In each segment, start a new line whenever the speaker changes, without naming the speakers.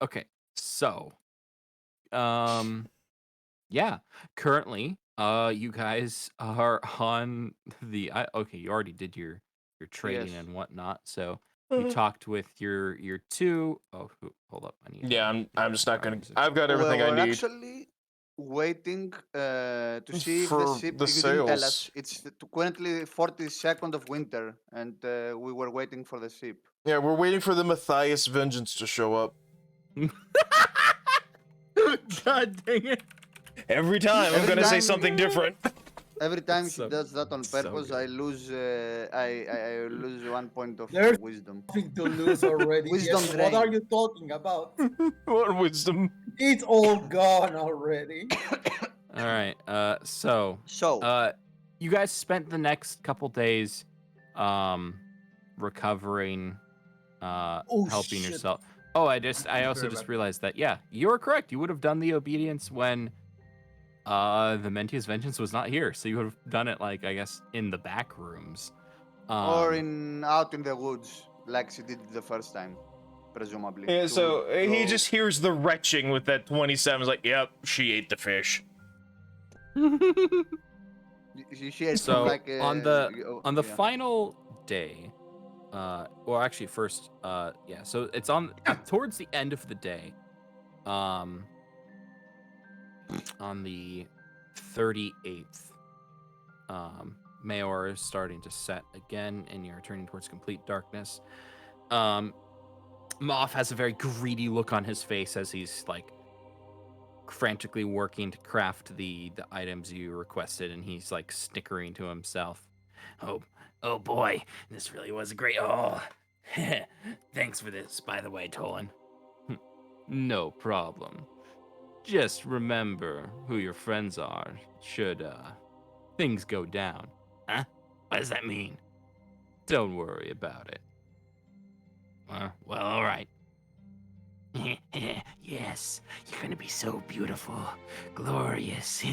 Okay, so um, yeah, currently, you guys are on okay, you already did your trading
Yes.
and whatnot, so you talked with your two. Oh, hold up, I need
Yeah, I'm
the
just not
background
gonna.
music.
I've got
Well,
everything I
we're
need
actually waiting to see if the
for
ship.
the
You didn't tell us.
sales.
It's currently 42nd of winter, and we were waiting for the ship.
Yeah, we're waiting for the Matthias Vengeance to show up.
God dang it!
Every time I'm
Every
gonna say
time,
something different.
every
It's
time he does that on
so
purpose, I
good.
lose. I lose 1 point of
There's
wisdom.
nothing to lose already,
Wisdom
Diego. What are
drain.
you talking about?
What wisdom?
It's all gone already.
All right.
So,
You guys spent the next couple days, um, recovering,
Oh
helping
shit.
yourself. Oh, I also
Very
just
bad.
realized that yeah, you were correct. You would have done the obedience when the Mentia's Vengeance was not here, so you would have done it like I guess in the back rooms.
or
Um,
in out in the woods, like she did the first time, presumably.
Yeah,
To
so he
go.
just hears the retching with that 27. He's like, "Yep, she ate the fish."
She hears from
so
like
on the
yeah.
final day, well actually first, yeah, so it's on towards the end of the day. Um, on the 38th, Mayor is starting to set again, and you're turning towards complete darkness. Um, Moth has a very greedy look on his face as he's like frantically working to craft the items you requested, and he's like snickering to himself. Oh, oh boy, this really was a great. Oh, thanks for this, by the way, Tolan. No problem. Just remember who your friends are should things go down. Huh? What does that mean? Don't worry about it. Well, all right. Yes, you're gonna be so beautiful, glorious.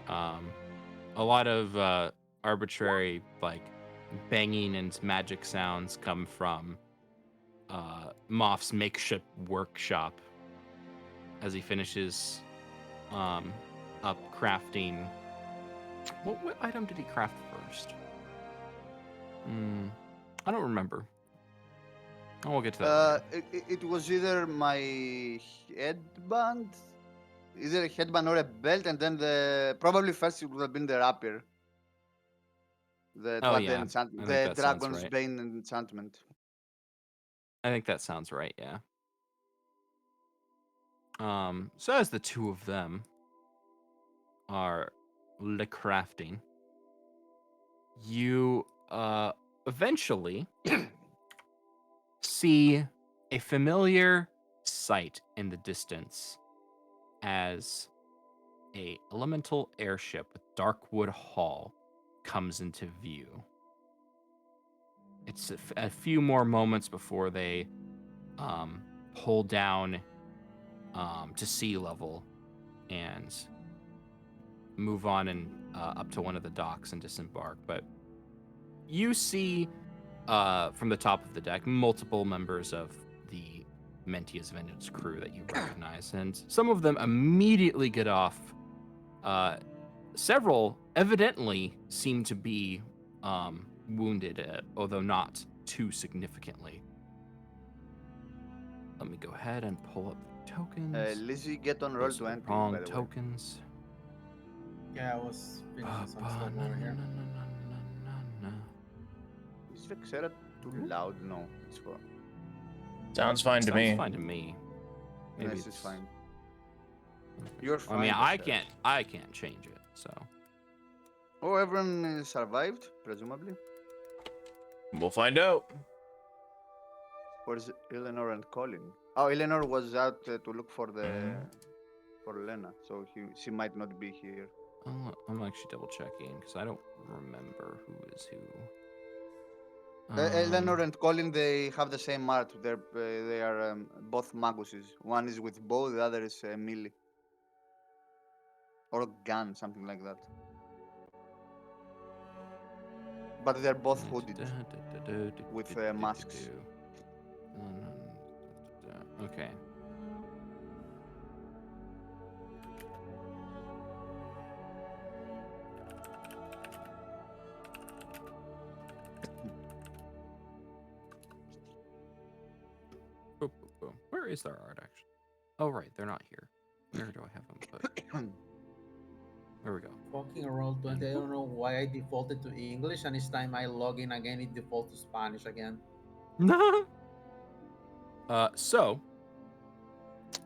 um, a lot of arbitrary like banging and magic sounds come from Moff's makeshift workshop as he finishes um, up crafting. What item did he craft first? I don't remember. Oh, we'll get to that later.
It was either my headband, either a headband or a belt, and then the probably first it would have been the rapier,
Oh
the
yeah, I think
the
that sounds
dragon's
right.
bane enchantment.
I think that sounds right. Yeah. So as the two of them are crafting, you eventually see a familiar sight in the distance as a elemental airship with Darkwood Hall comes into view. It's a few more moments before they um, pull down to sea level and move on and up to one of the docks and disembark. But you see from the top of the deck multiple members of the Mentia's Vengeance crew that you recognize, and some of them immediately get off. Several evidently seem to be wounded, although not too significantly. Let me go ahead and pull up the tokens.
Lizzie, get on roll
Those are the
20, by
wrong
the way.
tokens.
Yeah, I was finishing some stuff over here.
Is Vexera too loud? No, it's for.
Sounds fine to
Sounds
me.
fine to me. Maybe
Yes, it's
it's
fine. You're
I mean,
fine, Vexera.
I can't change it. So
Oh, everyone survived, presumably.
We'll find out.
Where's Eleanor and Colin? Oh, Eleanor was out to look for Lena, so she might not be here.
I'm actually double checking because I don't remember who is who.
Eleanor and Colin, they have the same art. They are both maguses. One is with bow, the other is melee or gun, something like that. But they're both hooded with masks.
Okay. Boom, boom, boom. Where is their art, actually? Oh, right. They're not here. Where do I have them put? There we go.
Fucking around 20. I don't know why I defaulted to English, and each time I log in again, it defaults to Spanish again.
So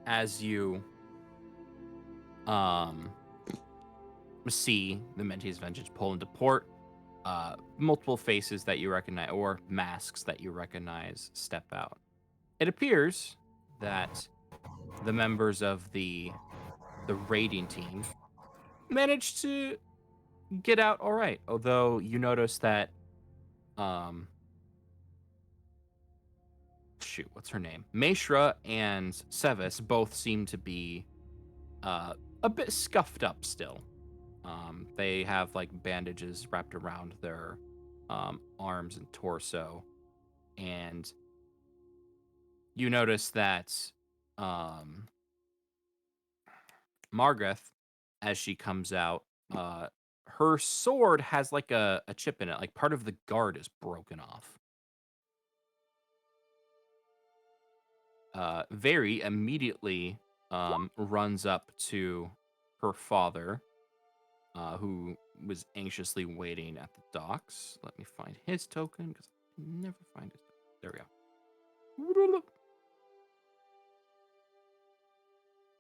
as you see the Mentee's Vengeance pull into port, multiple faces that you recognize, or masks that you recognize, step out. It appears that the members of the raiding team managed to get out all right. Although you notice that, shoot, what's her name? Meshra and Sevis both seem to be a bit scuffed up still. They have like bandages wrapped around their arms and torso, and you notice that Margaret, as she comes out, her sword has like a chip in it, like part of the guard is broken off. Very immediately runs up to her father, who was anxiously waiting at the docks. Let me find his token, because I can never find it. There we go.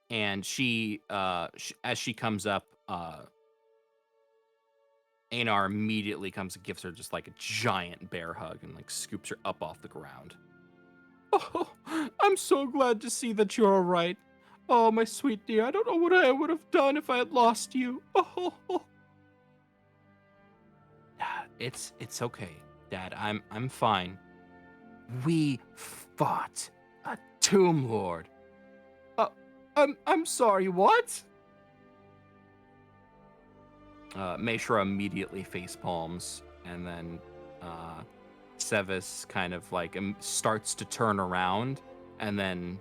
And she, as she comes up, Einar immediately comes and gives her just like a giant bear hug and like scoops her up off the ground. Oh, I'm so glad to see that you're all right. Oh, my sweet dear, I don't know what I would have done if I had lost you. Oh. It's okay, Dad. I'm fine. We fought a Tomb Lord. I'm sorry, what? Meshra immediately face palms, and then Sevis kind of like starts to turn around, and then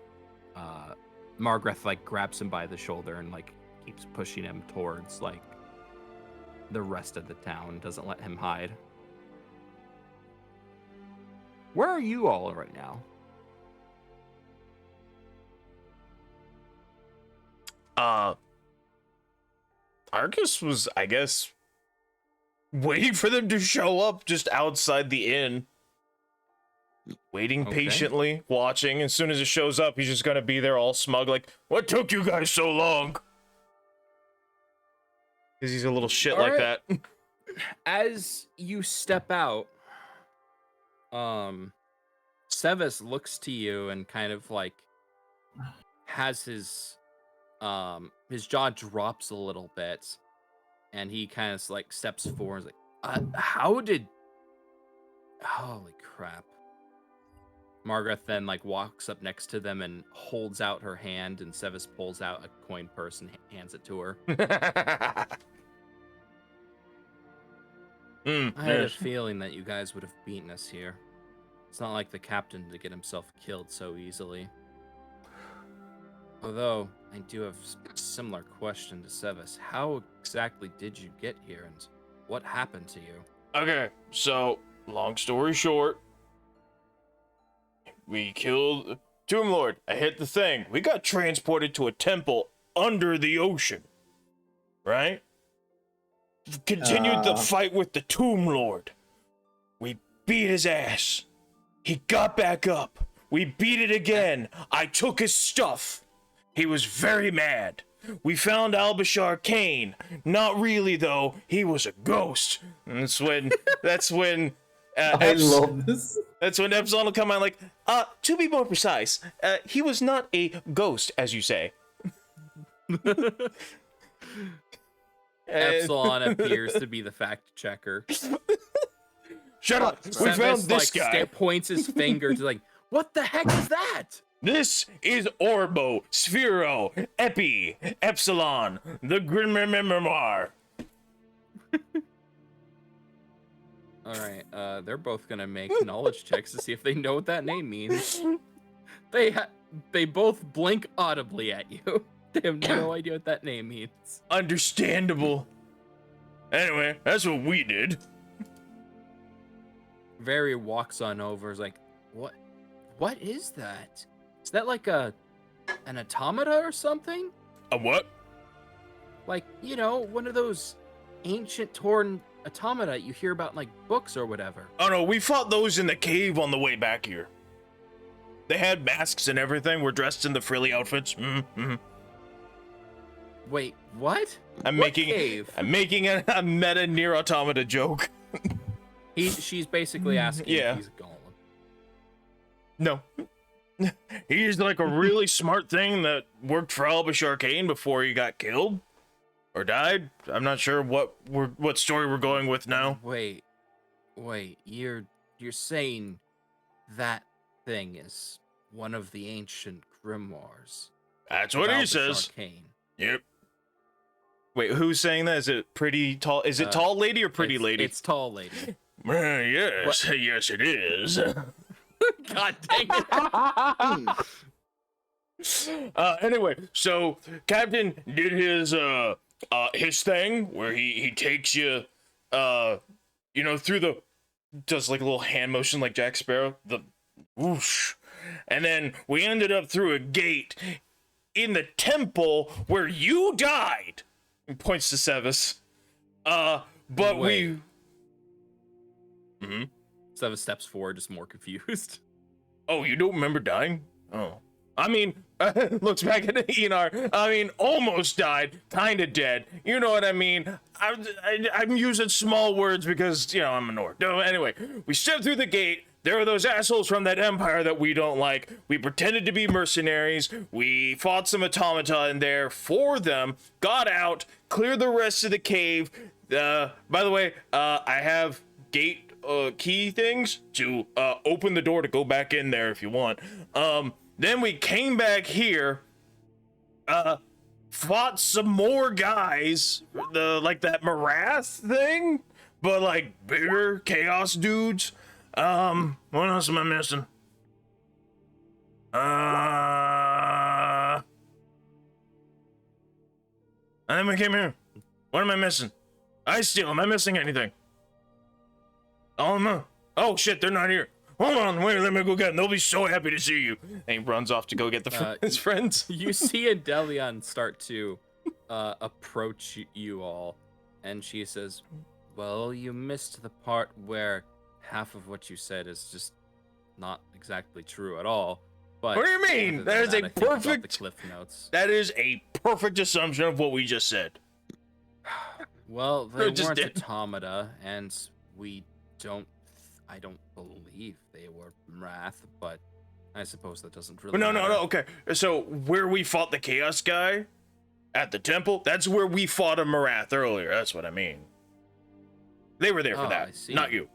Margaret like grabs him by the shoulder and like keeps pushing him towards like the rest of the town, doesn't let him hide. Where are you all right now?
Arcus was, I guess, waiting for them to show up just outside the inn. Waiting
Okay.
patiently, watching. As soon as it shows up, he's just gonna be there all smug, like, what took you guys so long? Because he's a little shit
All
like
right.
that.
As you step out, Sevis looks to you and kind of like has his jaw drops a little bit, and he kind of like steps forward and is like, how did, holy crap. Margaret then like walks up next to them and holds out her hand, and Sevis pulls out a coin purse and hands it to her. I had a feeling that you guys would have beaten us here. It's not like the captain to get himself killed so easily. Although, I do have a similar question to Sevis. How exactly did you get here, and what happened to you?
Okay, so, long story short, we killed Tomb Lord. I hit the thing. We got transported to a temple under the ocean. Right? Continued the fight with the Tomb Lord. We beat his ass. He got back up. We beat it again. I took his stuff. He was very mad. We found Albashar Kane. Not really, though. He was a ghost. And that's when
I love this.
that's when Epsilon will come out like, to be more precise, he was not a ghost, as you say.
Epsilon appears to be the fact checker.
Shut up! We
Sevis,
found this
like,
guy.
points his finger to like, what the heck is that?
This is Orbo, Sphero, Epi, Epsilon, the Grim Memoir.
All right, they're both gonna make knowledge checks to see if they know what that name means. They They both blink audibly at you. They have no idea what that name means.
Understandable. Anyway, that's what we did.
Very walks on over. Is like, what is that? Is that like an automata or something?
A what?
Like, one of those ancient torn automata you hear about in like books or whatever.
Oh no, we fought those in the cave on the way back here. They had masks and everything. We're dressed in the frilly outfits.
Wait, what?
I'm
What
making
cave?
a meta near automata joke.
She's basically asking
Yeah.
if he's a golem.
No. He's like a really smart thing that worked for Albish Arcane before he got killed or died. I'm not sure what story we're going with now.
Wait, you're saying that thing is one of the ancient grimoires?
That's what he
Albish
says.
Arcane.
Yep. Wait, who's saying that? Is it pretty tall? Is it tall lady or pretty lady?
It's tall lady.
Yes, yes it is.
God dang it.
Anyway, so Captain did his thing where he takes you through the, does like a little hand motion like Jack Sparrow, the whoosh, and then we ended up through a gate in the temple where you died. He points to Sevis. But
Wait.
we
Seven steps forward, just more confused.
Oh, you don't remember dying? Oh. I mean, looks back at Enar. I mean, almost died, kind of dead. You know what I mean? I'm using small words because, I'm a Nord. No, anyway, we stepped through the gate. There were those assholes from that empire that we don't like. We pretended to be mercenaries. We fought some automata in there for them, got out, cleared the rest of the cave. By the way, I have gate key things to open the door to go back in there if you want. Then we came back here, fought some more guys, like that Mirath thing, but like bigger chaos dudes. What else am I missing? And then we came here. What am I missing? Am I missing anything? Oh no. Oh shit, they're not here. Hold on, wait, let me go get them. They'll be so happy to see you. And he runs off to go get his friends.
You see Adelion start to approach you all, and she says, well, you missed the part where half of what you said is just not exactly true at all. But
what do you mean? That is a perfect
the cliff notes.
That is a perfect assumption of what we just said.
Well, they
just
weren't
did.
automata, and I don't believe they were Mirath, but I suppose that doesn't really
No,
matter.
okay. So where we fought the chaos guy at the temple, that's where we fought a Mirath earlier. That's what I mean. They were there for
I
that,
see.
not you.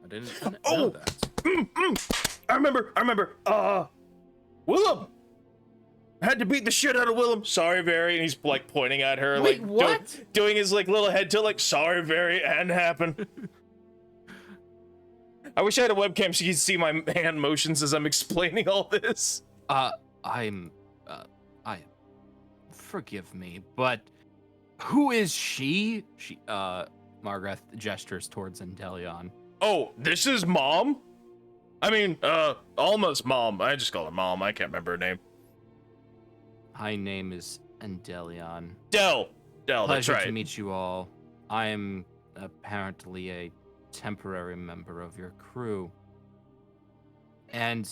I didn't know that.
I remember. Willem. I had to beat the shit out of Willem. Sorry, Very. And he's like pointing at her,
Wait,
like
what?
doing his like little head tilt, like sorry, Very. It hadn't happened. I wish I had a webcam so you could see my hand motions as I'm explaining all this.
Forgive me, but who is she? Margaret gestures towards Endelion.
Oh, this is Mom? I mean, Alma's mom. I just call her Mom. I can't remember her name.
My name is Endelion.
Del, that's
Pleasure
right.
to meet you all. I am apparently a temporary member of your crew. And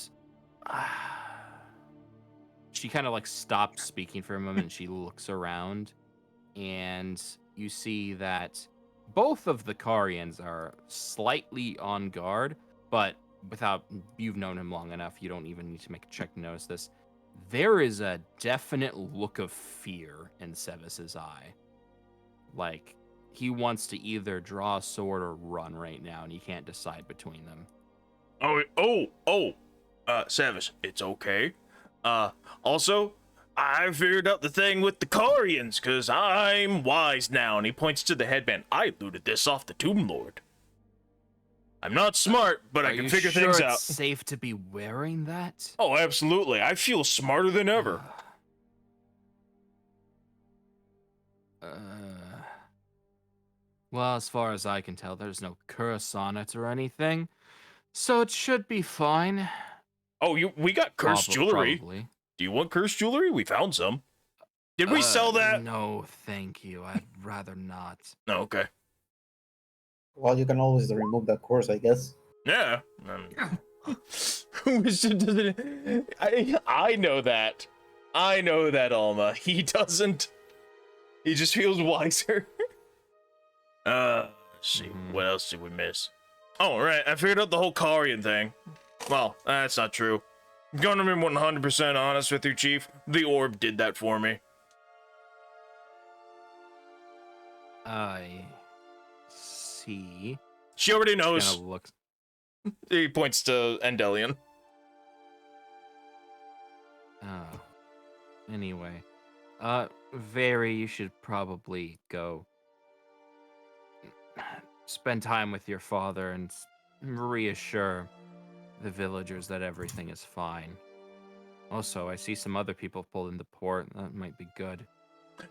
she kind of like stops speaking for a moment and she looks around, and you see that both of the Karians are slightly on guard, but you've known him long enough, you don't even need to make a check to notice this. There is a definite look of fear in Sevis's eye. Like, he wants to either draw a sword or run right now, and he can't decide between them.
Savis, it's okay. Also, I figured out the thing with the Karians, cause I'm wise now, and he points to the headband. I looted this off the Tomb Lord. I'm not smart, but I
Are
can
you
figure
sure
things
it's
out.
safe to be wearing that?
Oh, absolutely. I feel smarter than ever.
Uh, well, as far as I can tell, there's no curse on it or anything, so it should be fine.
Oh, we got cursed jewelry.
Probably.
Do you want cursed jewelry? We found some. Did we sell that?
No, thank you. I'd rather not.
No, okay.
Well, you can always remove that course, I guess.
Yeah. I know that. I know that, Alma. He doesn't. He just feels wiser. Let's see. What else did we miss? Oh, right. I figured out the whole Karian thing. Well, that's not true. Gonna be 100% honest with you, Chief. The orb did that for me.
I see.
She already
Kind
knows.
of looks.
He points to Endelion.
Oh. Anyway, Very, you should probably go spend time with your father and reassure the villagers that everything is fine. Also, I see some other people pulled into port. That might be good.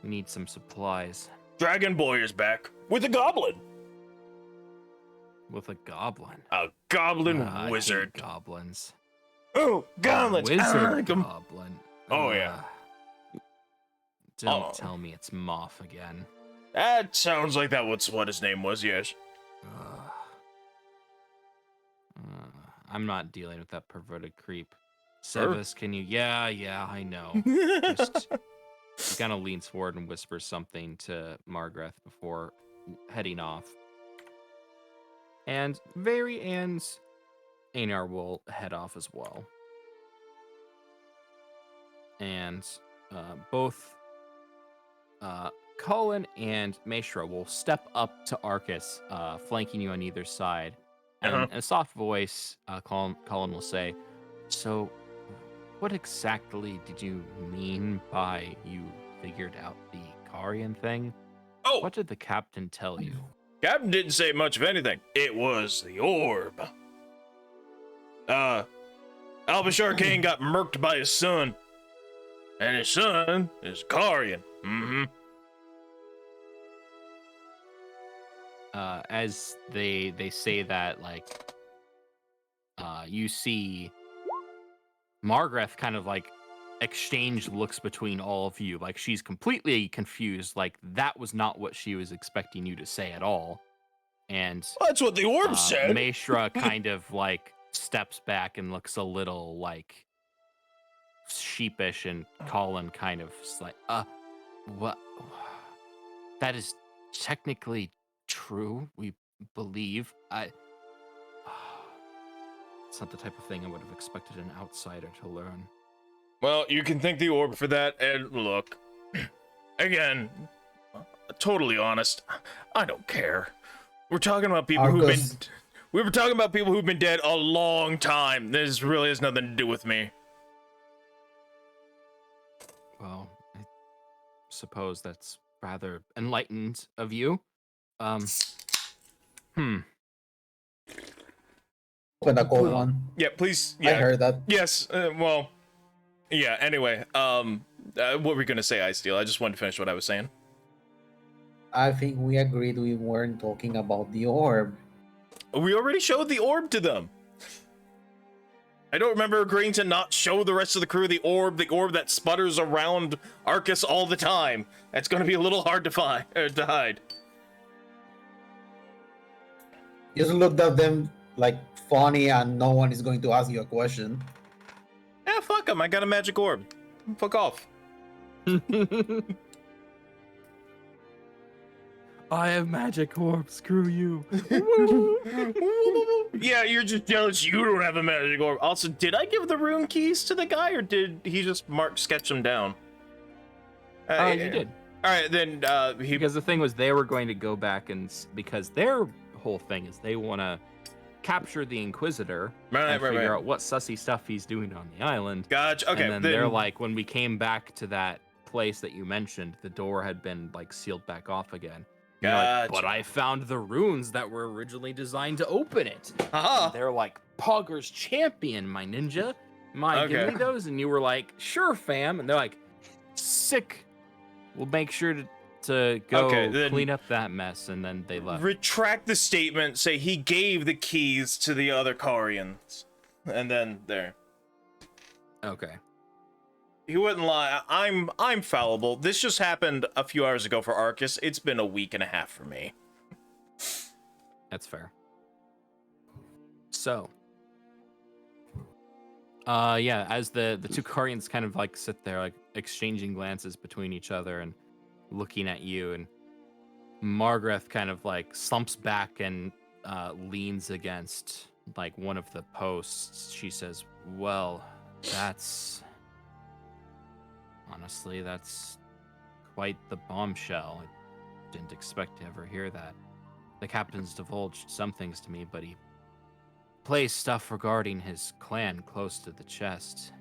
We need some supplies.
Dragon Boy is back with a goblin.
With a goblin.
A goblin
I hate
wizard.
goblins.
Oh, goblins! I
Wizard
like 'em.
goblin.
Oh, yeah.
Don't
Oh.
tell me it's Moth again.
That sounds like that was what his name was, yes.
Ugh. I'm not dealing with that perverted creep. Sevis, can you? Yeah, I know. Just, he kind of leans forward and whispers something to Margaret before heading off. And Very and Einar will head off as well. And both Colin and Maeshra will step up to Arcus, flanking you on either side. And in a soft voice, Colin will say, "So, what exactly did you mean by you figured out the Karian thing?
Oh,
What did the captain tell you?"
Captain didn't say much of anything. It was the orb. Albashar Kane got murked by his son. And his son is Karian. Mm-hmm.
As they say that, like, you see Margaret kind of like exchange looks between all of you, like she's completely confused, like that was not what she was expecting you to say at all. And
That's what the orb said.
Maeshra kind of like steps back and looks a little like sheepish, and Colin kind of is like, what? That is technically true, we believe. It's not the type of thing I would have expected an outsider to learn.
Well, you can thank the orb for that, and look, again, totally honest, I don't care. We're talking about people who've been...
Arcus.
We were talking about people who've been dead a long time. This really has nothing to do with me.
Well, I suppose that's rather enlightened of you.
Open a cold one.
Yeah, please.
I
Yeah.
heard that.
Yes. Well. Yeah. Anyway. What were we gonna say, Ice Steel? I just wanted to finish what I was saying.
I think we agreed we weren't talking about the orb.
We already showed the orb to them. I don't remember agreeing to not show the rest of the crew the orb that sputters around Arcus all the time. That's gonna be a little hard to find to hide.
Just looked at them like funny, and no one is going to ask you a question.
Yeah, fuck them. I got a magic orb. Fuck off.
I have magic orb, screw you.
Yeah, you're just jealous you don't have a magic orb. Also, did I give the rune keys to the guy, or did he just sketch them down?
You did.
All right, then
Because the thing was, they were going to go back and because their whole thing is they want to capture the Inquisitor and figure out what sussy stuff he's doing on the island.
Gotcha. Okay.
And then they're like, when we came back to that place that you mentioned, the door had been like sealed back off again. And you're like, but
Gotcha.
I found the runes that were originally designed to open it.
Haha.
And they're like, Pogger's champion, my ninja. My
Okay.
give me those. And you were like, sure, fam. And they're like, sick. We'll make sure to go
Okay, then-
clean up that mess. And then they left.
Retract the statement. Say he gave the keys to the other Carians, and then there.
Okay.
He wouldn't lie. I'm fallible. This just happened a few hours ago for Arcus. It's been a week and a half for me.
That's fair. So, yeah, as the two Carians kind of like sit there, like exchanging glances between each other and looking at you, and Margaret kind of like slumps back and leans against like one of the posts. She says, "Well, honestly, that's quite the bombshell. I didn't expect to ever hear that. The captain's divulged some things to me, but he plays stuff regarding his clan close to the chest.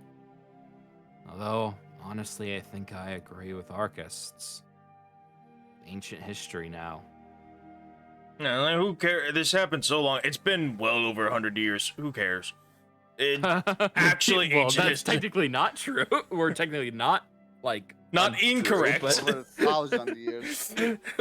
Although, honestly, I think I agree with Arcus. It's ancient history now."
No, who cares? This happened so long. It's been well over 100 years. Who cares? It actually
well,
ancient
that's
history.
technically not true. We're technically not like
Not
untrue,
incorrect.
but
Over 1,000 years.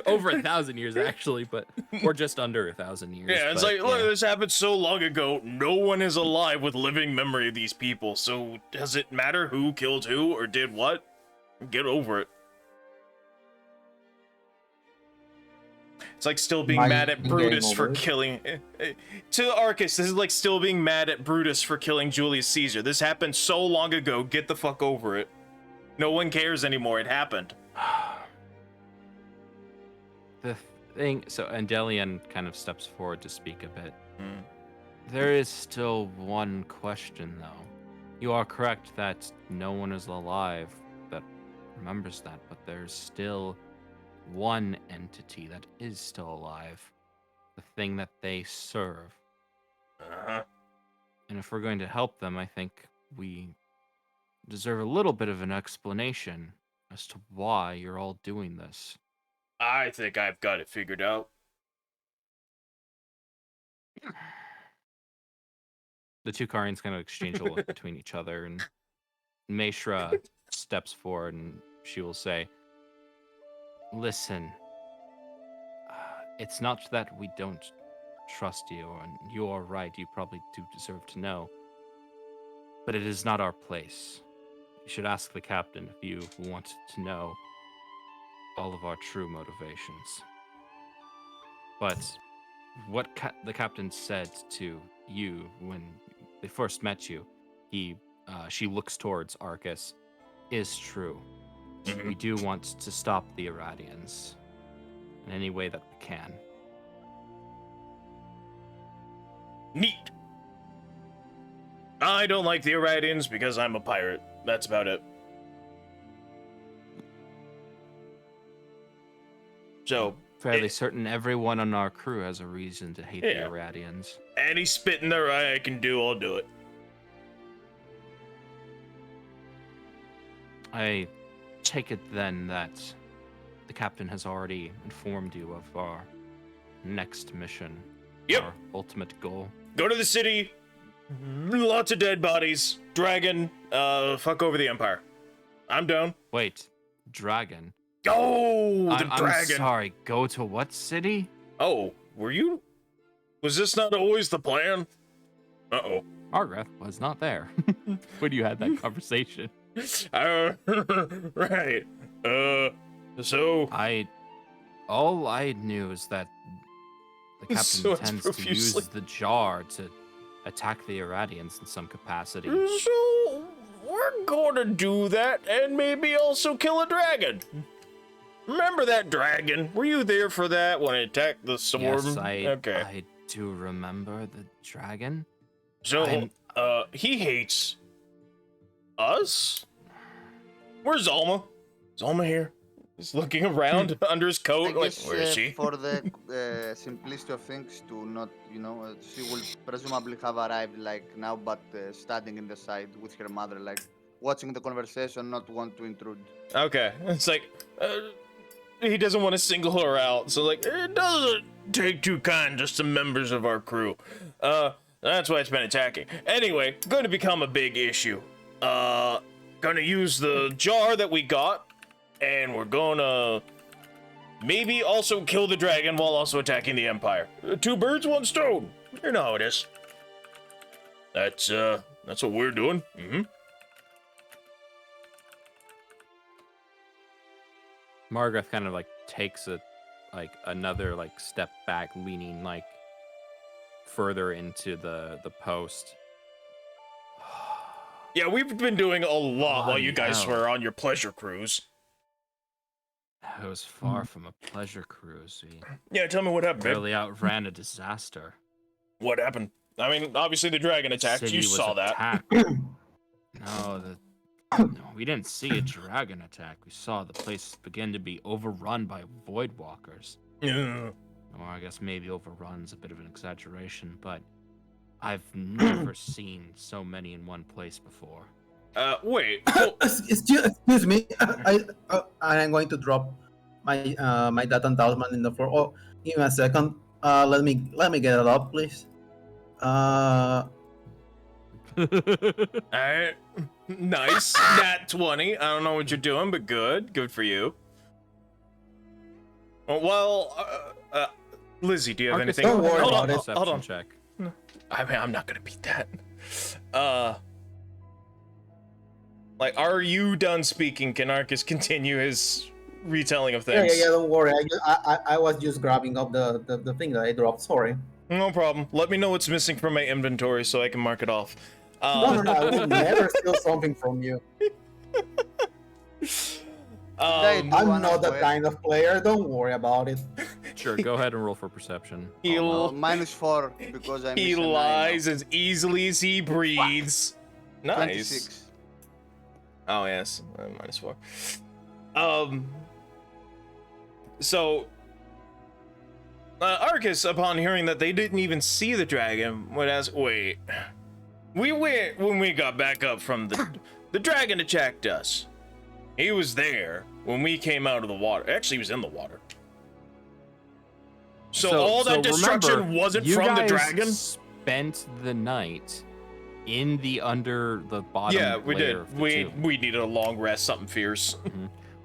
over 1,000 years actually, but or just under 1,000 years.
Yeah, it's
but,
like, look, this happened so long ago. No one is alive with living memory of these people. So does it matter who killed who or did what? Get over it. It's like still being
My
mad at
game
Brutus for
over.
killing. To Arcus, this is like still being mad at Brutus for killing Julius Caesar. This happened so long ago. Get the fuck over it. No one cares anymore. It happened.
the thing. So Andelian kind of steps forward to speak a bit.
Hmm.
There is still one question, though. You are correct that no one is alive that remembers that, but there's still one entity that is still alive. The thing that they serve.
Uh-huh.
And if we're going to help them, I think we deserve a little bit of an explanation as to why you're all doing this.
I think I've got it figured out.
The two Carians kind of exchange a look between each other, and Meshra steps forward and she will say, "Listen, it's not that we don't trust you, and you are right, you probably do deserve to know, but it is not our place. You should ask the captain if you want to know all of our true motivations." But what the captain said to you when they first met you, she looks towards Arcus, is true.
Mhm.
We do want to stop the Iradians in any way that we can.
Neat. I don't like the Iradians because I'm a pirate. That's about it. So,
Fairly certain everyone on our crew has a reason to hate
Yeah.
the Iradians.
any spit in their eye I can do, I'll do it.
I take it then that the captain has already informed you of our next mission.
Yep.
Our ultimate goal.
Go to the city. Lots of dead bodies. Dragon. Fuck over the Empire. I'm down.
Wait, dragon?
Oh, the
I'm
dragon.
sorry, go to what city?
Oh, were you? Was this not always the plan? Uh-oh.
Margaret was not there when you had that conversation.
Right. So
All I knew is that the captain
Swords
intends
profusely.
to use the jar to attack the Iradians in some capacity.
So we're gonna do that and maybe also kill a dragon. Remember that dragon? Were you there for that when it attacked the storm?
Yes,
Okay.
I do remember the dragon.
So
I'm-
he hates us? Where's Zalma? Is Zalma here? He's looking around under his
I
coat, like,
guess,
where is she?
for the simplicity of things, to not, she will presumably have arrived like now, but standing in the side with her mother, like watching the conversation, not want to intrude.
Okay. It's like, he doesn't want to single her out. So like, it doesn't take too kind just to members of our crew. That's why it's been attacking. Anyway, going to become a big issue. Gonna use the jar that we got, and we're gonna maybe also kill the dragon while also attacking the Empire. Two birds, one stone. You know how it is. That's what we're doing. Mm-hmm.
Margaret kind of like takes another step back, leaning further into the post.
Yeah, we've been doing a lot while you guys
Bloody hell.
were on your pleasure cruise.
It was far from a pleasure cruise. We
Yeah, tell me what happened, babe.
barely outran a disaster.
What happened? I mean, obviously the dragon attacked.
City
You
was
saw that.
attacked. No, we didn't see a dragon attack. We saw the place begin to be overrun by void walkers.
Yeah.
Or I guess maybe overrun's a bit of an exaggeration, but I've never seen so many in one place before.
Wait. Oh,
Excuse me. I'm going to drop my my data and talisman in the floor. Oh, give me a second. Let me get it up, please.
alright. Nice. Nat 20. I don't know what you're doing, but good. Good for you. Well, Lizzie, do you have
Marcus,
anything?
don't worry
Hold on,
about it.
hold
Perception
on.
check.
I mean, I'm not gonna beat that. Like, are you done speaking? Can Arcus continue his retelling of
Yeah,
things?
don't worry. I was just grabbing up the thing that I dropped. Sorry.
No problem. Let me know what's missing from my inventory so I can mark it off.
No, I will never steal something from you. I'm not that kind of player. Don't worry about it.
Sure, go ahead and roll for perception.
-4 because I
He
missed a 9
lies as easily as he breathes.
now.
Nice.
26.
Oh yes, -4. So Arcus, upon hearing that they didn't even see the dragon, would ask, "Wait, when we got back up from the dragon attacked us. He was there when we came out of the water. Actually, he was in the water. So all that destruction
remember,
wasn't
you
from the
guys
dragon?
Spent the night in the bottom.
Yeah, we
layer
did.
of the
We
tomb.
needed a long rest, something fierce.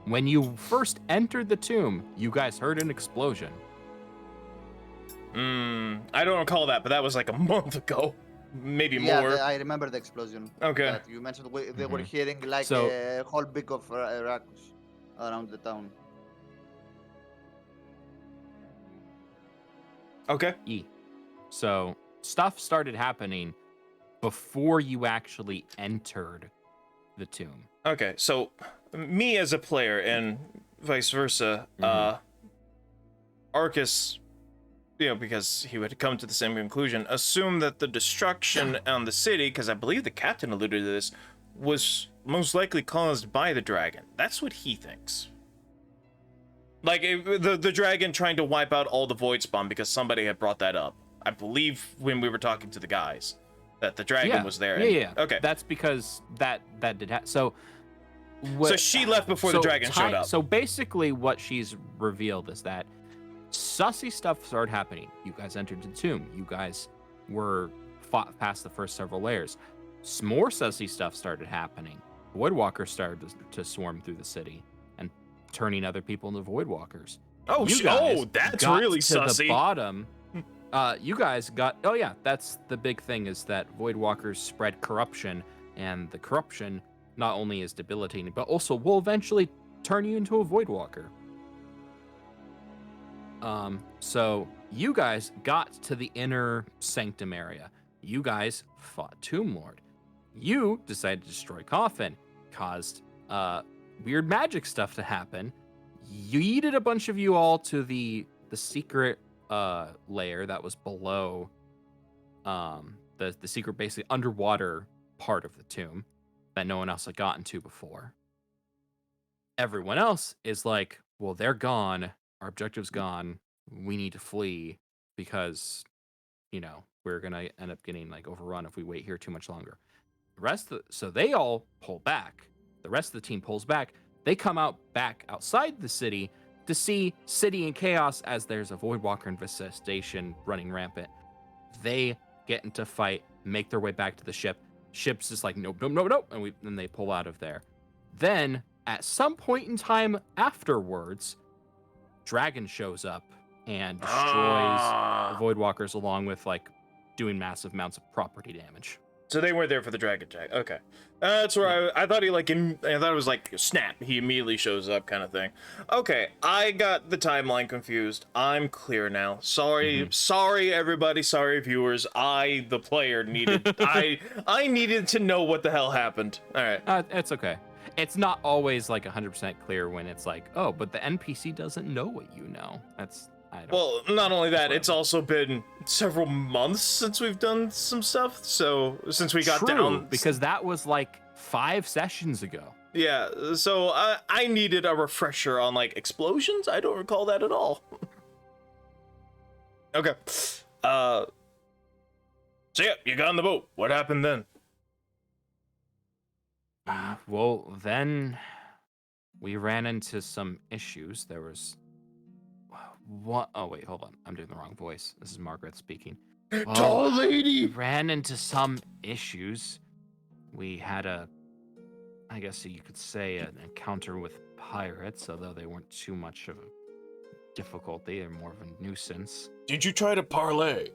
When you first entered the tomb, you guys heard an explosion.
I don't recall that, but that was like a month ago. Maybe
Yeah,
more.
I remember the explosion.
Okay.
That you mentioned they were hearing like
So-
a whole big of rakus around the town.
Okay.
So stuff started happening before you actually entered the tomb.
Okay, so me as a player and vice versa, Arcus, because he would come to the same conclusion, assume that the destruction on the city, because I believe the captain alluded to this, was most likely caused by the dragon. That's what he thinks. Like, the dragon trying to wipe out all the void spawn because somebody had brought that up. I believe when we were talking to the guys, that the dragon was there.
Yeah.
Okay.
That's because that did happen. So
she left before the dragon showed up.
So basically what she's revealed is that sussy stuff started happening. You guys entered the tomb. You guys were fought past the first several layers. Some more sussy stuff started happening. Voidwalkers started to swarm through the city and turning other people into Voidwalkers.
Oh,
You guys
that's
got
really
to
sussy.
the bottom. You guys got. Oh yeah, that's the big thing is that Voidwalkers spread corruption, and the corruption not only is debilitating, but also will eventually turn you into a Voidwalker. So you guys got to the inner sanctum area. You guys fought Tomb Lord. You decided to destroy Coffin, caused weird magic stuff to happen. Yeeted a bunch of you all to the secret layer that was below the secret, basically underwater part of the tomb that no one else had gotten to before. Everyone else is like, well, they're gone. Our objective's gone. We need to flee because, we're gonna end up getting overrun if we wait here too much longer. So they all pull back. The rest of the team pulls back. They come out back outside the city to see City in chaos as there's a Voidwalker infestation running rampant. They get into fight, make their way back to the ship. Ship's just like, nope, nope, nope, nope, and then they pull out of there. Then, at some point in time afterwards, Dragon shows up and destroys the Voidwalkers along with, like, doing massive amounts of property damage.
So they weren't there for the dragon attack. Okay, that's where I thought he I thought it was like snap. He immediately shows up, kind of thing. Okay, I got the timeline confused. I'm clear now. Sorry everybody. Sorry viewers. I, the player, needed I needed to know what the hell happened. All right.
It's okay. It's not always like 100% clear when it's like, oh, but the NPC doesn't know what you know.
Well, not only that, it's also been several months since we've done some stuff. So since we got down,
because that was like 5 sessions ago.
Yeah, so I needed a refresher on like explosions. I don't recall that at all. Okay. So yeah, you got on the boat. What happened then?
Well, then we ran into some issues. There was what? Oh wait, hold on. I'm doing the wrong voice. This is Margaret speaking. Well,
tall lady.
We ran into some issues. We had I guess you could say, an encounter with pirates, although they weren't too much of a difficulty. They're more of a nuisance.
Did you try to parlay?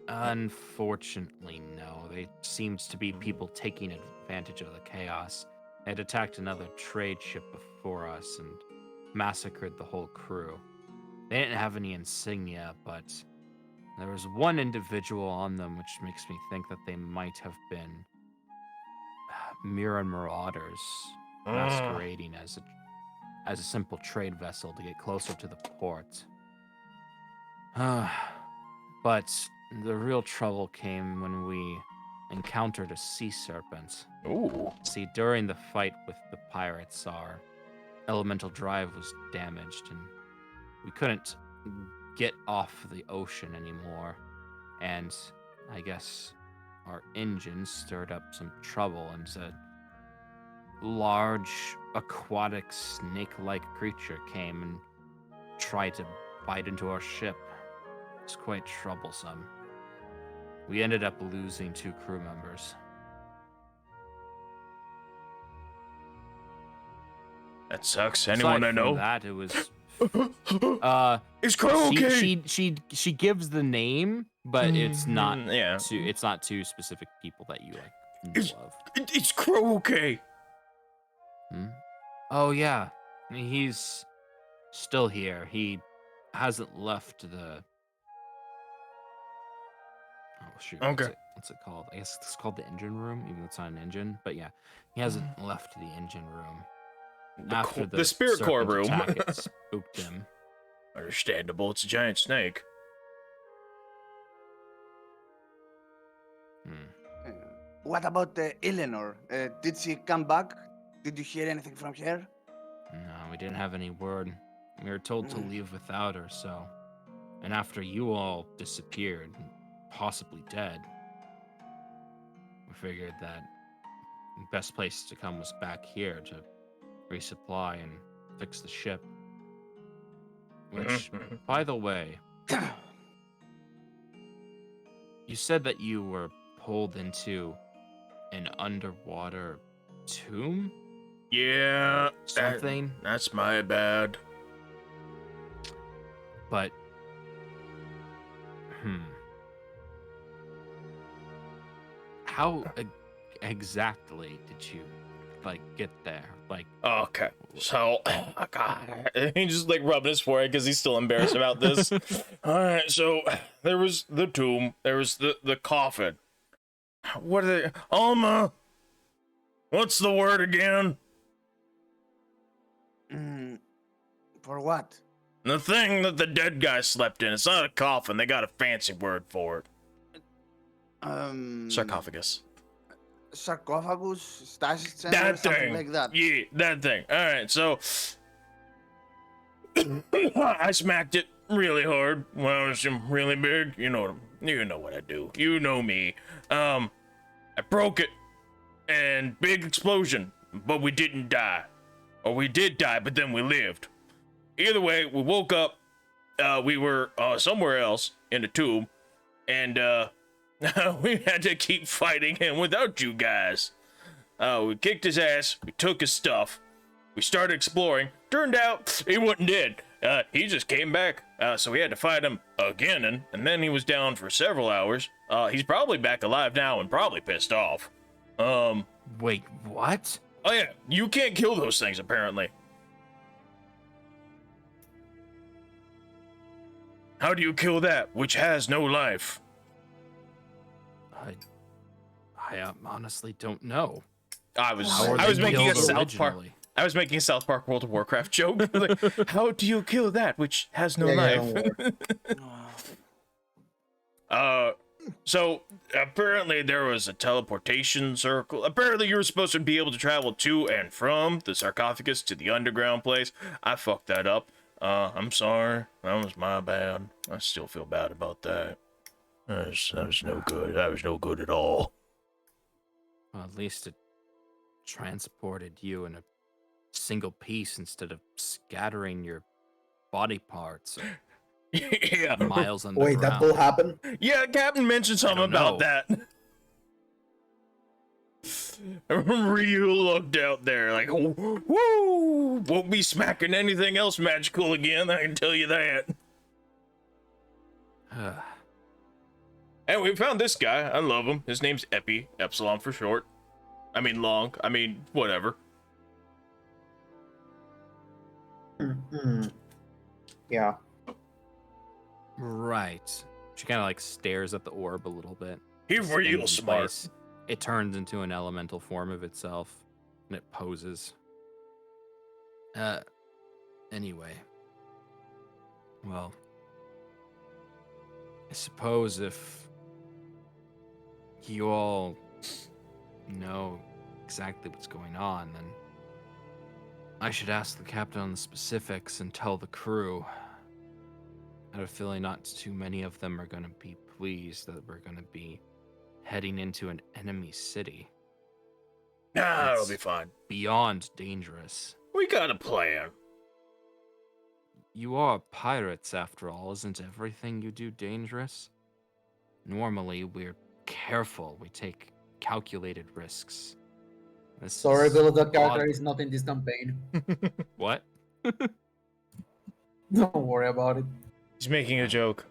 Unfortunately, no. They seemed to be people taking advantage of the chaos. They had attacked another trade ship before us and massacred the whole crew. They didn't have any insignia, but there was one individual on them which makes me think that they might have been Marauders masquerading as a simple trade vessel to get closer to the port. But the real trouble came when we encountered a sea serpent.
Ooh.
See, during the fight with the pirates, our elemental drive was damaged and we couldn't get off the ocean anymore. And I guess our engine stirred up some trouble and a large aquatic snake-like creature came and tried to bite into our ship. It's quite troublesome. We ended up losing 2 crew members.
That sucks. Anyone I know?
That it was.
Is Crow okay?
She gives the name, but it's not.
Yeah.
It's not 2 specific people that you like know of.
Is Crow okay?
Oh yeah, he's still here. He hasn't left the. Oh shoot.
Okay.
What's it called? I guess it's called the engine room, even though it's not an engine. But yeah, he hasn't left the engine room. After the
spirit core room.
Attack, it spooked him.
Understandable. It's a giant snake.
What about Eleanor? Did she come back? Did you hear anything from her?
No, we didn't have any word. We were told to leave without her, so. And after you all disappeared, possibly dead, we figured that the best place to come was back here to resupply and fix the ship. Which, by the way, you said that you were pulled into an underwater tomb?
Yeah.
Something?
That's my bad.
But, how exactly did you, get there?
Okay, so, God, he's just, rubbing his forehead because he's still embarrassed about this. Alright, so, there was the tomb, there was the coffin. What are they? Alma! What's the word again?
For what?
The thing that the dead guy slept in. It's not a coffin, they got a fancy word for it. Sarcophagus.
Sarcophagus, stasis chamber,
That
something
thing.
like that.
Yeah, that thing. Alright, so I smacked it really hard when I was really big. You know what I do. You know me. I broke it and big explosion, but we didn't die. Or we did die, but then we lived. Either way, we woke up. We were somewhere else in the tomb, and we had to keep fighting him without you guys. We kicked his ass. We took his stuff. We started exploring. Turned out he wasn't dead. He just came back. So we had to fight him again, and then he was down for several hours. He's probably back alive now and probably pissed off.
Wait, what?
Oh yeah, you can't kill those things apparently. How do you kill that which has no life?
I honestly don't know.
I was
How are
I
they
was making a
killed
South Park.
originally?
I was making a South Park World of Warcraft joke. Like, how do you kill that which has no life? So apparently there was a teleportation circle. Apparently you were supposed to be able to travel to and from the sarcophagus to the underground place. I fucked that up. I'm sorry. That was my bad. I still feel bad about that. That was no good. That was no good at all.
Well, at least it transported you in a single piece instead of scattering your body parts
Yeah.
miles underground.
Wait, that will happen?
Yeah, Captain mentioned something
don't
about
know.
that. I remember you looked out there like, woo! Won't be smacking anything else magical again, I can tell you that. And we found this guy. I love him. His name's Epi, Epsilon for short. I mean long. I mean, whatever.
Yeah.
Right. She kind of like stares at the orb a little bit.
He's
Stays
real
in
smart.
place. It turns into an elemental form of itself, and it poses. Anyway. Well, I suppose if you all know exactly what's going on, then I should ask the captain on the specifics and tell the crew. I have a feeling not too many of them are going to be pleased that we're going to be heading into an enemy city.
Nah, it'll
It's
be fine.
beyond dangerous.
We got a plan.
You are pirates, after all. Isn't everything you do dangerous? Normally, we're careful. We take calculated risks. This
Sorry,
is
Bill, that character
odd.
is not in this campaign.
What?
Don't worry about it.
He's making a joke.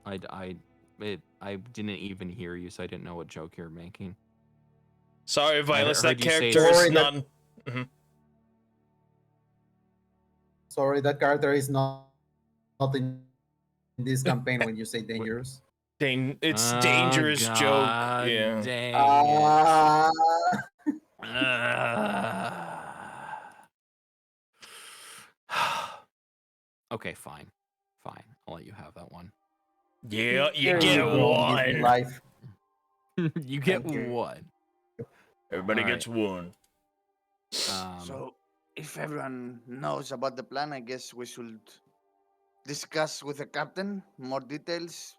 I didn't even hear you, so I didn't know what joke you were making.
Sorry, Violence,
heard
that
you say
character is
sorry,
not...
Sorry, that character is not in this campaign when you say dangerous.
It's
Oh,
dangerous joke.
God
Yeah.
Dang
Ah,
Okay, fine. Fine. I'll let you have that one.
Yeah, you
there
get
go, Disney
one.
Life.
You get
Thank you.
one.
Everybody
All
gets one.
So, if everyone knows about the plan, I guess we should discuss with the captain more details,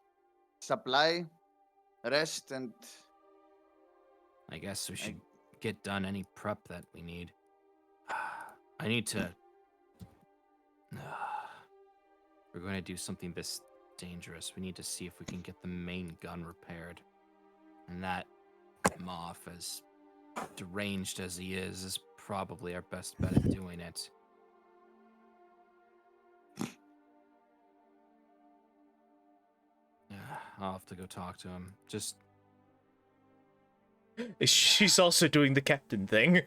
supply, rest, and
I guess we should get done any prep that we need. I need to. We're going to do something this dangerous. We need to see if we can get the main gun repaired. And that Moff, as deranged as he is probably our best bet at doing it. I'll have to go talk to him. Just
She's also doing the captain thing.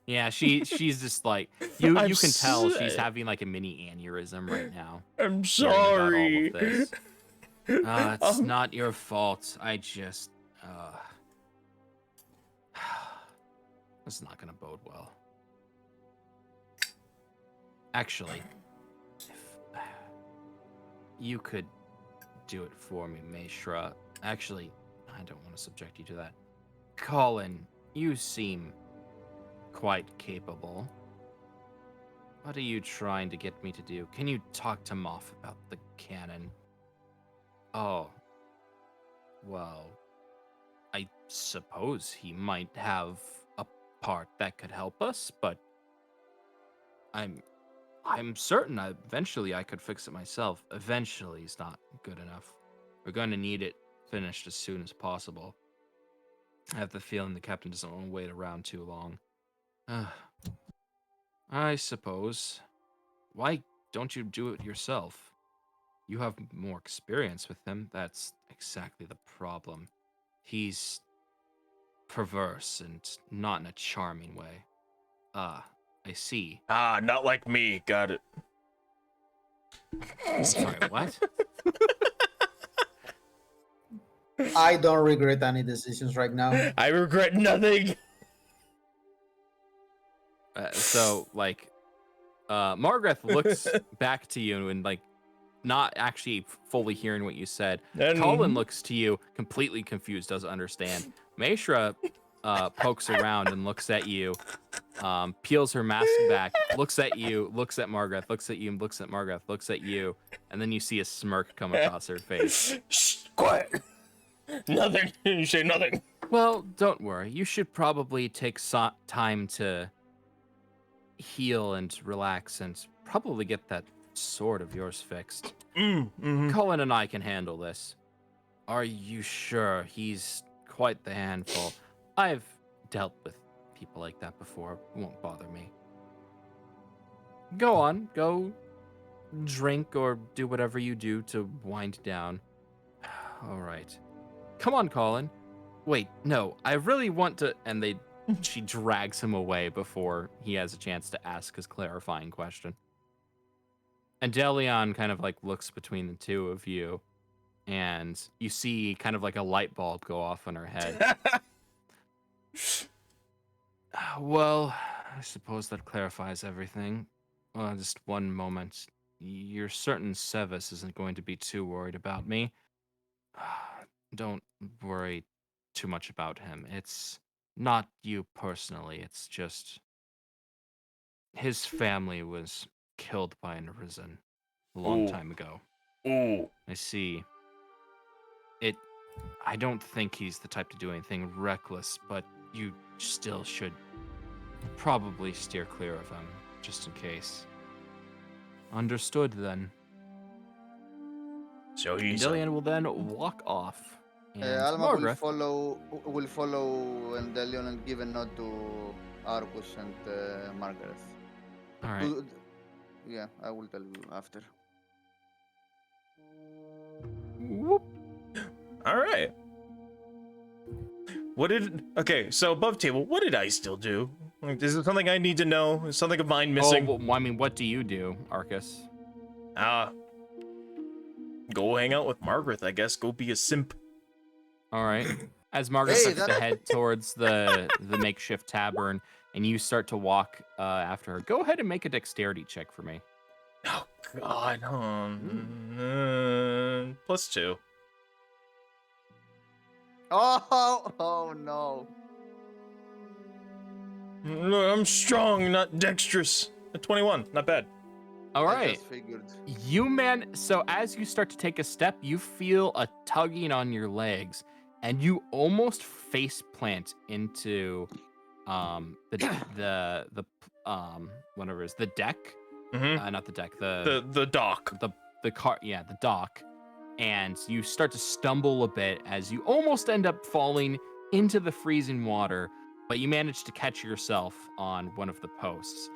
yeah, she's just like you.
I'm
You can tell she's
s-
having like a mini aneurysm right now.
I'm
hearing about all of
sorry.
this. It's
Um,
not your fault. I just this is not gonna bode well. Actually, if you could do it for me, Meshra. Actually, I don't want to subject you to that. Colin, you seem quite capable. What are you trying to get me to do? Can you talk to Moff about the cannon? Oh. Well, I suppose he might have a part that could help us, but I'm certain eventually I could fix it myself. Eventually is not good enough. We're going to need it finished as soon as possible. I have the feeling the captain doesn't want to wait around too long. I suppose. Why don't you do it yourself? You have more experience with him. That's exactly the problem. He's perverse and not in a charming way. Ah, I see.
Ah, not like me. Got it.
Sorry, what?
I don't regret any decisions right now.
I regret nothing.
So, like, Margaret looks back to you and, like, not actually fully hearing what you said.
And-
Colin looks to you, completely confused, doesn't understand. Maeshra pokes around and looks at you, peels her mask back, looks at you, looks at Margaret, looks at you, looks at Margaret, looks at you, and then you see a smirk come across her face.
Shh, quiet. Nothing. You say nothing.
Well, don't worry. You should probably take time to heal and relax and probably get that sword of yours fixed. Colin and I can handle this. Are you sure? He's quite the handful. I've dealt with people like that before. It won't bother me. Go on. Go drink or do whatever you do to wind down. All right. Come on, Colin. Wait, no. I really want to... And she drags him away before he has a chance to ask his clarifying question. And Delion kind of like looks between the two of you, and you see kind of like a light bulb go off on her head. Well, I suppose that clarifies everything. Well, just one moment. You're certain Sevis isn't going to be too worried about me. Don't worry too much about him. It's not you personally. It's just his family was killed by an arisen a long time ago.
Ooh.
I see. I don't think he's the type to do anything reckless, but you still should probably steer clear of him, just in case. Understood, then.
So he's...
Dillian will then walk off. And
Alma
Margaret,
will follow Endelion and give a nod to Arcus and Margaret.
all right.
Yeah, I will tell you after.
Whoop.
All right. Okay, so above table, what did I still do? Like, is there something I need to know? Is something of mine missing?
Oh, well, I mean, what do you do, Arcus?
Go hang out with Margaret, I guess. Go be a simp.
All right. As Margaret starts to head towards the makeshift tavern, and you start to walk after her, go ahead and make a dexterity check for me.
Oh, God. +2.
Oh no.
No, I'm strong, not dexterous. A 21, not bad.
All
I
right.
just figured.
So as you start to take a step, you feel a tugging on your legs, and you almost face plant into the whatever it is, the deck. Not the deck,
The dock.
the car, yeah, the dock. And you start to stumble a bit as you almost end up falling into the freezing water, but you manage to catch yourself on one of the posts.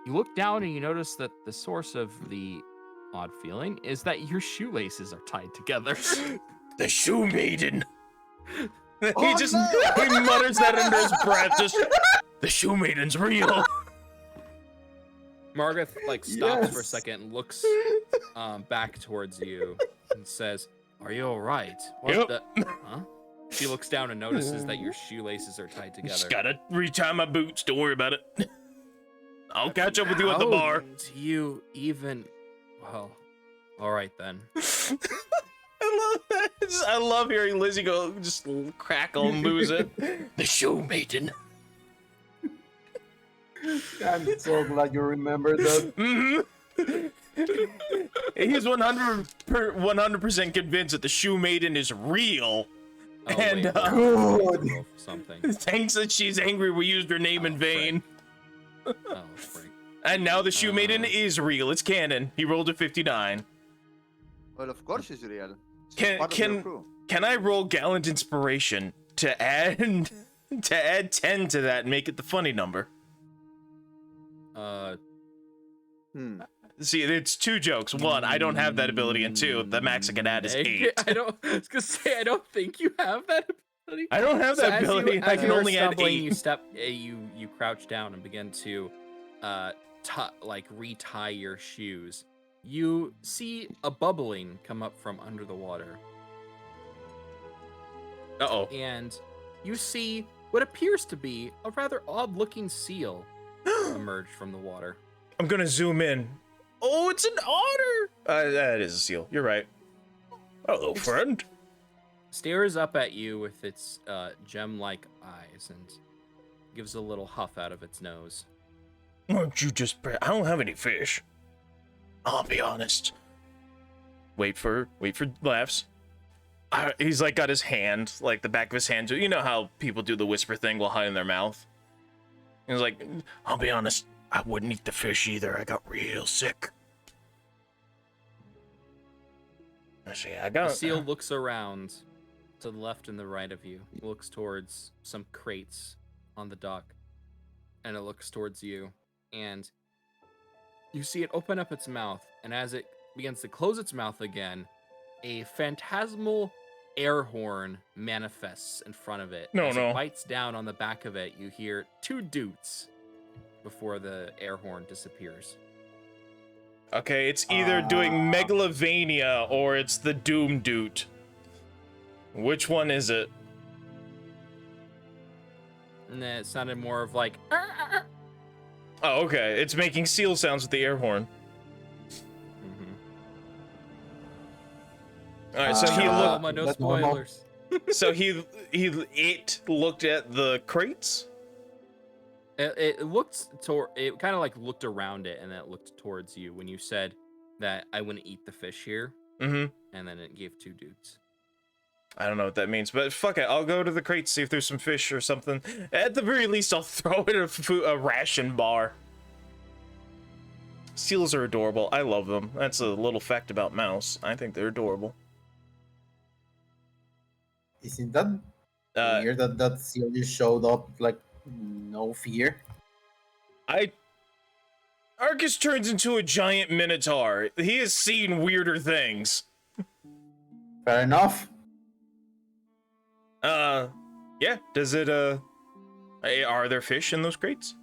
You look down and you notice that the source of the odd feeling is that your shoelaces are tied together.
The shoe maiden. He
Oh,
just
no!
he mutters that under his breath. Just the shoe maiden's real.
Margaret like stops for a
Yes.
second and looks back towards you and says, "Are you all right?"
Yep.
Huh? She looks down and notices that your shoelaces are tied together.
Just gotta retie my boots. Don't worry about it. I'll catch up with you at the bar.
Do you even? Well, all right then.
I love that. I love hearing Lizzie go just crackle and lose it. The shoe maiden.
I'm so glad you remembered that.
He's 100% convinced that the shoe maiden is real.
Oh,
And,
wait,
Good.
roll for something.
thanks that she's angry we used her name in
Oh,
vain.
Oh, frick.
And now the shoe maiden
Uh.
is real. It's canon. He rolled a 59.
Well, of course she's real. She's
Can-
part of your
can-
crew.
Can I roll gallant inspiration to add 10 to that and make it the funny number?
Hmm.
See, it's 2 jokes. 1, I don't have that ability, and 2, the max I can add is 8.
I was gonna say I don't think you have that ability.
I don't have
So
that
as
ability.
You,
I
as
can
you are
only add
stumbling,
8.
You step, you crouch down and begin to, retie your shoes. You see a bubbling come up from under the water,
Uh-oh.
and you see what appears to be a rather odd-looking seal emerge from the water.
I'm gonna zoom in. Oh, it's an otter! That is a seal. You're right. Hello, friend.
Stares up at you with its gem-like eyes and gives a little huff out of its nose.
Why don't you just... I don't have any fish. I'll be honest. Wait for laughs. He's like got his hand, like the back of his hand. You know how people do the whisper thing while hiding their mouth? He's like, I'll be honest, I wouldn't eat the fish either. I got real sick. See, I
The
got...
seal looks around to the left and the right of you, looks towards some crates on the dock, and it looks towards you, and you see it open up its mouth, and as it begins to close its mouth again, a phantasmal air horn manifests in front of it.
No,
As
no.
it bites down on the back of it, you hear 2 doots before the air horn disappears.
Okay, it's either doing Megalovania or it's the Doom Doot. Which one is it?
And then it sounded more of like,
Oh, okay. It's making seal sounds with the air horn. All right, so he
oh,
looked.
my no
That's normal.
spoilers.
So it looked at the crates.
It looked toward. It kind of like looked around it, and then it looked towards you when you said that I wouldn't eat the fish here,
Mm-hmm.
and then it gave 2 dudes.
I don't know what that means, but fuck it. I'll go to the crates, see if there's some fish or something. At the very least, I'll throw it a ration bar. Seals are adorable. I love them. That's a little fact about mouse. I think they're adorable.
Isn't that
Uh,
weird that seal just showed up like no fear?
Arcus turns into a giant minotaur. He has seen weirder things.
Fair enough.
Yeah. Does it, are there fish in those crates?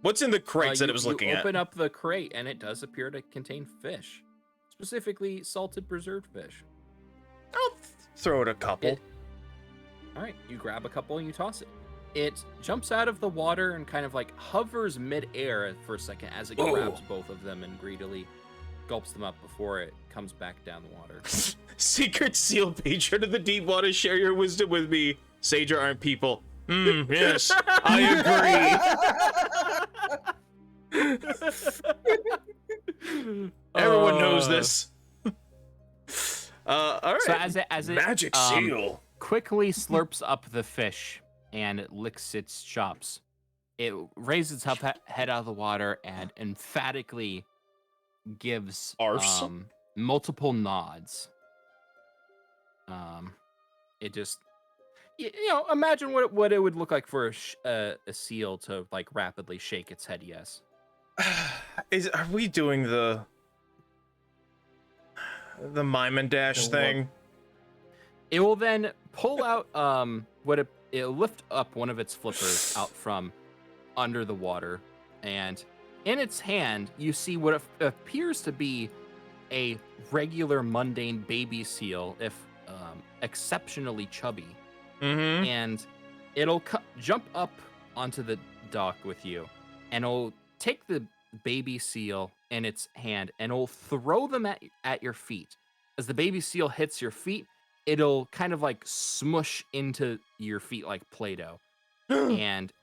What's in the crates that it was looking
you
at?
open up the crate, and it does appear to contain fish, specifically salted preserved fish.
I'll throw it a couple.
All right, you grab a couple and you toss it. It jumps out of the water and kind of like hovers mid-air for a second as it grabs both of them and greedily gulps them up before it comes back down the water.
Secret seal patron of the deep water, share your wisdom with me. Sager aren't people. Yes, I agree. Everyone knows this. All right.
So as it
Magic seal.
quickly slurps up the fish and it licks its chops, it raises its head out of the water and emphatically gives
Arse?
multiple nods. It just, you know, imagine what it would look like for a seal to like rapidly shake its head. Yes.
Are we doing the mime and dash
The
thing?
It will then pull out it'll lift up one of its flippers out from under the water, and in its hand you see what appears to be a regular mundane baby seal, if exceptionally chubby.
Mm-hmm.
And it'll jump up onto the dock with you, and it'll take the baby seal in its hand and it'll throw them at your feet. As the baby seal hits your feet, it'll kind of like smush into your feet like Play-Doh. And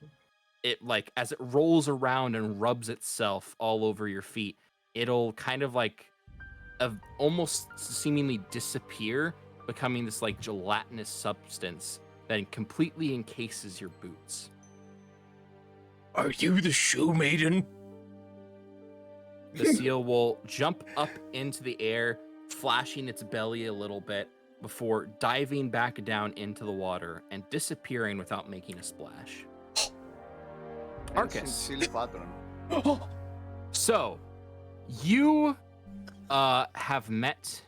it, like, as it rolls around and rubs itself all over your feet, it'll kind of like almost seemingly disappear becoming this like gelatinous substance that completely encases your boots.
Are you the shoe maiden?
The seal will jump up into the air, flashing its belly a little bit before diving back down into the water and disappearing without making a splash.
Ancient
Arcus.
seal pattern.
So, you have met,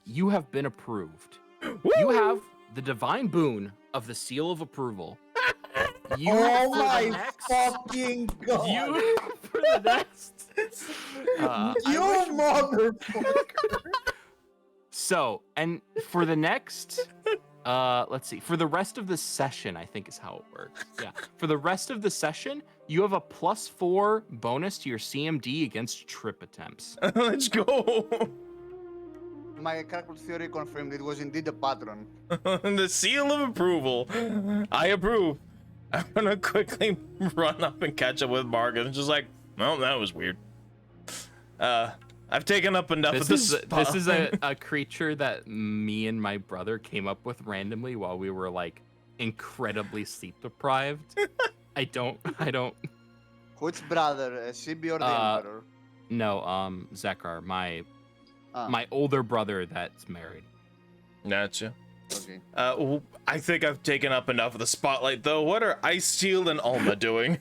you have been approved. You have the divine boon of the seal of approval. You,
Oh
for the
my
next-
fucking god!
You, for the next,
You motherfucker!
So, and for the next, let's see, for the rest of the session, I think is how it works. Yeah. For the rest of the session, you have a +4 bonus to your CMD against trip attempts.
Let's go.
My character theory confirmed it was indeed a pattern.
The seal of approval. I approve. I'm gonna quickly run up and catch up with Margaret and just like, well, that was weird. I've taken up enough of this.
This is a creature that me and my brother came up with randomly while we were like incredibly sleep deprived. I don't.
Which brother, CB or the Emperor?
No, Zekar, my
Ah,
older brother that's married.
Gotcha.
okay.
I think I've taken up enough of the spotlight, though. What are Ice Steel and Alma doing?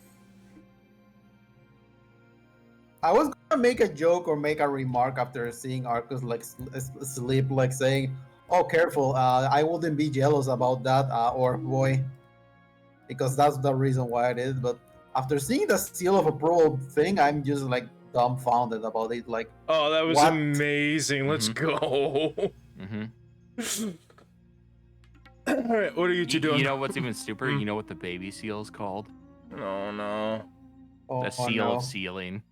I was gonna make a joke or make a remark after seeing Arcus like sleep, like saying, "Oh, careful! I wouldn't be jealous about that, or boy," because that's the reason why it is. But after seeing the seal of approval thing, I'm just like dumbfounded about it. Like,
Oh, that was
What?
amazing. Let's go.
Mm-hmm.
All right, what are you two doing?
You know what's even stupider? You know what the baby seal is called?
Oh no.
oh,
The seal
no.
of sealing.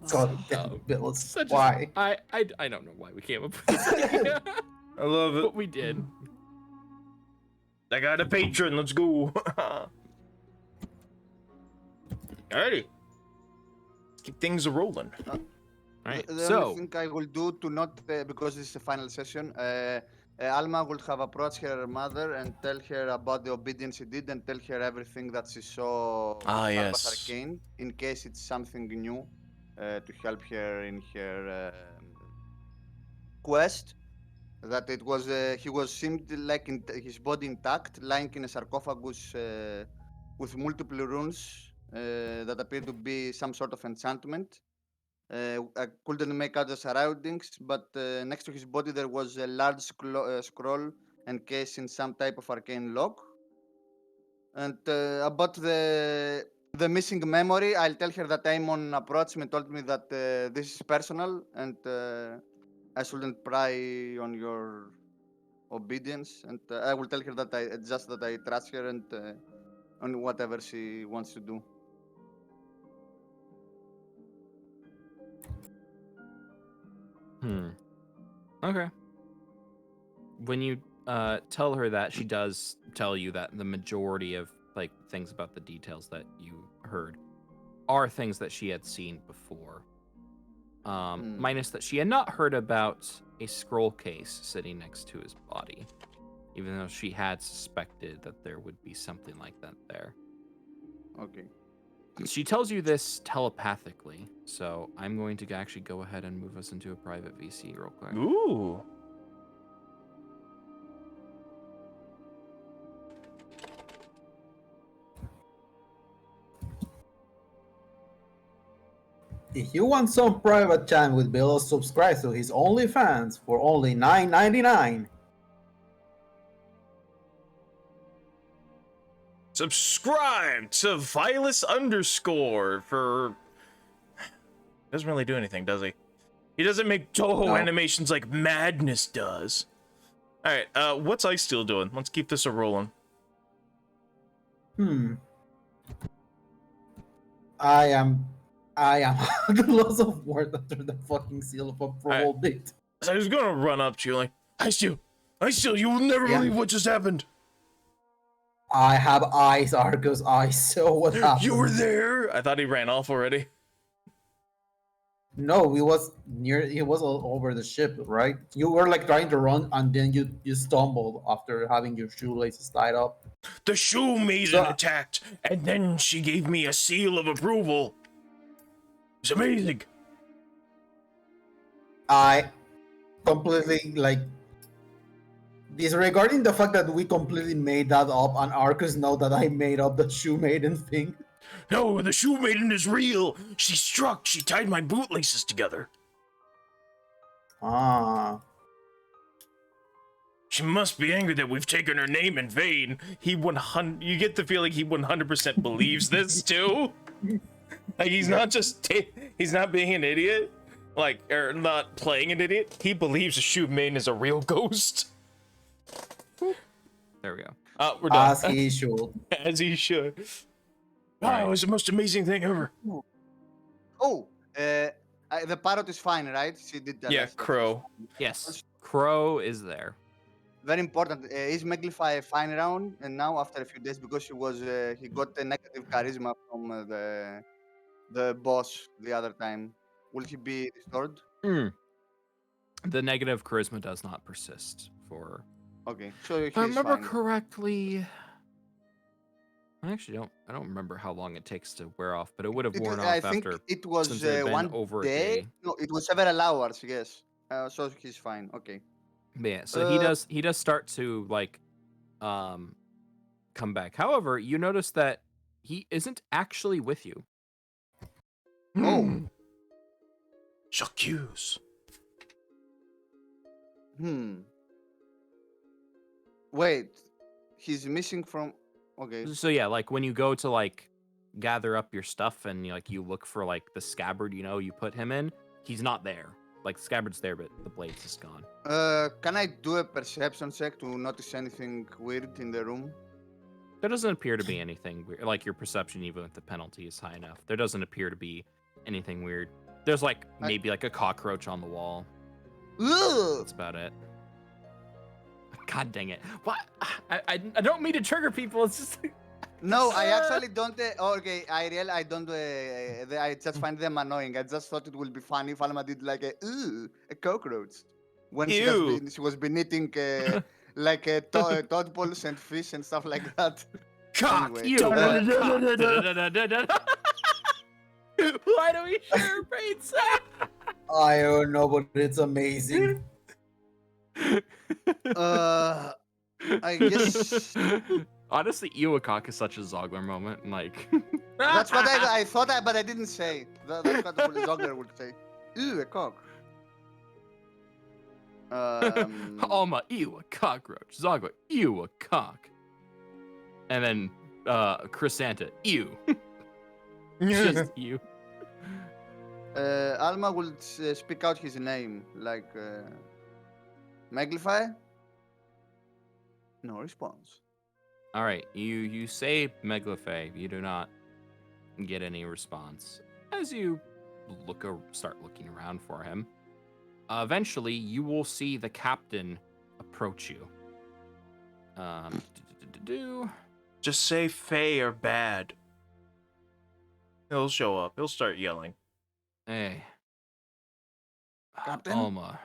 God damn,
Oh,
Bill,
Such a-
why?
I don't know why we came up with this idea,
I love it.
but we did.
I got a patron. Let's go. Alrighty. Let's keep things rolling.
Right.
The
So,
only thing I will do to not, because this is the final session, Alma would have approached her mother and tell her about the obedience she did and tell her everything that she saw with
Ah,
Albus
yes.
Arcane, in case it's something new to help her in her quest. That it was, he was seemed like his body intact, lying in a sarcophagus with multiple runes that appear to be some sort of enchantment. I couldn't make out the surroundings, but next to his body there was a large scroll encased in some type of arcane lock. And about the missing memory, I'll tell her that Amon approached me and told me that this is personal and I shouldn't pry on your obedience. And I will tell her that I trust her and on whatever she wants to do.
Okay. When you tell her that, she does tell you that the majority of like things about the details that you heard are things that she had seen before. Minus that she had not heard about a scroll case sitting next to his body, even though she had suspected that there would be something like that there.
Okay.
She tells you this telepathically, so I'm going to actually go ahead and move us into a private VC real quick.
Ooh.
If you want some private time with Bill, subscribe to his OnlyFans for only $9.99.
Subscribe to Vilas _ for. Doesn't really do anything, does he? He doesn't make Toho
No.
animations like Madness does. All right, what's Ice Steel doing? Let's keep this a rolling.
I am at a loss of words after the fucking seal of approval bit.
So I was gonna run up to you like, Ice Steel, you will never
Yeah.
believe what just happened.
I have eyes, Arcus. I saw what happened.
You were there. I thought he ran off already.
No, we was near. It was all over the ship, right? You were like trying to run, and then you stumbled after having your shoelaces tied up.
The shoe maiden
So
attacked, and then she gave me a seal of approval. It's amazing.
I completely like disregarding the fact that we completely made that up, and Arcus know that I made up the shoe maiden thing.
No, the shoe maiden is real. She struck. She tied my bootlaces together.
Ah,
She must be angry that we've taken her name in vain. You get the feeling he 100% believes this too. Like he's not just he's not being an idiot, like or not playing an idiot. He believes the shoe maiden is a real ghost.
There we go.
We're done.
as he should.
As he should. Wow,
Right.
it was the most amazing thing ever.
Oh, the parrot is fine, right? She did tell
Yeah,
us that
Crow.
Yes, Crow is there.
very important. Is Meglify fine around and now after a few days because he got a negative charisma from the boss the other time. Will he be restored?
The negative charisma does not persist for.
Okay, so
If I
he's
remember
fine.
correctly, I actually don't. I don't remember how long it takes to wear off, but it would have worn
I
off
think
after.
it was
since it had been
one
over a
day.
day.
No, it was several hours. Yes. So he's fine. Okay.
But yeah, so he
Uh,
does start to like come back. However, you notice that he isn't actually with you.
Oh.
J'accuse.
Wait. He's missing from. Okay.
So yeah, like when you go to like gather up your stuff and you look for like the scabbard, you put him in, he's not there. Like the scabbard's there, but the blade's just gone.
Can I do a perception check to notice anything weird in the room?
There doesn't appear to be anything weird. Like your perception, even if the penalty is high enough, there doesn't appear to be anything weird. There's like maybe like a cockroach on the wall.
Ugh!
That's about it. God dang it! What? I don't mean to trigger people. It's just.
No, I actually don't. Okay, I don't. I just find them annoying. I just thought it would be funny if Alma did like a cockroach when
Ew.
she was been eating like tadpoles and fish and stuff like that.
Cock.
Anyway,
You. Why do we share pizza?
I don't know, but it's amazing.
I guess
Honestly, Iwakak is such a Zogler moment. Like
that's what I thought, but I didn't say. That's what the Zogler would say. Ew, a cock.
Alma, ew, a cockroach. Zogler, ew, a cock. And then Chrysanta, ew. Just ew.
Alma will speak out his name, like Maglify. No response.
All right, you say Meglifay. You do not get any response. As you start looking around for him, eventually you will see the captain approach you.
Just say Faye or bad. He'll show up. He'll start yelling.
Hey,
Captain?
Alma.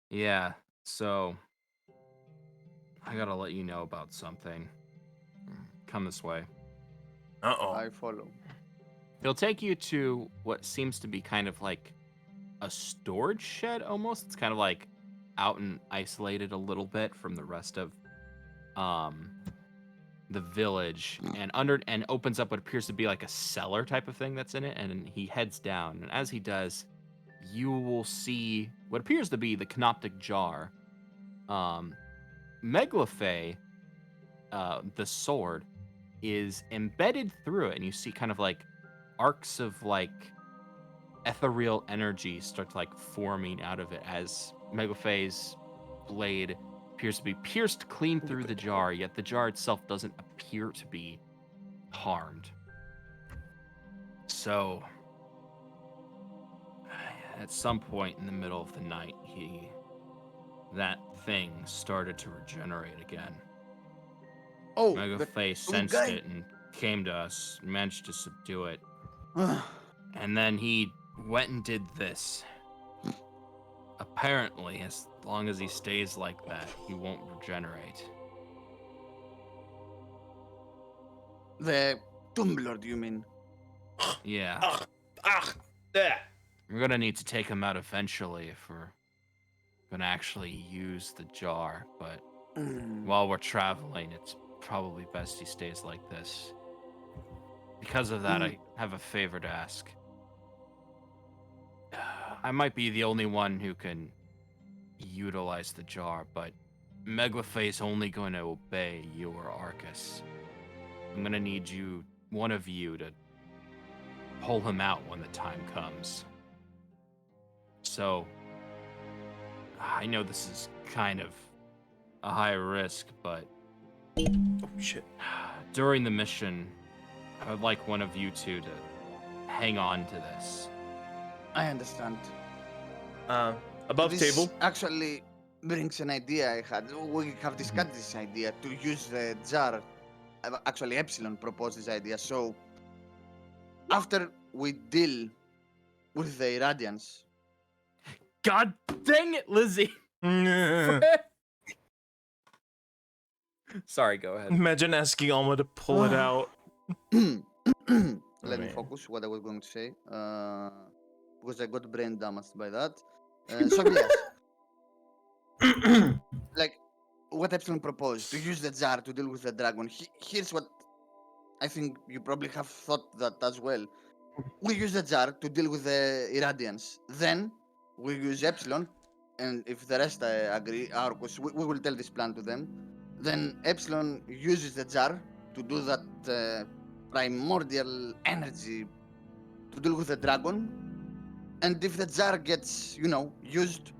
Yeah, so I gotta let you know about something. Come this way.
Uh-oh.
I follow.
He'll take you to what seems to be kind of like a storage shed almost. It's kind of like out and isolated a little bit from the rest of the village, and opens up what appears to be like a cellar type of thing that's in it, and he heads down. And as he does, you will see what appears to be the canoptic jar. Meglifay, the sword, is embedded through it, and you see kind of like arcs of like ethereal energy start to like forming out of it as Meglifay's blade appears to be pierced clean through the jar, yet the jar itself doesn't appear to be harmed. So, at some point in the middle of the night, that thing started to regenerate again.
Oh,
Meglifay sensed
guy.
it and came to us, managed to subdue it. And then he went and did this. Apparently, as long as he stays like that, he won't regenerate.
The Tomb Lord, you mean?
Yeah.
Yeah.
We're gonna need to take him out eventually if we're gonna actually use the jar, but while we're traveling, it's probably best he stays like this. Because of that, I have a favor to ask. I might be the only one who can utilize the jar, but Meglephae's only going to obey you or Arcus. I'm gonna need you, one of you, to pull him out when the time comes. So, I know this is kind of a high risk, but
Oh shit.
during the mission, I would like one of you two to hang on to this.
I understand.
Above
This
table.
actually brings an idea I had. We have discussed this idea to use the jar. Actually, Epsilon proposed this idea. So, after we deal with the Irradians,
God dang it, Lizzie! Sorry, go ahead.
Imagine asking Alma to pull it out.
let me
man.
focus what I was going to say. Because I got brain damaged by that. So, yes. Like what Epsilon proposed to use the jar to deal with the dragon. Here's what I think you probably have thought that as well. We use the jar to deal with the Irradians. Then we use Epsilon, and if the rest agree, Arcus, we will tell this plan to them. Then Epsilon uses the jar to do that primordial energy to deal with the dragon. And if the jar gets, used,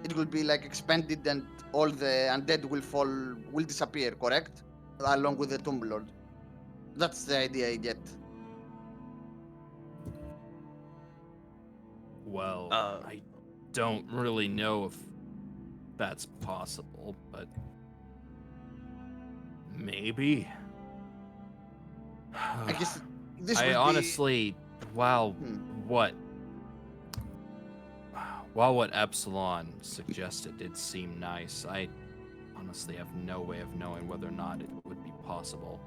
it will be like expanded and all the undead will disappear, correct? Along with the Tomb Lord. That's the idea I get.
Well,
Uh,
I don't really know if that's possible, but maybe.
I guess this
I
will
honestly, while
Hmm.
what while what Epsilon suggested did seem nice, I honestly have no way of knowing whether or not it would be possible.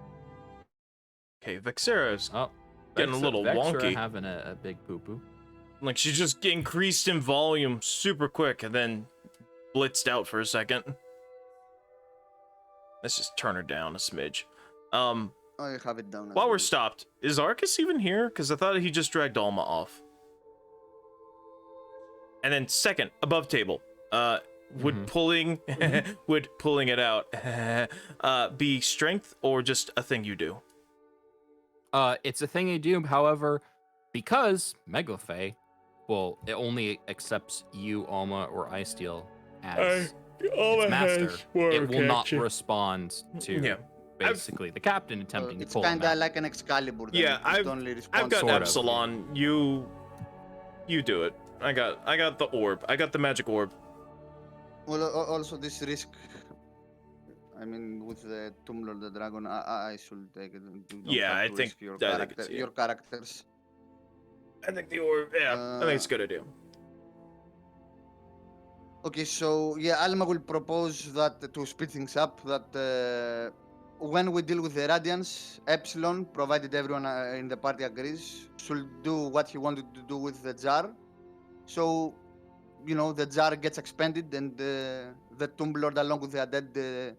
okay, Vexera's
Oh,
getting a little wonky.
having a big poo-poo.
Like she just increased in volume super quick and then blitzed out for a second. Let's just turn her down a smidge.
I have it down.
While we're stopped, is Arcus even here? Because I thought he just dragged Alma off. And then second, above table, would pulling would pulling it out be strength or just a thing you do?
It's a thing you do, however, because Meglephae, well, it only accepts you, Alma, or Isteel as its master. It will not respond to basically the captain attempting to
It's
pull him
kind of
out.
like an Excalibur. Then.
Yeah,
It only
I've
responds
got
sort of.
Epsilon. You do it. I got the orb. I got the magic orb.
Well, also this risk. I mean, with the Tomb Lord, the dragon, I should take it. You don't
Yeah,
have
I
to
think-
risk your
I think
character,
it's- yeah.
your characters.
I think the orb. Yeah, I think it's a good idea.
Okay, so yeah, Alma will propose that to speed things up. That when we deal with the Radiance, Epsilon, provided everyone in the party agrees, should do what he wanted to do with the jar. So, the jar gets expanded, and the Tomb Lord, along with the undead,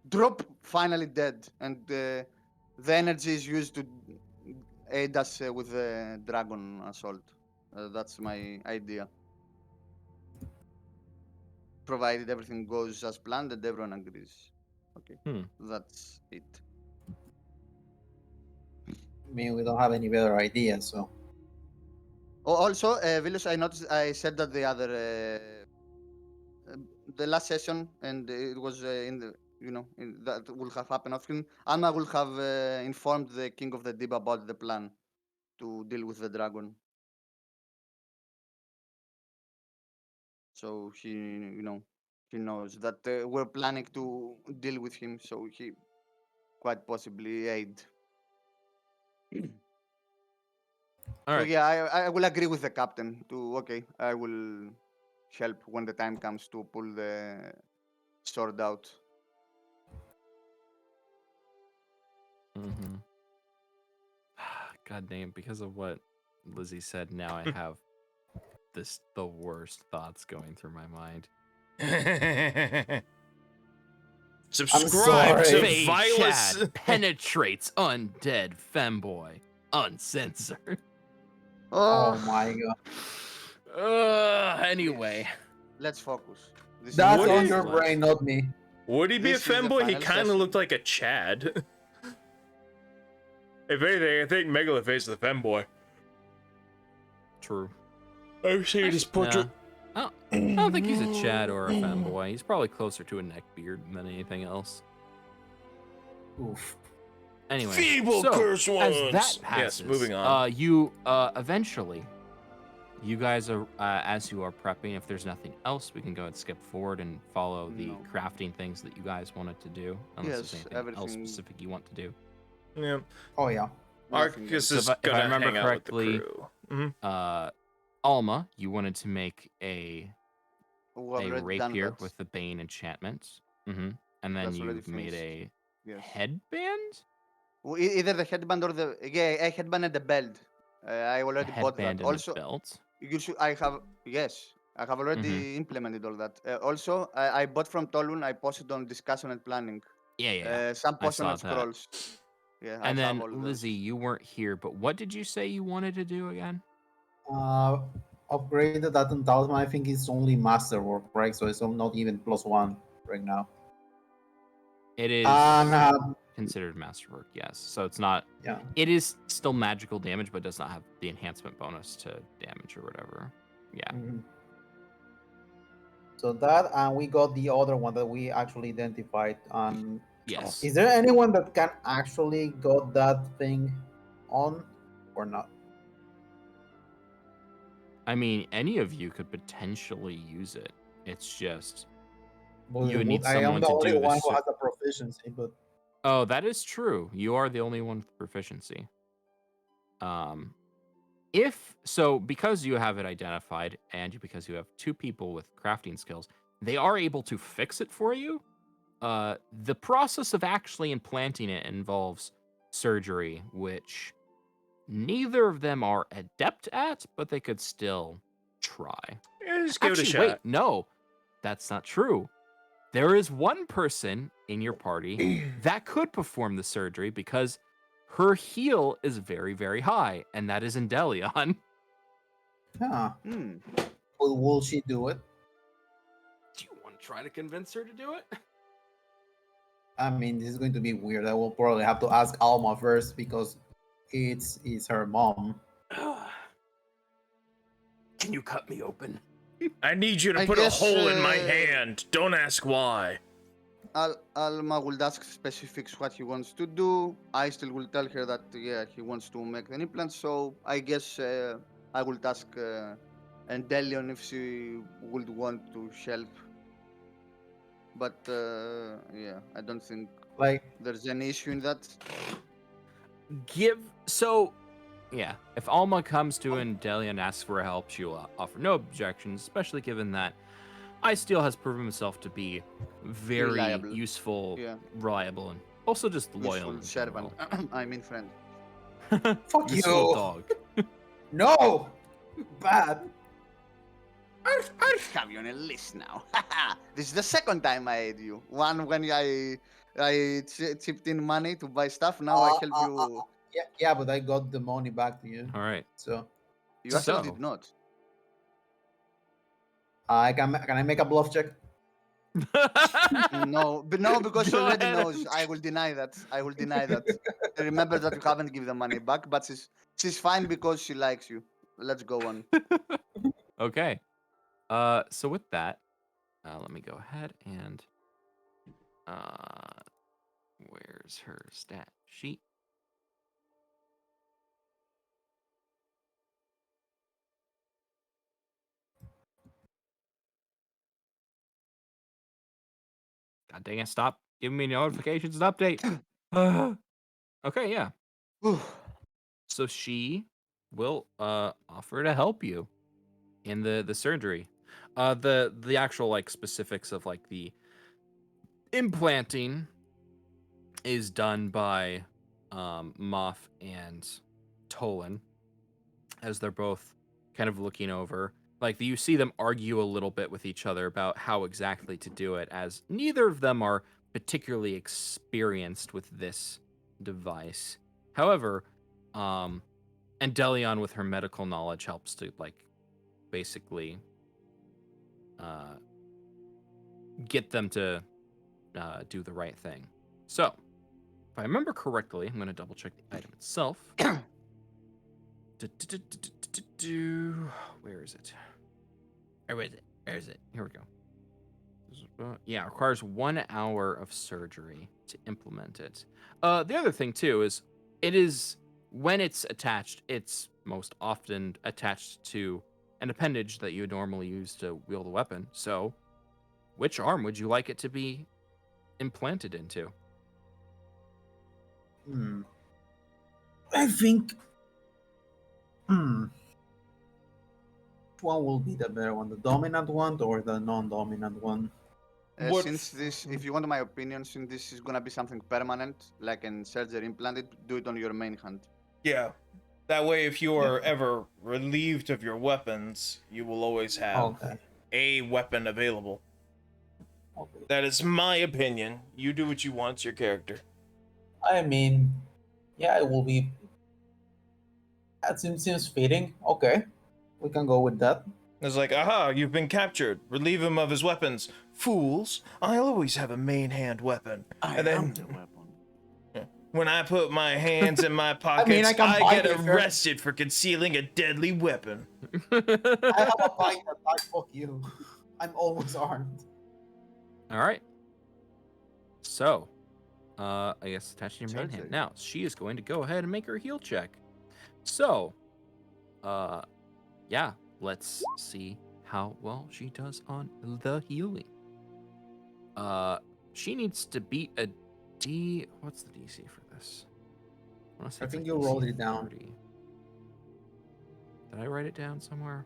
drop finally dead, and the energy is used to aid us with the dragon assault. That's my idea. Provided everything goes as planned and everyone agrees. Okay, that's it.
I mean, we don't have any better idea, so.
Oh, also, Vilus, I noticed I said that the last session, and it was in the that will have happened often. Anna will have informed the King of the Deep about the plan to deal with the dragon. So he knows that we're planning to deal with him. So he quite possibly aid.
All
So
right.
yeah, I will agree with the captain to okay. I will help when the time comes to pull the sword out.
Mm-hmm. God damn! Because of what Lizzie said, now I have the worst thoughts going through my mind.
Subscribe to
Fey
Vilas.
Chad penetrates undead femboy uncensored.
Oh my god.
Anyway,
Let's focus. This is
That's
Would
the
on
he?
your
final.
brain, not me.
Would he be a
This is the
femboy? He
final
kind of
session.
looked like a Chad. If anything, I think Megalophase is the femboy.
true.
I've seen his portrait.
Nah, I don't think he's a Chad or a femboy. He's probably closer to a neckbeard than anything else.
Oof.
Anyway,
Feeble
so,
curse
as
ones.
that passes,
Yes, moving on.
You eventually, you guys are as you are prepping. If there's nothing else, we can go and skip forward and follow the
No.
crafting things that you guys wanted to do. Unless there's
Yes,
anything else
everything-
specific you want to do.
Yeah.
Oh yeah.
Nothing
Arcus
else.
is
So if I
gonna
remember
hang out with the
correctly,
crew. Mhm.
Alma, you wanted to make
We've
a
already done
rapier
that.
with the Bane enchantment. And then
That's already
you made
finished.
a
Yes.
headband.
Either the headband or the a headband and the belt. I
A
already bought that.
headband and
Also,
a belt.
you should. I have yes. I have already implemented all that. Also, I bought from Tolun. I posted on discussion and planning.
Yeah.
Some
I saw
potion and
that.
scrolls. Yeah,
And
I have
then
all those.
Lizzie, you weren't here, but what did you say you wanted to do again?
Upgraded that on talisman. I think it's only masterwork, right? So it's not even +1 right now.
It is
And
considered masterwork, yes. So it's not.
yeah.
It is still magical damage, but does not have the enhancement bonus to damage or whatever. Yeah.
Mhm. So that, and we got the other one that we actually identified.
Yes.
Is there anyone that can actually got that thing on or not?
I mean, any of you could potentially use it. It's just
Well,
you would need
I am
someone
the
to
only
do
one
this.
who has a proficiency, but
Oh, that is true. You are the only one with proficiency. If so, because you have it identified, and because you have 2 people with crafting skills, they are able to fix it for you. The process of actually implanting it involves surgery, which neither of them are adept at, but they could still try.
Yeah, just give it a
Actually,
shot.
wait, no, that's not true. There is one person in your party that could perform the surgery because her heal is very, very high, and that is Indelion.
huh.
Hmm.
Will she do it?
Do you want to try to convince her to do it?
I mean, this is going to be weird. I will probably have to ask Alma first because it's her mom.
Can you cut me open?
I need you to
I
put a
guess,
hole in my hand. Don't ask why.
Alma will ask specifics what he wants to do. I still will tell her that yeah he wants to make an implant. So I guess I will ask Endelion if she would want to help. But yeah, I don't think
Like,
there's any issue in that.
Yeah, if Alma comes to Indelia and asks for help, she will offer no objections, especially given that Isteel has proven himself to be very
Reliable.
useful,
Yeah.
reliable, and also just loyal.
Useful
in
servant.
general.
I mean friend.
fuck
Useful
you.
dog.
No, bad.
I'll have you on a list now. This is the second time I aid you. One when I chipped in money to buy stuff. Now I help you.
Yeah, but I got the money back to you.
All right.
So
You actually
So-
did not.
can I make a bluff check?
No, but no, because she
Go
already
ahead
knows.
and-
I will deny that. I will deny that. Remember that you haven't given the money back, but she's fine because she likes you. Let's go on.
Okay. So with that, let me go ahead and where's her stat sheet? God dang it, stop giving me notifications and update. Okay, yeah.
Whew.
So she will offer to help you in the surgery. The actual like specifics of like the implanting is done by Moff and Tolan, as they're both kind of looking over. Like you see them argue a little bit with each other about how exactly to do it, as neither of them are particularly experienced with this device. However, and Delion with her medical knowledge helps to like basically get them to do the right thing. So, if I remember correctly, I'm going to double check the item itself. Where is it? Where is it? Where is it? Here we go. Yeah, it requires 1 hour of surgery to implement it. The other thing too is it is when it's attached, it's most often attached to an appendage that you would normally use to wield a weapon. So, which arm would you like it to be implanted into?
I think. Which one will be the better one? The dominant one or the non-dominant one?
What
Since this, if you want my opinion, since this is gonna be something permanent, like in surgery implanted, do it on your main hand.
Yeah. That way, if you are ever relieved of your weapons, you will always have
Okay.
a weapon available.
Okay.
That is my opinion. You do what you want. It's your character.
I mean, yeah, it will be. That seems fitting. Okay, we can go with that.
It's like, aha, you've been captured. Relieve him of his weapons. Fools, I'll always have a main hand weapon. And then
the weapon.
when I put my hands in my pockets,
I can
I
bite
get
it, sir.
arrested for concealing a deadly weapon.
I have a bite attack. Fuck you. I'm almost armed.
All right. So, I guess attaching your main hand.
Surgery.
Now, she is going to go ahead and make her heal check. So, yeah, let's see how well she does on the healing. She needs to beat a D. What's the DC for this? wanna say
I
it's
think
like
you rolled
DC
it down.
30. Did I write it down somewhere?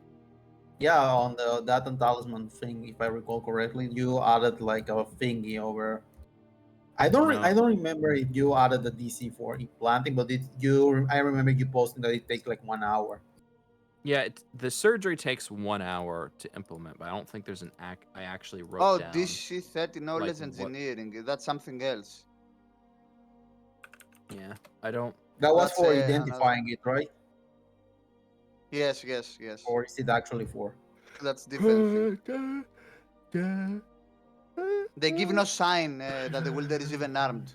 Yeah, on that and talisman thing, if I recall correctly, you added like a thingy over. I don't remember if you added the DC for implanting, but I remember you posting that it takes like 1 hour.
Yeah, the surgery takes 1 hour to implement, but I don't think there's an I actually wrote
Oh,
down.
DC 30 knowledge
like, what-
engineering. That's something else.
Yeah, I don't.
That was
That's
for
another-
identifying it, right?
Yes.
Or is it actually for?
That's different thing. They give no sign that the wielder is even armed.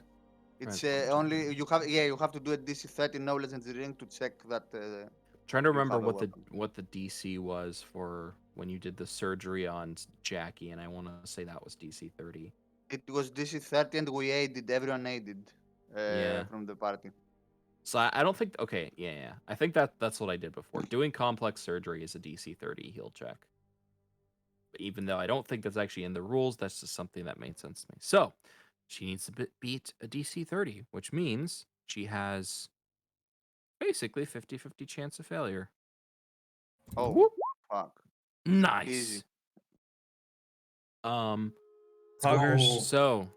It's only you have to do a DC 30 knowledge engineering to check that.
Trying to
You
remember
have a
what
weapon.
the DC was for when you did the surgery on Jackie, and I want to say that was DC 30.
It was DC 30 and we aided. Everyone aided
Yeah.
from the party.
So I don't think. Okay, yeah. I think that's what I did before. Doing complex surgery is a DC 30 heal check. But even though I don't think that's actually in the rules, that's just something that made sense to me. So she needs to beat a DC 30, which means she has basically 50-50 chance of failure.
Oh,
Whoop.
fuck.
Nice.
Easy.
Huggers.
So,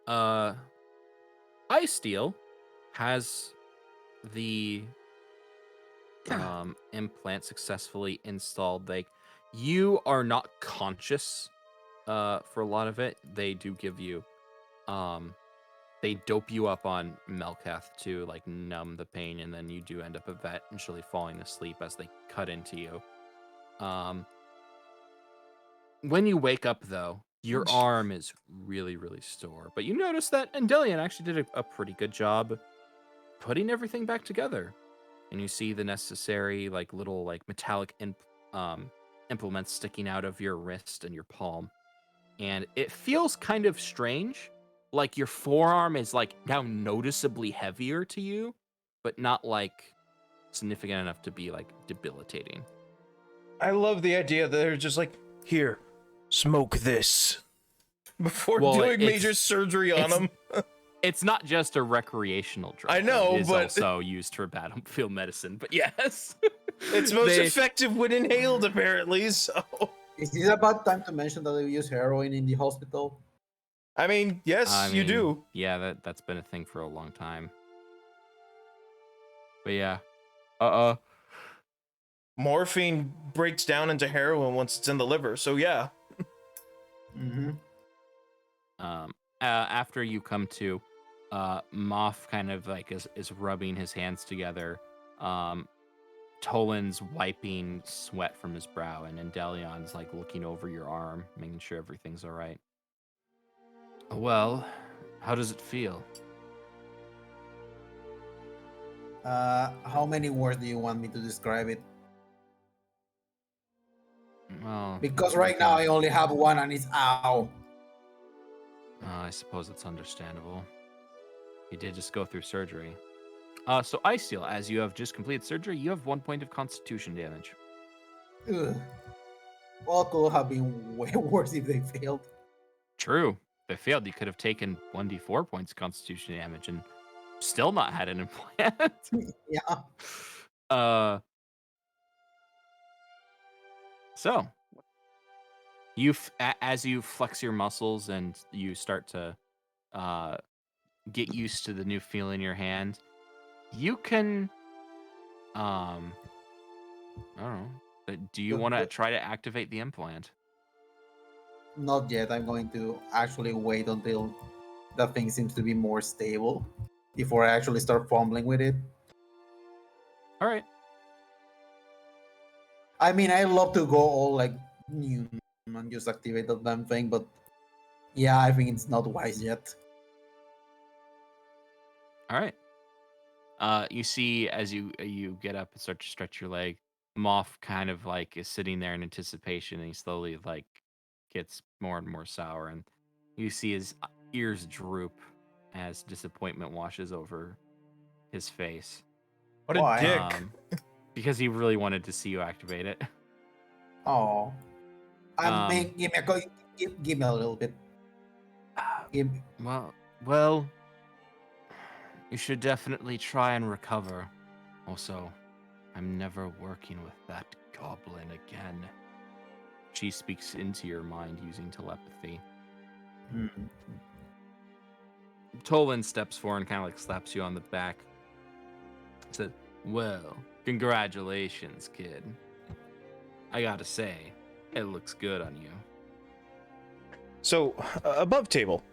Ice Steel has the implant successfully installed. Like, you are not conscious for a lot of it. They do give you they dope you up on Melcath to like numb the pain, and then you do end up eventually falling asleep as they cut into you. When you wake up though, your arm is really sore, but you notice that Endelion actually did a pretty good job putting everything back together. And you see the necessary like little like metallic implements sticking out of your wrist and your palm. And it feels kind of strange. Like your forearm is like now noticeably heavier to you, but not like significant enough to be like debilitating.
I love the idea that they're just like, here, smoke this. Before
Well,
doing
it's-
major surgery on
it's-
him.
It's not just a recreational drug.
I know,
it is
but
also used for battlefield medicine. But yes,
it's most
They-
effective when inhaled, apparently. So,
Is this about time to mention that they use heroin in the hospital?
I mean, yes,
I
you
mean,
do.
Yeah, that's been a thing for a long time. But yeah,
Morphine breaks down into heroin once it's in the liver. So yeah.
Mm-hmm.
After you come to, Moff kind of like is rubbing his hands together. Tolan's wiping sweat from his brow, and Endelion's like looking over your arm, making sure everything's all right. Well, how does it feel?
How many words do you want me to describe it?
Well,
Because right now I only have one and it's ow.
I suppose it's understandable. You did just go through surgery. So Iceal, as you have just completed surgery, you have 1 point of constitution damage.
Ugh. Well, could have been way worse if they failed.
True. If they failed, you could have taken 1d4 points of constitution damage and still not had an implant.
Yeah.
So as you flex your muscles and you start to get used to the new feel in your hand, you can I don't know. Do you want to try to activate the implant?
Not yet. I'm going to actually wait until the thing seems to be more stable before I actually start fumbling with it.
All right.
I mean, I love to go all like new and just activate the damn thing, but yeah, I think it's not wise yet.
All right. You see as you get up and start to stretch your leg, Moff kind of like is sitting there in anticipation, and he slowly like gets more and more sour, and you see his ears droop as disappointment washes over his face.
What
Why?
a dick.
Because he really wanted to see you activate it.
Oh, I mean,
Um,
give me a little bit. Give me.
Well, you should definitely try and recover. Also, I'm never working with that goblin again. She speaks into your mind using telepathy.
Hmm.
Tolan steps forward and kind of like slaps you on the back. Said, "Well, congratulations, kid. I gotta say, it looks good on you."
So, above table,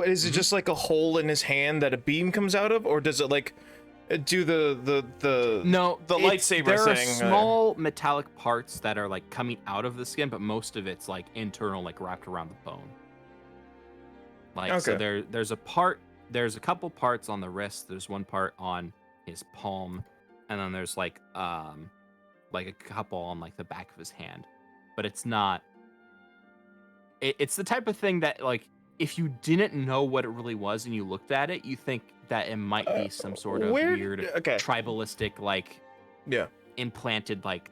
is it just like a hole in his hand that a beam comes out of, or does it like do the
No,
the lightsaber
there
thing?
are small metallic parts that are like coming out of the skin, but most of it's like internal, like wrapped around the bone. Like so,
Okay.
there's a couple parts on the wrist. There's one part on his palm, and then there's like a couple on like the back of his hand. But it's not. It's the type of thing that like if you didn't know what it really was and you looked at it, you think that it might be some sort of weird tribalistic like
Yeah.
implanted like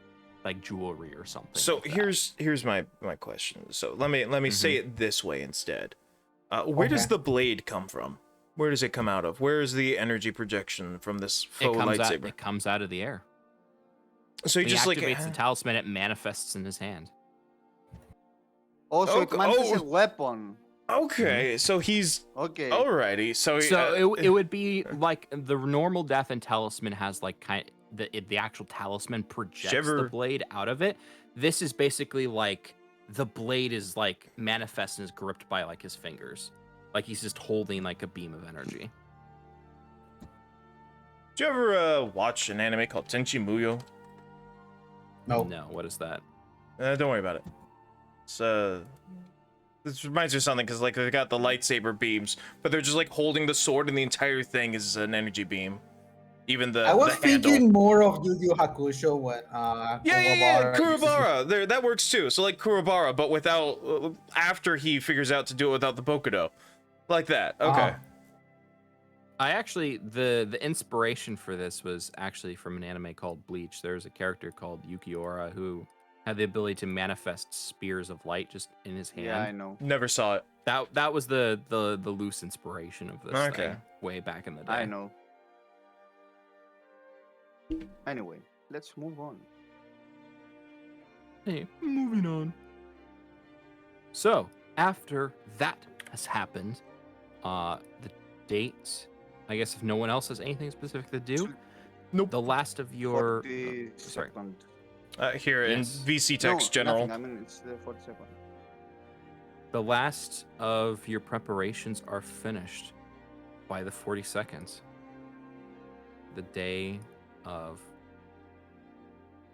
jewelry or something.
So
like that.
here's my question. So let me say it this way instead. Where does
Okay.
the blade come from? Where does it come out of? Where is the energy projection from this faux lightsaber?
It comes out of the air.
So he
When he
just like
activates the talisman, it manifests in his hand.
Also, it manifests
oh.
a weapon.
Okay, so he's
Okay.
alrighty. So
It would be like the normal death and talisman has like the actual talisman projects the blade out of it. This is basically like the blade is like manifest and is gripped by like his fingers, like he's just holding like a beam of energy.
Did you ever watch an anime called Tenchi Muyo?
No.
No, what is that?
Don't worry about it. It's this reminds me of something because like they got the lightsaber beams, but they're just like holding the sword, and the entire thing is an energy beam. Even the
I was
the handle.
thinking more of Yu Yu Hakusho when
Yeah,
Kuwabara uses
Kurabara. There, that works too. So like Kurabara, but without after he figures out to do it without the Bokudo, like that. Okay.
I actually the inspiration for this was actually from an anime called Bleach. There's a character called Yukiora who had the ability to manifest spears of light just in his hand.
Yeah, I know.
Never saw it.
That was the loose inspiration of this
Okay.
thing way back in the day.
I know. Anyway, let's move on.
Hey, moving on. So, after that has happened, the date, I guess if no one else has anything specific to do,
Nope.
the last of your...
42nd.
Here
Yes.
in VC Text General.
Nothing. I mean, it's the 42nd.
The last of your preparations are finished by the 42nd. The day of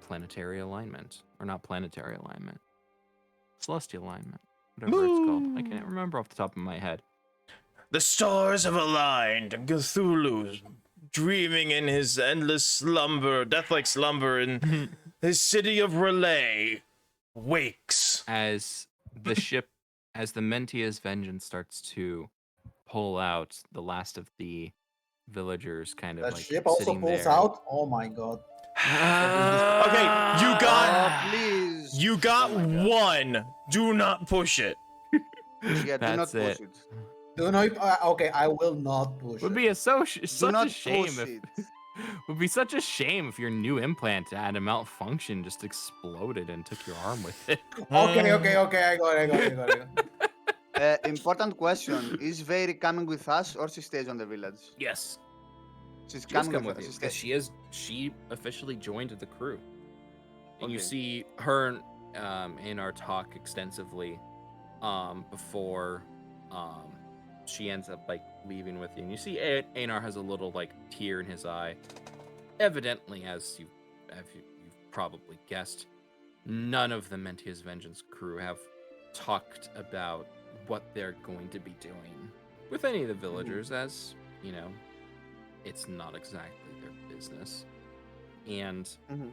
planetary alignment. Or not planetary alignment. Celestial alignment. Whatever it's called. I can't remember off the top of my head.
The stars have aligned, and Cthulhu, dreaming in his endless slumber, death-like slumber in his city of Relay, wakes.
As the ship, as the Mentia's vengeance starts to pull out the last of the villagers kind of
That
like
ship also
sitting
pulls
there.
out. Oh my god.
Okay,
Please.
you got
Oh my God.
one. Do not push it.
Yeah, do not
That's
push
it.
it.
Do not. Okay, I will not push
Would
it.
be a such
not
a shame
push
if
it.
would be such a shame if your new implant had a malfunction just exploded and took your arm with it.
Okay, I got it.
Important question. Is Veiri coming with us or she stays on the village?
Yes,
She's
she does
coming
come
with
with
us.
you because she officially joined the crew, and you
Okay.
see her and our talk extensively before she ends up like leaving with you, and you see Einar has a little like tear in his eye. Evidently, as you've probably guessed, none of the Mentia's Vengeance crew have talked about what they're going to be doing with any of the villagers, as you know, it's not exactly their business. And
Mhm.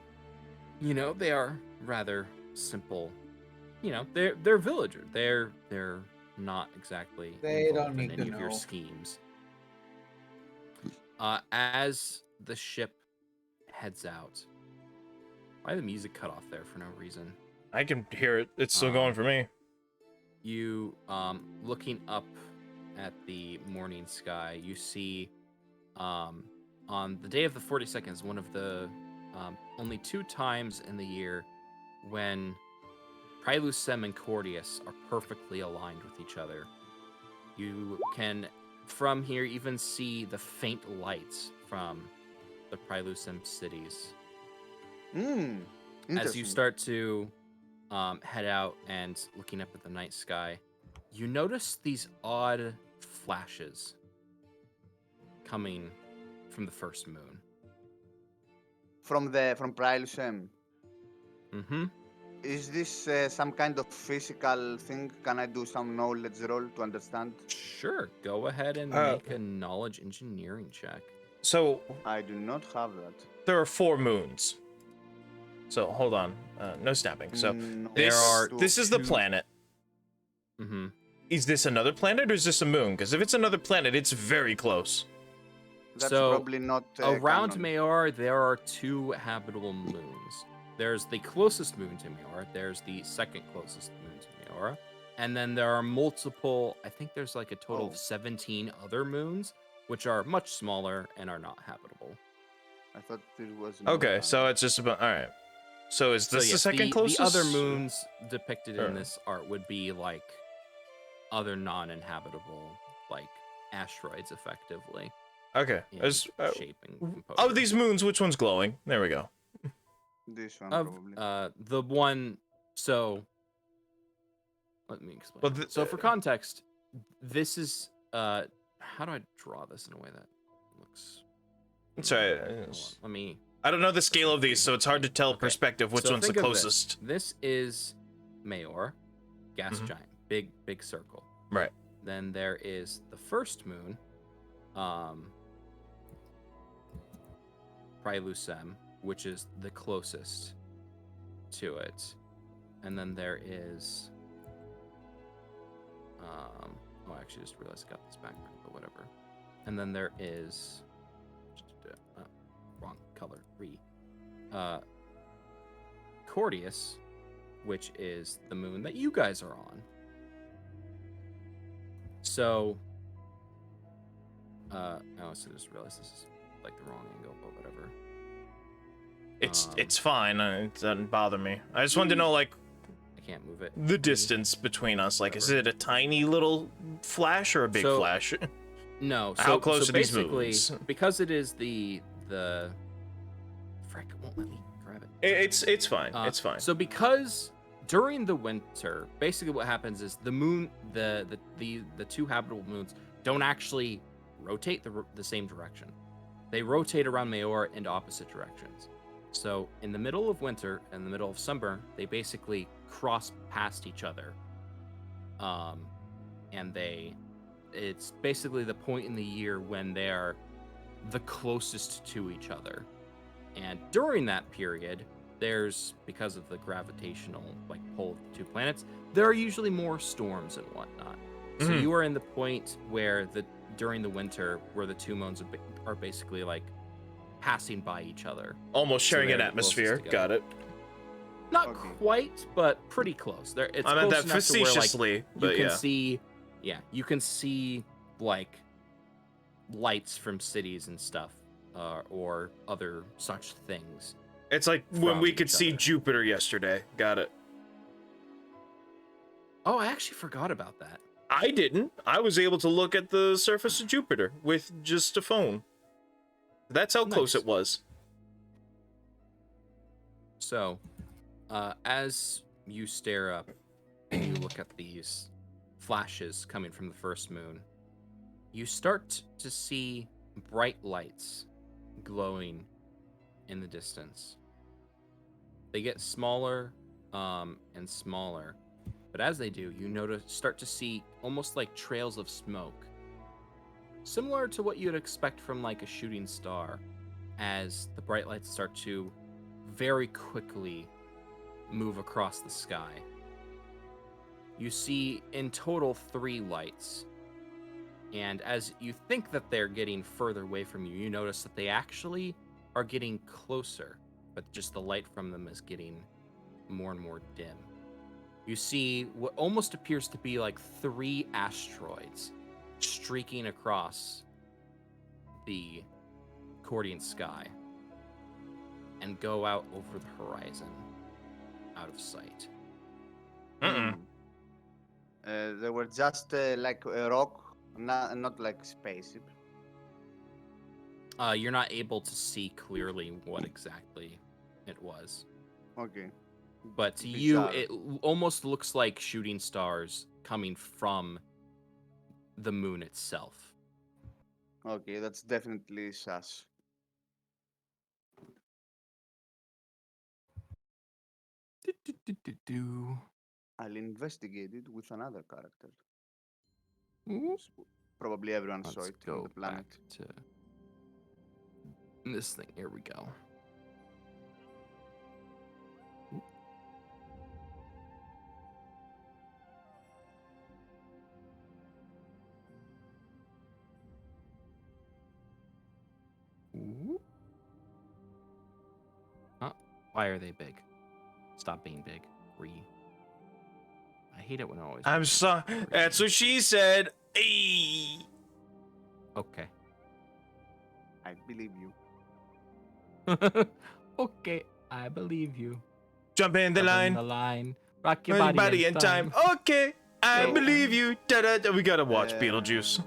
you know, they are rather simple. You know, they're villager. They're not exactly
They
involved
don't
in
need
any
to
of your
know.
schemes. As the ship heads out, why the music cut off there for no reason?
I can hear it. It's still going for me.
You looking up at the morning sky, you see on the day of the 42nd is one of the only 2 times in the year when Prilusem and Cordius are perfectly aligned with each other. You can, from here, even see the faint lights from the Prilusem cities. As you
Interesting.
start to head out and looking up at the night sky, you notice these odd flashes coming from the first moon.
From Prilusem.
Mm-hmm.
Is this some kind of physical thing? Can I do some knowledge roll to understand?
Sure. Go ahead and make a knowledge engineering check.
So
I do not have that.
there are 4 moons. So hold on. No snapping. So
No,
this is the
2.
planet.
Mm-hmm.
Is this another planet or is this a moon? Because if it's another planet, it's very close.
That's
So,
probably not
Around
canon.
Mayor, there are 2 habitable moons. There's the closest moon to Mayor. There's the second closest moon to Mayor. And then there are multiple, I think there's like a total of 17 other moons, which are much smaller and are not habitable.
I thought there was no
Okay, so it's just about... All right. So is this the
yes,
second closest?
The other moons depicted
Sure.
in this art would be like other non-inhabitable, like asteroids, effectively.
Okay.
In shape and
Of
composure.
these moons, which one's glowing? There we go.
This one
Of
probably.
the one, so let me explain.
Well,
So for context, this is how do I draw this in a way that looks...
Sorry.
Hold on, let me...
I don't know the scale of these, so it's hard to tell
Okay.
perspective which
So
one's the
think of this.
closest.
This is Mayor, gas
Mhm.
giant, big circle.
Right.
Then there is the first moon, Prilusem, which is the closest to it. And then there is oh, I actually just realized I got this backward, but whatever. And then there is wrong color, Cordius, which is the moon that you guys are on. So, I also just realized this is like the wrong angle, but whatever.
It's fine. It doesn't bother me. I just wanted to know, like,
I can't move it.
the distance between us. Like, is it a tiny little flash or a big flash?
No.
How close
so
are these
basically,
moons?
because it is the frick, it won't let me grab it.
It's fine. It's fine.
So because during the winter, basically what happens is the moon, the two habitable moons don't actually rotate the same direction. They rotate around Mayor in opposite directions. So in the middle of winter and the middle of summer, they basically cross past each other. And it's basically the point in the year when they are the closest to each other. And during that period, because of the gravitational pull of the two planets, there are usually more storms and whatnot. So you are in the point where during the winter, where the two moons are basically passing by each other,
almost sharing an
they're
atmosphere.
closest
Got it.
Not quite, but pretty close. It's
I meant
close
that
enough to where,
facetiously, but
you can see lights from cities and stuff, or other such things.
It's like when we
from
could
each
see
other.
Jupiter yesterday. Got it.
Oh, I actually forgot about that.
I didn't. I was able to look at the surface of Jupiter with just a phone. That's how close
Nice.
it was.
So, as you stare up and you look at these flashes coming from the first moon, you start to see bright lights glowing in the distance. They get smaller and smaller, but as they do, you start to see almost like trails of smoke, similar to what you'd expect from a shooting star, as the bright lights start to very quickly move across the sky. You see in total 3 lights, and as you think that they're getting further away from you, you notice that they actually are getting closer, but just the light from them is getting more and more dim. You see what almost appears to be 3 asteroids streaking across the Cordian sky and go out over the horizon, out of sight.
They were just like a rock, not like spaceship.
You're not able to see clearly what exactly it was.
Okay.
But to you,
Bizarre.
it almost looks like shooting stars coming from the moon itself.
Okay, that's definitely sus. I'll investigate it with another character. Probably everyone saw
Let's
it on
go
the planet.
back to this thing. Here we go. Why are they big? Stop being big. I hate it when I always.
I'm sorry. That's what she said. Hey.
Okay.
I believe you.
Okay, I believe you.
Jump in the
Jump
line.
in the line. Rock your
Body,
body,
in time. Okay, I
So-
believe you. Da-da-da. We gotta watch
Uh,
Beetlejuice.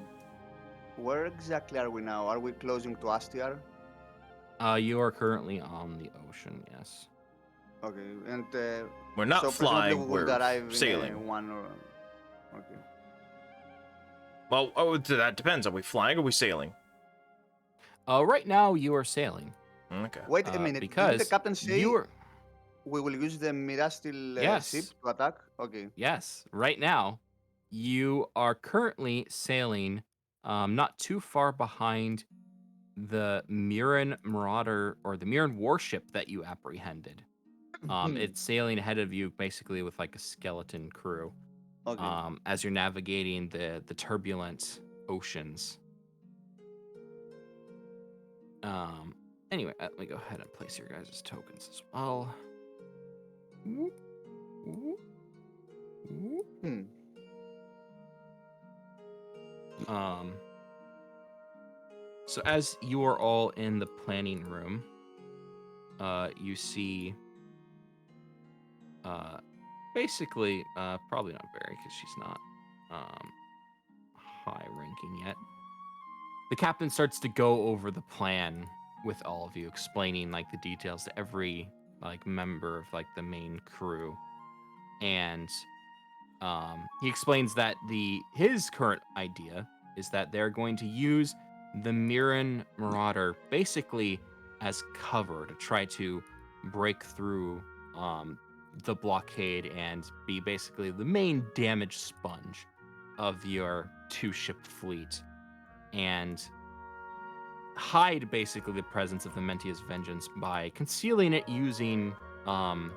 Where exactly are we now? Are we closing to Astiar?
You are currently on the ocean. Yes.
Okay, and
We're not
so presumably
flying.
we will
We're
arrive
sailing.
in one or. Okay.
Well, that depends. Are we flying or are we sailing?
Right now you are sailing.
Okay.
Wait a minute.
Because
Did the captain say
you are.
we will use the Mirastil
Yes.
ship to attack? Okay.
Yes. Right now, you are currently sailing, not too far behind the Miran Marauder or the Miran warship that you apprehended. It's sailing ahead of you, basically with a skeleton crew.
Okay.
As you're navigating the turbulent oceans. Anyway, let me go ahead and place your guys' tokens as well. Whoop,
Hmm.
So as you are all in the planning room, you see, basically, probably not Barry because she's not high ranking yet. The captain starts to go over the plan with all of you, explaining like the details to every like member of like the main crew, and he explains that his current idea is that they're going to use the Miran Marauder basically as cover to try to break through the blockade and be basically the main damage sponge of your two-ship fleet and hide basically the presence of the Mentia's vengeance by concealing it using um,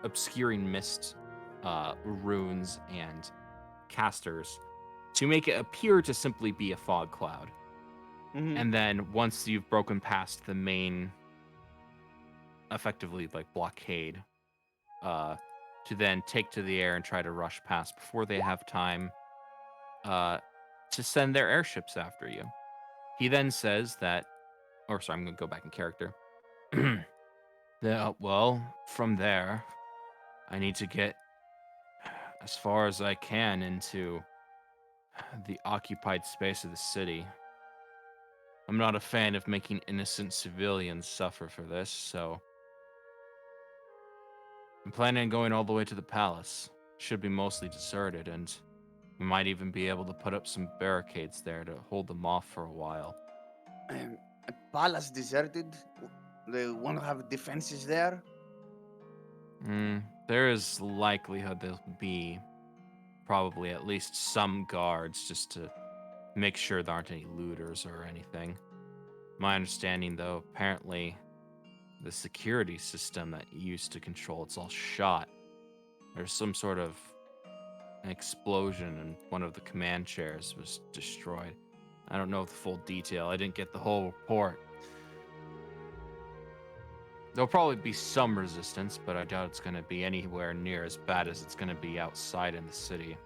obscuring mist runes and casters to make it appear to simply be a fog cloud.
Mhm.
And then once you've broken past the main, effectively like blockade, to then take to the air and try to rush past before they have time to send their airships after you. He then says that, or sorry, I'm going to go back in character. Well, from there, I need to get as far as I can into the occupied space of the city. I'm not a fan of making innocent civilians suffer for this, so I'm planning on going all the way to the palace. Should be mostly deserted, and we might even be able to put up some barricades there to hold them off for a while.
A palace deserted. They won't have defenses there.
There is likelihood there'll be probably at least some guards just to make sure there aren't any looters or anything. My understanding, though, apparently the security system that used to control it's all shot. There's some sort of explosion and one of the command chairs was destroyed. I don't know the full detail. I didn't get the whole report. There'll probably be some resistance, but I doubt it's going to be anywhere near as bad as it's going to be outside in the city.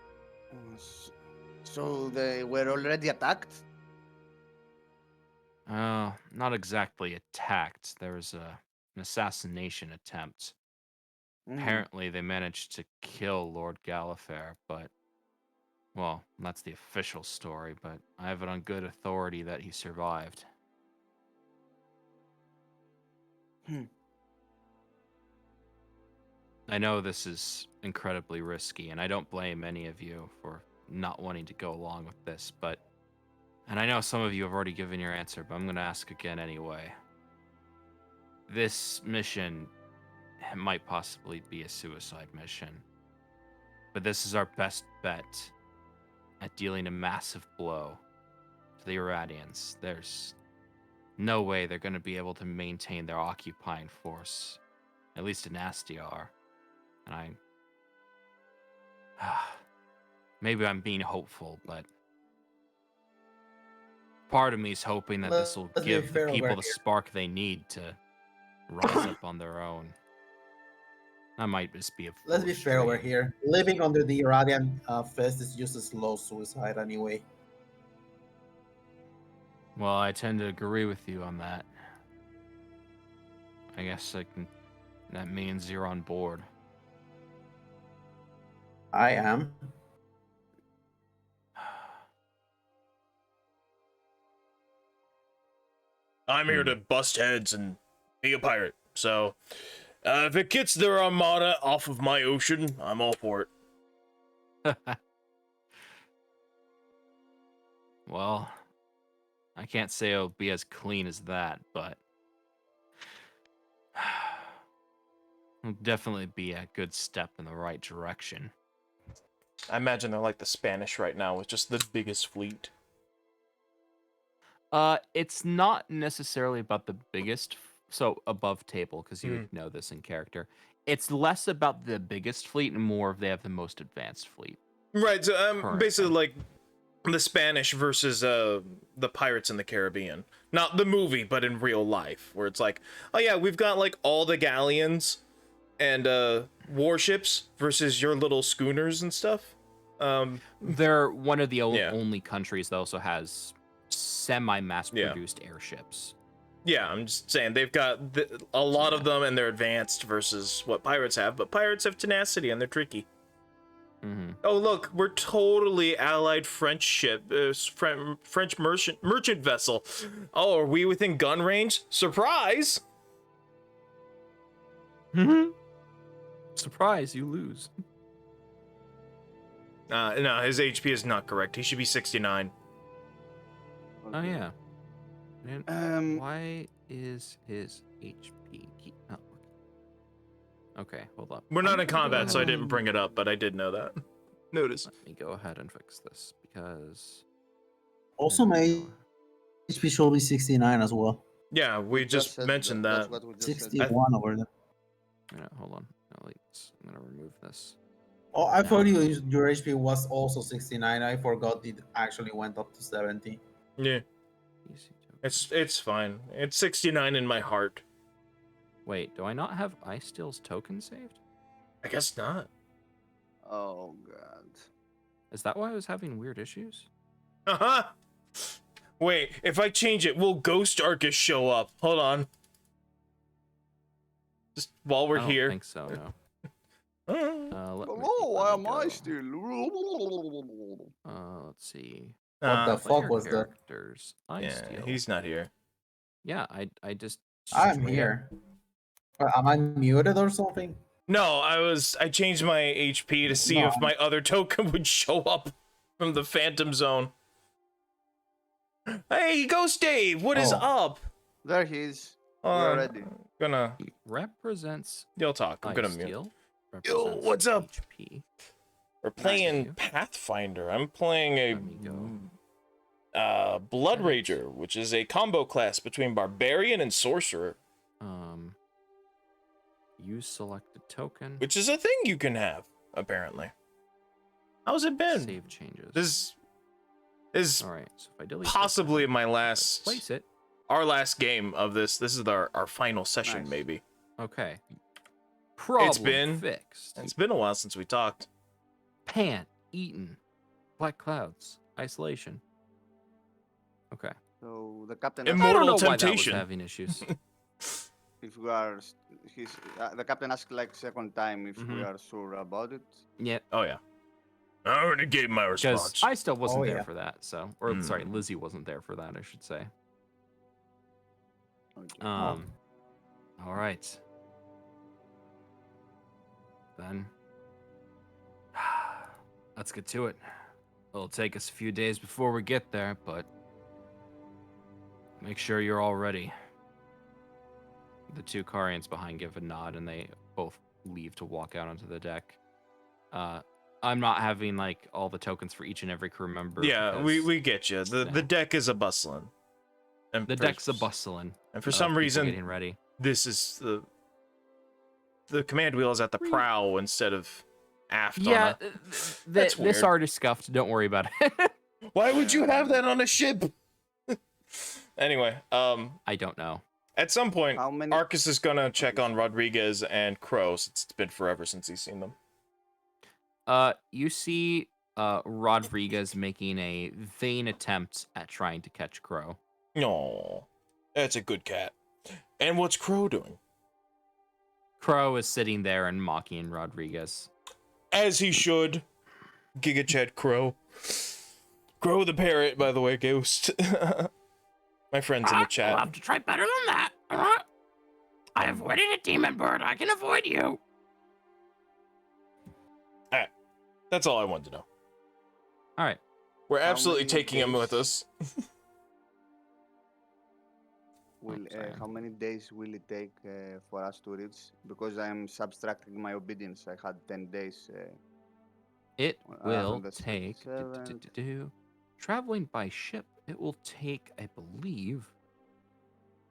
So they were already attacked?
Not exactly attacked. There was an assassination attempt. Apparently, they managed to kill Lord Gallifrey, but, well, that's the official story, but I have it on good authority that he survived. I know this is incredibly risky, and I don't blame any of you for not wanting to go along with this, but, and I know some of you have already given your answer, but I'm going to ask again anyway. This mission might possibly be a suicide mission, but this is our best bet at dealing a massive blow to the Irradians. There's no way they're going to be able to maintain their occupying force, at least in Astiar. And maybe I'm being hopeful, but part of me is hoping that this will
Let's be
give the
fair over
people the
here.
spark they need to rise up on their own. That might just be a
Let's be
foolish
fair over
dream.
here. Living under the Irradian fist is just a slow suicide anyway.
Well, I tend to agree with you on that. I guess that means you're on board.
I am.
I'm here to bust heads and be a pirate. So, if it gets their armada off of my ocean, I'm all for it.
Well, I can't say it'll be as clean as that, but it'll definitely be a good step in the right direction.
I imagine they're like the Spanish right now with just the biggest fleet.
It's not necessarily about the biggest, so above table, because you would know this in character. It's less about the biggest fleet and more of they have the most advanced fleet.
Right, so
Currently.
basically like the Spanish versus the Pirates in the Caribbean. Not the movie, but in real life, where it's like, oh yeah, we've got like all the galleons, and warships versus your little schooners and stuff.
They're one of the
Yeah.
only countries that also has semi-mass-produced airships.
Yeah, I'm just saying they've got a lot of them, and they're advanced versus what pirates have. But pirates have tenacity, and they're tricky.
Mm-hmm.
Oh, look, we're totally allied French ship, French merchant vessel. Oh, are we within gun range? Surprise!
Surprise, you lose.
No, his HP is not correct. He should be 69.
Oh
Okay.
yeah. And
Um,
why is his HP not working? Okay, hold up.
We're not
I'm
in
gonna go
combat, so I
ahead
didn't bring it up, but I did know that. Notice.
Let me go ahead and fix this because
Also, my
There we go.
HP should be 69 as well.
Yeah, we just
said
mentioned
That's
that.
what we just said.
61 over there.
Hold on. I'm gonna remove this.
Oh, I
No.
thought your HP was also 69. I forgot it actually went up to 70.
Yeah,
Easy to-
it's fine. It's 69 in my heart.
Wait, do I not have Icedeal's token saved?
I guess not.
Oh god.
Is that why I was having weird issues?
Uh-huh. Wait, if I change it, will Ghost Arcus show up? Hold on. Just while we're
I don't
here.
think so, no. Let me
still?
let's see.
What the fuck
Player
was that?
characters.
Yeah,
Icedeal.
he's not here.
Yeah, I just.
I'm
straight up-
here. Am I muted or something?
No, I changed my HP to see if my other token would show up from the Phantom Zone. Hey, Ghost Dave, what is
Oh.
up?
There he is.
Hold
We're
on,
ready.
Gonna
He represents
you'll talk. I'm gonna mute.
Icedeal.
Yo,
represents
what's up?
HP.
We're
Nice.
playing Pathfinder. I'm playing
Let me go.
a Blood Rager, which is a combo class between Barbarian and Sorcerer,
You select a token.
which is a thing you can have, apparently. How's it been?
Save changes.
This is
All right. So if I delete this
possibly
one,
my
if I
last,
place it.
our last game of this. This is our final session,
Nice.
maybe.
Okay. Problem
been-
fixed.
It's been a while since we talked.
Pant eaten. Black clouds. Isolation. Okay.
So the captain.
I don't
Immortal
know why that was
temptation.
having issues.
If we are, the captain asked like second time if we
Mhm.
are sure about it.
Yeah.
Oh yeah. I already gave my
Because
response.
I still wasn't
Oh,
there
yeah.
for that. So, or sorry,
Mm.
Lizzie wasn't there for that. I should say.
Okay.
All right. Then let's get to it. It'll take us a few days before we get there, but make sure you're all ready. The two Carians behind give a nod, and they both leave to walk out onto the deck. I'm not having like all the tokens for each and every crew member.
Yeah,
because
we get you. The
Yeah.
deck is a bustling. And
the deck's a bustling.
And for
of
some
people
reason,
getting ready.
this is the command wheel is at the prow instead of aft.
Yeah,
On
this
weird.
art is scuffed. Don't worry about it.
Why would you have that on a ship? Anyway,
I don't know.
at some point,
How many?
Arcus is gonna check on Rodriguez and Crow. Since it's been forever since he's seen them.
You see Rodriguez making a vain attempt at trying to catch Crow.
No, that's a good cat. And what's Crow doing?
Crow is sitting there and mocking Rodriguez.
As he should. Giga Chat Crow. Crow the parrot, by the way, Ghost. My friends in the chat.
I'll have to try better than that. I avoided a demon bird. I can avoid you.
That's all I wanted to know.
All right.
We're
How
absolutely
many
taking him with
days?
us.
sorry.
How many days will it take for us to reach? Because I'm subtracting my obedience. I had 10 days.
It will
from the
take
7th.
traveling by ship. It will take, I believe.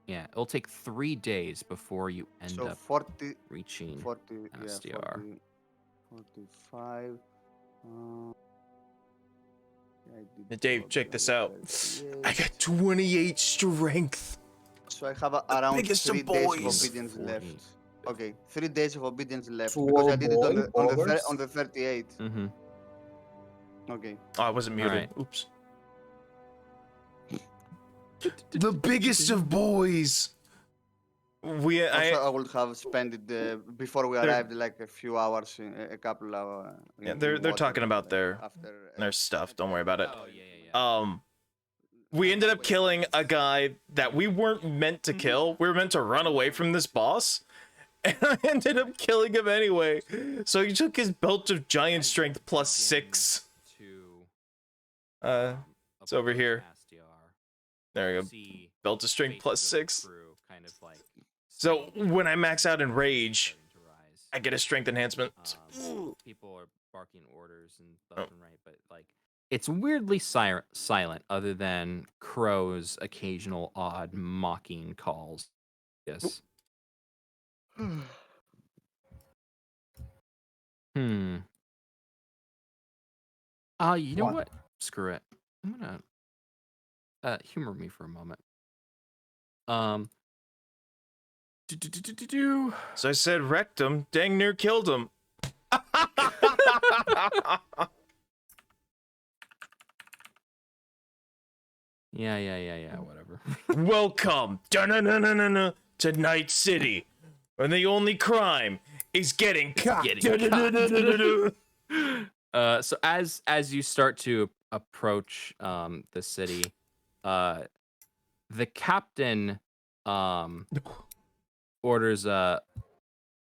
Yeah, it'll take 3 days before you end
So
up
40,
reaching.
40, yeah,
SDR.
45. Yeah, I did
Dave, check this out.
38.
I got 28 strength.
So I have around
biggest of
3 days of
boys.
obedience
40.
left. Okay, 3 days of obedience left
Swole
because I did it
boy, borders?
on the 38th.
Mm-hmm.
Okay.
Oh, I wasn't muted.
Alright.
Oops. The biggest of boys.
I would have spent it before we arrived, like a few hours, a couple hours.
Yeah, they're talking about their stuff. Don't worry about it.
Oh yeah.
We ended up killing a guy that we weren't meant to kill. We were meant to run away from this boss, and I ended up killing him anyway. So he took his belt of giant strength +6. It's over here. There we go. Belt of strength +6.
Kind of like
So when I max out in rage, I get a strength enhancement.
People are barking orders and left and right, but like it's weirdly silent, other than Crow's occasional odd mocking calls. Yes. Hmm. You know what? Screw it. I'm gonna humor me for a moment.
So I said wrecked him, dang near killed him.
Yeah, whatever.
Welcome to Night City, where the only crime is getting caught.
So as you start to approach the city, the captain orders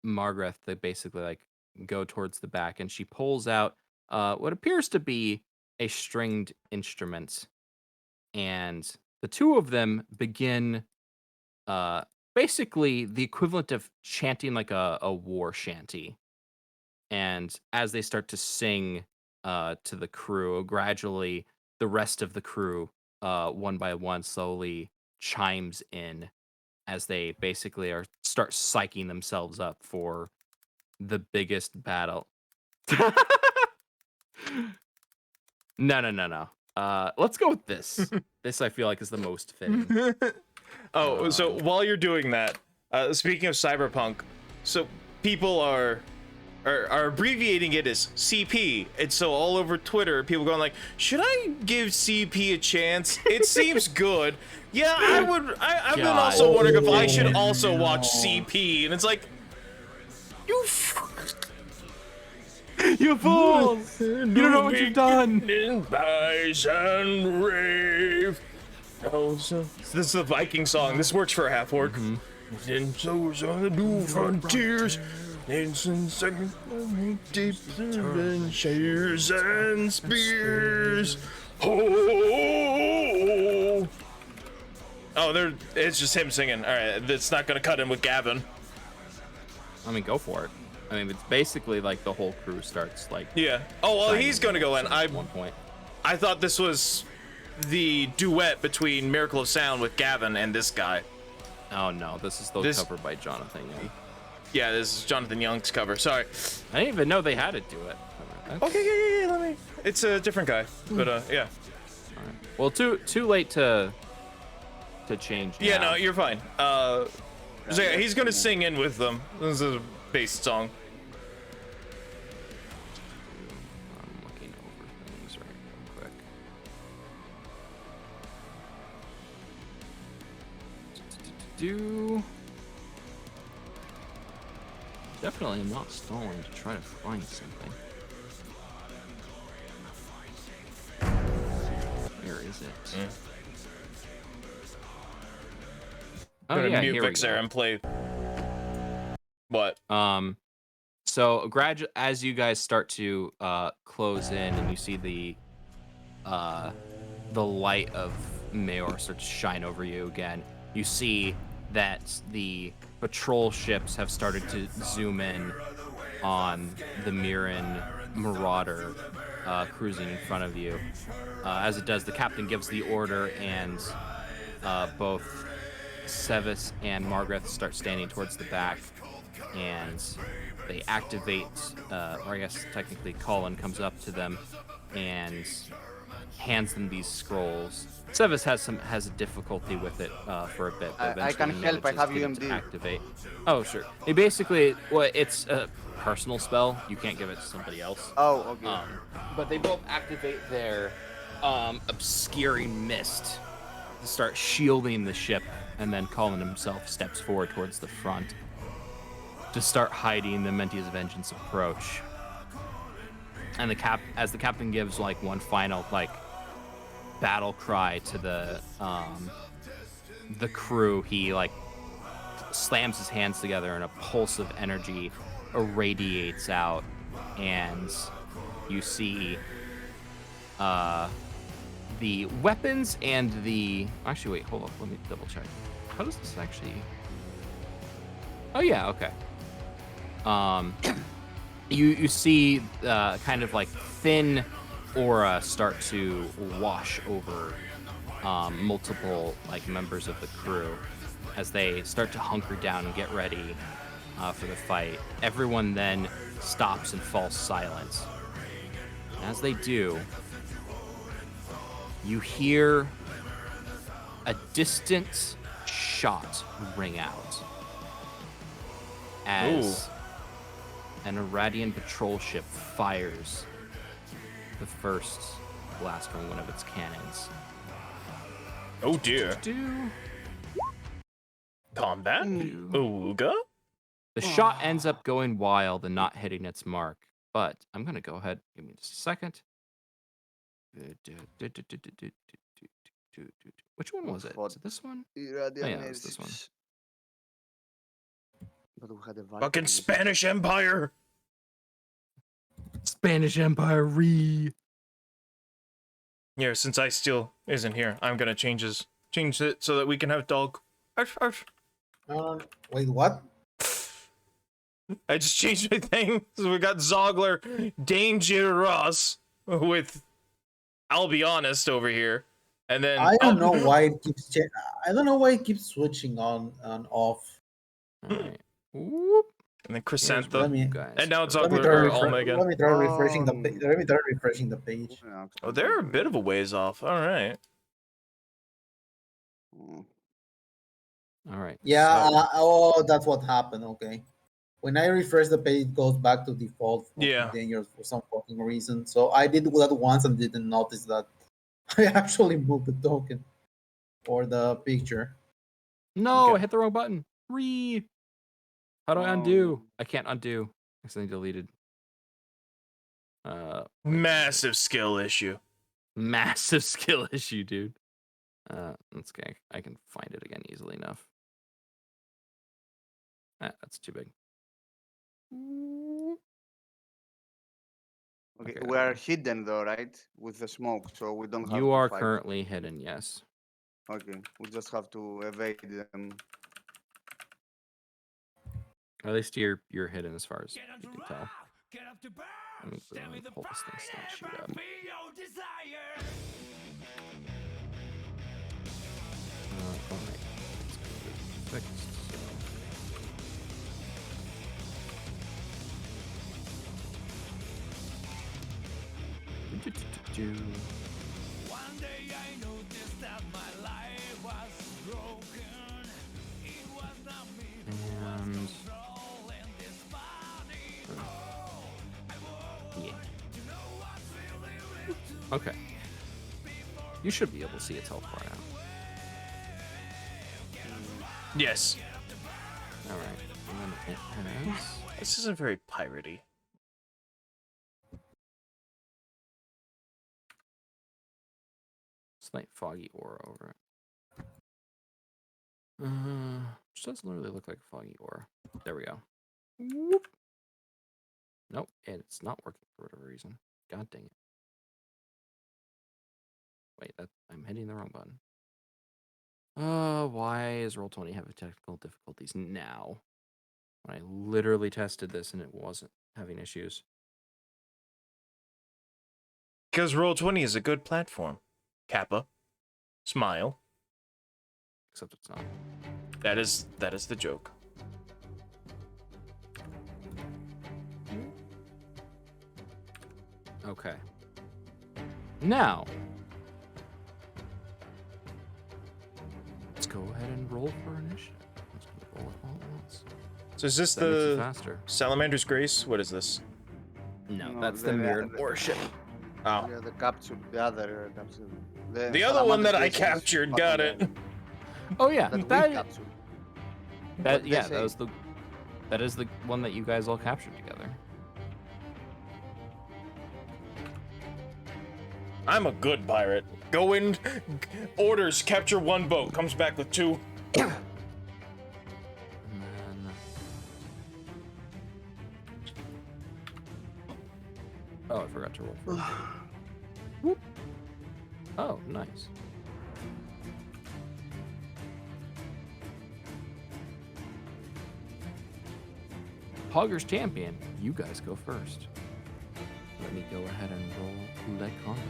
Margaret to basically like go towards the back, and she pulls out what appears to be a stringed instrument, and the two of them begin basically the equivalent of chanting like a war shanty. And as they start to sing to the crew, gradually the rest of the crew, one by one, slowly chimes in as they basically start psyching themselves up for the biggest battle. No. Let's go with this. This I feel like is the most fitting.
So while you're doing that, speaking of cyberpunk, so people are abbreviating it as CP, and so all over Twitter, people going like, "Should I give CP a chance? It seems good." Yeah, I would. I've been also wondering if I should also watch CP, and it's like, you
fools! You don't know what you've done.
Rise and rave. This is the Viking song. This works for a half orc. And those on the new frontiers. Deep in shares and spears. Oh, it's just him singing. All right, it's not gonna cut in with Gavin.
I mean, go for it. I mean, it's basically like the whole crew starts like.
Yeah. Oh well, he's gonna go in.
At one point.
I thought this was the duet between Miracle of Sound with Gavin and this guy.
Oh no, this is covered by Jonathan Young.
Yeah, this is Jonathan Young's cover. Sorry.
I didn't even know they had it do it.
Okay, yeah. Let me. It's a different guy, but yeah.
All right. Well, too late to change.
Yeah,
now.
no, you're fine. So yeah, he's gonna sing in with them. This is a bass song.
I'm looking over things right real quick. Definitely am not stalling to try to find something. Where is it? Oh
Gonna
yeah,
mute
here we
Vixer
go.
and play. What?
So as you guys start to close in, and you see the light of Mayor start to shine over you again, you see that the patrol ships have started to zoom in on the Miran Marauder cruising in front of you. As it does, the captain gives the order, and both Sevis and Margaret start standing towards the back, and they activate, or I guess technically Colin comes up to them and hands them these scrolls. Sevis has a difficulty with it for a bit, but
I can
eventually
help. I
manages
have
to get it to
UMD.
activate. Oh, sure. It basically, well, it's a personal spell. You can't give it to somebody else.
Oh, okay.
But they both activate their obscuring mist to start shielding the ship, and then Colin himself steps forward towards the front to start hiding the Mentia's Vengeance approach. And as the captain gives like one final like battle cry to the crew, he like slams his hands together and a pulse of energy irradiates out, and you see the weapons and the actually wait, hold up, let me double check. How does this actually? Oh yeah, okay. You see kind of like thin aura start to wash over multiple like members of the crew as they start to hunker down and get ready for the fight. Everyone then stops and falls silent. As they do, you hear a distant shot ring out as an Irradian patrol ship fires the first blast from one of its cannons.
Oh dear. Combat? Ooga?
The shot ends up going wild and not hitting its mark, but I'm gonna go ahead. Give me just a second. Which one was it? Was it this one?
Yeah,
it was this one.
But we had a
Fucking Spanish Empire!
Spanish Empire
Here, since I still isn't here, I'm gonna change it so that we can have dog. Arf, arf.
Wait, what?
I just changed my thing. So we got Zogler Dangerous with, I'll be honest, over here. And then
I don't know why it keeps. I don't know why it keeps switching on and off.
All right. Whoop.
And then Chrysanthemum.
Let me-
Guys,
And now it's
Let me
Zogler
try,
or
refresh,
Alma again.
let me try refreshing the page. Let me try refreshing the page.
Oh, they're a bit of a ways off. All right.
All right.
Yeah.
so-
Oh, that's what happened. Okay. When I refresh the page, it goes back to default.
Yeah.
Dangerous for some fucking reason. So I did that once and didn't notice that I actually moved the token or the picture.
No,
Okay.
I hit the wrong button. How do I undo? I can't undo. Accidentally deleted.
Massive skill issue.
Massive skill issue, dude. Let's okay. I can find it again easily enough. That's too big.
Okay,
Okay,
we are hidden though, right? With the smoke, so we don't have
You
to
are
fight.
currently hidden, yes.
Okay, we just have to evade them.
Or at least you're hidden as far as you can tell. Let me pull this thing stat sheet up. Alright. Let's go to fixed.
One day I noticed that my life was broken. It was not me who was
And
controlling this body.
yeah. Okay. You should be able to see its health bar now.
Yes.
Alright. And then it has
This isn't very piratey.
slight foggy aura over it. Which doesn't really look like a foggy aura. There we go. Whoop. Nope, it's not working for whatever reason. God dang it. Wait, I'm hitting the wrong button. Why is Roll20 having technical difficulties now? When I literally tested this and it wasn't having issues.
Because Roll20 is a good platform. Kappa. Smile.
Except it's not.
That is the joke.
Okay. Now, go ahead and roll for initiative. Let's roll it all at once.
So is this
That makes it
the
faster.
Salamander's Grace? What is this?
No,
No,
that's the
the-
mirrored
the-
warship.
Oh,
Yeah, the capsule, the other capsule.
the other one that I
Salamander's Grace is
captured.
back
Got
on
it.
the-
Oh yeah,
That
that,
we capsule.
that
What did
yeah,
they
that
say?
was that is the one that you guys all captured together.
I'm a good pirate. Go in, orders, capture 1 boat, comes back with 2.
And then... Oh, I forgot to roll first. Whoop. Oh, nice. Hogger's champion, you guys go first. Let me go ahead and roll that combat.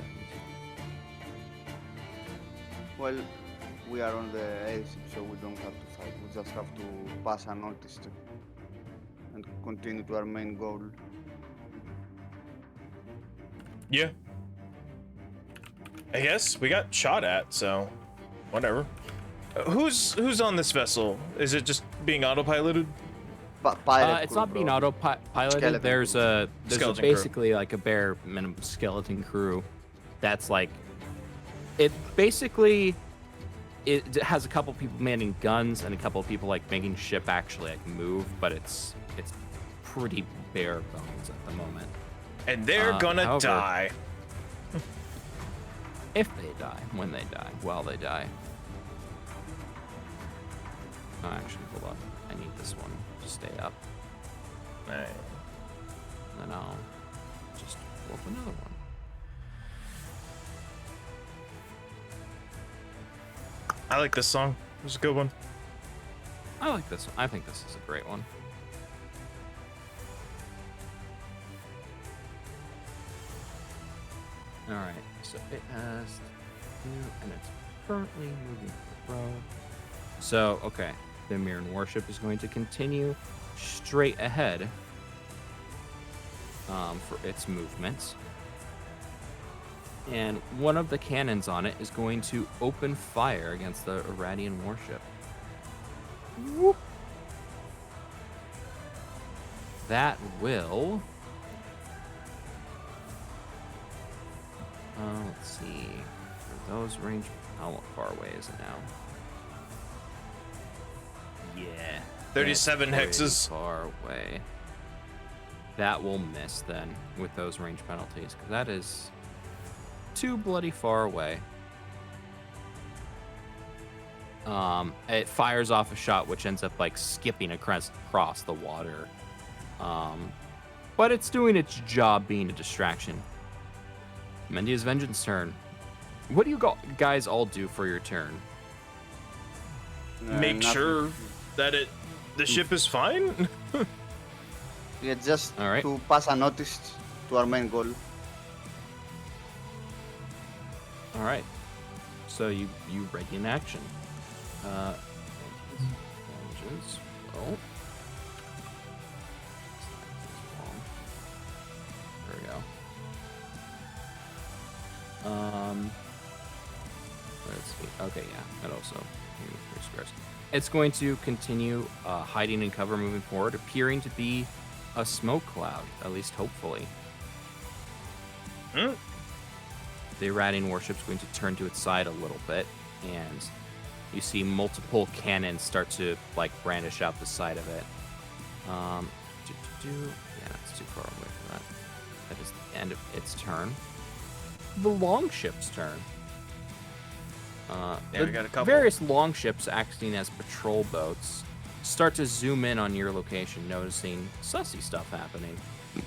Well, we are on the airship, so we don't have to fight. We just have to pass unnoticed and continue to our main goal.
Yeah. I guess we got shot at, so whatever. Who's on this vessel? Is it just being autopiloted?
Pirate
It's
crew,
not being
bro.
autopiloted.
Skeleton
There's
crew.
a
Skeleton crew.
basically like a bare minimum skeleton crew. That's like it. Basically, it has a couple people manning guns and a couple of people like making ship actually like move, but it's pretty bare bones at the moment.
And they're gonna
however-
die.
If they die, when they die, while they die. Oh, actually, hold on. I need this one to stay up.
Nice.
Then I'll just pull up another one.
I like this song. It's a good one.
I like this one. I think this is a great one. Alright, so it has two, and it's currently moving to the road. So, okay, the Mirren warship is going to continue straight ahead for its movements. And one of the cannons on it is going to open fire against the Iradian warship. Whoop. That will... let's see. For those range... How far away is it now? Yeah.
37
that's pretty
hexes.
Far away. That will miss then with those range penalties, because that is too bloody far away. It fires off a shot which ends up like skipping across the water. But it's doing its job being a distraction. Mendia's Vengeance turn. What do you guys all do for your turn?
Make
Nothing.
sure that the ship is fine.
Yeah, just
All right.
to pass unnoticed to our main goal.
All right. So you ready in action. Vengeance. Oh. There we go. Let's see. Okay, yeah. And also, three squares. It's going to continue hiding in cover moving forward, appearing to be a smoke cloud, at least hopefully.
Hmm?
The Iradian warship's going to turn to its side a little bit, and you see multiple cannons start to like brandish out the side of it. Yeah, that's too far away from that. That is the end of its turn. The longship's turn.
Yeah,
The
we got a couple.
various longships acting as patrol boats start to zoom in on your location, noticing sussy stuff happening. I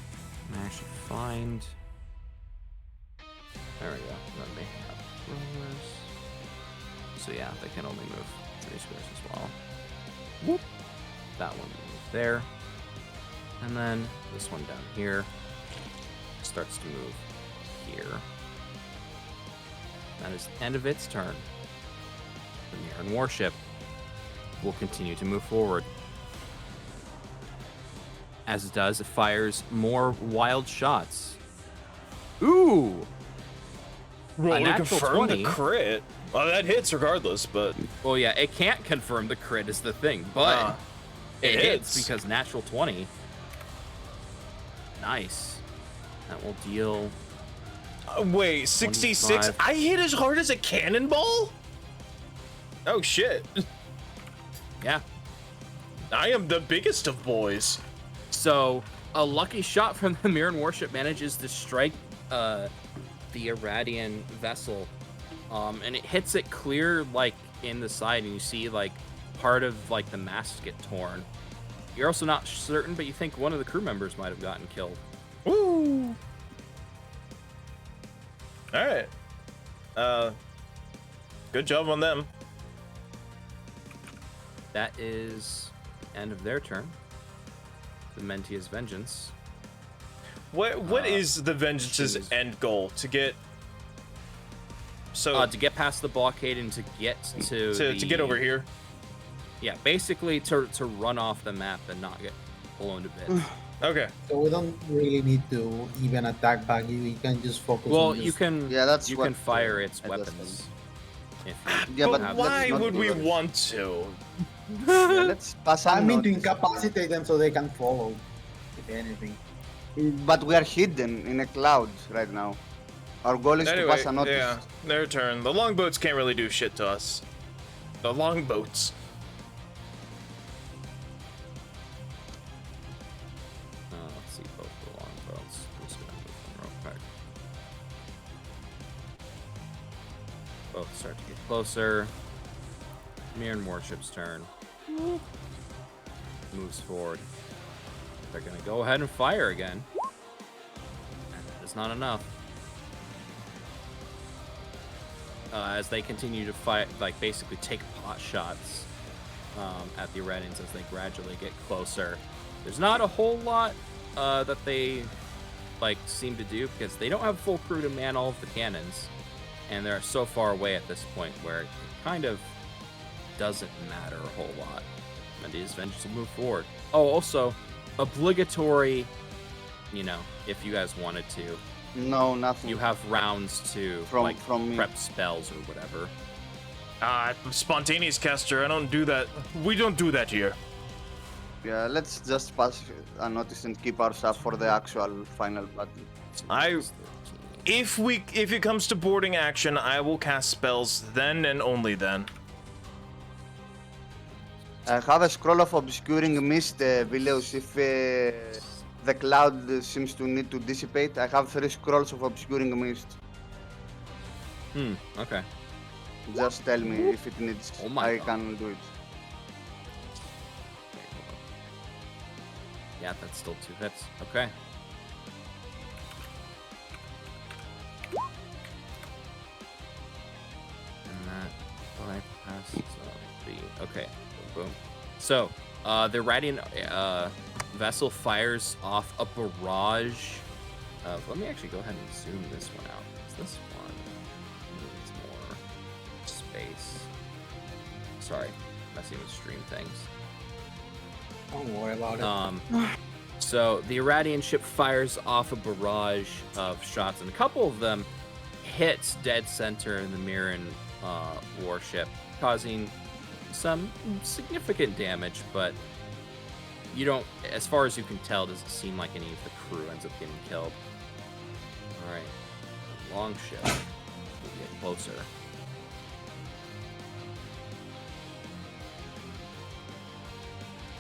actually find. There we go. Let me have throwers. So yeah, they can only move 3 squares as well. Whoop. That one moves there. And then this one down here starts to move here. That is the end of its turn. The Mirren warship will continue to move forward. As it does, it fires more wild shots. Ooh!
Roll to
natural
confirm
20.
the crit. Well, that hits regardless, but
Well, yeah, it can't confirm the crit is the thing, but it hits because natural 20. Nice. That will deal.
Wait, 66?
25.
I hit as hard as a cannonball? Oh shit.
Yeah.
I am the biggest of boys.
So a lucky shot from the Mirren warship manages to strike the Irradian vessel, and it hits it clear like in the side, and you see like part of like the mast get torn. You're also not certain, but you think one of the crew members might have gotten killed.
Woo! All right. Good job on them.
That is end of their turn. The Mentia's vengeance.
What is the Vengeance's
choose.
end goal? To get
To get past the blockade and to get to
get over here.
Yeah, basically to run off the map and not get blown to bits.
Okay.
So we don't really need to even attack back. You can just focus.
Well,
on
you
just-
can
that's
you
what
can fire its
I just
weapons. If
Yeah,
but
but
why
let's not
would
do
we
that.
want to?
Yeah, let's pass
I mean, to
unnoticed.
incapacitate them so they can follow. If anything.
But we are hidden in a cloud right now. Our goal is to
Anyway,
pass unnoticed.
yeah, their turn. The longboats can't really do shit to us. The longboats.
let's see both the longboats. I'm just gonna move them real quick. Both start to get closer. Mirren warship's turn. Moves forward. They're gonna go ahead and fire again. And that is not enough. As they continue to fight, like basically take pot shots at the Iranians as they gradually get closer. There's not a whole lot that they like seem to do because they don't have full crew to man all of the cannons, and they're so far away at this point where it kind of doesn't matter a whole lot. Mendia's vengeance will move forward. Oh, also obligatory. You know, if you guys wanted to,
No, nothing.
you have rounds to
From-
like
from me.
prep spells or whatever.
Spontaneous caster. I don't do that. We don't do that here.
Yeah, let's just pass unnoticed and keep our stuff for the actual final battle.
If it comes to boarding action, I will cast spells then and only then.
I have a scroll of obscuring mist, Vileus, if the cloud seems to need to dissipate. I have 3 scrolls of obscuring mist.
Okay.
Just tell me if it needs.
Oh my
I
God.
can do it.
Yeah, that's still 2 hits. Okay. And that bypasses the. Okay. Boom, boom. So, the Radiant vessel fires off a barrage of. Let me actually go ahead and zoom this one out. 'Cause this one needs more space. Sorry, messing with stream things.
Don't worry about it.
So the Irradian ship fires off a barrage of shots, and a couple of them hits dead center in the Mirren warship, causing some significant damage. But you don't, as far as you can tell, doesn't seem like any of the crew ends up getting killed. All right, long ship will get closer.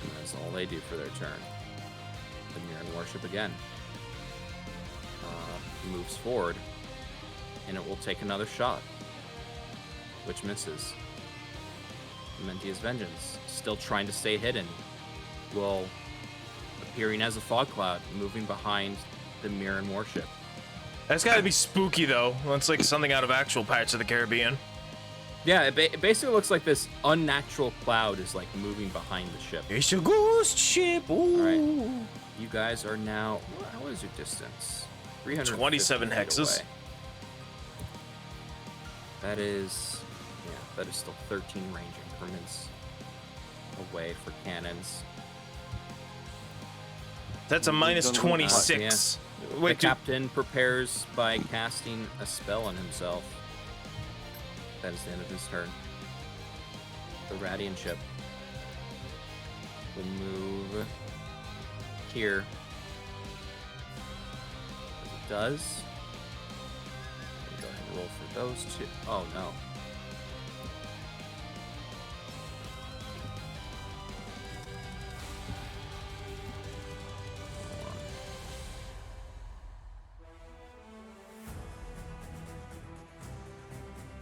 And that's all they do for their turn. The Mirren warship again moves forward, and it will take another shot, which misses. Mentia's vengeance, still trying to stay hidden, will appearing as a fog cloud, moving behind the Mirren warship.
That's gotta be spooky though. That's like something out of actual Pirates of the Caribbean.
Yeah, it basically looks like this unnatural cloud is like moving behind the ship.
It's a ghost ship. Ooh.
All right, you guys are now. What is your distance?
27 hexes.
Away. That is, yeah, that is still 13 range increments away for cannons.
That's a minus
don't know.
26.
The captain prepares by casting a spell on himself. That is the end of his turn. The Radiant ship will move here. As it does. Let me go ahead and roll for those two. Oh no.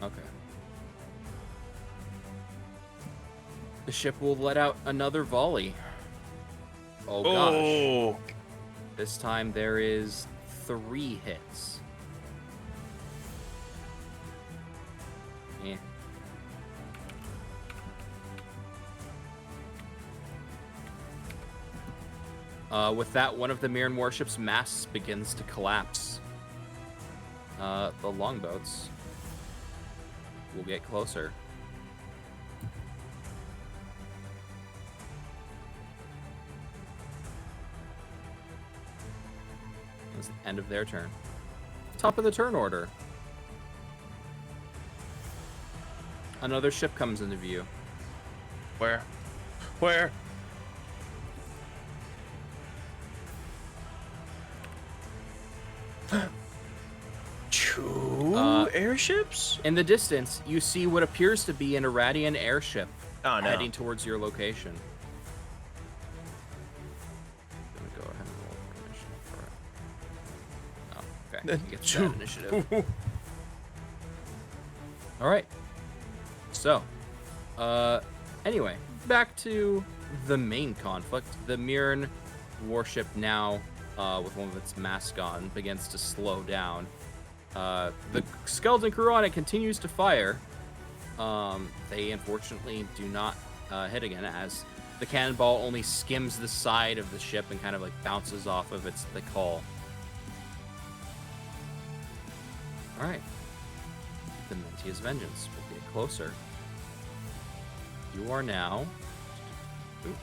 Okay. The ship will let out another volley. Oh gosh.
Oh.
This time there is 3 hits. Yeah. With that, one of the Mirren warship's masts begins to collapse. The longboats will get closer. That's the end of their turn. Top of the turn order. Another ship comes into view.
Where? Where? Two airships?
In the distance, you see what appears to be an Irradian airship
Oh, no.
heading towards your location. I'm gonna go ahead and roll for initiative for it. Oh, okay. You get that initiative. All right. So, anyway, back to the main conflict. The Mirren warship now, with one of its masts gone, begins to slow down. The skeleton crew on it continues to fire. They unfortunately do not hit again, as the cannonball only skims the side of the ship and kind of like bounces off of its thick hull. All right. The Mentia's Vengeance will get closer. You are now... Ooh,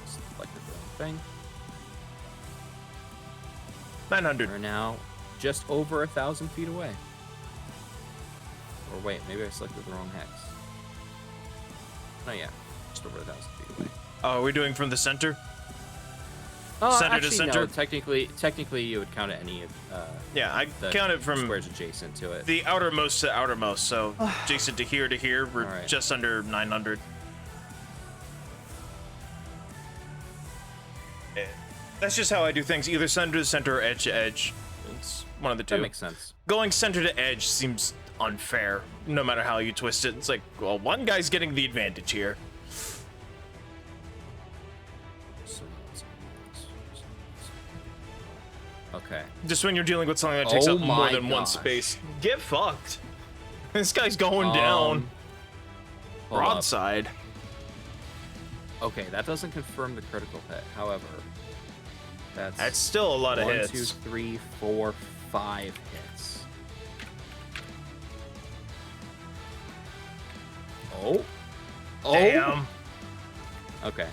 selected the wrong thing.
900.
You are now just over 1,000 feet away. Or wait, maybe I selected the wrong hex. Oh yeah, just over 1,000 feet away.
Oh, are we doing from the center? Center
actually,
to center?
No, technically, you would count any of
Yeah, I
the
count it from
squares adjacent to it.
the outermost to outermost. So adjacent to here, we're
Alright.
just under 900. That's just how I do things. Either center to center or edge to edge. It's one of the two.
That makes sense.
Going center to edge seems unfair, no matter how you twist it. It's like, well, one guy's getting the advantage here.
Okay.
Just when you're dealing with something that takes
Oh
up more
my
than one
gosh.
space. Get fucked. This guy's going down.
Hold up.
Broadside.
Okay, that doesn't confirm the critical hit. However,
That's still a lot of
1,
hits.
2, 3, 4, 5 hits. Oh. Oh.
Damn.
Okay.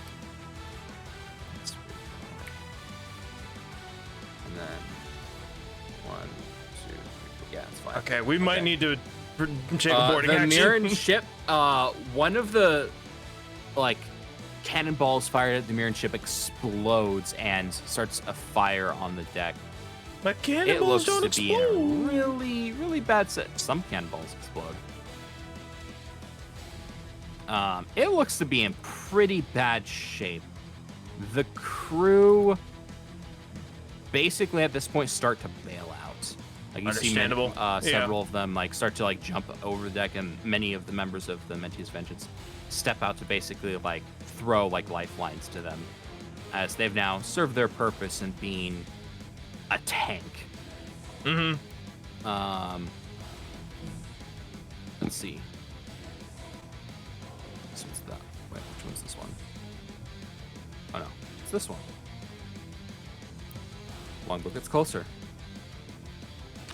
That's pretty cool. And then 1, 2, 3. Yeah, it's 5.
Okay, we might need to take a boarding
the
action.
Mirren ship, one of the like cannonballs fired at the Mirren ship explodes and starts a fire on the deck.
My
It
cannonballs
looks
don't
to be in
explode.
a really, really bad set. Some cannonballs explode. It looks to be in pretty bad shape. The crew basically at this point start to bail out. Like you see
Understandable.
several of them like start to like jump over the deck, and many of the members of the Mentia's Vengeance step out to basically like throw like lifelines to them, as they've now served their purpose in being a tank.
Mm-hmm.
Let's see. This one's the wait, which one's this one? Oh no, it's this one. Longboat gets closer.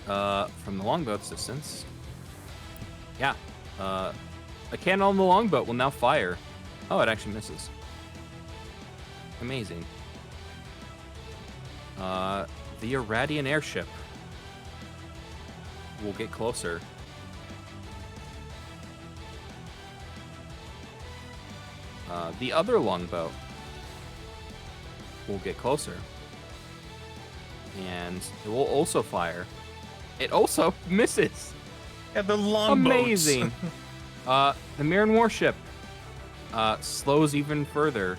From the longboat's distance. Yeah. A cannon on the longboat will now fire. Oh, it actually misses. Amazing. the Irradian airship will get closer. The other longbow will get closer. And it will also fire. It also misses.
Yeah, the longboats.
Amazing. The Mirren warship slows even further.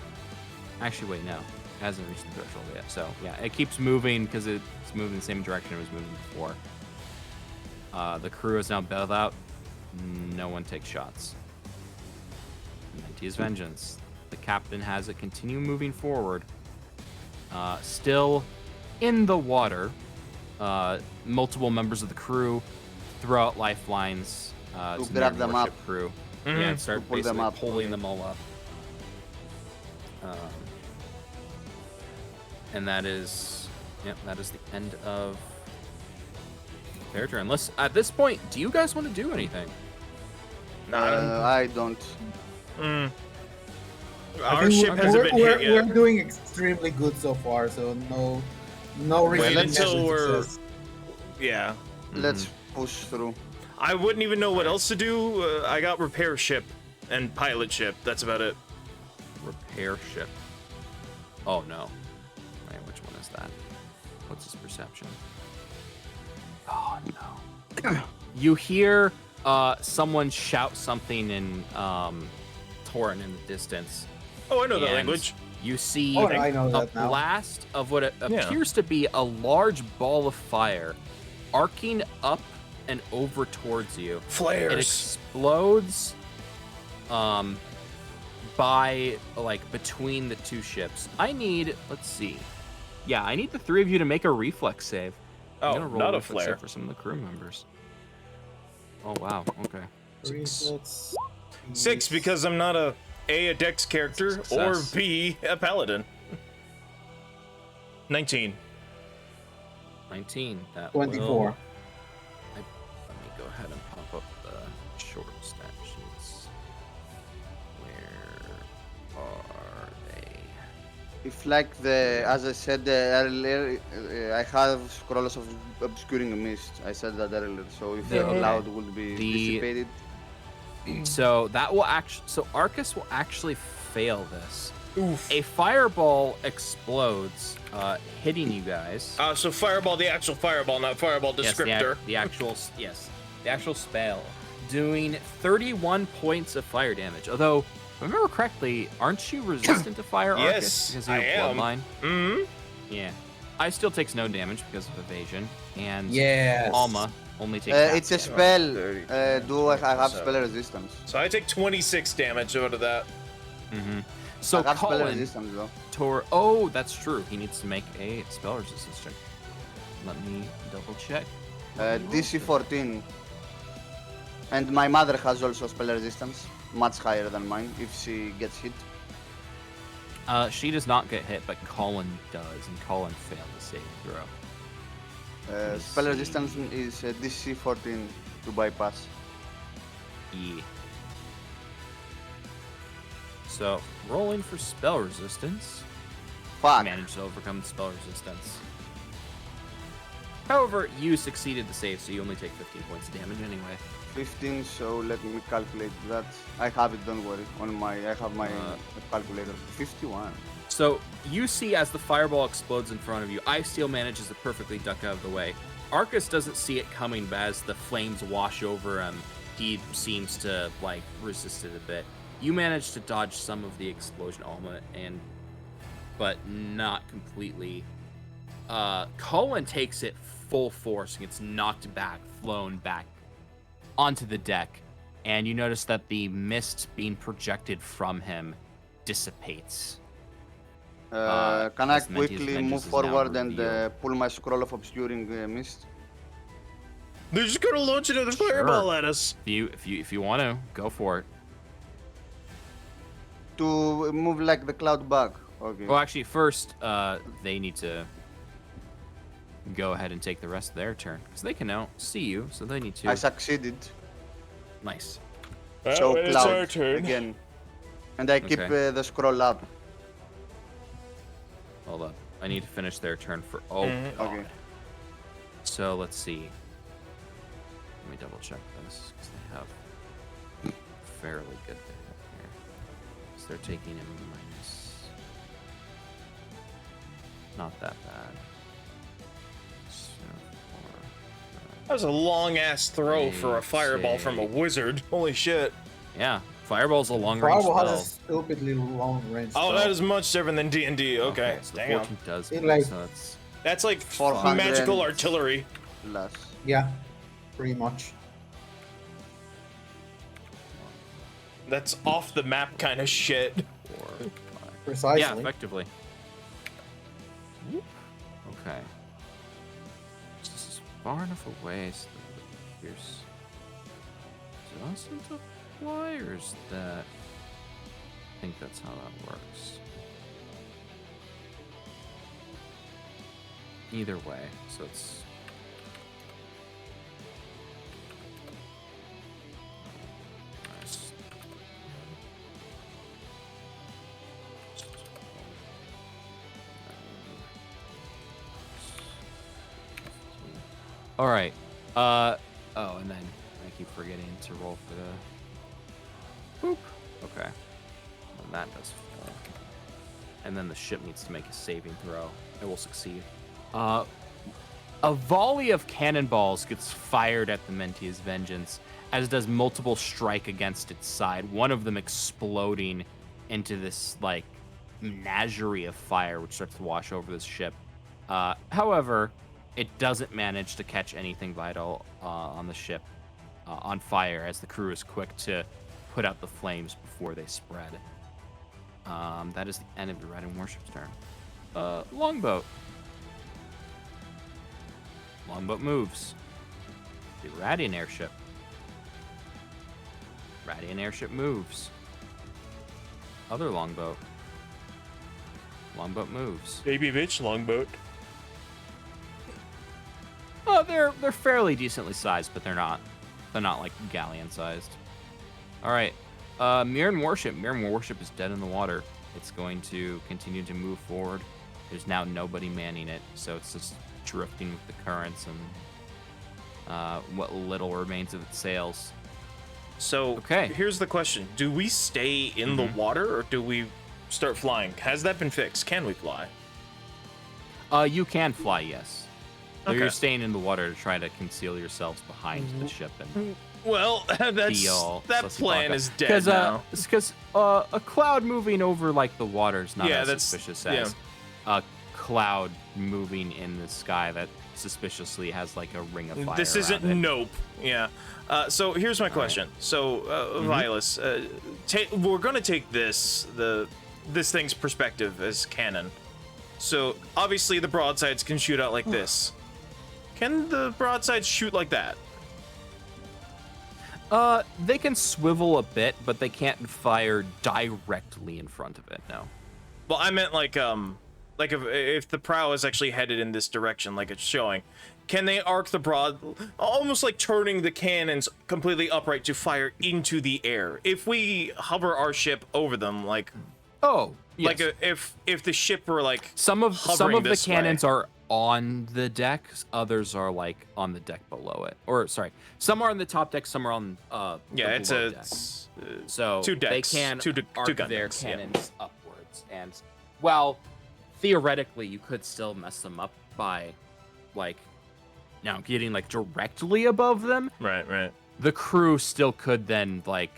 Actually, wait, no. It hasn't reached the threshold yet. So, yeah, it keeps moving because it's moving the same direction it was moving before. The crew is now bailed out. No one takes shots. Mentia's vengeance. The captain has it continue moving forward. Still in the water. Multiple members of the crew throw out lifelines
To
the
grab
Mirren
them
warship
up.
crew.
Mhm.
Yeah, and start
To pull them
basically
up.
pulling them all up. And that is, that is the end of their turn. Unless at this point, do you guys want to do anything?
I don't.
Mm.
I
Our
think
ship hasn't been hit
we're
yet.
doing extremely good so far, so no reason
Wait
to
until
mention
we're-
success.
Yeah.
Let's push through.
I wouldn't even know what else to do. I got repair ship and pilot ship. That's about it.
Repair ship. Oh no. Wait, which one is that? What's his perception? Oh no. You hear someone shout something in Tauren in the distance.
Oh, I know that
and
language.
You see
Oh, I know
a
that now.
blast of what
Yeah.
appears to be a large ball of fire arcing up and over towards you. It
Flares.
explodes by like between the two ships. I need, let's see. Yeah, I need the three of you to make a reflex save. I'm
Oh,
gonna roll
not a
reflex
flare.
save for some of the crew members. Oh wow, okay.
Reflex
6
is-
because I'm not a dex character or
Success.
B a paladin. 19.
19. That
24.
will- let me go ahead and pop up the short stat sheets. Where are they?
If like as I said earlier, I have scrolls of obscuring mist. I said that earlier. So if the
Okay.
cloud would be
The-
dissipated,
So that will actually. So Arcus will actually fail this.
Oof.
A fireball explodes, hitting you guys.
So fireball, the actual fireball, not fireball
Yes,
descriptor.
the actual the actual spell, doing 31 points of fire damage. Although, if I remember correctly, aren't you resistant to fire, Arcus?
Yes,
Because of
I
your
am.
bloodline.
Mm-hmm.
Yeah. I still takes no damage because of evasion, and
Yes.
Alma only takes. half
it's a
damage.
spell.
30,
Do I have
so-
spell resistance?
So I take 26 damage out of that.
Mhm. So
I have spell
Colin,
resistance though.
Oh, that's true. He needs to make a spell resistance check. Let me double check.
DC 14. And my mother has also spell resistance, much higher than mine if she gets hit.
She does not get hit, but Colin does, and Colin failed the saving throw. Let me
Spell
see.
resistance is DC 14 to bypass.
E. So, rolling for spell resistance.
Fuck.
Managed to overcome the spell resistance. However, you succeeded the save, so you only take 15 points of damage anyway.
15, so let me calculate that. I have it, don't worry. I have my calculator. 51.
So, you see as the fireball explodes in front of you, Icesteel manages to perfectly duck out of the way. Arcus doesn't see it coming, but as the flames wash over him, he seems to, like, resist it a bit. You manage to dodge some of the explosion, Alma, but not completely. Colin takes it full force and gets knocked back, flown back onto the deck, and you notice that the mist being projected from him dissipates.
Can I
as Mentia's
quickly
vengeance
move
is now
forward and
revealed.
pull my scroll of obscuring mist?
They're just gonna launch another
Sure.
fireball at us.
If you want to, go for it.
To move like the cloud back. Okay.
Well, actually, first, they need to go ahead and take the rest of their turn, because they can now see you, so they need to.
I succeeded.
Nice.
So
it's
cloud
our turn.
again. And I keep
Okay.
the scroll up.
Hold up. I need to finish their turn for. Oh,
Mhm.
God.
Okay.
So let's see. Let me double check this because they have fairly good hit here. So they're taking a minus. Not that bad. So
That was a long ass throw for a fireball from a
Take-
wizard. Holy shit.
yeah, fireball's a long range
Fireball has a
spell.
stupidly long range.
Oh,
spell.
that is much different than D&D. Okay,
so the
damn.
14 does.
It
hit,
like-
so that's
That's like
400
magical artillery.
Plus.
Yeah, pretty much.
That's off the map kind of shit.
4, 5.
Precisely.
Yeah, effectively. Okay. This is far enough away so that here's doesn't apply, or is that? I think that's how that works. Either way, so it's. Nice. All right. Oh, and then I keep forgetting to roll for the. Boop. Okay. Well, that does fail. And then the ship needs to make a saving throw. It will succeed. A volley of cannonballs gets fired at the Mentia's vengeance, as does multiple strike against its side. One of them exploding into this like menagerie of fire, which starts to wash over this ship. However, it doesn't manage to catch anything vital on the ship on fire, as the crew is quick to put out the flames before they spread. That is the end of the Red and Warship's turn. Longboat. Longboat moves. The Radiant airship. Radiant airship moves. Other longboat. Longboat moves.
Baby bitch longboat.
Oh, they're fairly decently sized, but they're not like galleon sized. All right, Mirren warship. Mirren warship is dead in the water. It's going to continue to move forward. There's now nobody manning it, so it's just drifting with the currents and what little remains of its sails.
So,
Okay.
here's the question. Do we stay in the water or do we start flying? Has that been fixed? Can we fly?
You can fly, yes. Though
Okay.
you're staying in the water to try to conceal yourselves behind the ship and
Well, that plan is dead now.
Because a cloud moving over like the water is not
Yeah,
as
that's-
suspicious
yeah.
as a cloud moving in the sky that suspiciously has like a ring of fire.
This isn't
around it.
Nope. Yeah. So here's my question. So, Vilas, we're gonna take this thing's perspective as canon. So obviously the broadsides can shoot out like this. Can the broadsides shoot like that?
They can swivel a bit, but they can't fire directly in front of it. No.
Well, I meant like if the prow is actually headed in this direction, like it's showing, can they arc the broad, almost like turning the cannons completely upright to fire into the air? If we hover our ship over them, like,
Oh, yes.
like if the ship were like
some of
hovering
the
this way.
cannons are on the deck, others are like on the deck below it. Or sorry, some are on the top deck, some are on
yeah,
the
it's
below
a
deck.
it's,
So
two decks,
they can
two
arc
gun
their
decks, yeah.
cannons upwards, and well, theoretically, you could still mess them up by like now getting like directly above them.
right.
The crew still could then like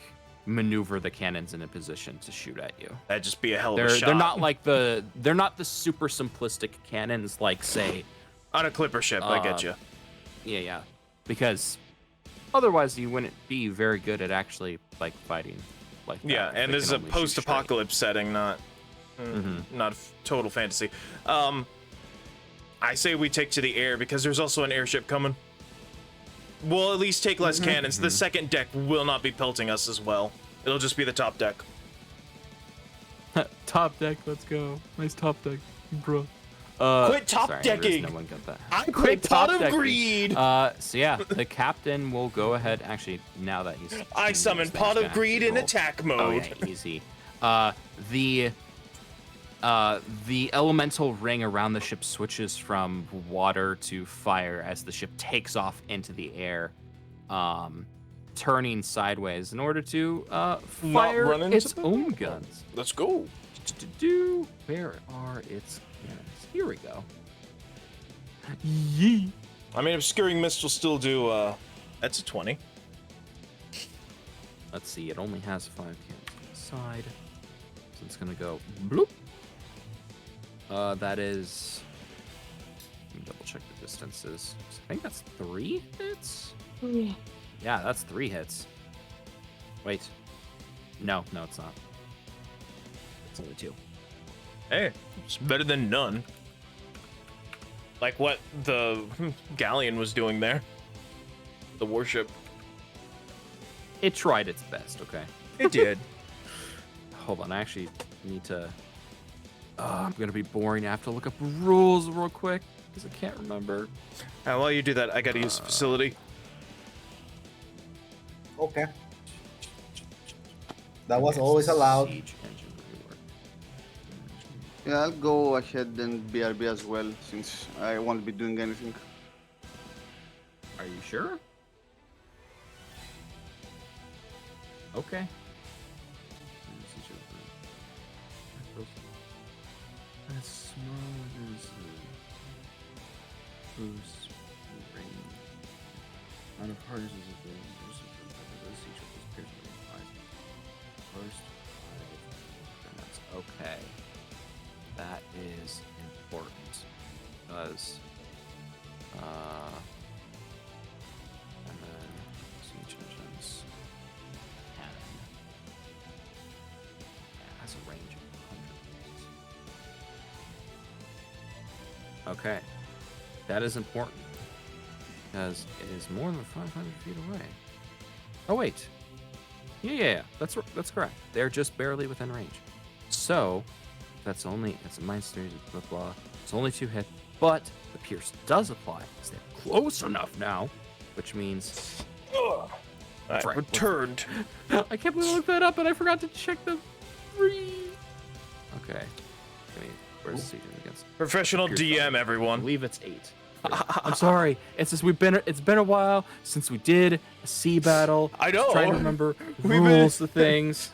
maneuver the cannons in a position to shoot at you.
That'd just be a hell of a shot.
They're not like they're not the super simplistic cannons like say
on a clipper ship. I get you.
yeah, because otherwise you wouldn't be very good at actually like fighting like that.
Yeah,
if
and
they
this is
can
a
only shoot
post-apocalypse setting, not total fantasy. I say we take to the air because there's also an airship coming. We'll at least take less cannons. The second deck will not be pelting us as well. It'll just be the top deck.
straight. Top deck, let's go. Nice top deck, bro.
Quit top
sorry,
decking.
No one got that.
I
Quit
quit Pot
top
of
decking.
Greed.
So yeah, the captain will go ahead. Actually, now that he's
I summon Pot of Greed in attack
Oh
mode.
yeah, easy. The The elemental ring around the ship switches from water to fire as the ship takes off into the air, turning sideways in order to fire
run into
its
the
own
wall.
guns.
Let's go.
Where are its cannons? Here we go. Yee.
I mean, obscuring mist will still do. That's a 20.
Let's see. It only has 5 cannons on the side, so it's gonna go bloop. That is. Let me double check the distances. I think that's 3 hits. Yeah, that's 3 hits. Wait. No, it's not. It's only 2.
Hey, it's better than none. Like what the galleon was doing there. The warship.
It tried its best, okay?
It did.
Hold on, I actually need to... I'm gonna be boring. I have to look up rules real quick, because I can't remember.
While you do that, I gotta use the facility.
Okay. That was always allowed.
Siege engine rework.
Yeah, I'll go ahead and BRB as well, since I won't be doing anything.
Are you sure? Okay. As small as boost range. Out of hardest is a thing. First 5 minutes. Okay. That is important. Because and then siege engines. Cannon. Yeah, has a range of 100 meters. Okay. That is important. Because it is more than 500 feet away. Oh, wait. Yeah. That's correct. They're just barely within range. So, that's a minus 30, blah, blah. It's only 2 hits, but the pierce does apply. Because they're close enough now, which means...
I
right.
returned.
I can't believe I looked that up and I forgot to check the free. Okay. Where's the siege against?
Professional
Pierce
DM,
I
everyone.
believe it's 8. I'm sorry. It's just it's been a while since we did a sea battle.
I know.
Trying to remember
We've
rules to things.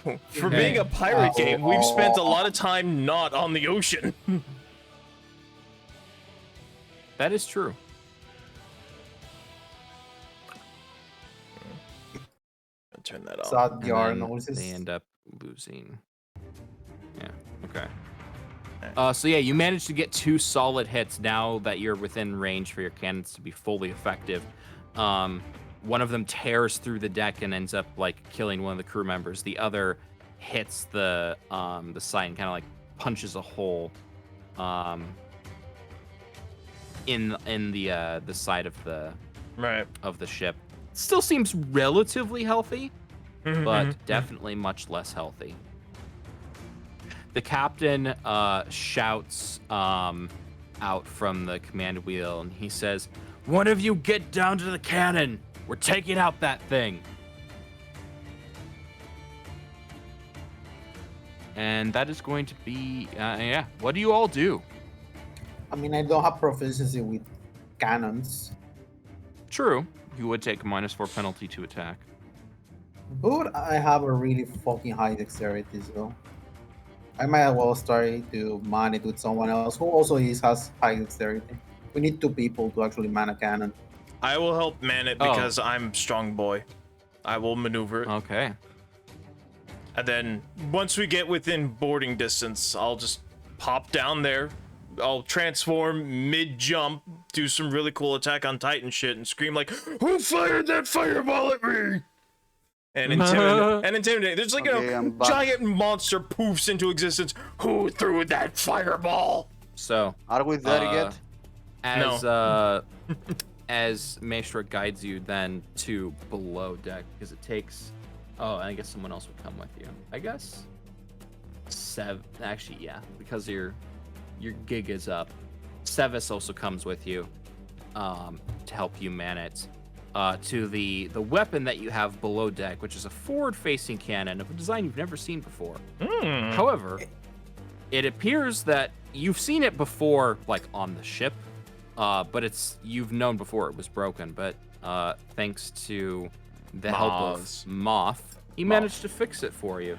For
Okay.
being a pirate game, we've spent a lot of time not on the ocean.
That is true.
I'll turn that off.
Sad
And
yar
then
noises.
they end up losing. Yeah. Okay. So yeah, you managed to get 2 solid hits now that you're within range for your cannons to be fully effective. One of them tears through the deck and ends up like killing one of the crew members. The other hits the side and kind of like punches a hole in the side of the
Right.
ship. Still seems relatively healthy,
Mm-hmm,
but definitely much less healthy. The captain shouts out from the command wheel, and he says, "One of you get down to the cannon. We're taking out that thing." And that is going to be, yeah. What do you all do?
I mean, I don't have proficiency with cannons,
True, you would take a -4 penalty to attack.
but I have a really fucking high dexterity, so I might as well start to man it with someone else who also has high dexterity. We need 2 people to actually man a cannon.
I will help man it because I'm strong boy. I will maneuver it.
Okay.
And then once we get within boarding distance, I'll just pop down there. I'll transform mid-jump, do some really cool Attack on Titan shit, and scream like, "Who fired that fireball at me?" And intimidate. There's like
Okay,
a
I'm back.
giant monster poofs into existence. Who threw that fireball?
So,
Are we there yet?
as Maestra guides you then to below deck, because it takes... Oh, and I guess someone else would come with you. I guess 7... Actually, yeah, because your gig is up. Sevis also comes with you to help you man it to the weapon that you have below deck, which is a forward-facing cannon of a design you've never seen before. However, it appears that you've seen it before, like on the ship, but you've known before it was broken. But thanks to the help of Moth, he managed to fix it for you.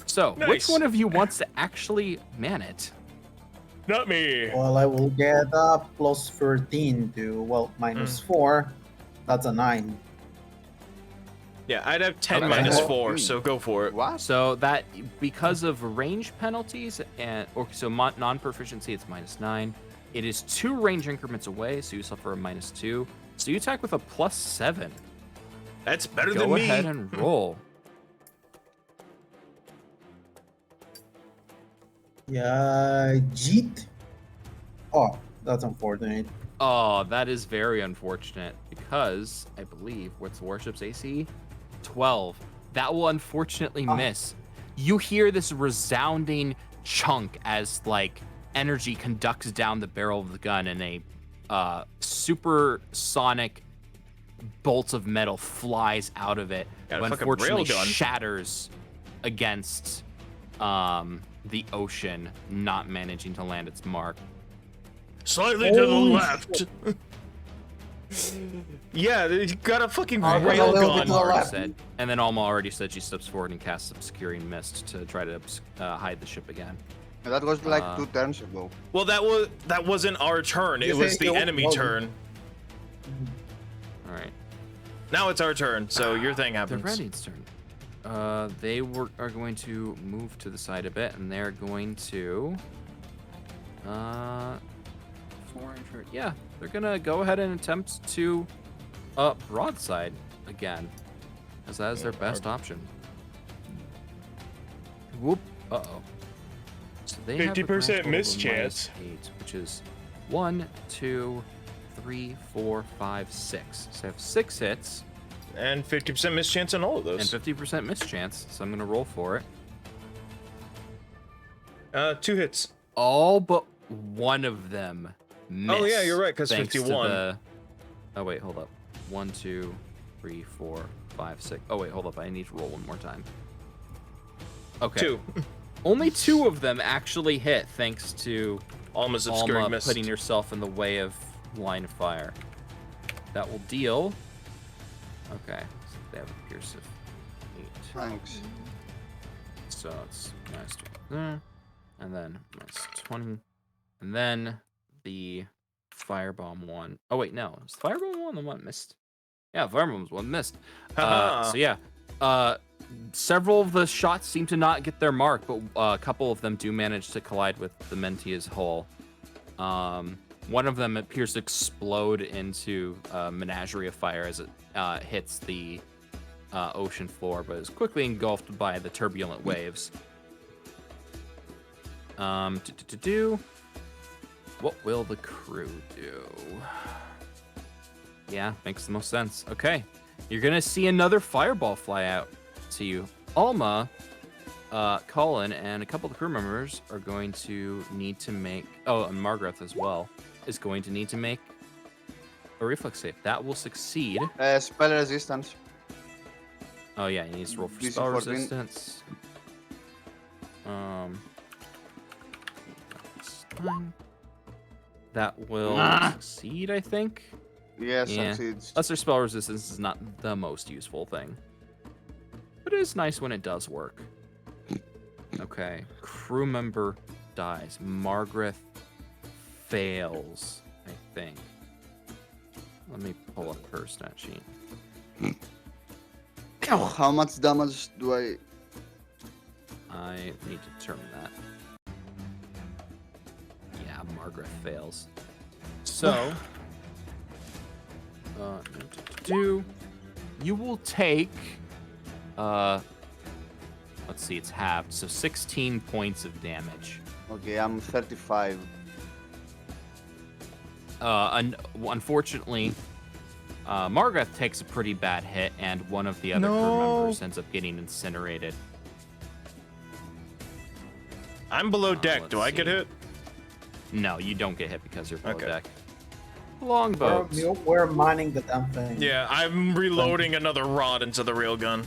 So, which one of you wants to actually man it?
Not me.
Well, I will get a plus 13 to, well, minus 4. That's a 9.
Yeah, I'd have 10
Okay.
minus 4, so go for it.
What?
So that because of range penalties non-proficiency, it's -9. It is 2 range increments away, so you suffer a -2. So you attack with a +7.
That's better
Go
than me.
ahead and roll.
Yeah, Jeet. Oh, that's unfortunate.
Oh, that is very unfortunate because I believe what's the warship's AC? 12. That will unfortunately miss. You hear this resounding chunk as like energy conducts down the barrel of the gun, and a supersonic bolt of metal flies out of it,
Got a
but
fucking
unfortunately
railgun.
shatters against the ocean, not managing to land its mark.
Slightly to the
Holy
left. Yeah, you got a fucking
Oh, there's a little bit
railgun.
to the
Alma
left.
said, and then Alma already said she steps forward and casts obscuring mist to try to hide the ship again.
That was like 2 turns ago.
Well, that wasn't our turn. It
You
was
say
the
you-
enemy
well,
turn.
All right,
Now it's our turn, so your thing
the
happens.
Redding's turn. They are going to move to the side a bit, and they're going to 400. Yeah, they're gonna go ahead and attempt to broadside again, as that is their best option. Whoop. Uh-oh. So they have a
50%
grand total of
miss chance.
-8, which is 1, 2, 3, 4, 5, 6. So I have 6 hits
And 50% miss chance on all of
and
those.
50% miss chance. So I'm gonna roll for it.
2 hits.
All but one of them miss.
Oh, yeah, you're right, 'cause
thanks to
51.
Oh wait, hold up. 1, 2, 3, 4, 5, 6. Oh wait, hold up. I need to roll one more time. Okay.
2.
Only 2 of them actually hit, thanks to
Alma's obscuring
Alma
mist.
putting yourself in the way of line of fire. That will deal. Okay, so they have a pierce of 8.
Thanks.
So it's -20 there, and then -20, and then the firebomb one. Oh wait, no, is the firebomb one the one missed? Yeah, firebomb's one missed.
Haha.
So yeah, several of the shots seem to not get their mark, but a couple of them do manage to collide with the Mentia's hull. One of them appears to explode into a menagerie of fire as it hits the ocean floor, but is quickly engulfed by the turbulent waves. What will the crew do? Yeah, makes the most sense. Okay, you're gonna see another fireball fly out to you. Alma, Colin, and a couple of the crew members are going to need to make. Oh, and Margaret as well is going to need to make a reflex save. That will succeed.
Spell resistance.
Oh yeah, he needs to roll for
DC
spell
14.
resistance. That's fine. That will succeed, I think.
Yeah,
Yeah.
succeeds.
Lesser spell resistance is not the most useful thing, but it is nice when it does work. Okay, crew member dies. Margaret fails, I think. Let me pull up her stat sheet.
How much damage do I...
I need to determine that. Yeah, Margaret fails. So, you will take, let's see, it's halved, so 16 points of damage.
Okay, I'm 35.
Unfortunately, Margaret takes a pretty bad hit, and one of the other crew members ends up getting incinerated.
I'm below deck. Do
let's
I get
see.
hit?
No, you don't get hit because you're below
Okay.
deck. Longboats.
We're mining the damn thing.
Yeah, I'm reloading another rod into the railgun.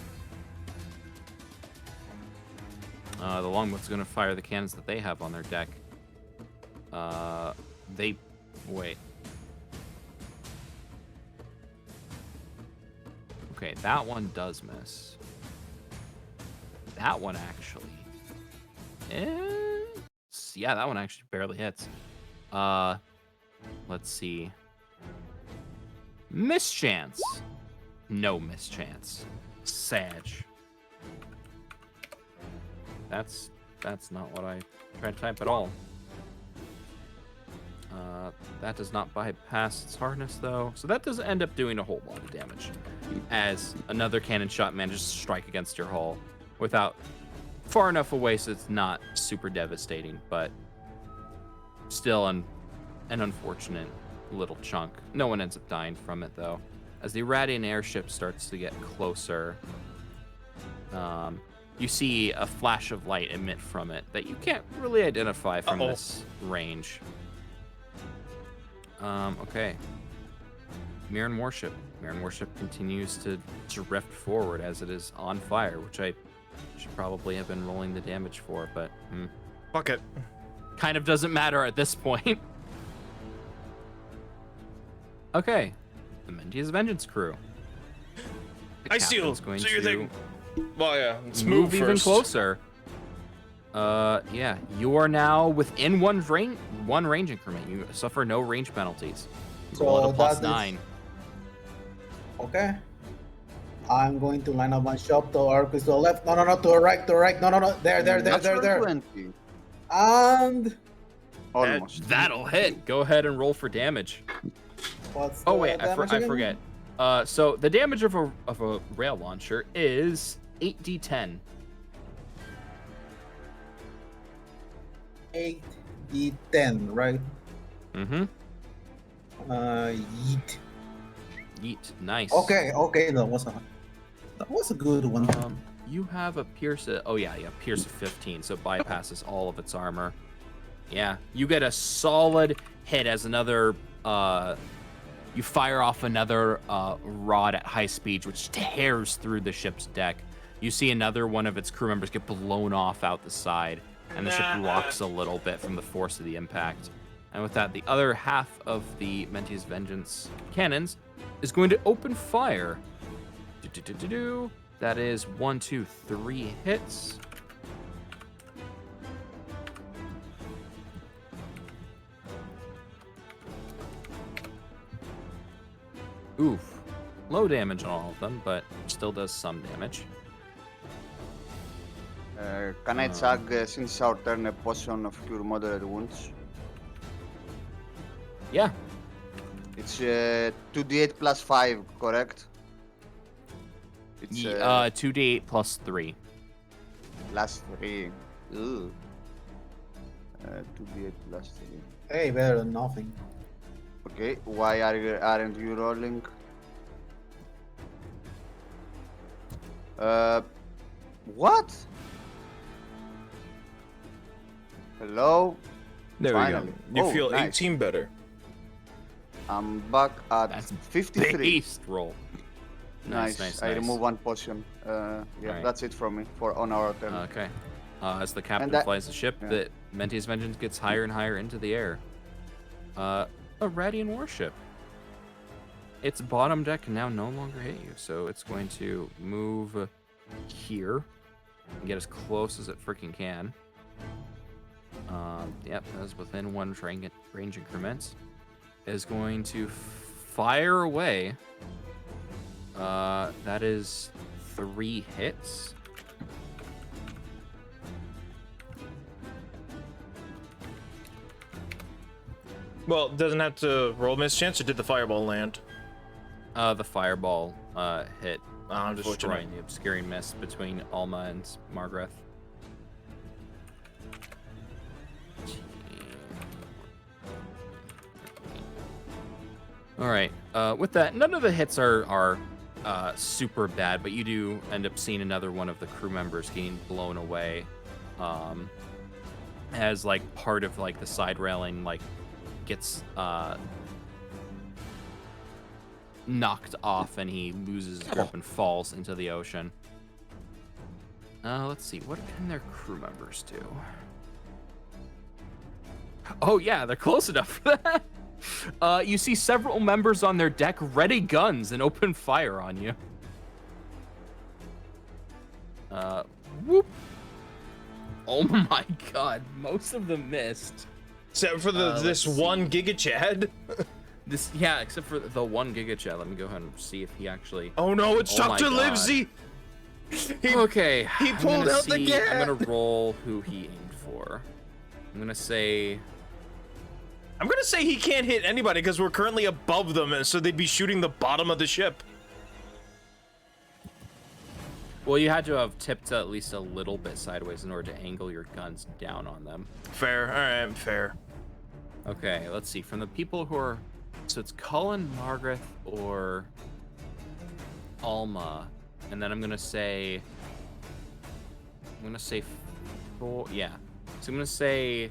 The longboat's going to fire the cannons that they have on their deck. Wait. Okay, that one does miss. That one actually. Yeah, that one actually barely hits. Let's see. Mischance. No mischance. Sag. That's not what I tried to type at all. That does not bypass its hardness, though. So that does end up doing a whole lot of damage. As another cannon shot manages to strike against your hull without far enough away so it's not super devastating, but still an unfortunate little chunk. No one ends up dying from it, though. As the Irradian airship starts to get closer, you see a flash of light emit from it that you can't really identify from this range. Okay. Mirren Warship. Mirren Warship continues to drift forward as it is on fire, which I should probably have been rolling the damage for, but
Fuck it.
kind of doesn't matter at this point. Okay. The Mentia's Vengeance crew. The
I seal.
captain's going
So you're
to
thinking. Well, yeah. Let's
move
move
even
first.
closer. Yeah, you are now within one range increment. You suffer no range penalties.
So
Roll at a
that is-
+9.
Okay. I'm going to line up my shop to Arcus to the left. No, to the right, No. There.
Natural 20.
And
Almost.
That'll hit. Go ahead and roll for damage.
what's
Oh
the
wait, I
damage again?
forget. So the damage of a rail launcher is 8d10.
8d10, right?
Mm-hmm.
Yeet.
Yeet. Nice.
Okay, that was a good one.
You have a pierce. Pierce of 15, so it bypasses all of its armor. Yeah, you get a solid hit as another. You fire off another rod at high speed, which tears through the ship's deck. You see another one of its crew members get blown off out the side, and the ship rocks a little bit from the force of the impact. And with that, the other half of the Mentia's Vengeance cannons is going to open fire. That is 1, 2, 3 hits. Oof. Low damage on all of them, but still does some damage.
Can I chug since our turn a potion of cure moderate wounds?
Yeah.
It's 2d8 plus 5, correct? It's
2d8 plus 3.
plus 3. Ooh. 2d8 plus 3.
Hey, better than nothing.
Okay, why aren't you rolling? What? Hello?
There
Finally.
we go. You
Oh,
feel
nice.
18 better.
I'm back at
That's
53.
Based roll.
Nice. I remove one potion.
Alright.
That's it from me for on our turn.
Okay. As the captain
that-
flies the ship,
yeah.
the Mentia's Vengeance gets higher and higher into the air. A Radian warship. Its bottom deck can now no longer hit you, so it's going to move here and get as close as it freaking can. Yep, that is within one range increments. Is going to fire away. That is 3 hits.
Well, it doesn't have to roll mischance, or did the fireball land?
The fireball hit,
Unfortunate.
destroying the obscuring mist between Alma and Margreth. All right. With that, none of the hits are super bad, but you do end up seeing another one of the crew members getting blown away, as like part of like the side railing like gets knocked off, and he loses his grip and falls into the ocean. Let's see. What can their crew members do? Oh yeah, they're close enough for that. You see several members on their deck ready guns and open fire on you. Whoop. Oh my god, most of them missed.
Except for this one Giga Chad.
Yeah, except for the one Giga Chad. Let me go ahead and see if he actually.
Oh no, it's
Oh my
Dr.
God.
Livesey.
Okay.
He pulled out the gas.
I'm gonna roll who he aimed for. I'm gonna say
he can't hit anybody because we're currently above them, and so they'd be shooting the bottom of the ship.
Well, you had to have tipped at least a little bit sideways in order to angle your guns down on them.
Fair. All right, fair.
Okay, let's see. From the people who are, so it's Cullen, Margaret, or Alma, and then I'm gonna say four. Yeah. So I'm gonna say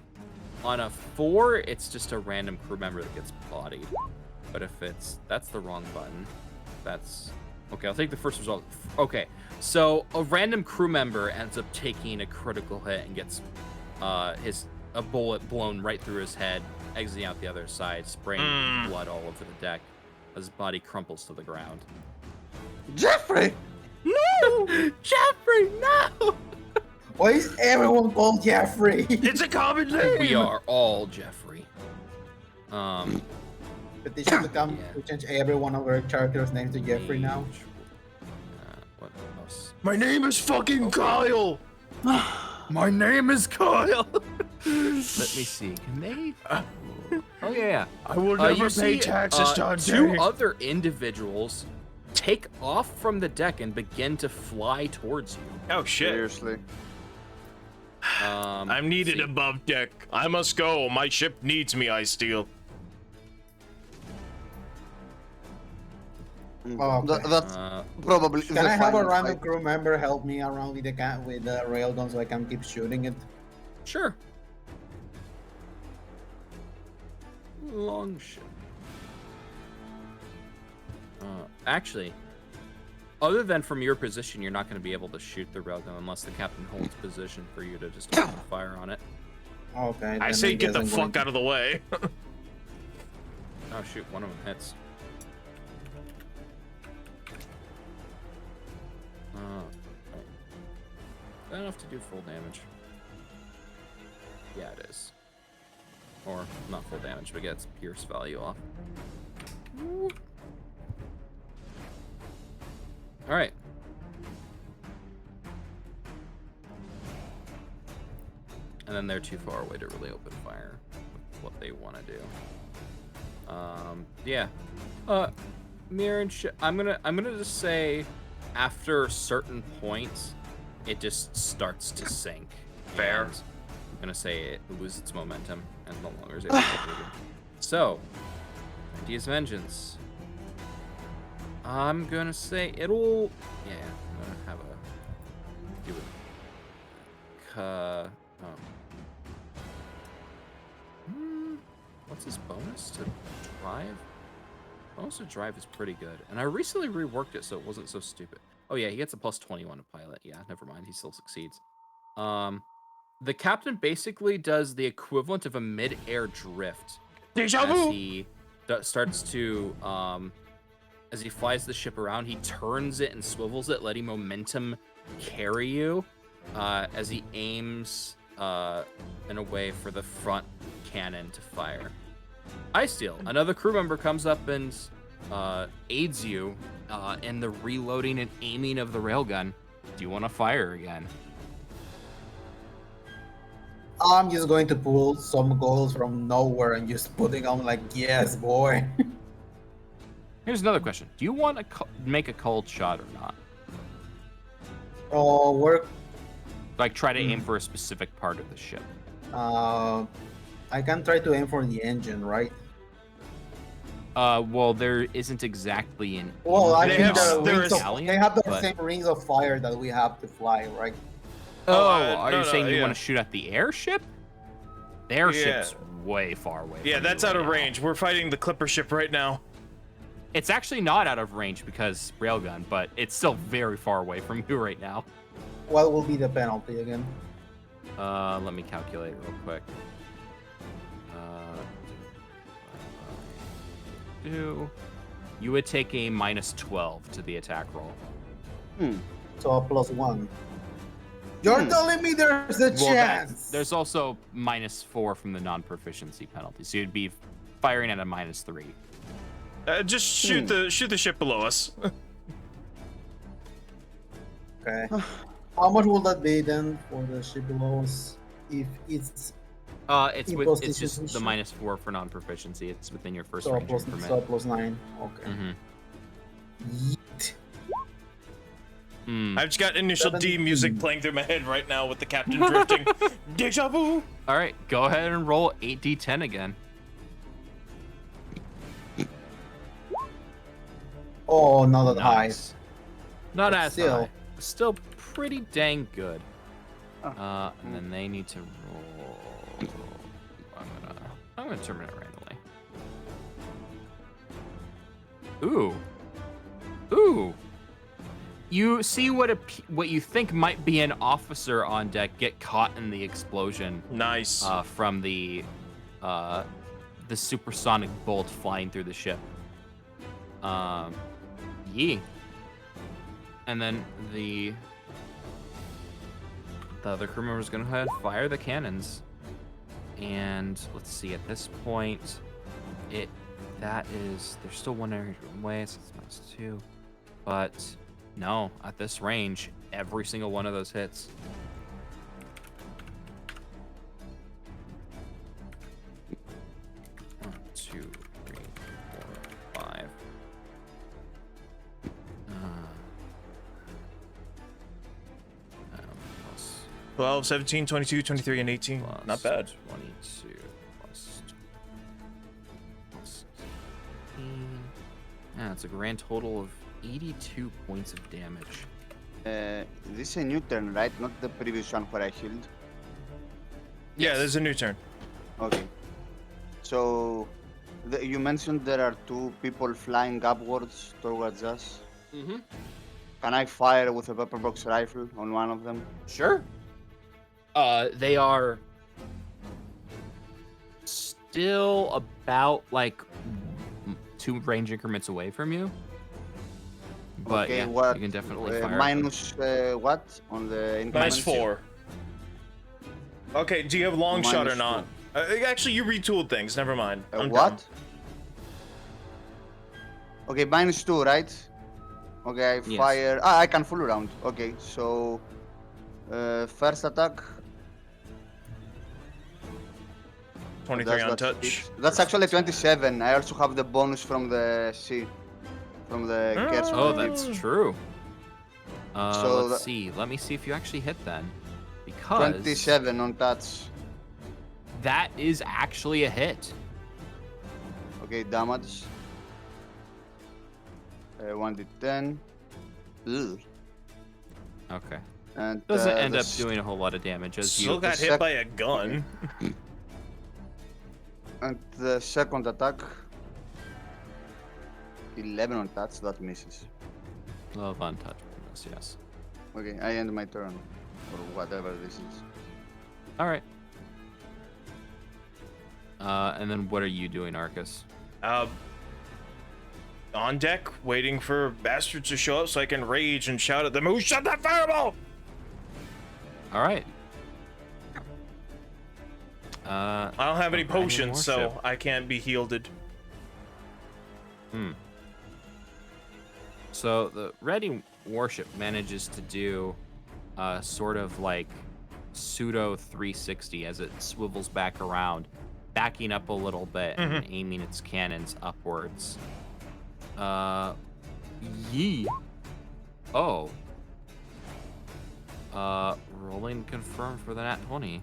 on a 4, it's just a random crew member that gets bodied. But if that's the wrong button. That's okay. I'll take the first result. Okay. So a random crew member ends up taking a critical hit and gets a bullet blown right through his head, exiting out the other side, spraying blood all over the deck as his body crumples to the ground.
Jeffrey!
No! Jeffrey, no!
Why is everyone called Jeffrey?
It's a common name.
We are all Jeffrey.
Petition to come
Yeah.
to change every one of our characters' names to Jeffrey now.
What else?
My name is fucking Kyle.
My name is Kyle. Let me see. Can they? Oh yeah.
I will
You
never pay
see,
taxes, Dante.
2 other individuals take off from the deck and begin to fly towards you.
Oh shit.
Seriously.
I'm needed
see.
above deck. I must go. My ship needs me, I steal.
Oh, okay.
That's probably.
Can
the
I have a
final
random
fight.
crew member help me around with the railgun so I can keep shooting it?
Sure. Long ship. Actually, other than from your position, you're not going to be able to shoot the railgun unless the captain holds position for you to just open fire on it.
Okay.
I
then
say get
guess
the
I'm going
fuck
to-
out of the way.
Oh shoot, one of them hits. Right. Is that enough to do full damage? Yeah, it is. Or not full damage, but gets pierce value off. All right. And then they're too far away to really open fire with what they want to do. Yeah. Mirror and I'm gonna just say after certain points, it just starts to sink.
Fair.
And I'm gonna say it loses its momentum and no longer is able to move it. So, Idea's Vengeance. I'm gonna say it'll. Yeah, I'm gonna have a. Do it. What's his bonus to drive? Bonus to drive is pretty good, and I recently reworked it so it wasn't so stupid. Oh yeah, he gets a plus 21 to pilot. Yeah, never mind, he still succeeds. The captain basically does the equivalent of a mid-air drift
Deja
as
vu.
he starts to as he flies the ship around. He turns it and swivels it, letting momentum carry you as he aims in a way for the front cannon to fire. Steel, another crew member, comes up and aids you in the reloading and aiming of the railgun. Do you want to fire again?
I'm just going to pull some goals from nowhere and just putting on like, yes, boy.
Here's another question. Do you want to make a cold shot or not?
Oh, we're
Like, try to aim for a specific part of the ship.
I can try to aim for the engine, right?
Well, there isn't exactly an.
Well, I
They
think
have-
the
there
rings
is-
of, they have the
but-
same rings of fire that we have to fly, right?
Oh,
Oh,
are
no,
you
no,
saying you
yeah.
want to shoot at the airship? The airship's way far away.
Yeah,
from
that's
you
out
right
of
now.
range. We're fighting the clipper ship right now.
It's actually not out of range because railgun, but it's still very far away from you right now.
what will be the penalty again?
Let me calculate real quick. You would take a minus 12 to the attack roll.
So a +1. You're telling me there's a
Well,
chance?
there's also minus 4 from the non-proficiency penalty, so you'd be firing at a minus 3.
Just shoot the ship below us.
Okay. How much will that be then for the ship below us? If it's
It's just the
position?
minus 4 for non-proficiency. It's within your first
so
range
plus,
increment.
so +9. Okay. Yeet.
I've just got initial D
17.
music playing through my head right now with the captain drifting. Deja vu.
All right, go ahead and roll 8d10 again.
Oh, not that high.
Nice. Not
But
as
still.
high. Still pretty dang good.
Oh.
And then they need to roll. I'm gonna determine it randomly. Ooh. You see what you think might be an officer on deck get caught in the explosion.
Nice.
From the supersonic bolt flying through the ship. Yee. And then the other crew member is gonna go ahead and fire the cannons. And let's see, at this point, there's still one area away, so it's -2. But no, at this range, every single one of those hits. One, two, three, four, 5.
12, 17, 22, 23, and 18.
Plus
Not bad.
22 plus 16. Yeah, it's a grand total of 82 points of damage.
This is a new turn, right? Not the previous one where I healed.
Yeah, there's a new turn.
Okay. So, you mentioned there are 2 people flying upwards towards us.
Mm-hmm.
Can I fire with a pepper box rifle on one of them?
Sure. They are still about like 2 range increments away from you. But
Okay,
yeah,
what?
you can definitely fire.
Minus what on the increments?
-4. Okay, do you have long shot or
-2.
not? Actually, you retooled things. Never mind. I'm
What?
dumb.
Okay, -2, right? Okay, I
Yes.
fire. I can full round. Okay, so first attack.
23 on
That's
touch.
it. That's actually 27. I also have the bonus from the sea, from the curse.
Oh,
from the
that's true.
So
Let's see. Let me see if you actually hit then. Because
27 on touch.
that is actually a hit.
Okay, damage. 1d10. Ugh.
Okay.
And
Doesn't end
the
up doing a whole lot of damage as
Still
you.
got hit by a gun.
And the second attack. 11 on touch. That misses.
Love untouchableness, yes.
Okay, I end my turn, or whatever this is.
All right. And then what are you doing, Arcus?
On deck, waiting for bastards to show up so I can rage and shout at them, "Who shot that fireball?"
All right.
I don't have any
O'Brien
potions, so
Warship.
I can't be healed.
So the Ready Warship manages to do sort of like pseudo 360 as it swivels back around, backing up a little bit and aiming its cannons upwards. Yee. Oh. Rolling confirm for the nat 20.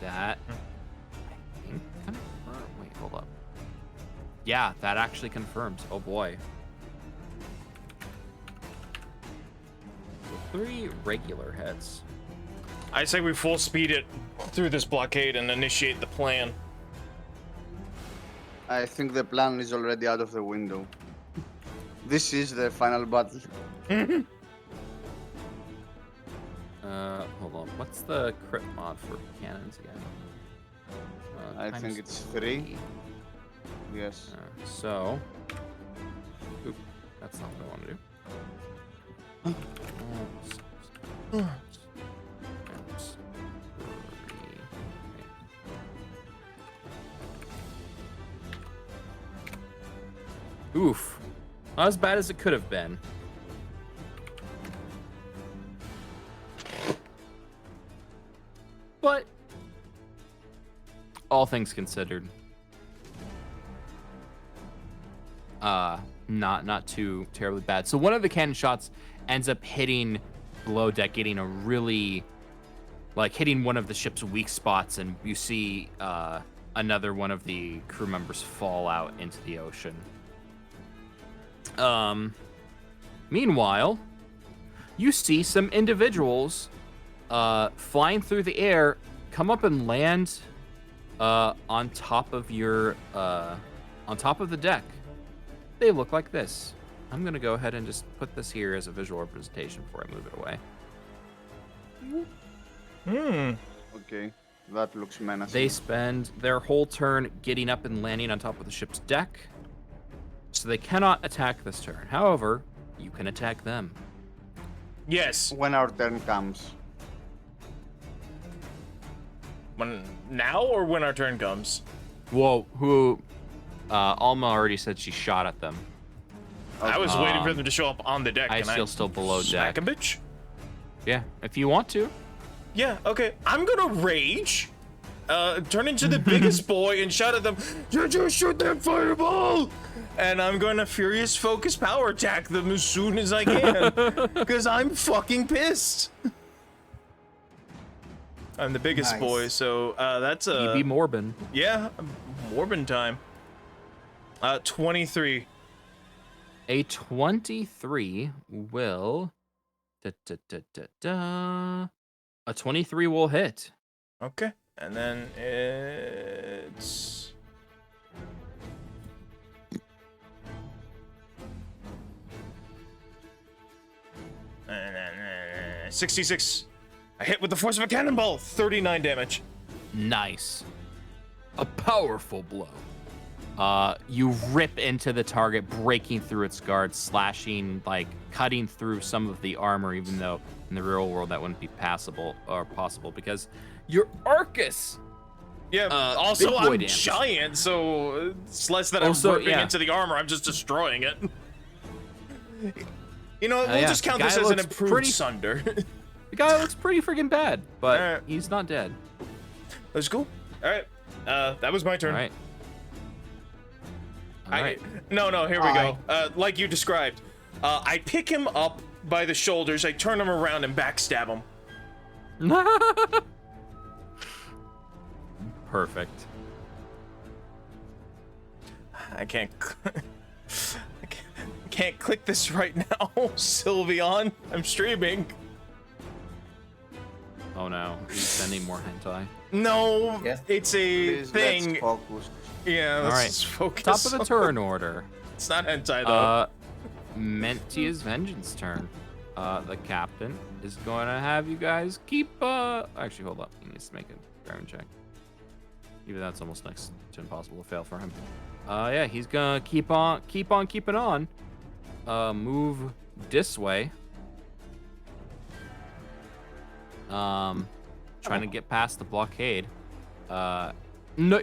That. I think confirm. Wait, hold up. Yeah, that actually confirms. Oh boy. 3 regular hits.
I say we full speed it through this blockade and initiate the plan.
I think the plan is already out of the window. This is the final battle.
Hold on. What's the crit mod for cannons again?
I think
times
it's 3. Yes.
So, oop, that's not what I want to do. Times 3. Oof. Not as bad as it could have been. But all things considered, not too terribly bad. So one of the cannon shots ends up hitting below deck, getting a really hitting one of the ship's weak spots, and you see another one of the crew members fall out into the ocean. Meanwhile, you see some individuals flying through the air come up and land on top of your on top of the deck. They look like this. I'm gonna go ahead and just put this here as a visual representation before I move it away.
Okay, that looks menacing.
They spend their whole turn getting up and landing on top of the ship's deck, so they cannot attack this turn. However, you can attack them.
Yes.
When our turn comes.
When now or when our turn comes?
Whoa, Alma already said she shot at them.
I was waiting for them to show up on the deck.
I
and
feel still below
smack
deck.
a bitch?
Yeah, if you want to.
Yeah, okay. I'm gonna rage, turn into the biggest boy and shout at them, "You shoot that fireball!" And I'm gonna furious focus power attack them as soon as I can, because I'm fucking pissed. I'm the biggest
Nice.
boy, so that's
You be Morbin.
yeah, Morbin time. 23.
A 23 will. A 23 will hit.
Okay, and then it's 66. I hit with the force of a cannonball. 39 damage.
Nice. A powerful blow. You rip into the target, breaking through its guard, slashing, cutting through some of the armor, even though in the real world that wouldn't be possible because you're Arcus.
Yeah.
big
Also,
boy
I'm
damage.
giant, so it's less that
Also,
I'm ripping
yeah.
into the armor. I'm just destroying it. You know, we'll
yeah,
just count
the
this
guy
as an
looks
improved
pretty-
Sunder.
The guy looks pretty freaking bad, but
Alright.
he's not dead.
That's cool. All right. That was my turn.
All right. All right.
No, here we go. Like you described. I pick him up by the shoulders, I turn him around and backstab him.
Perfect.
I can't click this right now, Sylveon. I'm streaming.
Oh no, he's sending more hentai.
No,
Yes.
it's a
Please,
thing.
let's focus.
Yeah, let's
Alright.
just focus.
Top of the turn order.
It's not hentai though.
Mentia's Vengeance turn. The captain is going to have you guys keep. Actually, hold up. He needs to make a driving check. Even that's almost next to impossible to fail for him. Yeah, he's gonna keep on keeping on. Move this way. Trying to get past the blockade. No,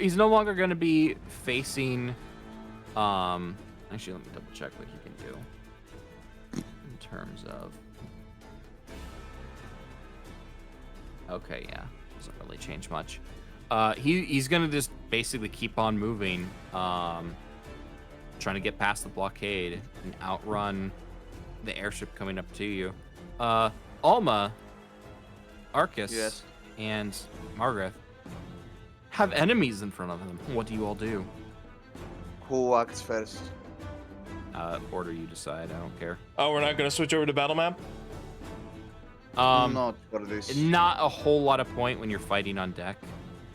he's no longer gonna be facing. Actually, let me double check what he can do in terms of. Okay, yeah, doesn't really change much. He's gonna just basically keep on moving, trying to get past the blockade and outrun the airship coming up to you. Alma, Arcus,
Yes.
and Margaret have enemies in front of them. What do you all do?
Who acts first?
Order you decide. I don't care.
Oh, we're not gonna switch over to battle map?
Not for this.
Not a whole lot of point when you're fighting on deck.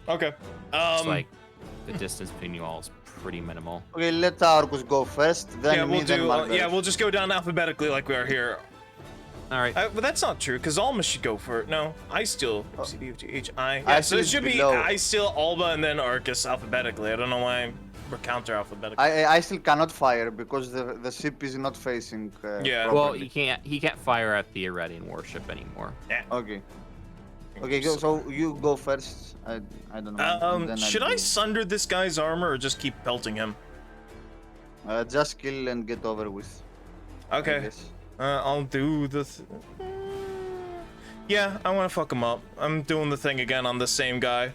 Okay.
It's like the distance between you all is pretty minimal.
Okay, let Arcus go first, then
yeah,
me,
we'll
then
do.
Margaret.
Yeah, we'll just go down alphabetically like we are here.
All right.
But that's not true, because Alma should go for it. No, I still CDFGHI. Yeah, so
Actually,
it should be
below.
I still Alba and then Arcus alphabetically. I don't know why we're counter alphabetically.
I still cannot fire because the ship is not facing.
Yeah.
Well,
properly.
he can't fire at the Iranian warship anymore.
Okay. Okay, so you go first. I don't know. and then
Should
I'll
I
do-
sunder this guy's armor or just keep pelting him?
just kill and get over with? I
Okay.
guess.
I'll do the. Yeah, I want to fuck him up. I'm doing the thing again on the same guy.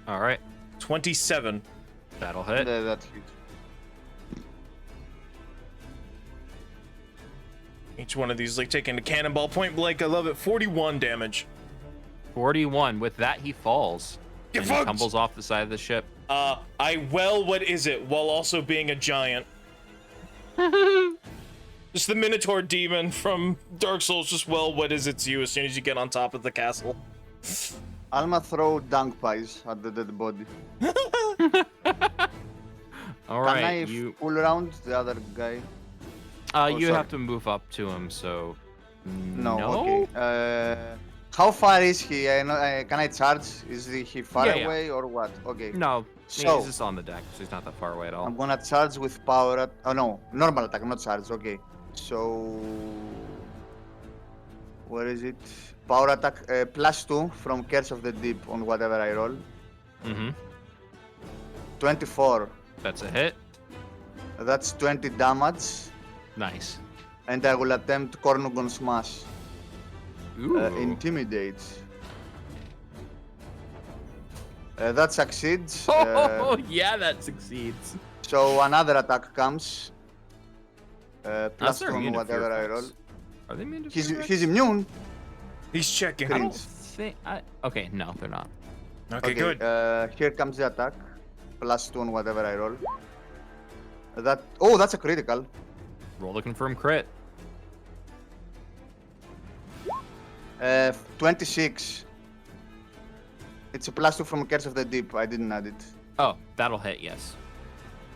All right.
27.
That'll hit.
That's it.
Each one of these like taking a cannonball point blank. I love it. 41 damage.
41. With that, he falls.
Get
And he
fucked!
tumbles off the side of the ship.
What is it? While also being a giant. Just the Minotaur demon from Dark Souls. Just what is it to you as soon as you get on top of the castle?
Alma throw dunk pies at the dead body.
All
Can I
right. You
pull around the other guy?
you
sorry.
have to move up to him. So
No. Okay. How far is he? Can I charge? Is he far
Yeah, yeah.
away or what? Okay.
No.
So-
he's just on the deck, so he's not that far away at all.
I'm gonna charge with power at. Oh no, normal attack, not charge. Okay. So. Where is it? Power attack +2 from Curse of the Deep on whatever I roll.
Mm-hmm.
24.
That's a hit.
That's 20 damage.
Nice.
And I will attempt Cornugon Smash.
Ooh.
Intimidate. That succeeds.
Oh, yeah, that succeeds.
So another attack comes.
That's
+2 on whatever I roll.
Are they immune to
He's
fear effects?
he's immune.
He's checking.
I don't
cringe.
think. Okay, no, they're not.
Okay, good.
Here comes the attack. +2 on whatever I roll. That's a critical.
Roll the confirm crit.
26. It's a +2 from Curse of the Deep. I didn't add it.
Oh, that'll hit. Yes.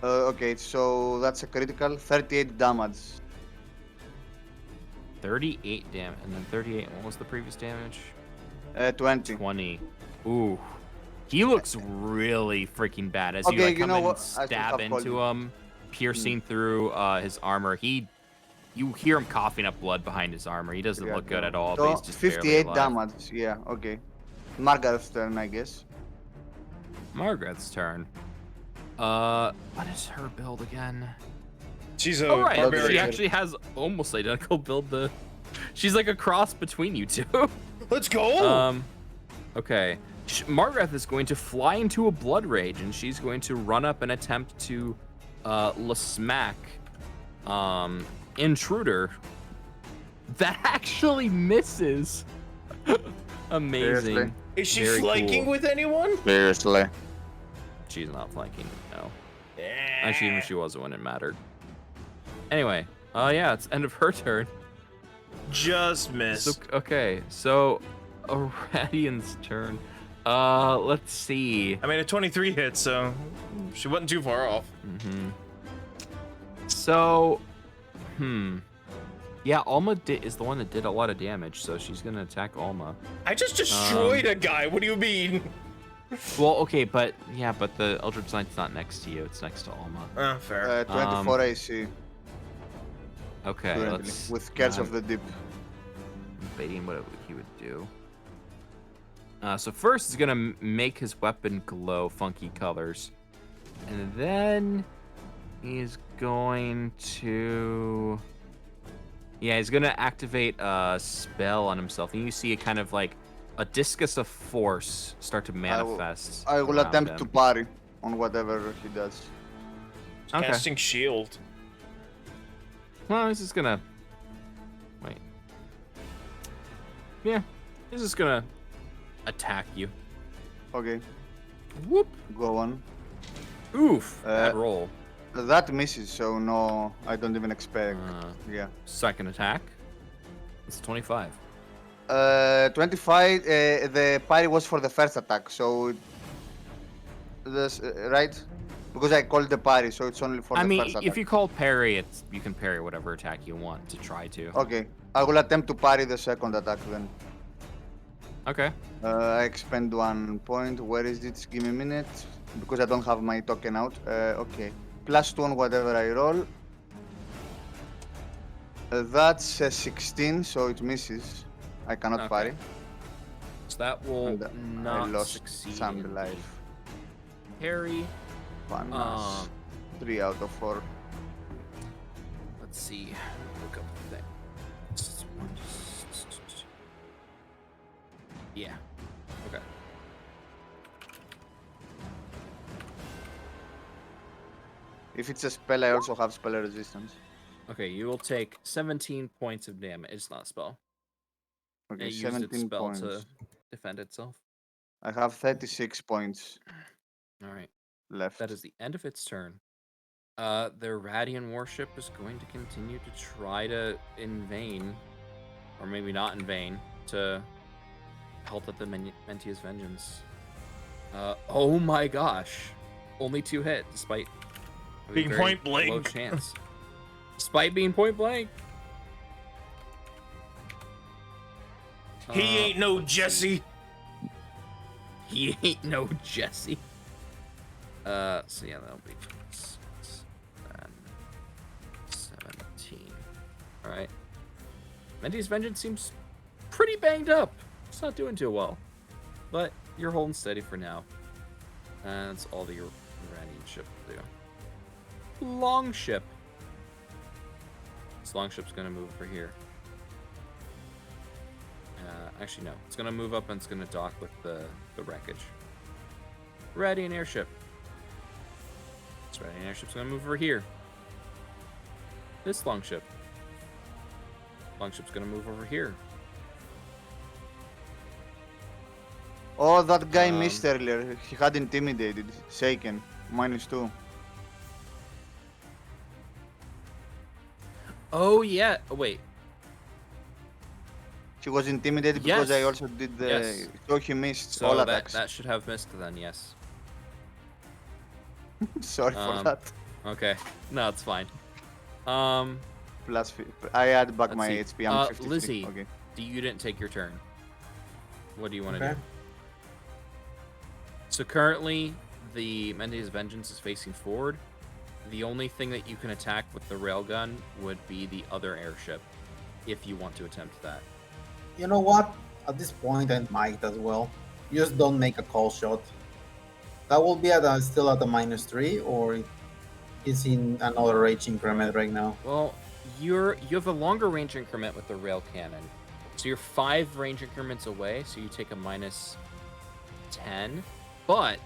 Okay, so that's a critical. 38 damage.
38 damage, and then 38. What was the previous damage?
20.
20. Ooh. He looks really freaking bad as you
Okay,
like
you
come
know
in and
what? I should
stab
have called
into
you.
him, piercing through his armor. You hear him coughing up blood behind his armor. He doesn't
Yeah,
look good
no.
at all,
So
but he's just barely
58
alive.
damage. Yeah, okay. Margaret's turn, I guess.
Margaret's turn. What is her build again?
She's a
Oh right,
barbarian.
she actually has almost identical build. She's like a cross between you two.
Let's go.
Okay. Margaret is going to fly into a blood rage, and she's going to run up and attempt to smack Intruder. That actually misses. Amazing.
Seriously?
Is she
very
flanking
cool.
with anyone?
Seriously.
She's not flanking. No.
Yeah.
Actually, even if she was, it wouldn't have mattered. Anyway, yeah, it's end of her turn.
Just miss.
So, okay, so Aradian's turn. Let's see.
I mean, a 23 hit, so she wasn't too far off.
So, yeah, Alma is the one that did a lot of damage, so she's gonna attack Alma.
I just destroyed a guy. What do you mean?
Well, okay, but the Eldritch Knight's not next to you; it's next to Alma.
Fair.
24 AC.
Okay,
Currently,
let's.
with Curse
I'm
of the Deep.
debating what he would do. So first, he's gonna make his weapon glow funky colors, and then he's going to. Yeah, he's gonna activate a spell on himself, and you see a kind of like a discus of force start to manifest.
I will
around
attempt
him.
to parry on whatever he does.
Okay.
Casting shield.
Well, he's just gonna. Wait. Yeah, he's just gonna attack you.
Okay,
Whoop.
go on.
Oof. Bad
Uh,
roll.
That misses, so no, I don't even expect. Yeah.
Second attack. It's 25.
25. The parry was for the first attack, so this right? Because I called the parry, so it's only for
I
the
mean,
first attack.
if you call parry, you can parry whatever attack you want to try to.
Okay, I will attempt to parry the second attack then.
Okay.
I expend 1 point. Where is it? Give me a minute. Because I don't have my token out. Okay. +2 on whatever I roll. That's a 16, so it misses. I cannot
Okay.
parry.
So that will
And I
not
lost
succeed
some
in
life.
the parry.
Panas. 3 out of 4.
Let's see. Look up the thing. Yeah. Okay.
If it's a spell, I also have spell resistance.
Okay, you will take 17 points of damage. It's not a spell.
Okay,
It used its
17
spell
points.
to defend itself.
I have 36 points
All right.
left.
That is the end of its turn. Their Radian warship is going to continue to try to, in vain, or maybe not in vain, to help at the Mentia's vengeance. Oh my gosh. Only 2 hit, despite having
Being
very
point blank.
low chance. Despite being point blank.
He ain't no
let's see.
Jesse.
He ain't no Jesse. So yeah, that'll be 6, 10, 17. Alright. Mentia's vengeance seems pretty banged up. It's not doing too well. But you're holding steady for now. And that's all that your Iranian ship will do. Longship. This longship's gonna move over here. Actually, no. It's gonna move up and it's gonna dock with the wreckage. Radian airship. This Radian airship's gonna move over here. This longship. Longship's gonna move over here.
Oh, that guy missed earlier. He had intimidated. Shaken. -2.
Oh yeah. Oh, wait.
He was intimidated because I
Yes.
also did the.
Yes.
So he missed
So
all
that
attacks.
that should have missed then. Yes.
Sorry for
Um,
that.
Okay. No, it's fine.
I add back
let's
my
see.
HP. I'm 53.
Lizzie.
Okay.
You didn't take your turn. What do you want to
Okay.
do? So currently, the Mentia's Vengeance is facing forward. The only thing that you can attack with the railgun would be the other airship, if you want to attempt that.
You know what? At this point, I might as well. Just don't make a call shot. That will be still at a -3, or is in another rage increment right now.
Well, you have a longer range increment with the rail cannon, so you're 5 range increments away. So you take a -10, but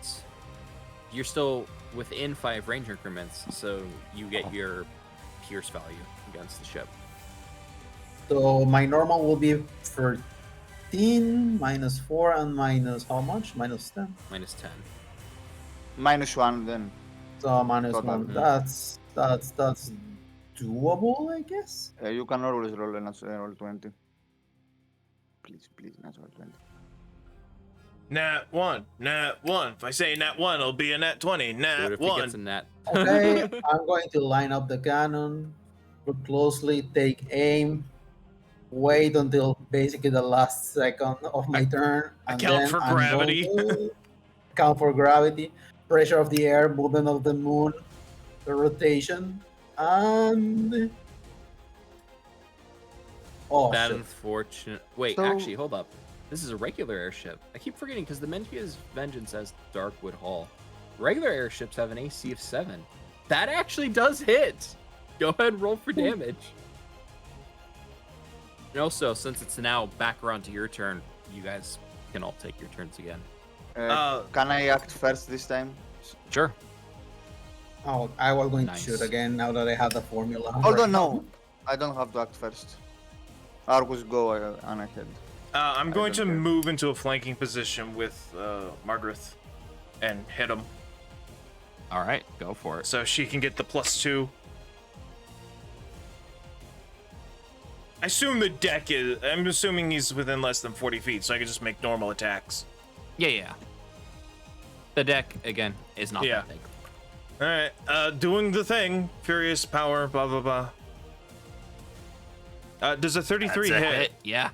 you're still within 5 range increments, so you get your pierce value against the ship.
So my normal will be 13, -4, and minus how much? -10.
-10.
-1 then.
So minus
Total.
1. That's doable, I guess.
You can always roll a natural 20. Please, natural 20.
Nat 1. If I say nat 1, it'll be a nat 20.
Dude,
Nat
if he gets a
1.
net.
Okay, I'm going to line up the cannon, look closely, take aim, wait until basically the last second of my turn, and
account
then
for
I'm going
gravity.
to account for gravity, pressure of the air, movement of the moon, the rotation, and
That
shit.
unfortunate. Wait,
So-
actually, hold up. This is a regular airship. I keep forgetting because the Mentia's Vengeance has Darkwood Hull. Regular airships have an AC of 7. That actually does hit. Go ahead and roll for damage. And also, since it's now back around to your turn, you guys can all take your turns again.
Can I act first this time?
Sure.
Oh, I was going
Nice.
to shoot again now that I have the formula.
Although no, I don't have to act first. Argus go on ahead.
I'm going to
don't care.
move into a flanking position with Margaret and hit him
All right, go for it.
so she can get the +2. I assume the deck is. I'm assuming he's within less than 40 feet, so I can just make normal attacks.
Yeah. The deck, again, is not
Yeah.
that big.
All right, doing the thing. Furious power, blah, blah, blah. Does a 33
That's a
hit?
Yeah.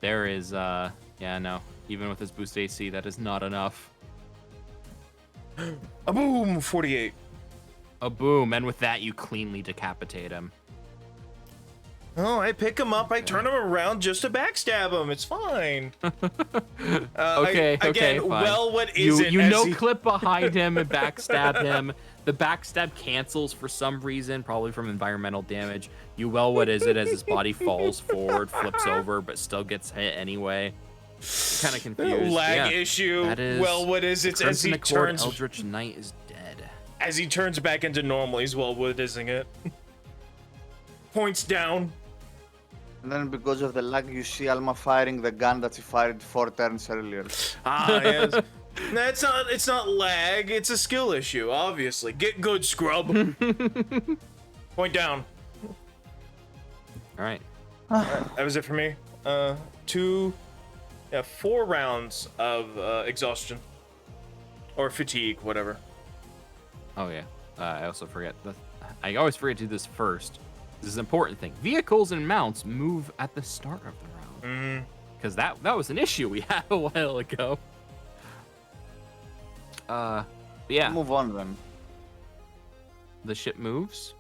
There is, yeah, no. Even with his boost AC, that is not enough.
A boom, 48.
A boom, and with that, you cleanly decapitate him.
Oh, I pick him up, I turn him around just to backstab him. It's fine. Again,
fine.
well, what is it?
You
as
no
he-
clip behind him and backstab him. The backstab cancels for some reason, probably from environmental damage. You what is it as his body falls forward, flips over, but still gets hit anyway. Kind of confused.
Lag
Yeah.
issue.
That is
Well, what is it? As
Crimson
he
Accord
turns,
Eldritch Knight is dead.
as he turns back into normal, he's well, what isn't it? Points down.
And then because of the lag, you see Alma firing the gun that she fired 4 turns earlier.
Ah, yes. That's not. It's not lag. It's a skill issue, obviously. Get good, scrub. Point down.
All right.
That was it for me. 4 rounds of exhaustion or fatigue, whatever.
Oh yeah. I also forget. I always forget to do this first. This is an important thing. Vehicles and mounts move at the start of the round. Because that was an issue we had a while ago. But yeah,
Move on then.
the ship moves.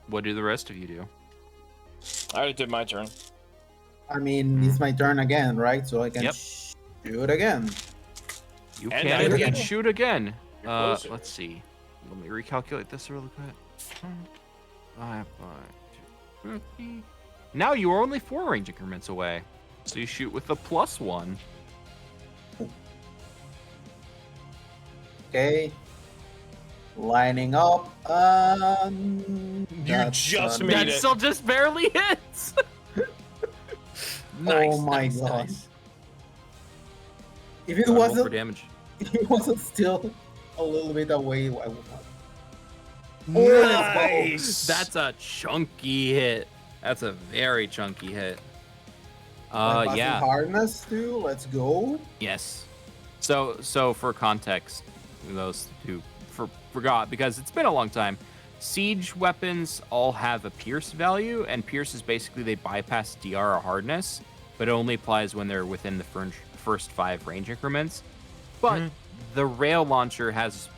What do the rest of you do?
I already did my turn.
I mean, it's my turn again, right? So I can
Yep.
shoot again.
You
And
can
then
again.
shoot again.
You're closer.
Let's see. Let me recalculate this really quick. 5, 2, 50. Now you are only 4 range increments away. So you shoot with a +1.
Okay. Lining up.
just made
That
it.
still just barely hits. Nice.
Oh my
nice,
God.
nice.
If it
Roll for
wasn't,
damage.
if it wasn't still a little bit away, I would not.
Nice.
That's a chunky hit. That's a very chunky hit.
Passing
Yeah.
Hardness too. Let's go.
Yes. So for context, those who forgot, because it's been a long time, siege weapons all have a pierce value, and pierce is basically they bypass DR or hardness, but it only applies when they're within the first 5 range increments. But the rail launcher has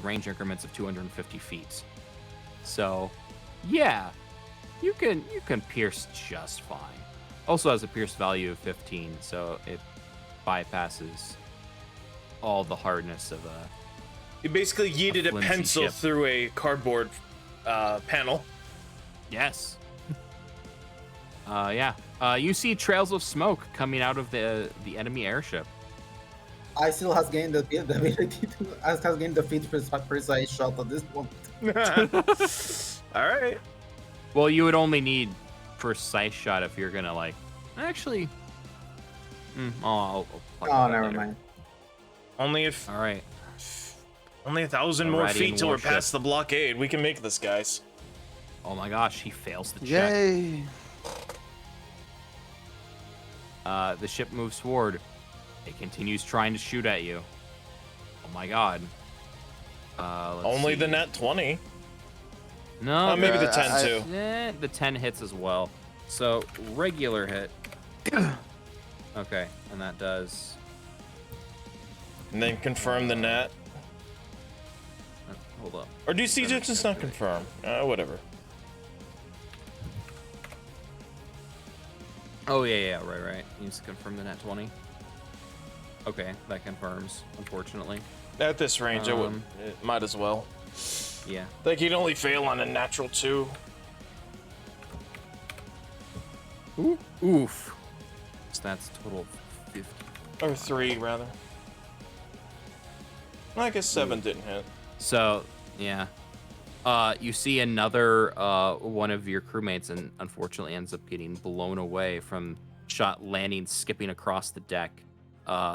range increments of 250 feet. So, yeah, you can pierce just fine. Also has a pierce value of 15, so it bypasses all the hardness of a.
You basically yeeted a
flimsy
pencil
ship.
through a cardboard panel.
Yes. Yeah. You see trails of smoke coming out of the enemy airship.
I still has gained the ability to has gained the feat precise shot at this point.
All right.
Well, you would only need precise shot if you're gonna like. Actually. I'll talk
Oh,
about that
never
later.
mind.
Only if
All right.
only 1,000 more
Alrighty,
feet till we're
warship.
past the blockade. We can make this, guys.
Oh my gosh, he fails the check.
Yay!
The ship moves forward. It continues trying to shoot at you. Oh my god. Let's
Only
see.
the net 20.
No,
Maybe the
Yeah,
10
I-
too.
the 10 hits as well. So regular hit. Okay, and that does.
And then confirm the net.
Hold up.
Or do siege engines not confirm? Whatever.
Oh yeah, right. Needs to confirm the net 20. Okay, that confirms. Unfortunately,
At this range,
Um,
it might as well.
yeah.
Like, you'd only fail on a natural 2.
Oof. So that's a total of 50.
Or 3, rather. I guess 7 didn't hit.
So yeah. You see another one of your crewmates, and unfortunately ends up getting blown away from shot landing, skipping across the deck.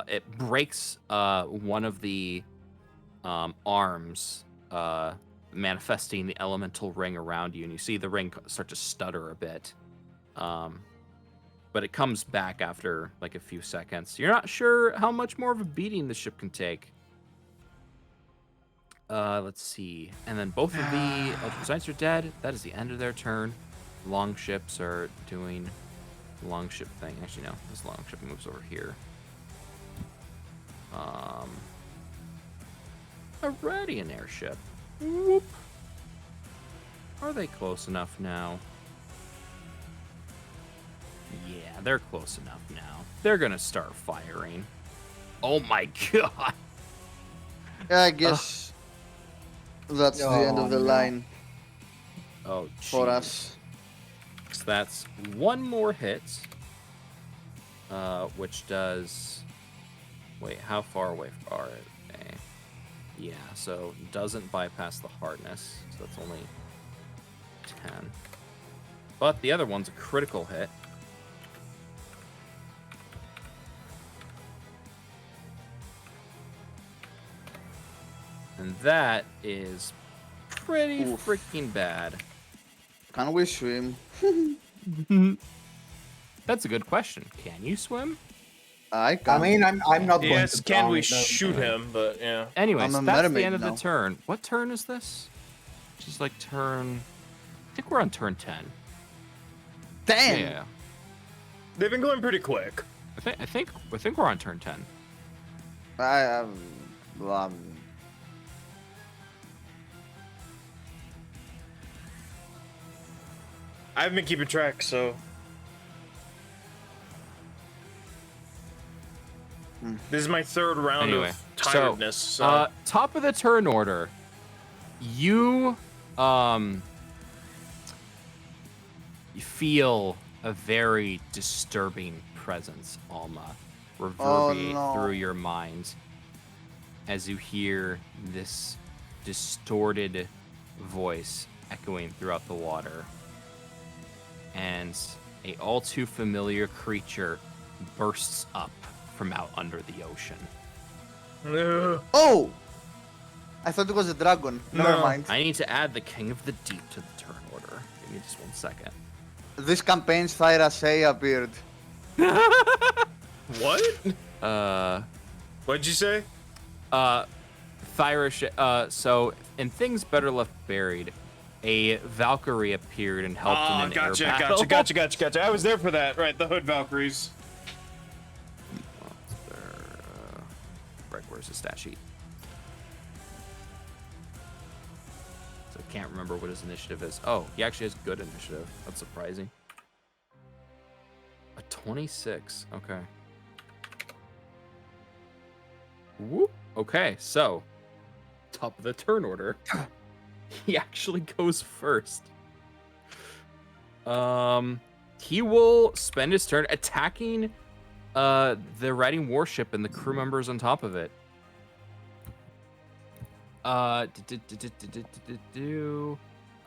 It breaks one of the arms, manifesting the elemental ring around you, and you see the ring start to stutter a bit. But it comes back after like a few seconds. You're not sure how much more of a beating the ship can take. let's see. And then both of the Eldritch Knights are dead. That is the end of their turn. Long ships are doing the long ship thing. Actually, no. This long ship moves over here. Already an airship. Whoop. Are they close enough now? Yeah, they're close enough now. They're gonna start firing. Oh my god.
Yeah, I guess that's the end of the
no.
line
Oh,
for
jeez.
us.
So that's one more hit. Which does... Wait, how far away are they? Yeah, so doesn't bypass the hardness. So that's only 10. But the other one's a critical hit. And that is pretty
Oof.
freaking bad.
Can we swim?
That's a good question. Can you swim?
I can.
I mean, I'm not going
Yes,
to
can
drown,
we
it doesn't
shoot
matter.
him? But yeah.
Anyways,
I'm a
that's the
mermaid
end of
now.
the turn. What turn is this? Just like turn... I think we're on turn 10.
10.
Yeah.
They've been going pretty quick.
I think we're on turn 10.
I haven't been keeping track, so. This is my third round
Anyway,
of tiredness. So,
top of the turn order. You feel a very disturbing presence, Alma, reverberate
no.
through your mind as you hear this distorted voice echoing throughout the water. And a all too familiar creature bursts up from out under the ocean.
Oh! I thought it was a dragon. Never
No.
mind.
I need to add the King of the Deep to the turn order. Give me just 1 second.
This campaign's Thyra appeared.
what? What'd you say?
So in Things Better Left Buried, a Valkyrie appeared and helped in an air battle.
Gotcha. I was there for that. Right, the Hood Valkyries.
Right, where's the stat sheet? So I can't remember what his initiative is. Oh, he actually has good initiative. That's surprising. A 26. Okay. Whoop. Okay, so top of the turn order. He actually goes first. He will spend his turn attacking the riding warship and the crew members on top of it.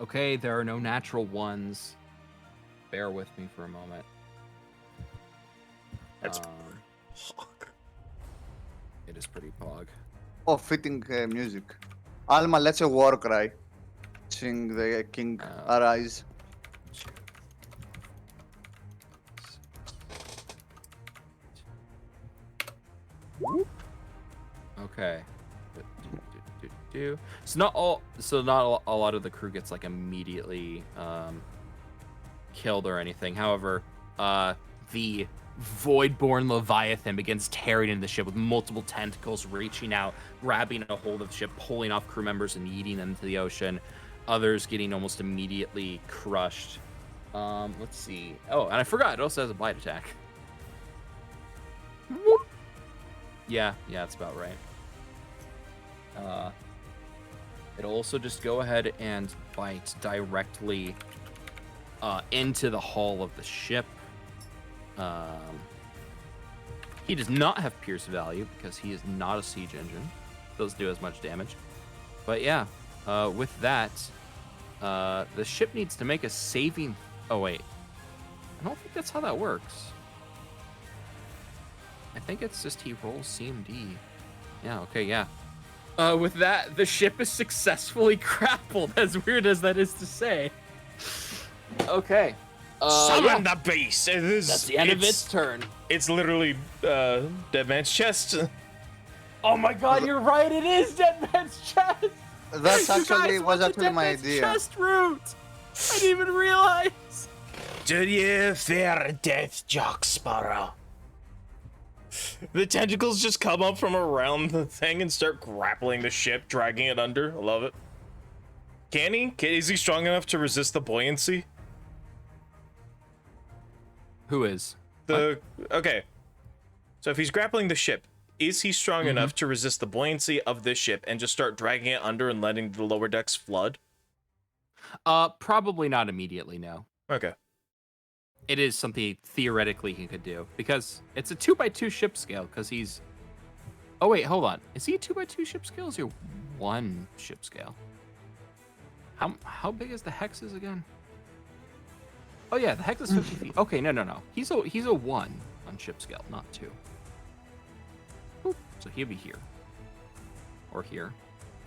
Okay, there are no natural ones. Bear with me for a moment.
That's
It is pretty pog.
Oh, fitting music. Alma, let's a war cry. Sing the king arise.
Okay. So not a lot of the crew gets like immediately killed or anything. However, the Voidborn Leviathan begins tearing into the ship with multiple tentacles reaching out, grabbing a hold of the ship, pulling off crew members and yeeting them into the ocean. Others getting almost immediately crushed. Let's see. Oh, and I forgot, it also has a bite attack. Whoop. Yeah, that's about right. It'll also just go ahead and bite directly into the hull of the ship. He does not have pierce value because he is not a siege engine. Doesn't do as much damage. But yeah, with that, the ship needs to make a saving... Oh, wait. I don't think that's how that works. I think it's just he rolls CMD. Yeah, okay, yeah. With that, the ship is successfully grappled, as weird as that is to say. Okay.
Summon the beast.
That's the end of its turn.
It's literally Dead Man's Chest.
Oh my god, you're right, it is Dead Man's Chest!
That's
You
actually
guys
was
went to
actually my
Deadman's
idea.
chest route. I didn't even realize.
Do you fear death, Jack Sparrow? The tentacles just come up from around the thing and start grappling the ship, dragging it under. I love it. Can he? Is he strong enough to resist the buoyancy?
Who is?
Okay. So if he's grappling the ship, is he strong enough to resist the buoyancy of this ship and just start dragging it under and letting the lower decks flood?
Probably not immediately, no.
Okay.
It is something theoretically he could do because it's a 2x2 ship scale. Because he's. Oh wait, hold on. Is he a 2x2 ship scale? Or is he a 1 ship scale? How big is the hexes again? Oh yeah, the hex is 50 feet. Okay, no. He's a 1 on ship scale, not 2. Boop. So he'll be here. Or here.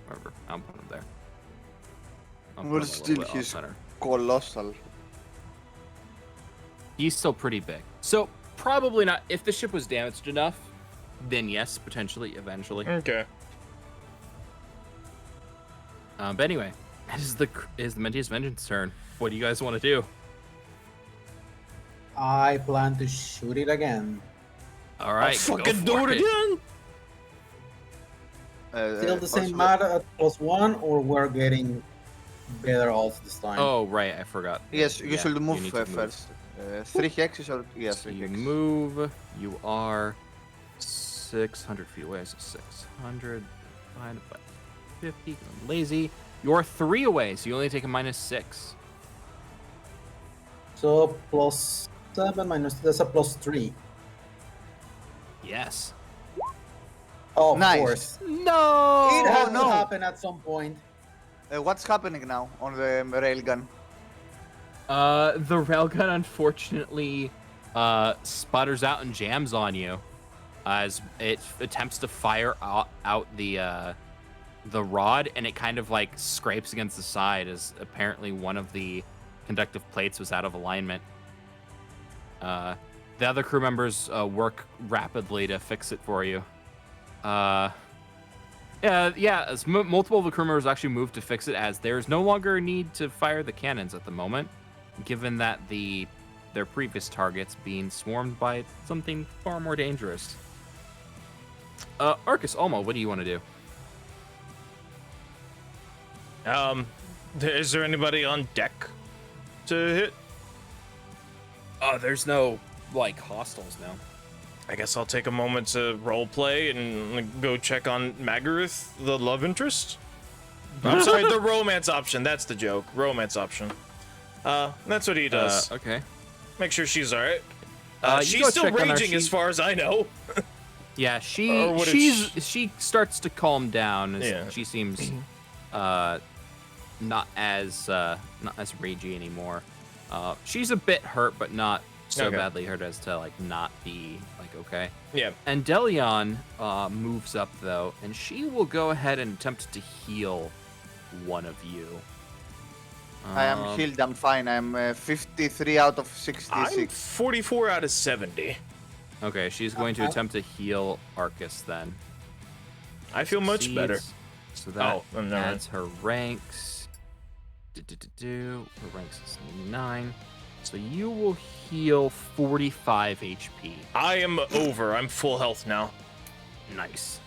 Wherever. I'll put him there. I'll put
Well,
him a
still
little bit
he's
off-center.
colossal.
He's still pretty big. So probably not. If the ship was damaged enough, then yes, potentially, eventually.
Okay.
But anyway, it is the Mentius Vengeance turn. What do you guys want to do?
I plan to shoot it again.
All right,
Fucking
go
do
for
it again.
Still the same
Also,
matter at +1, or we're getting better odds this time?
Oh right, I forgot.
Yes, you
Yeah,
should move
need to
first. 3 hexes or yes,
So
3
you
hexes.
move. You are 600 feet away. So 600 divided by 50. I'm lazy. You're 3 away, so you only take a -6.
So +7 minus, that's a +3.
Yes.
Oh, of
Nice.
course.
No.
It had
no.
to happen at some point.
What's happening now on the railgun?
The railgun unfortunately sputters out and jams on you as it attempts to fire out the rod, and it kind of like scrapes against the side as apparently one of the conductive plates was out of alignment. The other crew members work rapidly to fix it for you. As multiple of the crew members actually moved to fix it, as there's no longer a need to fire the cannons at the moment, given that their previous targets being swarmed by something far more dangerous. Arcus, Olmo, what do you want to do?
Is there anybody on deck to hit?
There's no like hostiles now.
I guess I'll take a moment to roleplay and go check on Magarith, the love interest. I'm sorry, the romance option. That's the joke. Romance option. That's what he does.
Okay.
Make sure she's all right.
You
She's
go
still
check on her.
raging, as far as I know.
Yeah,
Or what if
she starts to calm down. As
Yeah.
She seems not as ragey anymore. She's a bit hurt, but not so
Okay.
badly hurt as to like not be like okay.
Yeah.
And Delion moves up though, and she will go ahead and attempt to heal one of you.
I am healed, I'm fine. I'm 53 out of
I'm
66.
44 out of 70.
Okay, she's going to attempt to heal Arcus then.
I feel much
Succeeds,
better.
So that
Oh, never mind.
adds her ranks. Her ranks is 9. So you will heal 45 HP.
I am over. I'm full health now.
Nice.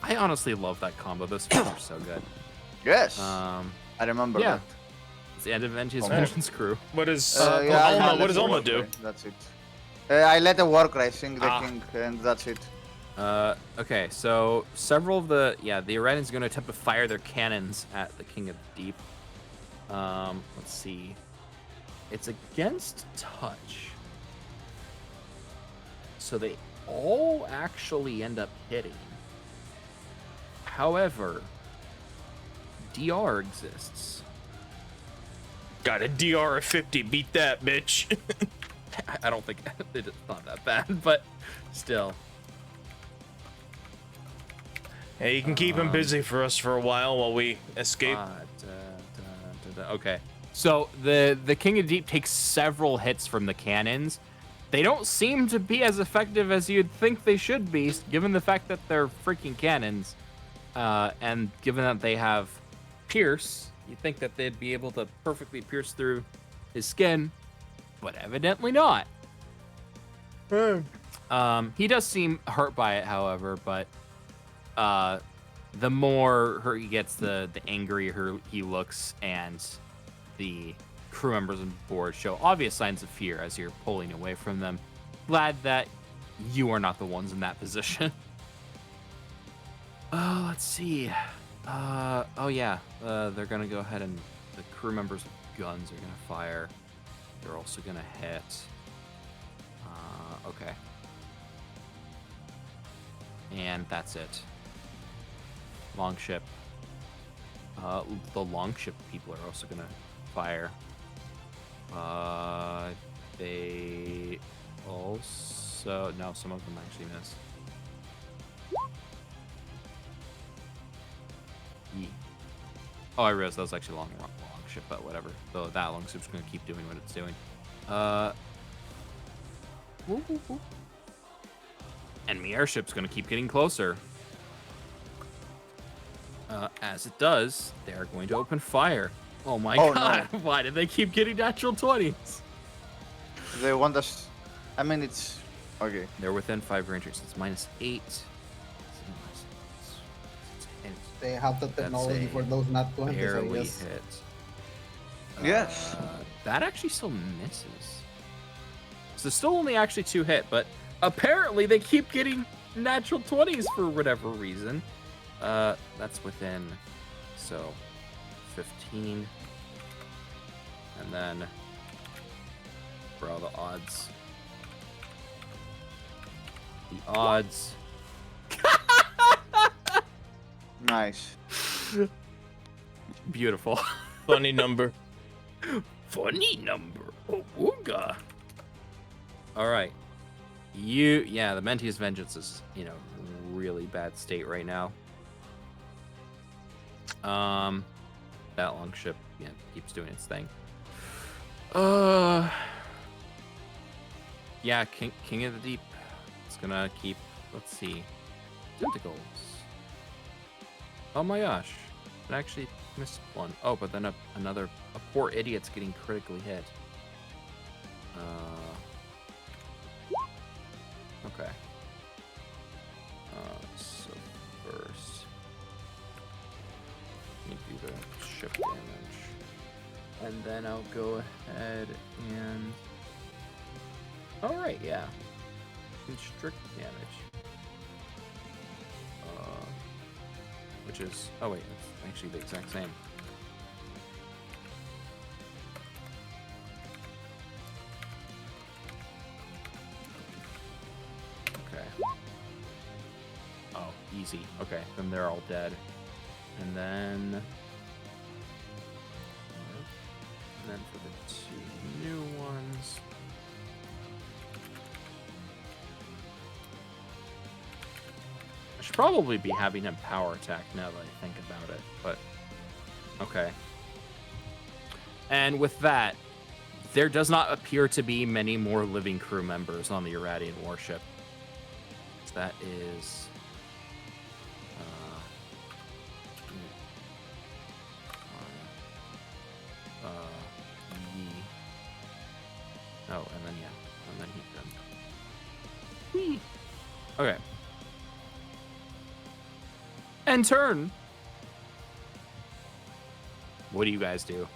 I honestly love that combo. Those feels are so good.
Yes,
I
I remember
yeah.
that.
It's the end of Venti's
Oh.
Vengeance crew.
What is
Yeah,
Alma?
let
What does
it
Alma
work,
do?
right? That's it. I let a war cry sing the
Ah.
king, and that's it.
Okay, so several of the Iranians are going to attempt to fire their cannons at the King of the Deep. Let's see. It's against touch. So they all actually end up hitting. However, DR exists.
Got a DR of 50. Beat that, bitch.
I don't think it's not that bad, but still.
Hey, you can keep him busy for us for a while we escape.
Okay. So the King of Deep takes several hits from the cannons. They don't seem to be as effective as you'd think they should be, given the fact that they're freaking cannons. And given that they have pierce, you think that they'd be able to perfectly pierce through his skin, but evidently not. He does seem hurt by it, however, but the more hurt he gets, the angrier he looks, and the crew members on board show obvious signs of fear as you're pulling away from them. Glad that you are not the ones in that position. Let's see. Oh yeah, they're gonna go ahead and the crew members with guns are gonna fire. They're also gonna hit. Okay. And that's it. Longship. The longship people are also gonna fire. They also no, some of them actually miss. Oh, I realized that was actually long ship, but whatever. So that long ship's gonna keep doing what it's doing. And the airship's gonna keep getting closer. As it does, they're going to open fire. Oh my god! No. Why did they keep getting natural 20s?
They want us. I mean, it's okay.
They're within 5 rangers. It's -8.
They have the technology for those not 20s, I
Barely
guess.
hit.
Yes.
That actually still misses. So still only actually 2 hit, but apparently they keep getting natural 20s for whatever reason. That's within, so 15. And then for all the odds. The odds.
Nice.
Beautiful.
Funny number.
Funny number. Oh, ooga. All right. The Mentius Vengeance is, really bad state right now. That long ship, keeps doing its thing. King of the Deep. It's gonna keep, let's see. Tentacles. Oh my gosh. It actually missed one. Oh, but then a poor idiot's getting critically hit. Okay. So first, you do the ship damage, and then I'll go ahead and. All right, yeah. Constrict damage. Which is, oh wait, it's actually the exact same. Okay. Oh, easy. Okay, then they're all dead. And then for the 2 new ones. I should probably be having him power attack now that I think about it, but okay. And with that, there does not appear to be many more living crew members on the Irradian warship. So that is and then he can. Okay. And turn. What do you guys do?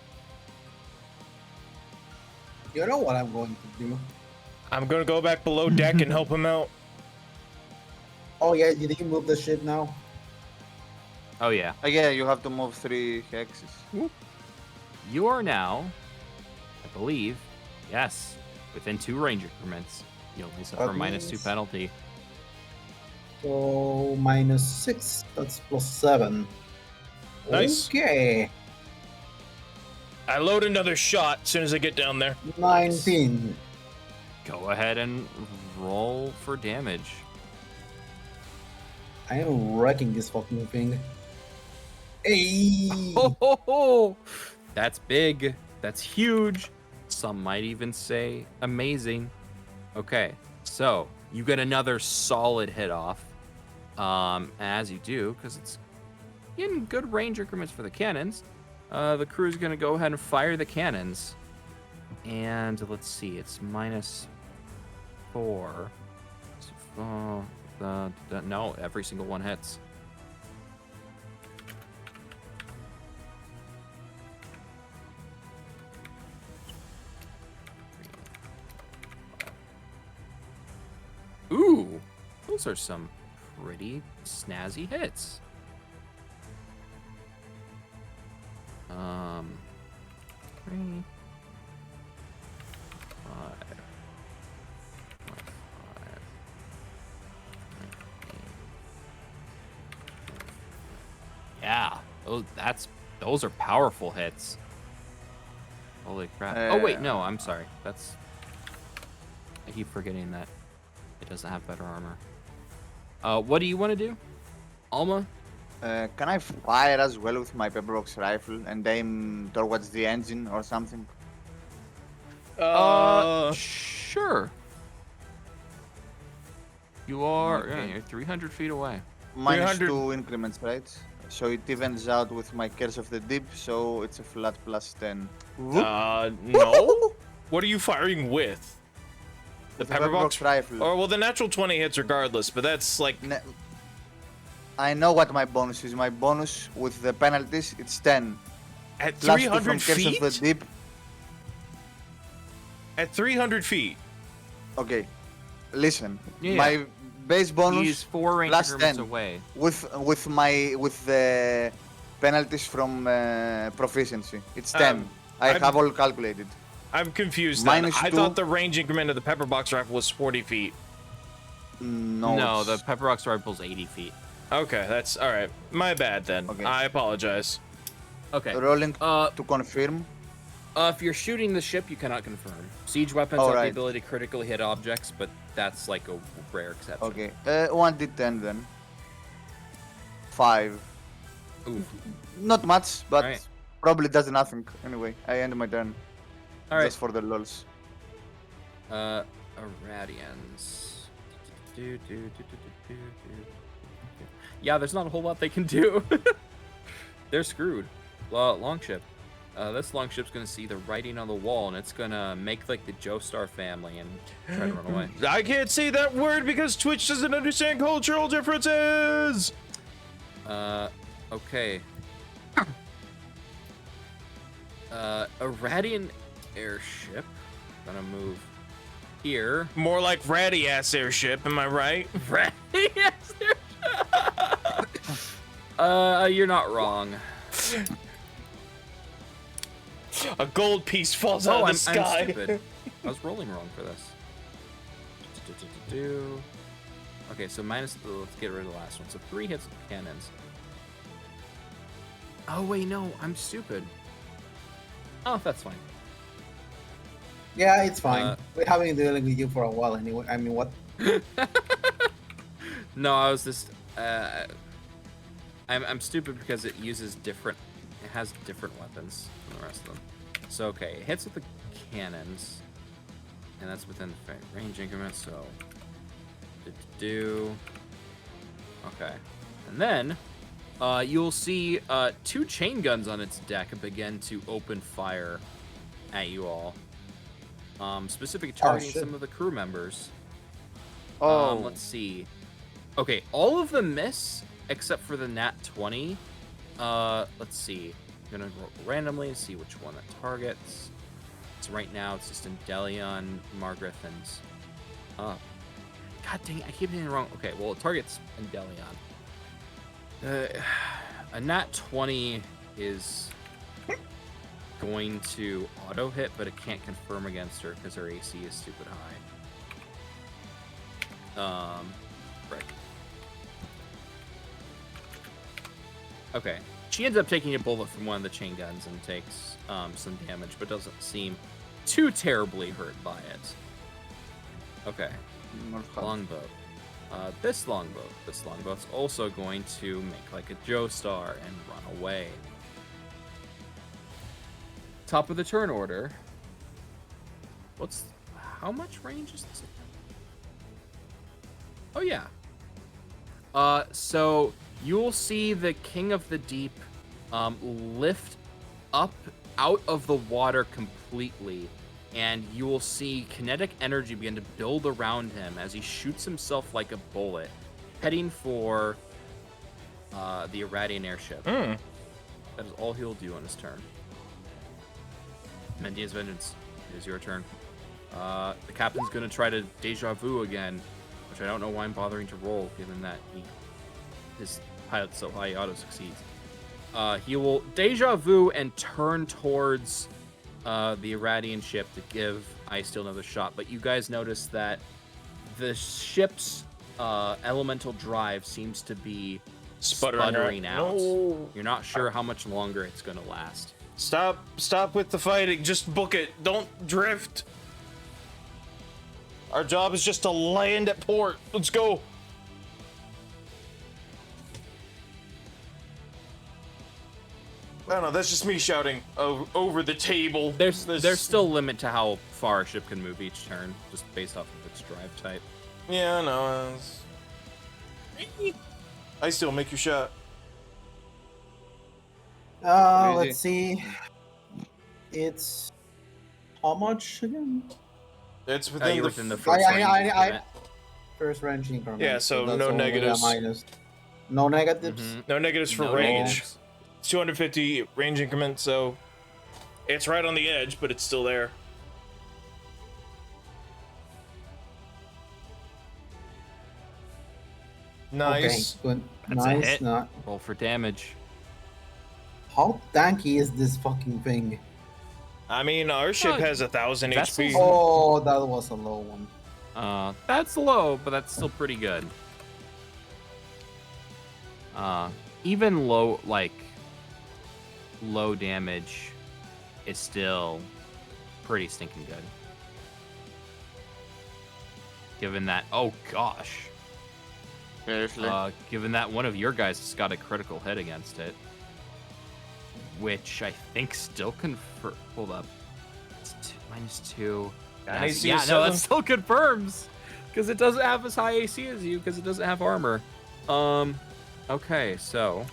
You know what I'm going to do.
I'm gonna go back below deck and help him out.
Oh yeah, did you move the ship now?
Oh yeah.
Yeah, you have to move 3 hexes.
You are now, I believe, yes, within 2 ranger increments. You only suffer
That
-2
means-
penalty.
So -6, that's +7.
Nice.
Okay,
I load another shot as soon as I get down there.
19.
Go ahead and roll for damage.
I am wrecking this fucking thing. Hey!
Ho, ho, ho. That's big. That's huge. Some might even say amazing. Okay, so you get another solid hit off. As you do, because it's in good range increments for the cannons. The crew is going to go ahead and fire the cannons. And let's see, it's -4. No, every single one hits. Ooh, those are some pretty snazzy hits. 3, 5, 5. Yeah, those are powerful hits. Holy crap! Oh wait, no, I'm sorry. I keep forgetting that it doesn't have better armor. What do you want to do, Alma?
Can I fire as well with my pepperbox rifle and aim towards the engine or something?
Sure. You are
Okay.
you're 300 feet away.
Minus
300
2 increments, right? So it evens out with my Curse of the Deep, so it's a flat +10.
No. What are you firing with? The
With a
pepperbox
rifle.
Oh, well, the natural 20 hits regardless, but that's like
I know what my bonus is. My bonus with the penalties, it's 10.
at
+2 from
300
Curse of the
feet.
Deep.
At 300 feet.
Okay, listen.
Yeah.
My base bonus
He's 4 range
plus
increments
10.
away.
with the penalties from proficiency. It's 10. I
I'm-
have all calculated.
I'm confused. Then.
Minus
I
2.
thought the range increment of the pepperbox rifle was 40 feet.
No,
No, the
it's-
pepperbox rifle's 80 feet.
Okay, that's all right. My bad then.
Okay.
I apologize.
Okay.
rolling
Uh,
to confirm.
if you're shooting the ship, you cannot confirm. Siege weapons have the
Alright.
ability to critically hit objects, but that's like a rare exception.
Okay, 1d10 then. 5.
Ooh.
Not much, but
Alright.
probably does nothing. Anyway, I end my turn.
All right.
Just for the lols.
Irradians. Yeah, there's not a whole lot they can do. They're screwed. Longship. This longship's gonna see the writing on the wall, and it's gonna make like the Joestar family and try to run away.
I can't say that word because Twitch doesn't understand cultural differences.
Okay. Irradian airship. Gonna move here.
More like ratty ass airship, am I right?
Yes, you're not wrong.
A gold piece falls out of the
I'm
sky.
stupid. I was rolling wrong for this. Okay, so let's get rid of the last one. So 3 hits with cannons. Oh wait, no, I'm stupid. Oh, that's fine.
Yeah, it's fine.
Uh,
We have been dealing with you for a while anyway. I mean, what?
No, I was just I'm stupid because it uses different. It has different weapons than the rest of them. So okay, it hits with the cannons, and that's within the range increment. So okay, and then you'll see 2 chain guns on its deck begin to open fire at you all, specifically targeting
shit.
some of the crew members.
Oh,
Let's see. Okay, all of them miss except for the nat 20. Let's see. I'm gonna roll randomly and see which one that targets. So right now it's just Endelion, Margrith, and God dang it, I keep getting it wrong. Okay, well it targets Endelion. A nat 20 is going to auto hit, but it can't confirm against her because her AC is stupid high. Right. Okay. She ends up taking a bullet from one of the chain guns and takes some damage, but doesn't seem too terribly hurt by it. Okay. Longbow. This longbow's also going to make like a Joestar and run away. Top of the turn order. How much range is this? Oh yeah. So You'll see the King of the Deep lift up out of the water completely, and you will see kinetic energy begin to build around him as he shoots himself like a bullet, heading for the Irradian airship.
Hmm.
That is all he'll do on his turn. Mendia's Vengeance, it is your turn. The captain's going to try to deja vu again, which I don't know why I'm bothering to roll, given that his pilot's so high he auto succeeds. He will deja vu and turn towards the Irradian ship to give Ice another shot. But you guys notice that the ship's elemental drive seems to be sputtering out.
No.
You're not sure how much longer it's going to last.
Stop with the fighting. Just book it. Don't drift. Our job is just to land at port. Let's go. I don't know. That's just me shouting over the table.
There's still a limit to how far a ship can move each turn, just based off of its drive type.
Yeah, I know. I still make your shot.
Let's see. It's how much again?
It's
You're
within
within the
the.
first range
I-
increment.
First range increment.
Yeah, so
that's
no
only a
negatives.
minus. No negatives.
Mhm.
No negatives for
No
range.
negatives.
It's 250 range increment, so it's right on the edge, but it's still there. Nice.
Okay, good.
That's a
nice.
hit.
Not.
Roll for damage.
How tanky is this fucking thing?
I mean, our ship has 1,000
vessels-
HP.
Oh, that was a low one.
That's low, but that's still pretty good. Even low, like, low damage is still pretty stinking good. Given that, oh gosh.
Seriously.
Given that one of your guys has got a critical hit against it, which I think still hold up. It's -2.
Got
Yes,
AC
yeah,
of
no,
7?
that still confirms. Because it doesn't have as high AC as you, because it doesn't have armor. Okay, so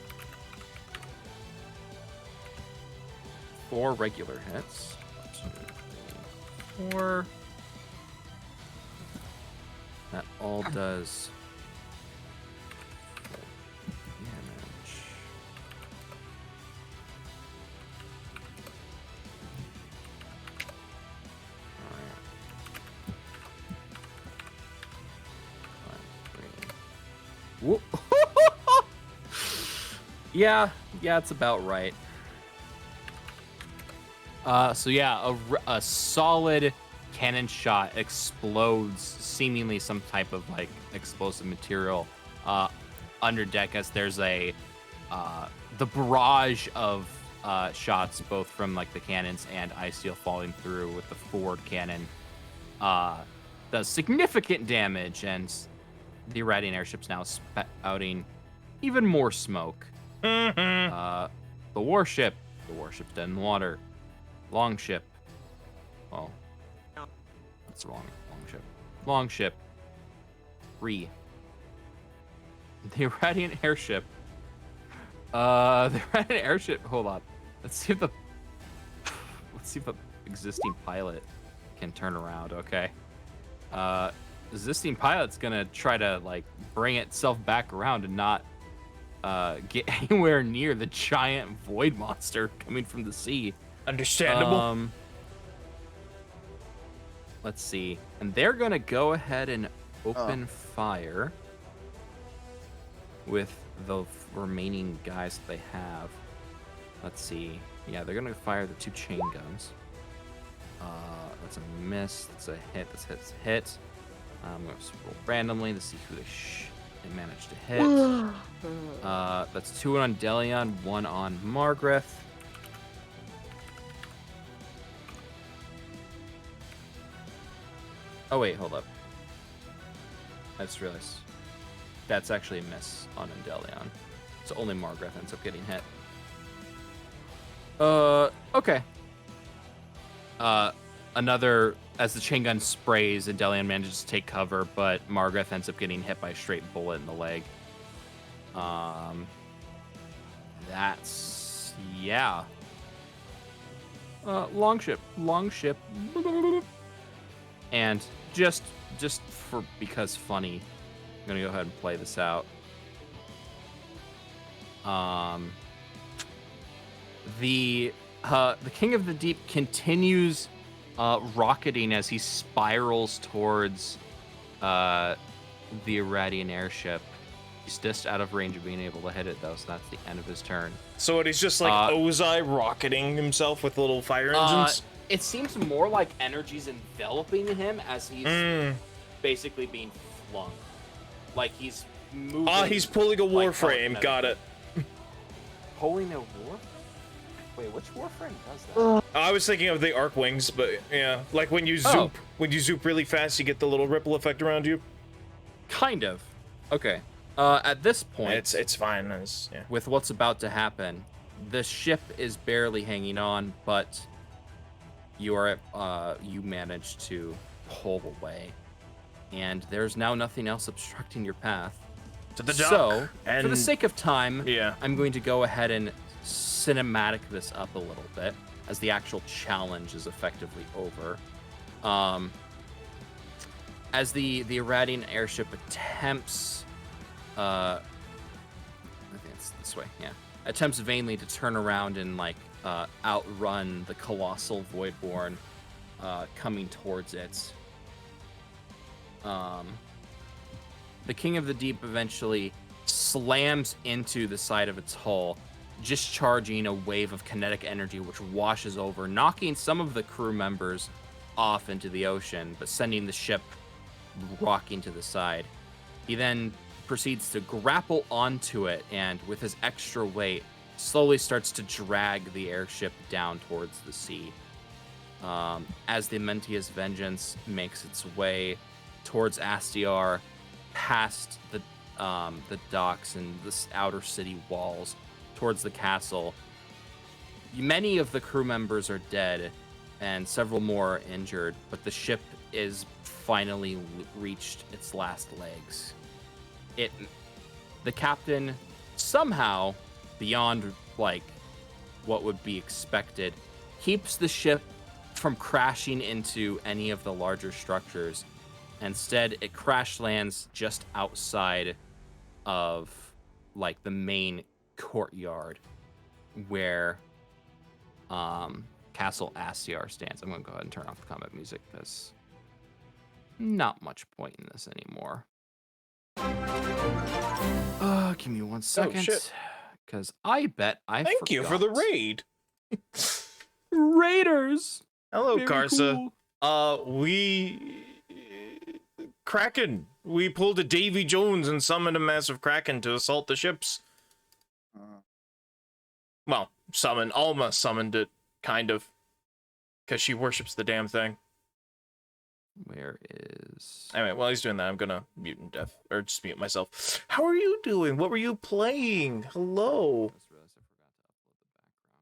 4 regular hits. 2, 3, 4. That all does 4 damage. Alright. Yeah, it's about right. So yeah, a solid cannon shot explodes, seemingly some type of like explosive material under deck, as there's a the barrage of shots, both from like the cannons and ice steel falling through with the forward cannon, does significant damage, and the Irradian airship's now spouting even more smoke. The warship's dead in the water. Longship. Oh, that's the wrong longship. Longship. 3. The Irradian airship. The Irradian airship. Hold on. Let's see if the existing pilot can turn around. Okay. Existing pilot's gonna try to like bring itself back around and not get anywhere near the giant void monster coming from the sea.
Understandable.
Let's see. And they're going to go ahead and open fire with the remaining guys that they have. Let's see. Yeah, they're going to fire the 2 chain guns. That's a miss. That's a hit. That's a hit. I'm going to roll randomly to see who they managed to hit. That's 2 on Delion, 1 on Margaret. Oh wait, hold up. I just realized that's actually a miss on Endelion. So only Margaret ends up getting hit. Okay. Another, as the chain gun sprays, Endelion manages to take cover, but Margaret ends up getting hit by a straight bullet in the leg. That's yeah. Long ship. And just for because funny, I'm gonna go ahead and play this out. The King of the Deep continues rocketing as he spirals towards the Irradian airship. He's just out of range of being able to hit it, though, so that's the end of his turn.
So he's just like Ozai rocketing himself with little fire engines?
It seems more like energy's enveloping him as he's basically being flung. Like he's moving.
He's pulling a
like
warframe. Got it.
Pulling a warframe? Wait, which warframe does that?
I was thinking of the arc wings, but yeah, like when you zoop, really fast, you get the little ripple effect around you.
Kind of. Okay. At this point,
it's fine. Yeah.
With what's about to happen, the ship is barely hanging on, but you managed to pull away, and there's now nothing else obstructing your path.
To the dock.
So,
and
for the sake of time,
yeah,
I'm going to go ahead and cinematic this up a little bit, as the actual challenge is effectively over. As the Irradian airship attempts, I think it's this way, yeah, attempts vainly to turn around and like outrun the colossal Voidborn coming towards it. The King of the Deep eventually slams into the side of its hull, discharging a wave of kinetic energy which washes over, knocking some of the crew members off into the ocean, but sending the ship rocking to the side. He then proceeds to grapple onto it, and with his extra weight, slowly starts to drag the airship down towards the sea. As the Mentia's Vengeance makes its way towards Astiar, past the docks and the outer city walls, towards the castle. Many of the crew members are dead, and several more are injured, but the ship is finally reached its last legs. The captain, somehow, beyond like what would be expected, keeps the ship from crashing into any of the larger structures. Instead, it crash lands just outside of like the main courtyard where Castle Astiar stands. I'm gonna go ahead and turn off the combat music because not much point in this anymore. Give me 1 second, because I bet I
Thank you for the raid.
Raiders.
Hello,
Very
Karsa.
cool.
Kraken. We pulled a Davy Jones and summoned a massive Kraken to assault the ships. Well, Alma summoned it, kind of. Because she worships the damn thing.
Where is...
Anyway, while he's doing that, I'm gonna mute and death, or just mute myself. How are you doing? What were you playing? Hello.
I just realized I forgot to upload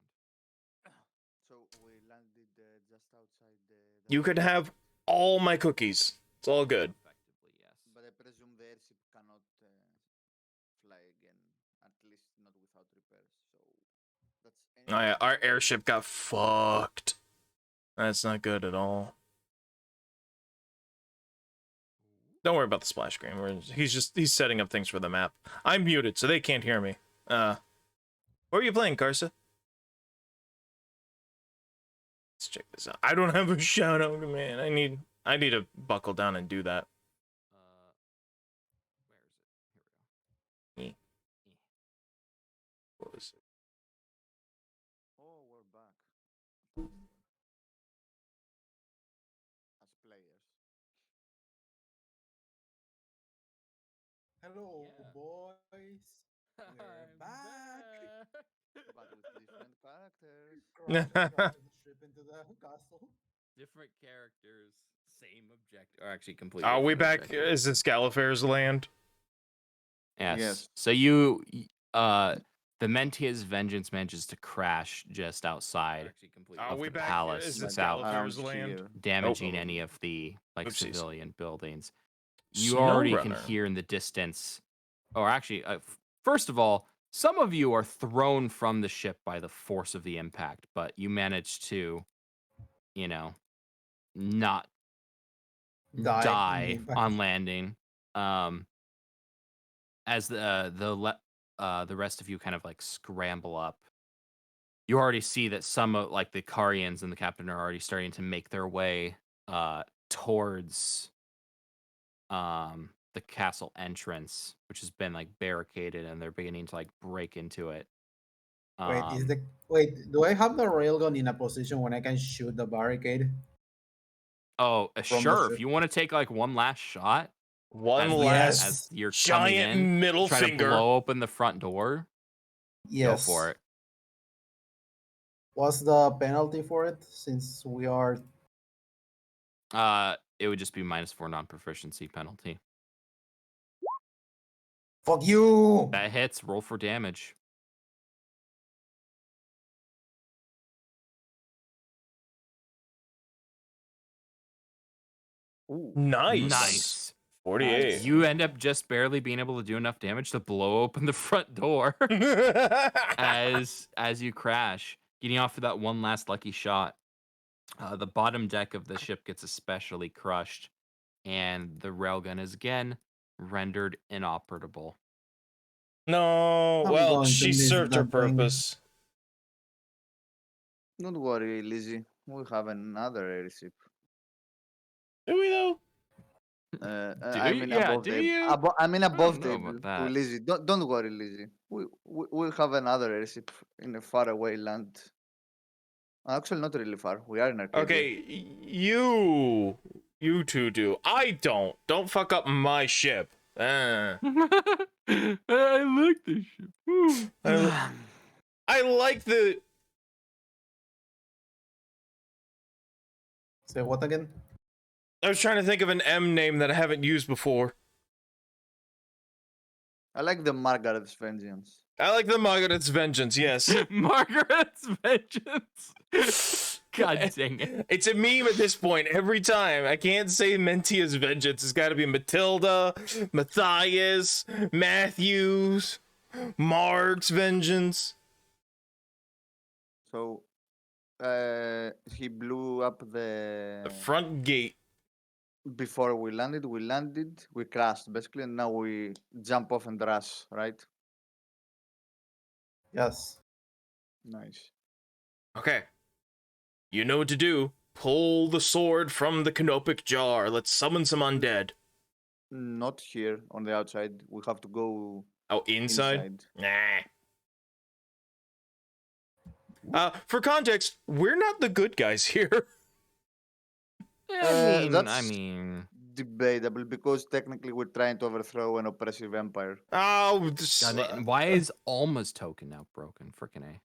the background.
So we landed just outside the.
You could have all my cookies. It's all good.
Effectively, yes.
But I presume the airship cannot fly again, at least not without repairs. So that's.
Oh yeah, our airship got fucked. That's not good at all. Don't worry about the splash screen. He's setting up things for the map. I'm muted, so they can't hear me. What are you playing, Karsa? Let's check this out. I don't have a shout out, man. I need to buckle down and do that.
Where is it? Here we go.
What was it?
Oh, we're back. As players.
Hello,
Yeah.
boys. We're back.
But with different characters.
Crashing the ship into the castle.
Different characters, same objective, or actually completely.
Are we
different
back?
objective.
Is this Gallifrey's land?
Yes.
Yes.
So the Mentia's Vengeance manages to crash just outside
Are
of
we
the
back?
palace
Is this
without
Gallifrey's land?
damaging any of the like
Oopsies.
civilian buildings. You
Snow
already
Runner.
can hear in the distance, or actually First of all, some of you are thrown from the ship by the force of the impact, but you manage to, you know, not die
impact.
on landing. As the rest of you kind of like scramble up, you already see that some of like the Karians and the captain are already starting to make their way towards the castle entrance, which has been like barricaded, and they're beginning to like break into it.
Wait,
Um,
do I have the railgun in a position when I can shoot the barricade
oh,
from the
sure. If
ship?
you want to take like one last shot
One
as
last
you're coming
giant
in,
middle
try to
finger.
blow open the front door, go
Yes.
for it.
What's the penalty for it? Since we are
It would just be -4 non-proficiency penalty.
fuck you.
That hits. Roll for damage.
Nice.
Nice.
48.
You end up just barely being able to do enough damage to blow open the front door as you crash, getting off for that one last lucky shot. The bottom deck of the ship gets especially crushed, and the railgun is again rendered inoperable.
No,
I'm
well,
going to
she
miss
served her
that thing.
purpose.
Don't worry, Lizzie. We have another airship.
Do we though?
I mean above
do
the
you?
I mean
I
above
don't know
table
about
to
that.
Lizzie. Don't worry, Lizzie. We'll have another airship in a faraway land. Actually, not really far. We are in Arcadia.
Okay, you two do. I don't. Don't fuck up my ship.
I like this ship. Ooh.
I like the.
Say what again?
I was trying to think of an M name that I haven't used before.
I like the Margaret's Vengeance.
I like the Margaret's Vengeance, yes.
Margaret's Vengeance. God dang it.
It's a meme at this point every time. I can't say Mentia's Vengeance. It's got to be Matilda, Matthias, Matthews, Mark's Vengeance.
So, he blew up
The front gate.
before we landed. We crashed basically, and now we jump off and rush, right?
Yes.
Nice.
Okay. You know what to do. Pull the sword from the canopic jar. Let's summon some undead.
Not here on the outside. We have to go
Oh, inside? Nah. For context, we're not the good guys here.
I
That's
mean,
debatable because technically we're trying to overthrow an oppressive empire.
Oh,
God, why is Alma's token now broken? Freaking A.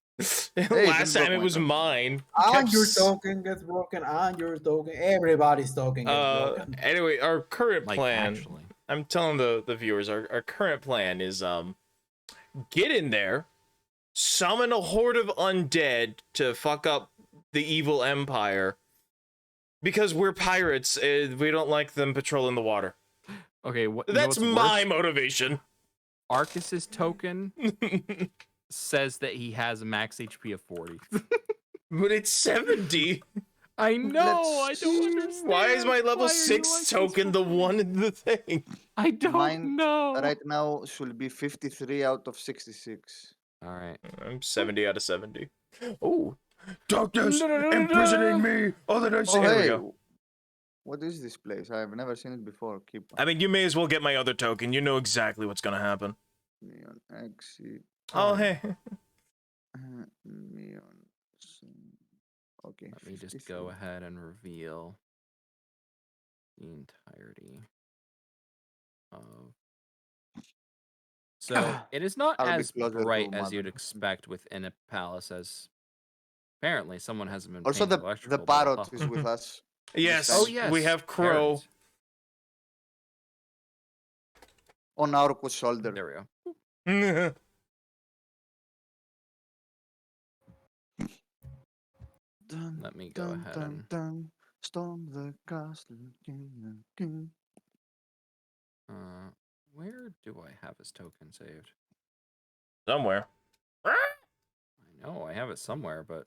last
don't
time it
broke
was
my token.
mine.
And your token gets broken, and your token. Everybody's token gets broken.
Anyway, our current
Like,
plan.
actually.
I'm telling the viewers, our current plan is get in there, summon a horde of undead to fuck up the evil empire. Because we're pirates, we don't like them patrolling the water.
Okay,
That's my motivation.
Arcus's token says that he has a max HP of 40.
But it's 70.
I know, I don't understand.
Why is my level
Why are you
6
like this
token the
for me?
one in the thing?
I don't
Mine
know.
right now should be 53 out of 66.
All right.
I'm 70 out of 70. Oh, darkness
No.
imprisoning me. Oh, the nice.
Oh,
Here we
hey.
go.
What is this place? I've never seen it before. Keep
I mean, you may as well get my other token. You know exactly what's gonna happen.
Neon exit.
Oh, hey.
Neon. Okay.
Let me just
53.
go ahead and reveal the entirety of. So it is not
I'll be
as
closer to
bright as you'd
Mother.
expect within a palace, as apparently someone hasn't been
Also,
paying
the
electrical
parrot
bill.
is with us.
Yes.
Oh,
yes.
We have Crow.
On Auroch's shoulder.
There we go. Let me go ahead and.
Storm the castle.
Where do I have his token saved?
somewhere.
I know, I have it somewhere, but...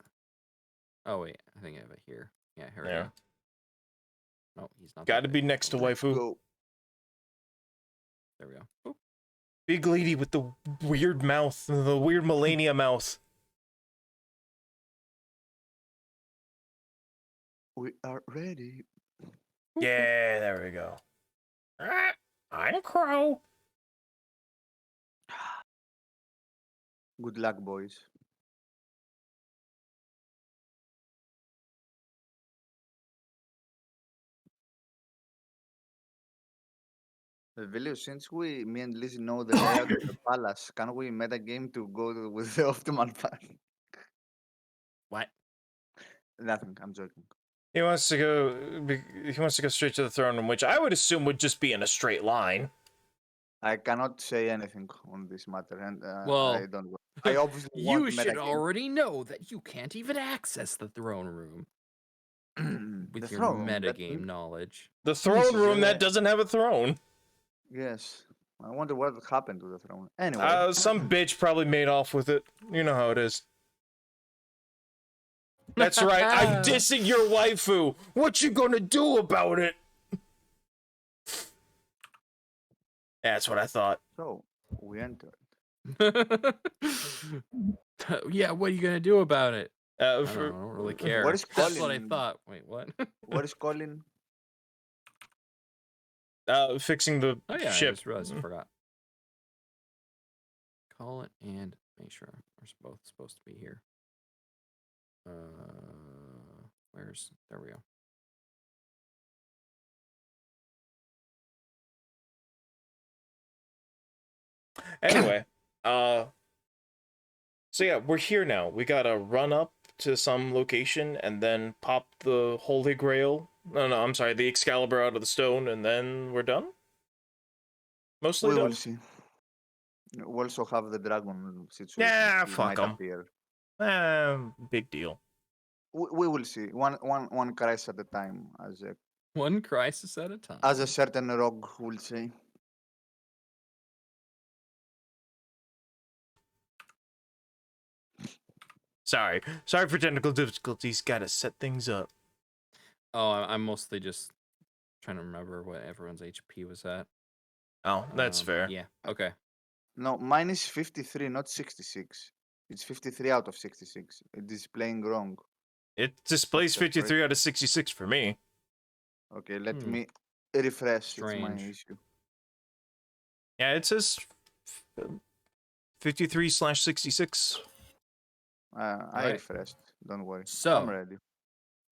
Oh, wait, I think I have it here. Yeah, here we
Yeah.
go. No, he's not.
Got to
that
be
way.
next to
Over
waifu.
Go.
there. There we go. Oop.
Big lady with the weird mouth, the weird Melania mouth.
We are ready.
Yeah, there we go. I'm Crow.
Good luck, boys. Vilio, since me and Lizzie know the layout of the palace, can we meta game to go with the optimal path?
What?
Nothing. I'm joking.
He wants to go. He wants to go straight to the throne room, which I would assume would just be in a straight line.
I cannot say anything on this matter, and
Well,
I don't. I obviously want
You
meta
should
game.
already know that you can't even access the throne room with
The
your
throne,
metagame
that-
knowledge.
The throne room
Yeah.
that doesn't have a throne.
Yes. I wonder what happened to the throne. Anyway.
Some bitch probably made off with it. You know how it is. That's right. I'm dissing your waifu. What you gonna do about it? That's what I thought.
So we entered.
Yeah, what are you gonna do about it? I don't
For,
really care.
What is
That's what I
Colin?
thought. Wait, what?
What is Colin?
fixing the
Oh yeah, I
ship.
just realized I forgot. Call it and make sure we're both supposed to be here. There we go.
Anyway, so yeah, we're here now. We gotta run up to some location and then pop the Holy Grail. No, I'm sorry, the Excalibur out of the stone, and then we're done? Mostly
We
done?
will see. We also have the dragon situation.
Yeah,
It
fuck
might
'em.
appear.
Big deal.
We will see. One crisis at a time,
One crisis at a time.
as a certain rogue will say.
Sorry for technical difficulties. Gotta set things up.
Oh, I'm mostly just trying to remember what everyone's HP was at.
Oh, that's fair.
Yeah. Okay.
No, mine is 53, not 66. It's 53 out of 66. It is playing wrong.
It displays
That's right.
53 out of 66 for me.
Okay, let
Hmm.
me refresh. It's my
Strange.
issue.
Yeah, it says 53/66.
I
Alright.
refreshed. Don't worry.
So-
I'm ready.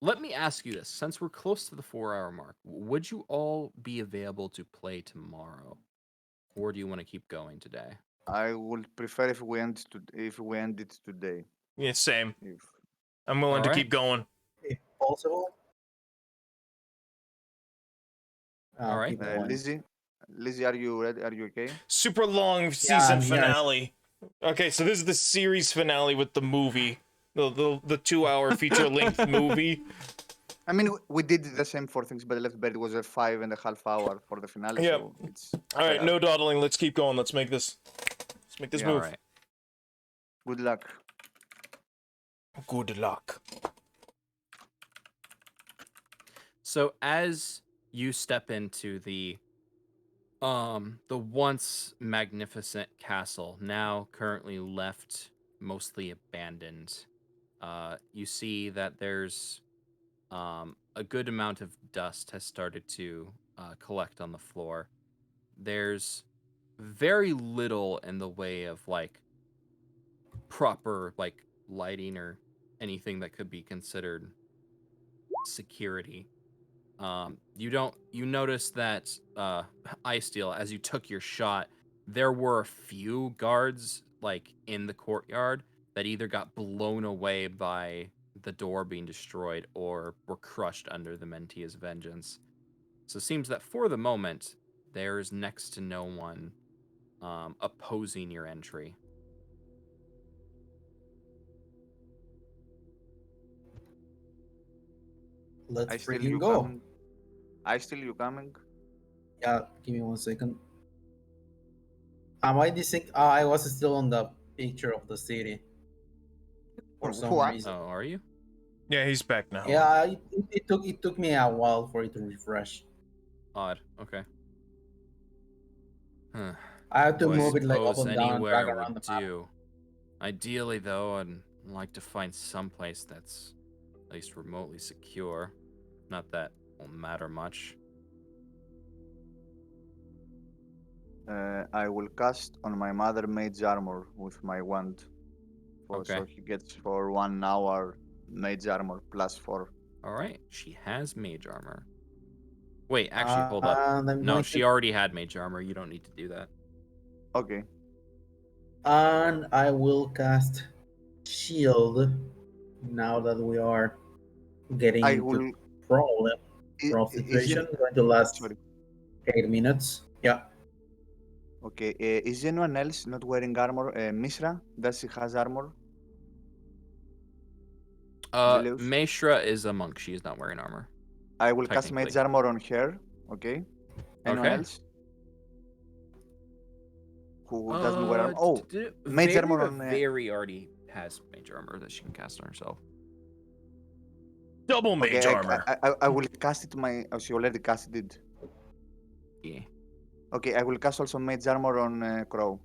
Let me ask you this: since we're close to the 4-hour mark, would you all be available to play tomorrow, or do you want to keep going today?
I would prefer if we end it today.
Yeah, same.
If
I'm willing to
Alright.
keep going.
If possible.
All right.
Keep going.
Lizzie, are you ready? Are you okay?
Super long season
I'm here.
finale. Okay, so this is the series finale with the movie. The 2-hour feature length movie.
I mean, we did the same for Things Better Left Better. It was a 5.5 hour for the finale.
Yep.
So it's
All right,
fair.
no dawdling. Let's keep going. Let's make this
Yeah,
move.
All right.
Good luck.
Good luck.
So as you step into the once magnificent castle, now currently left mostly abandoned, you see that there's a good amount of dust has started to collect on the floor. There's very little in the way of like proper like lighting or anything that could be considered security. You notice that Ice Steel, as you took your shot, there were a few guards like in the courtyard that either got blown away by the door being destroyed or were crushed under the Mentia's vengeance. So it seems that for the moment, there's next to no one opposing your entry.
Let's
I still
freaking
you
go.
coming? I still you coming?
Yeah, give me 1 second. Am I dissing? I was still on the picture of the city for some
What?
reason.
Oh, are you?
Yeah, he's back now.
Yeah, it took me a while for it to refresh.
Odd. Okay. Huh.
I had to
Well, I
move it like up
suppose
and down and drag
anywhere
around
would
the map.
do. Ideally, though, I'd like to find someplace that's at least remotely secure. Not that will matter much.
I will cast on my mother mage armor with my wand.
Okay.
So he gets for 1 hour mage armor +4.
All right. She has mage armor. Wait, actually, hold up.
And I'm
No,
going
she
to,
already had mage armor. You don't need to do that.
Okay.
and I will cast shield now that we are getting
I
into
will.
problem. Pro
Is
situation
it?
going to last
Sorry.
8 minutes. Yeah.
Okay. Is anyone else not wearing armor? Misra, does she has armor? Zeleus?
Maeshra is a monk. She is not wearing armor.
I will cast mage
technically.
armor on her. Okay. Anyone
Okay.
else? Who doesn't wear armor? Oh, mage
Very,
armor on.
Very already has mage armor that she can cast on herself.
Double
Okay,
mage armor.
I will cast it. Oh, she already casted it.
Yeah.
Okay, I will cast also mage armor on Crow.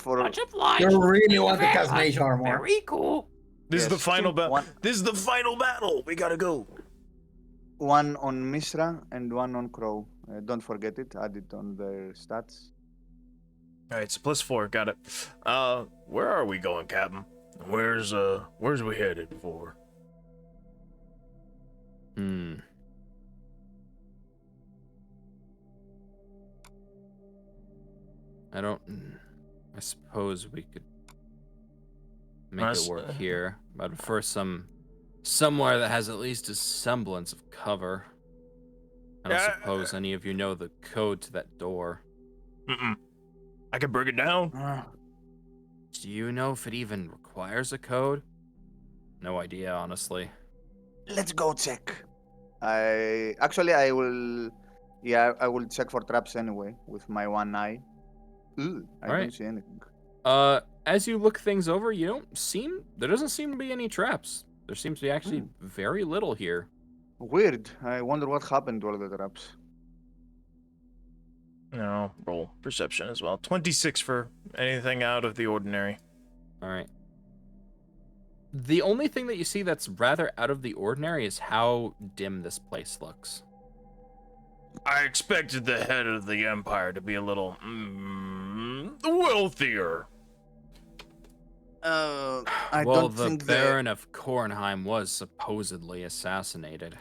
For
Much obliged.
You really
Thank
want to
very
cast
much.
mage armor.
Very cool.
This is the
Yes,
final battle.
one-
This is the final battle. We gotta go.
one on Misra and one on Crow. Don't forget it. Add it on their stats.
All right, so +4. Got it. Where are we going, Captain? Where's we headed for?
I don't. I suppose we could make
Us-
it work here, but first somewhere that has at least a semblance of cover. I don't
Yeah.
suppose any of you know the code to that door.
Mm-mm. I can break it down.
Do you know if it even requires a code? No idea, honestly.
Let's go check. I will. Yeah, I will check for traps anyway with my one eye. Ooh, I
Alright.
don't see anything.
As you look things over, there doesn't seem to be any traps. There seems to be actually very little here.
Weird. I wonder what happened to all the traps.
No, roll perception as well. 26 for anything out of the ordinary.
All right. The only thing that you see that's rather out of the ordinary is how dim this place looks.
I expected the head of the empire to be a little wealthier.
I
Well,
don't
the
think
Baron of Kornheim was supposedly assassinated.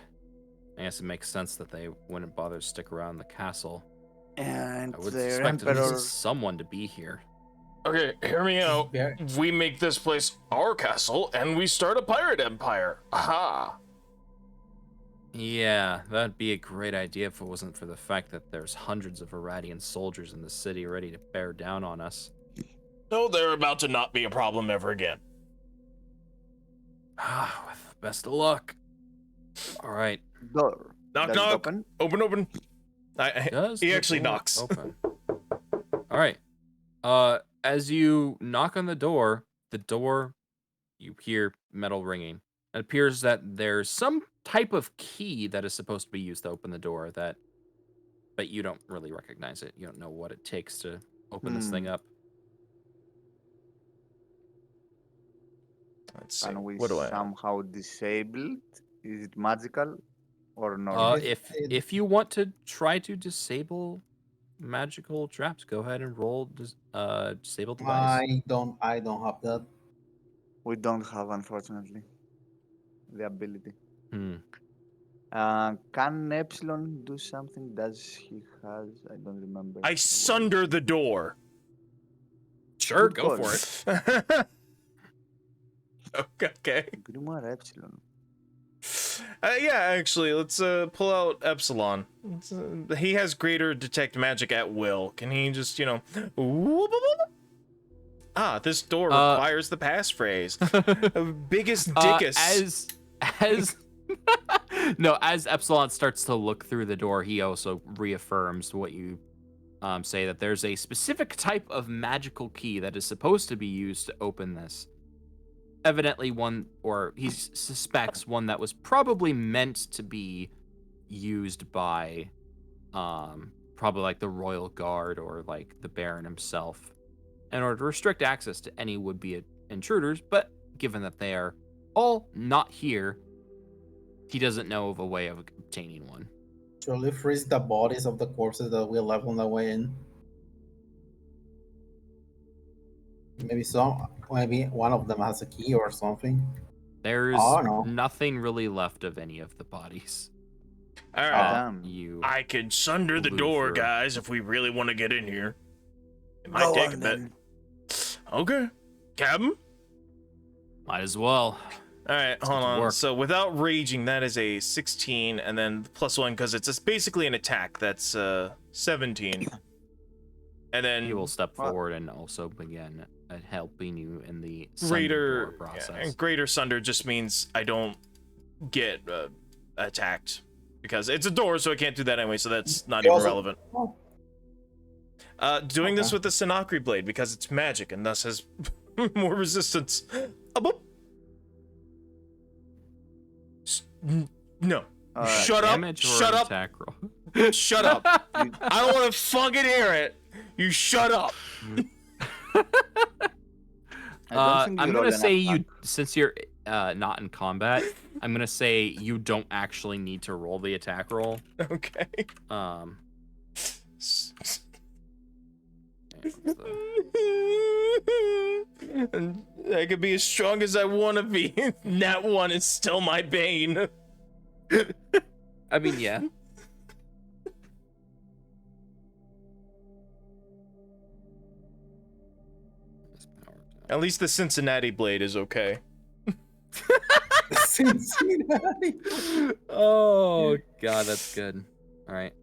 I guess it makes sense that they wouldn't bother to stick around the castle.
and
I would
their
suspect at
emperor.
least someone to be here.
Okay, hear me out.
Very-
We make this place our castle and we start a pirate empire. Aha!
Yeah, that'd be a great idea if it wasn't for the fact that there's hundreds of Iradian soldiers in the city ready to bear down on us.
No, they're about to not be a problem ever again.
With best of luck. All right.
Door.
Knock,
Does it
knock.
open?
Open.
Does
He
the
actually
door
knocks.
Open? All right. As you knock on the door, you hear metal ringing. It appears that there's some type of key that is supposed to be used to open the door but you don't really recognize it. You don't know what it takes to open this thing up.
Let's see.
Can we
What do I?
somehow disable it? Is it magical or not?
If you want to try to disable magical traps, go ahead and roll disable device.
I don't have that.
We don't have, unfortunately, the ability.
Hmm.
Can Epsilon do something? Does he has? I don't remember.
I sunder the door.
Sure,
Good
go
call.
for it.
Okay.
Grimoire Epsilon.
Yeah, actually, let's pull out Epsilon. He has greater detect magic at will. Can he just, this door requires the passphrase. Biggest dickus.
No, as Epsilon starts to look through the door, he also reaffirms what you say that there's a specific type of magical key that is supposed to be used to open this. Evidently one, or he suspects one that was probably meant to be used by probably like the royal guard or like the Baron himself in order to restrict access to any would-be intruders, but given that they are all not here, he doesn't know of a way of obtaining one.
Shall we freeze the bodies of the corpses that we left on the way in? Maybe one of them has a key or something.
There's
Oh, no.
nothing really left of any of the bodies.
All right.
Damn.
You
I can sunder the
Move
door,
through.
guys, if we really want to get in here. It might
Go
take a
on,
bit.
then.
Okay. Captain?
might as well.
All right, hold
get to
on.
work.
So without raging, that is a 16, and then +1 because it's basically an attack. That's 17. And then
He will step
Well-
forward and also begin helping you in the
greater
sunder door process.
and greater sunder just means I don't get attacked because it's a door, so I can't do that anyway. So that's not
You
even
also-
relevant. Doing this with the Sinakri blade because it's magic and thus has more resistance. Boop. No. Shut up.
Damage or
Shut up.
attack roll?
Shut up. I don't want to fucking hear it. You shut up.
I don't think
I'm
you
gonna
roll
say
enough.
you, since you're not in combat, I'm gonna say you don't actually need to roll the attack roll.
Okay.
Um,
And I could be as strong as I want to be. That one is still my bane.
I mean, yeah.
At least the Cincinnati blade is okay.
Cincinnati.
Oh god, that's good. All right.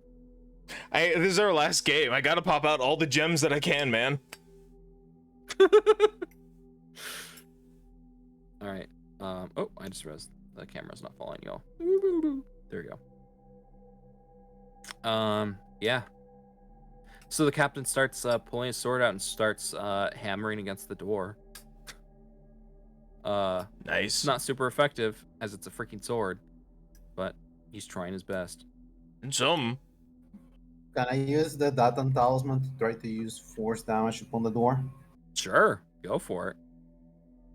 This is our last game. I gotta pop out all the gems that I can, man.
All right. Oh, I just realized the camera's not following y'all. There we go. Yeah. So the captain starts pulling his sword out and starts hammering against the door.
Nice.
It's not super effective as it's a freaking sword, but he's trying his best.
And some.
Can I use the Datan Talisman to try to use force damage upon the door?
Sure, go for it.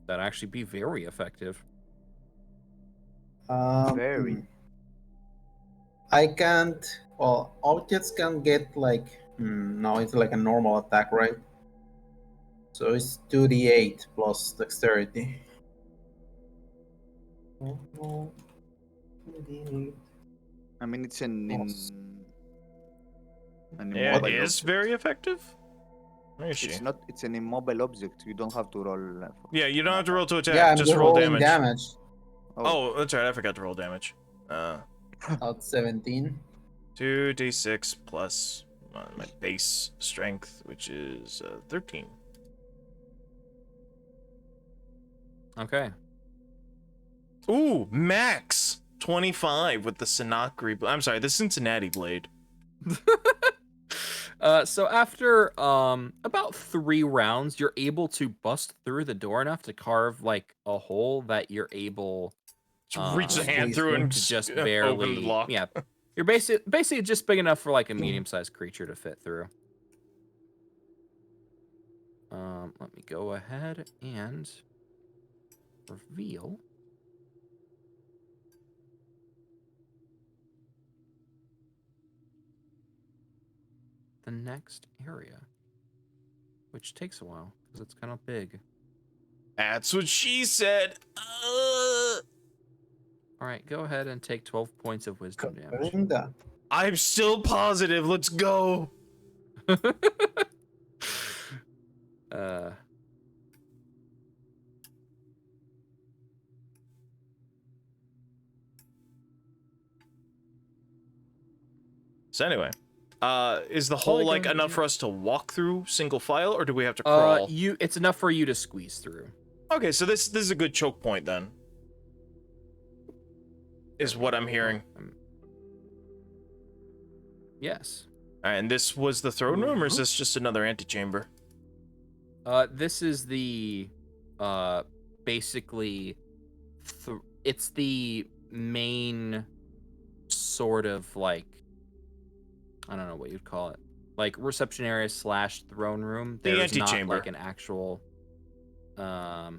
That'd actually be very effective.
Very.
I can't. Well, objects can get like. No, it's like a normal attack, right? So it's 2d8 plus dexterity. 2d8.
I mean, it's an
Yeah,
immobile
it is
object.
very effective. Where is she?
It's not. It's an immobile object. You don't have to roll.
Yeah, you don't have to roll to attack.
Yeah, I'm
just roll
rolling
damage.
Oh,
Oh, that's right. I forgot to roll damage.
Out 17.
2d6 plus my base strength, which is 13.
Okay.
Ooh, max 25 with the Sinakri. I'm sorry, the Cincinnati blade.
So after about 3 rounds, you're able to bust through the door enough to carve like a hole that you're able
Just reach the hand
squeeze
through
through.
and
to just
open
barely.
the lock.
Yeah, you're basically just big enough for like a medium-sized creature to fit through. Let me go ahead and reveal. The next area, which takes a while because it's kind of big.
That's what she said.
All right, go ahead and take 12 points of wisdom damage.
Doing that.
I'm still positive. Let's go.
uh,
So anyway, is the hole
Probably
like
going
enough
to-
for us to walk through single file, or do we have to crawl?
it's enough for you to squeeze through.
Okay, so this is a good choke point then. Is what I'm hearing.
Yes.
And this was the throne room, or is this just another antechamber?
This is the, basically, it's the main sort of like, I don't know what you'd call it, like reception area / throne room.
The
There's not
antechamber.
like an actual, I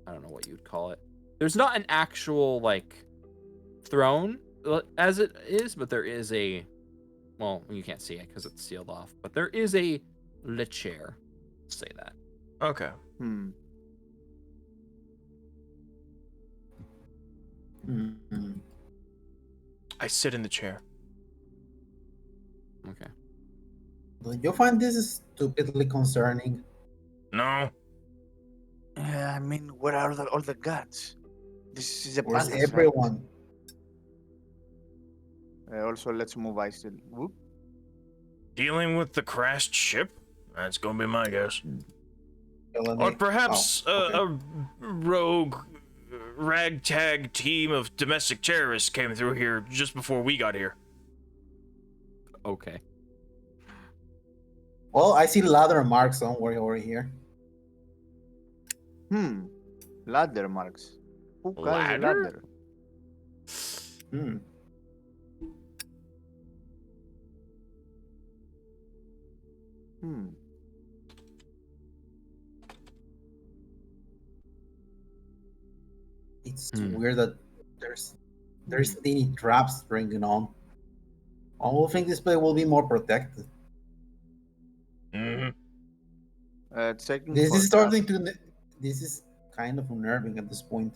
don't know what you'd call it. There's not an actual like throne as it is, but there is a, well, you can't see it because it's sealed off, but there is a lit chair. Say that.
Okay.
Hmm.
Mhm.
I sit in the chair.
Okay.
Do you find this stupidly concerning?
No.
Yeah, I mean, where are all the gods? This is a
Where's
palace, right?
everyone?
Also, let's move Isil. Whoop.
Dealing with the crashed ship? That's gonna be my guess.
Telling
Or
me-
perhaps
oh, okay.
a rogue ragtag team of domestic terrorists came through here just before we got here.
Okay.
Well, I see ladder marks somewhere over here.
Ladder marks. Who carries a
Ladder?
ladder?
Hmm.
Hmm.
It's
Hmm.
weird that there's any traps bringing on. I will think this place will be more protected.
Mm-hmm.
Checking
This
for
is starting
traps.
to. This is kind of unnerving at this point.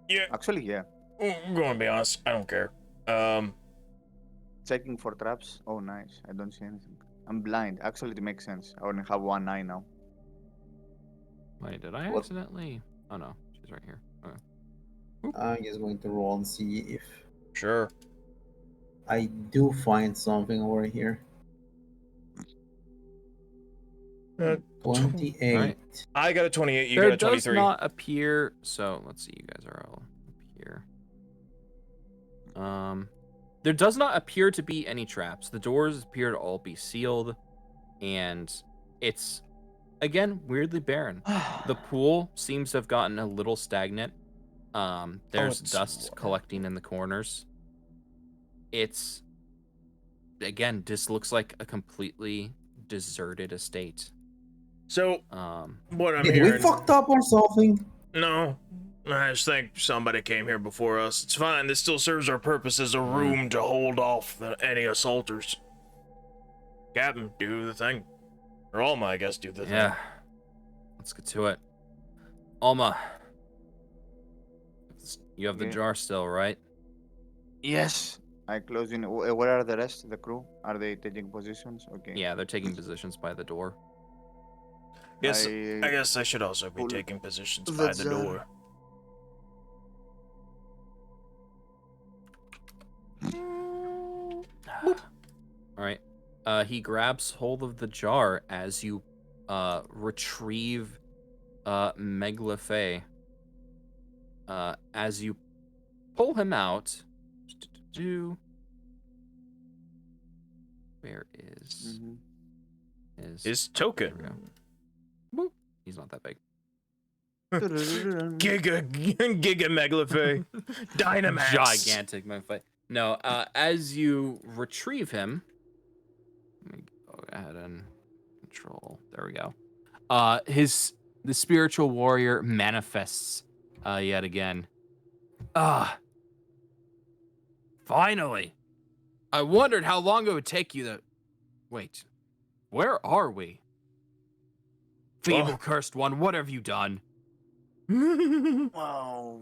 Yeah,
Actually, yeah.
I'm gonna be honest. I don't care.
Checking for traps. Oh, nice. I don't see anything. I'm blind. Actually, it makes sense. I only have one eye now.
Wait, did I
What?
accidentally? Oh no, she's right here. Okay.
I'm just going to roll and see if
Sure.
I do find something over here. 28.
Alright.
I got a 28. You
There
got a
does
23.
not appear. So let's see. You guys are all up here. There does not appear to be any traps. The doors appear to all be sealed, and it's again weirdly barren. The pool seems to have gotten a little stagnant. There's
it's
dust
water.
collecting in the corners. It's again, this looks like a completely deserted estate.
So, what I'm
Did
hearing...
we fucked up or something?
No. I just think somebody came here before us. It's fine. This still serves our purpose as a room to hold off any assaulters. Captain, do the thing. Or Alma, I guess, do the thing.
Yeah. Let's get to it. Alma. You have the
Yeah.
jar still, right?
Yes. I close in. Where are the rest of the crew? Are they taking positions? Okay.
Yeah, they're taking positions by the door.
Yes, I guess I should also be
pull
taking positions
the
by the
jar.
door.
All right. He grabs hold of the jar as you retrieve Meglephe. As you pull him out. Where is
His
There we
token.
go. Boop. He's not that big.
Giga Meglephe. Dynamax.
Gigantic Meglephe. No, as you retrieve him, let me go ahead and control. There we go. The spiritual warrior manifests yet again. Finally. I wondered how long it would take you to... Wait, where are we? Feeble cursed one, what have you done?
Well,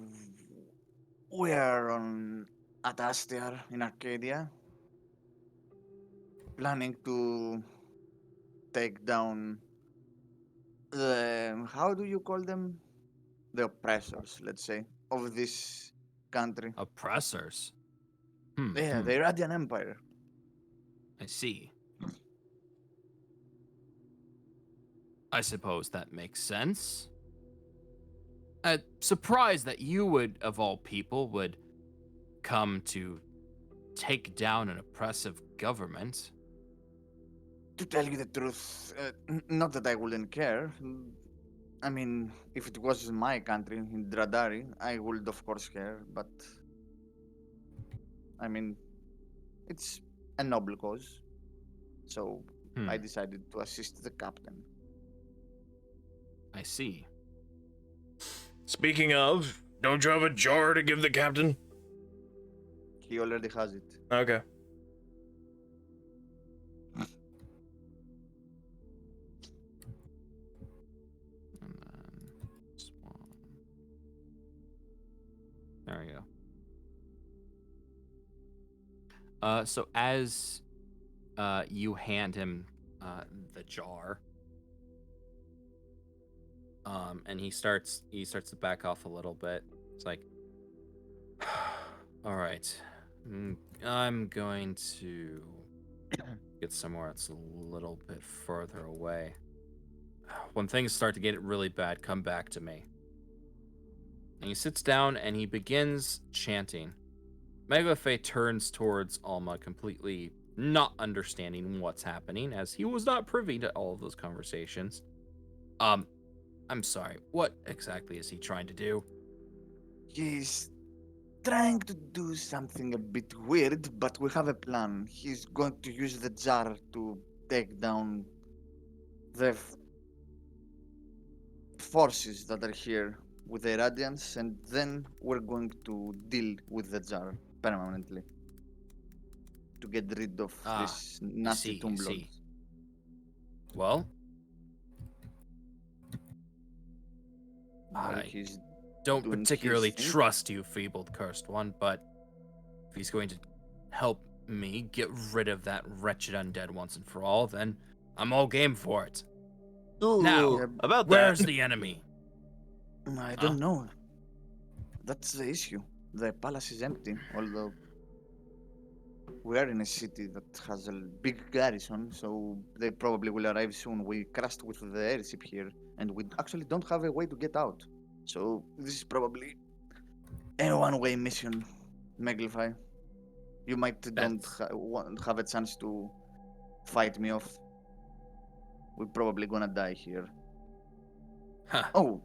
we are on Ataster in Arcadia, planning to take down the, how do you call them? The oppressors, let's say, of this country.
Oppressors.
Yeah, the Iranian Empire.
I see. I suppose that makes sense. Surprised that you would, of all people, would come to take down an oppressive government.
To tell you the truth, not that I wouldn't care. I mean, if it was in my country, in Dradari, I would of course care, but I mean, it's a noble cause. So I
Hmm,
decided to assist the captain.
I see.
Speaking of, don't you have a jar to give the captain?
He already has it.
Okay.
And then swan. There we go. So as you hand him the jar, and he starts to back off a little bit. It's like, all right, I'm going to get somewhere that's a little bit further away. When things start to get really bad, come back to me. And he sits down and he begins chanting. Megafay turns towards Alma, completely not understanding what's happening, as he was not privy to all of those conversations. I'm sorry, what exactly is he trying to do?
He's trying to do something a bit weird, but we have a plan. He's going to use the jar to take down the forces that are here with the Radiance, and then we're going to deal with the jar permanently to get rid of this nasty
I
Tomb Lord.
see. Well,
While
I
he's
don't
doing
particularly
his thing.
trust you, feebled cursed one, but if he's going to help me get rid of that wretched undead once and for all, then I'm all game for it.
Ooh,
Now,
about
where's
that.
the enemy?
I
Huh?
don't know. That's the issue. The palace is empty, although we are in a city that has a big garrison, so they probably will arrive soon. We crashed with the airship here, and we actually don't have a way to get out. So this is probably a one-way mission, Maglify. You might don't have a chance to fight me off. We're probably gonna die here.
Huh.
Oh,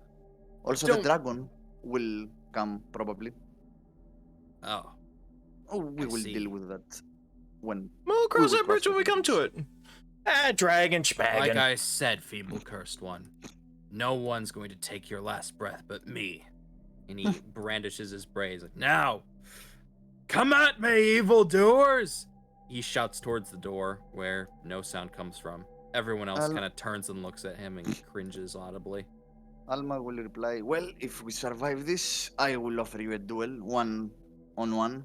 also the
Don't-
dragon will come probably.
Oh,
Oh, we
I
will
see.
deal with that when
We'll cross
will
that bridge when we come to
bridge.
it. Dragon
like
schmaggin'.
I said, feeble cursed one, no one's going to take your last breath but me. And he brandishes his braid. Like, now, come at me, evildoers! He shouts towards the door, where no sound comes from. Everyone else
Al-
kind of turns and looks at him and cringes audibly.
Alma will reply, well, if we survive this, I will offer you a duel, 1-on-1.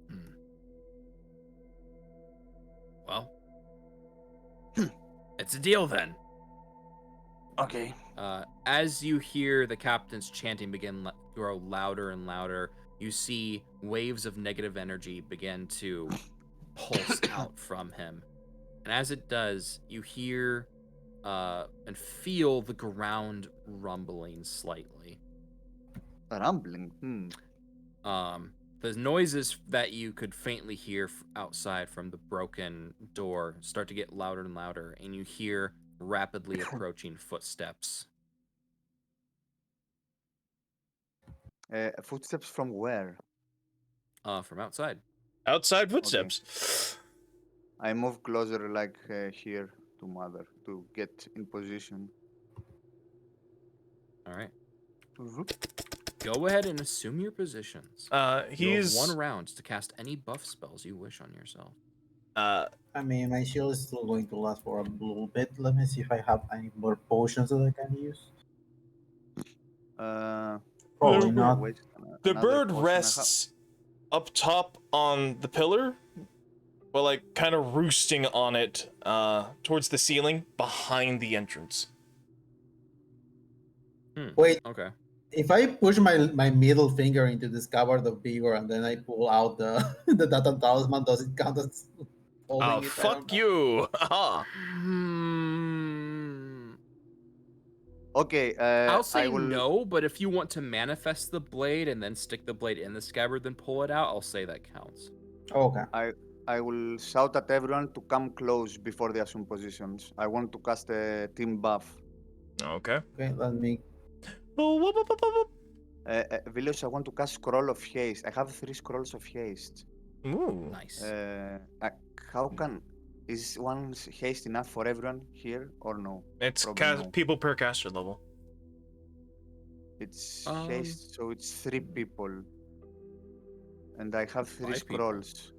Hmm. Well, it's a deal then.
Okay.
As you hear the captain's chanting begin grow louder and louder, you see waves of negative energy begin to pulse out from him. And as it does, you hear and feel the ground rumbling slightly.
Rumbling.
The noises that you could faintly hear outside from the broken door start to get louder and louder, and you hear rapidly approaching footsteps.
Footsteps from where?
From outside.
Outside footsteps.
I move closer like here to Mother to get in position.
All right. Go ahead and assume your positions.
He's
You have 1 round to cast any buff spells you wish on yourself.
I mean, my shield is still going to last for a little bit. Let me see if I have any more potions that I can use. Probably not.
The bird rests up top on the pillar, but like kind of roosting on it towards the ceiling behind the entrance.
Wait,
Okay.
if I push my middle finger into the scabbard of Vigor and then I pull out the the data talisman, does it count as holding
Oh,
it? I don't
fuck
know.
you! Haha.
Hmm.
Okay,
I'll say
I will.
no, but if you want to manifest the blade and then stick the blade in the scabbard, then pull it out, I'll say that counts.
Okay.
I will shout at everyone to come close before they assume positions. I want to cast a team buff.
Okay.
Okay, let me.
Vilios, I want to cast Scroll of Haste. I have 3 Scrolls of Haste.
Ooh.
Nice.
How can... Is one haste enough for everyone here or no?
It's
Probably no.
people per caster level.
It's haste, so it's 3 people. And I have 3
5 people.
scrolls.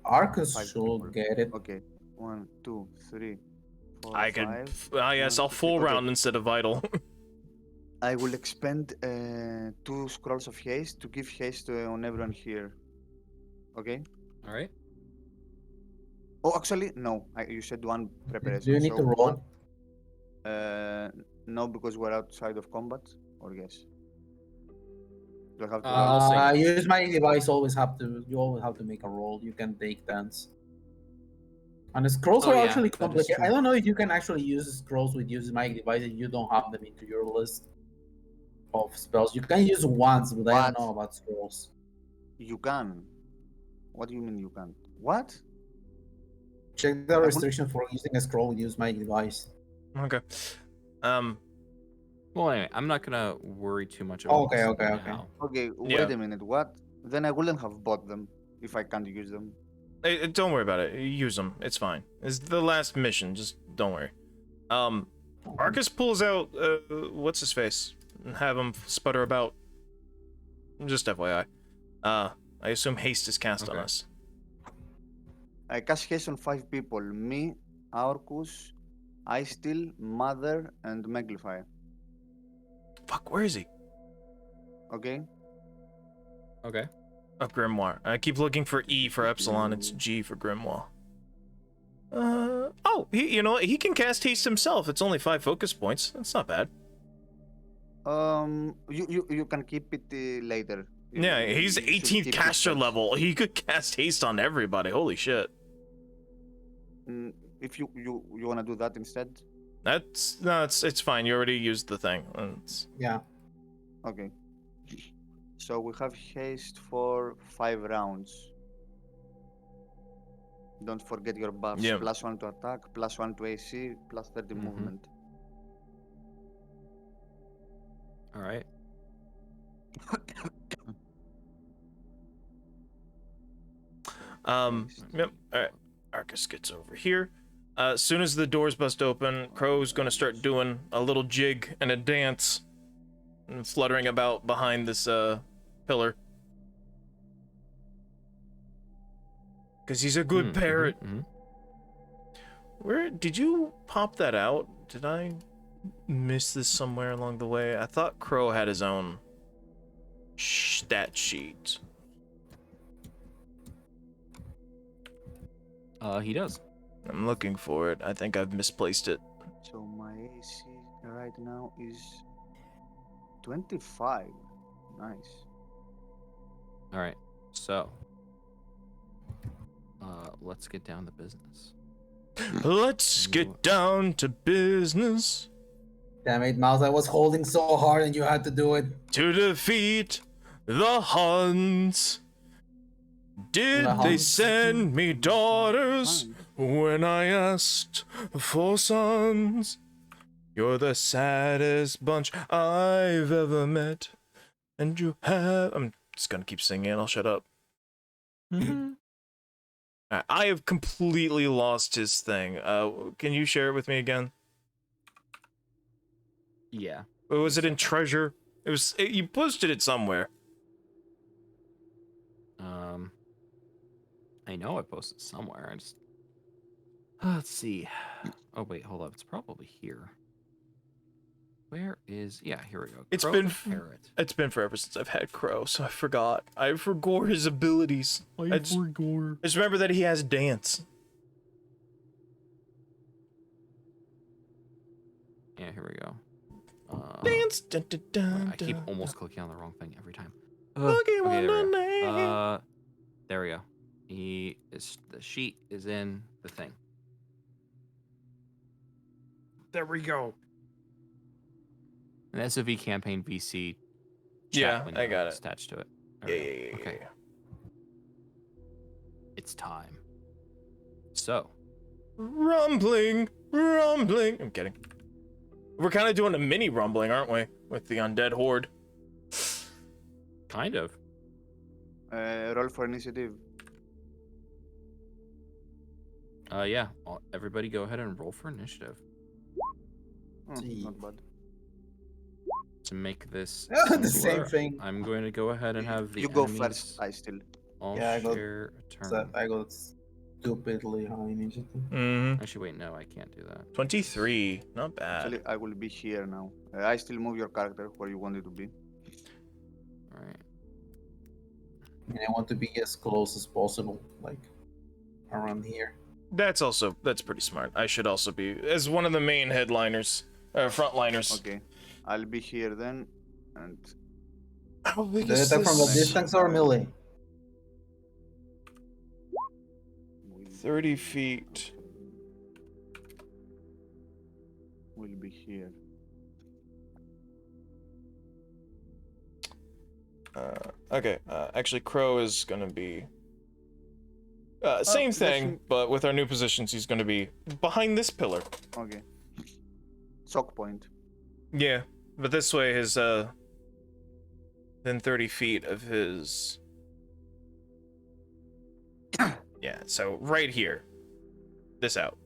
Arcus
5
should
people.
get it.
Okay. 1, 2, 3, 4,
I
5.
could. Yes,
1,
I'll
2, 3.
full
Okay.
round instead of vital.
I will expend 2 scrolls of haste to give haste on everyone here. Okay?
All right.
Oh, actually, no. You said 1 preparation.
Do you need
so
to roll?
no, because we're outside of combat. Or yes? Do I have to
I'll
roll?
say yes.
Use my device. Always have to. You always have to make a roll. You can take dance. And the scrolls
Oh,
are
yeah,
actually
that is
complicated.
true.
I don't know if you can actually use scrolls with use my device if you don't have them into your list of spells. You can use once, but I don't
What?
know about scrolls.
You can. What do you mean you can't? What?
Check the
will-
restriction for using a scroll with use my device.
Okay.
Well, anyway, I'm not gonna worry too much about
Okay,
this
okay,
now.
Okay,
Yeah.
wait a minute. What? Then I wouldn't have bought them if I can't use them.
Hey, don't worry about it. Use them. It's fine. It's the last mission. Just don't worry. Arcus pulls out what's his face and have him sputter about. Just FYI. I assume haste is cast on
Okay.
us.
I cast haste on 5 people. Me, Aurkus, Aistil, Mother, and Meglify.
Fuck, where is he?
Okay?
Okay.
Oh, Grimoire. I keep looking for E for Epsilon. It's G for Grimoire. Oh, you know what? He can cast haste himself. It's only 5 focus points. That's not bad.
You can keep it later.
Yeah, he's
You should
18th
keep
caster
it
level. He could cast haste on everybody. Holy shit.
If you wanna do that instead,
It's fine. You already used the thing.
Yeah.
okay. So we have haste for 5 rounds. Don't forget your buffs.
Yeah.
+1 to attack, +1 to AC, +30
Mhm.
movement.
All right.
Yep. All right. Arcus gets over here. As soon as the doors bust open, Crow's gonna start doing a little jig and a dance, and fluttering about behind this pillar. Cause he's a good parrot. Where did you pop that out? Did I miss this somewhere along the way? I thought Crow had his own stat sheet.
He does.
I'm looking for it. I think I've misplaced it.
So my AC right now is 25. Nice.
All right. So, let's get down to business.
Let's get down to business.
Damn it, Mouse. I was holding so hard and you had to do it.
To defeat the Huns. Did
The
they
Huns?
send me daughters when I asked for sons? You're the saddest bunch I've ever met. And you have... I'm just gonna keep singing. I'll shut up. I have completely lost his thing. Can you share it with me again?
Yeah.
Or was it in Treasure? You posted it somewhere.
I know I posted somewhere. I just let's see. Oh wait, hold up. It's probably here. Where is? Yeah, here we go.
It's
Crow
been
the parrot.
It's been forever since I've had Crow, so I forgot. I forgot his abilities. I just remember that he has dance.
Yeah, here we go.
Dance. Dun, dun, dun,
I keep
dun,
almost clicking on the wrong thing every time.
Looking
Okay, there we
name.
go. There we go. The sheet is in the thing. There we go. An SoV campaign VC.
Yeah,
chat window
I got
is
it.
attached to it.
Yeah,
There we
yeah,
go.
yeah,
Okay.
yeah.
It's time. So,
Rumbling, rumbling. I'm kidding. We're kind of doing a mini rumbling, aren't we? With the undead horde.
kind of.
Roll for initiative.
Yeah. Everybody go ahead and roll for initiative
Oh,
See.
not bad.
to make this
The same
simpler.
thing.
I'm going to go ahead and have the
You go
enemies
first. I still.
all
Yeah, I got
share a turn.
So I got stupidly high initiative.
Mm-hmm.
Actually, wait, no, I can't do that.
23. Not bad.
Actually, I will be here now. I still move your character where you want it to be.
All right.
And I want to be as close as possible, like around here.
That's pretty smart. I should also be as one of the main headliners, frontliners.
Okay. I'll be here then. And
How big
Do you
is
attack from a
this?
distance or melee?
we'll,
30 feet.
we'll be here.
Okay. Actually, Crow is gonna be. Same thing,
position-
but with our new positions, he's gonna be behind this pillar.
Okay. Shock point.
Yeah, but this way his then 30 feet of his. Yeah, so right here. This out.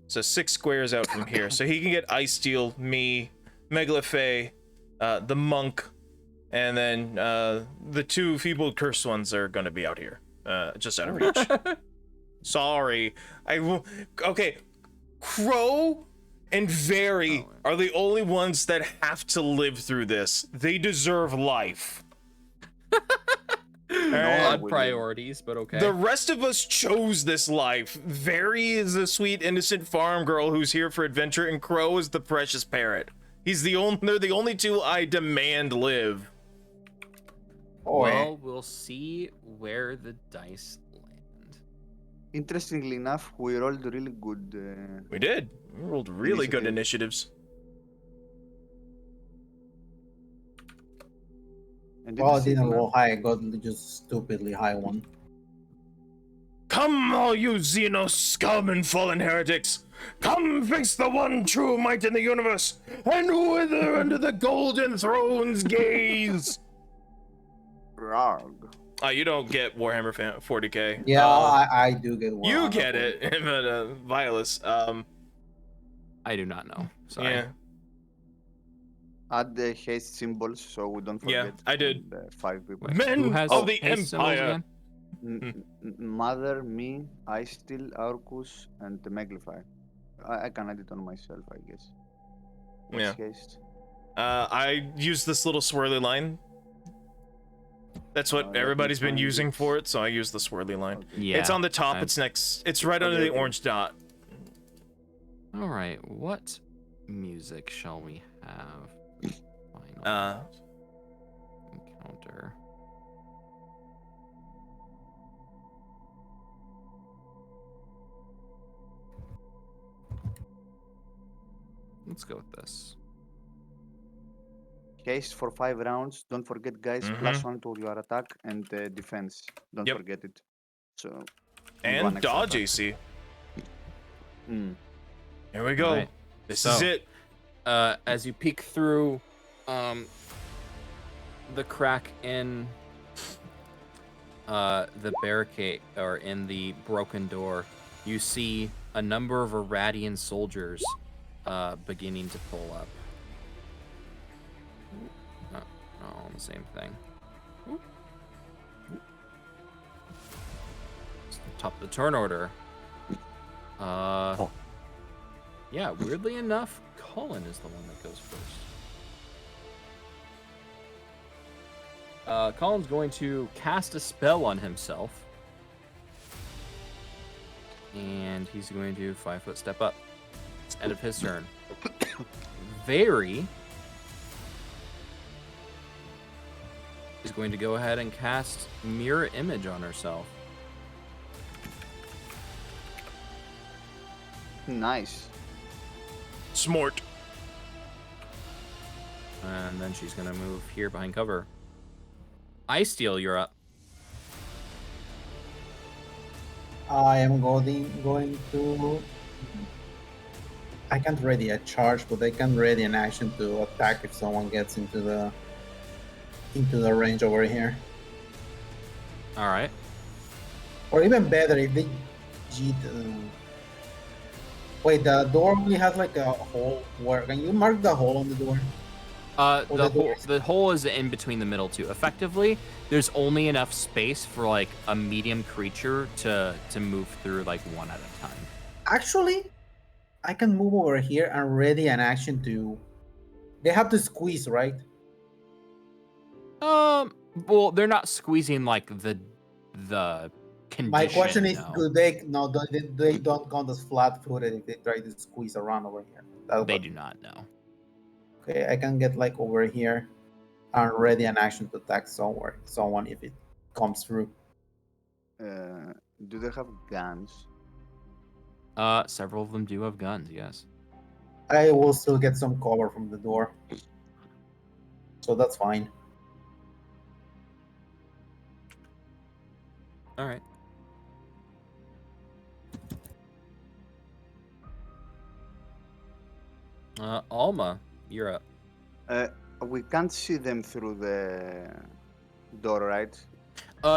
So 6 squares out from here. So he can get Ice Steel, me, Megalophe, the monk, and then the 2 feeble cursed ones are gonna be out here. Just out of reach. Sorry. Okay. Crow and Very are the only ones that have to live through this. They deserve life.
Odd
we
priorities, but okay.
The rest of us chose this life. Very is the sweet, innocent farm girl who's here for adventure, and Crow is the precious parrot. They're the only 2 I demand live.
Well, we'll see where the dice land.
Interestingly enough, we rolled really good.
We did. We rolled really good initiatives.
And
Well, I
see
didn't
the
roll
map?
high. I got just stupidly high one.
Come, all you Xenos scum and fallen heretics! Come face the one true might in the universe, and wither under the golden throne's gaze!
Rarg.
You don't get Warhammer 40k.
Yeah, I do get one.
You get it, but Violus,
I do not know. Sorry.
yeah.
Add the haste symbols so we don't
Yeah,
forget.
I did.
The 5 people.
Wait,
Men
who has
of the
haste symbols
Empire.
again?
Mother, me, I still, Arcus, and the Meglify. I can add it on myself, I guess. What's
Yeah.
haste?
I use this little swirly line. That's what
let me
everybody's been
find
using
it.
for it, so I use the swirly line.
Okay.
Yeah.
It's on the top,
I-
it's right under
Okay,
the
okay.
orange dot.
All right. What music shall we have? Final encounter. Let's go with this.
Haste for 5 rounds. Don't forget, guys,
Mhm.
+1 to your attack and defense. Don't
Yep.
forget it. So. one
And
extra
dodge
attack.
AC.
Mm.
Here we go.
Alright,
This is
so-
it.
As you peek through the crack in the barricade or in the broken door, you see a number of Iradian soldiers beginning to pull up. All the same thing. Top of the turn order. Yeah, weirdly enough, Colin is the one that goes first. Colin's going to cast a spell on himself. And he's going to 5-foot step up. It's end of his turn. Very is going to go ahead and cast Mirror Image on herself.
Nice.
Smart.
And then she's gonna move here behind cover. Ice Steel, you're up.
I am going to. I can't ready a charge, but I can ready an action to attack if someone gets into the range over here.
All right.
Or even better, if they cheat. Wait, the door only has like a hole. Where can you mark the hole on the door? Or
The hole is in between the middle two. Effectively, there's only enough space for like a medium creature to move through like one at a time.
Actually, I can move over here and ready an action to. They have to squeeze, right?
Well, they're not squeezing like the condition.
My question is,
no.
do they don't count as flat-footed if they try to squeeze around over here?
They do not know.
Okay, I can get like over here and ready an action to attack someone if it comes through.
Do they have guns?
Several of them do have guns. Yes.
I will still get some cover from the door, so that's fine.
All right. Alma, you're up.
We can't see them through the door, right?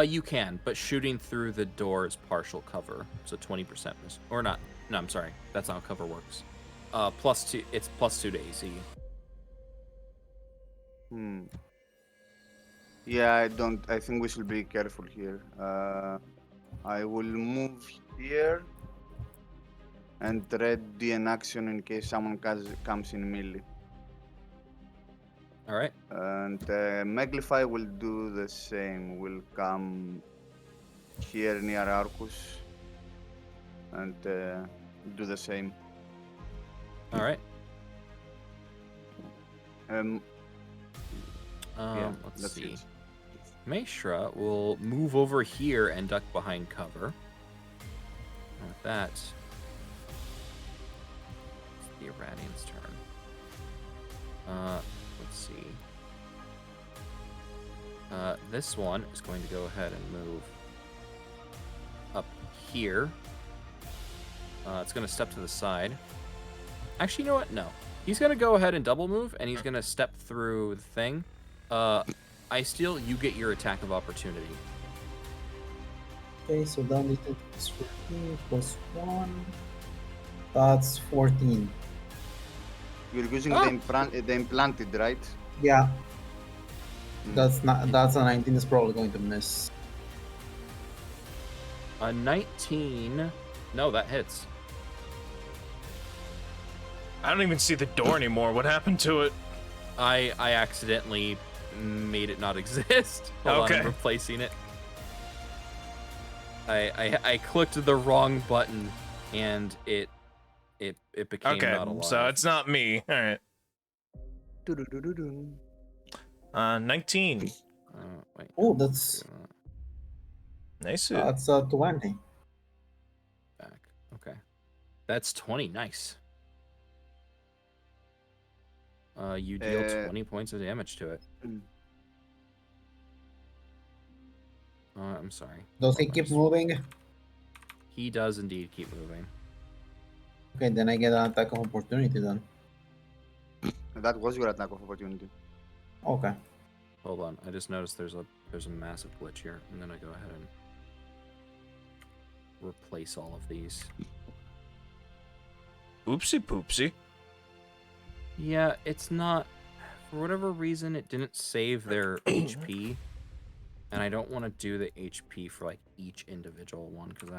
You can, but shooting through the door is partial cover, so 20% miss. Or not. No, I'm sorry. That's not how cover works. +2. It's +2 to AC.
Yeah, I think we should be careful here. I will move here and ready an action in case someone comes in melee.
All right.
And Maglify will do the same. Will come here near Arcus and do the same.
All right.
Yeah,
Let's
that's
see.
it.
Maeshra will move over here and duck behind cover. And with that, it's the Iranian's turn. Let's see. This one is going to go ahead and move up here. It's going to step to the side. Actually, you know what? No. He's going to go ahead and double move, and he's going to step through the thing. Ice Steel, you get your attack of opportunity.
Okay, so down it is 14 plus 1. That's 14.
You're using the implanted, right?
Yeah. That's a 19 is probably going to miss.
A 19. No, that hits.
I don't even see the door anymore. What happened to it?
I accidentally made it not exist. Hold on,
Okay.
I'm replacing it. I clicked the wrong button and it became
Okay,
not alive.
so it's not me. All right. 19.
Wait.
Oh, that's
Nice.
that's a 20.
Back. Okay. That's 20. Nice. You deal 20 points of damage to it. I'm sorry.
Does he keep moving?
He does indeed keep moving.
Okay, then I get an attack of opportunity then.
That was your attack of opportunity.
Okay.
Hold on. I just noticed there's a massive glitch here. I'm gonna go ahead and replace all of these.
Oopsie poopsie.
Yeah, it's not. For whatever reason, it didn't save their HP, and I don't want to do the HP for like each individual one because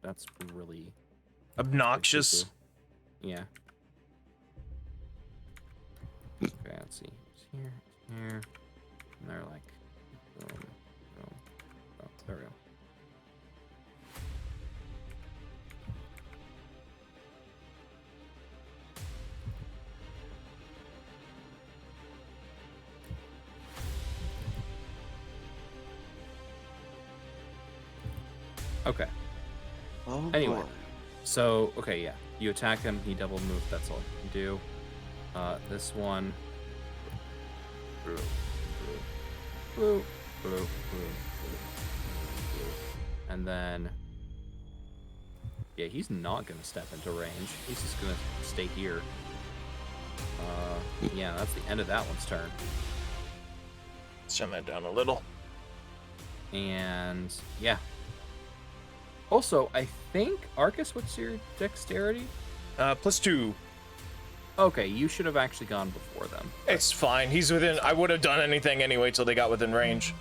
that's really
Obnoxious.
yeah. Okay, let's see. It's here, here, and they're like, boom, boom. Oh, there we go. Okay.
Oh,
Anyway.
boy.
So, okay, yeah. You attack him, he double moved, that's all you can do. This one. Blue, blue. And then, yeah, he's not gonna step into range. He's just gonna stay here. Yeah, that's the end of that one's turn.
Let's turn that down a little.
And yeah. Also, I think Arcus, what's your dexterity?
+2.
Okay, you should have actually gone before them.
It's fine. He's within. I would have done anything anyway till they got within range.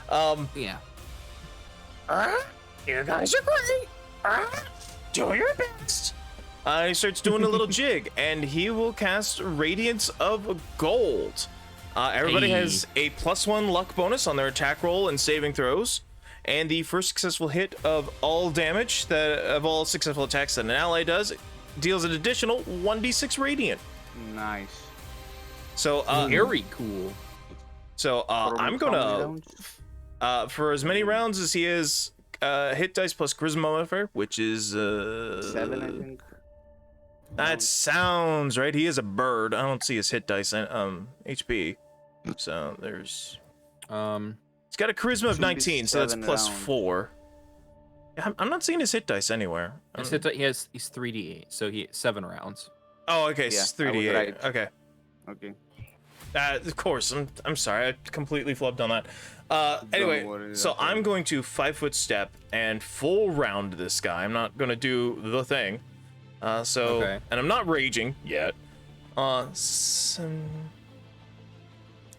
Yeah.
You guys are great. Do your best. He starts doing a little jig, and he will cast Radiance of Gold. Everybody
Hey.
has a +1 luck bonus on their attack roll and saving throws, and the first successful hit of all damage of all successful attacks that an ally does deals an additional 1d6 radiant.
Nice.
So
Very cool.
So
For
I'm
how many
gonna
rounds?
for as many rounds as he is hit dice plus charisma modifier, which is
7, I think.
That sounds right. He is a bird. I don't see his hit dice HP. So there's he's got a charisma of
Should be
19, so that's
7
plus
rounds.
4. I'm not seeing his hit dice anywhere.
He's 3d8, so he 7 rounds.
Oh, okay,
Yeah,
it's
I was
3d8.
right.
Okay.
Okay.
Of course, I'm sorry, I completely flubbed on that. Anyway,
worry,
so
that's
I'm
all.
going to 5-foot step and full round this guy. I'm not gonna do the thing.
Okay.
And I'm not raging yet.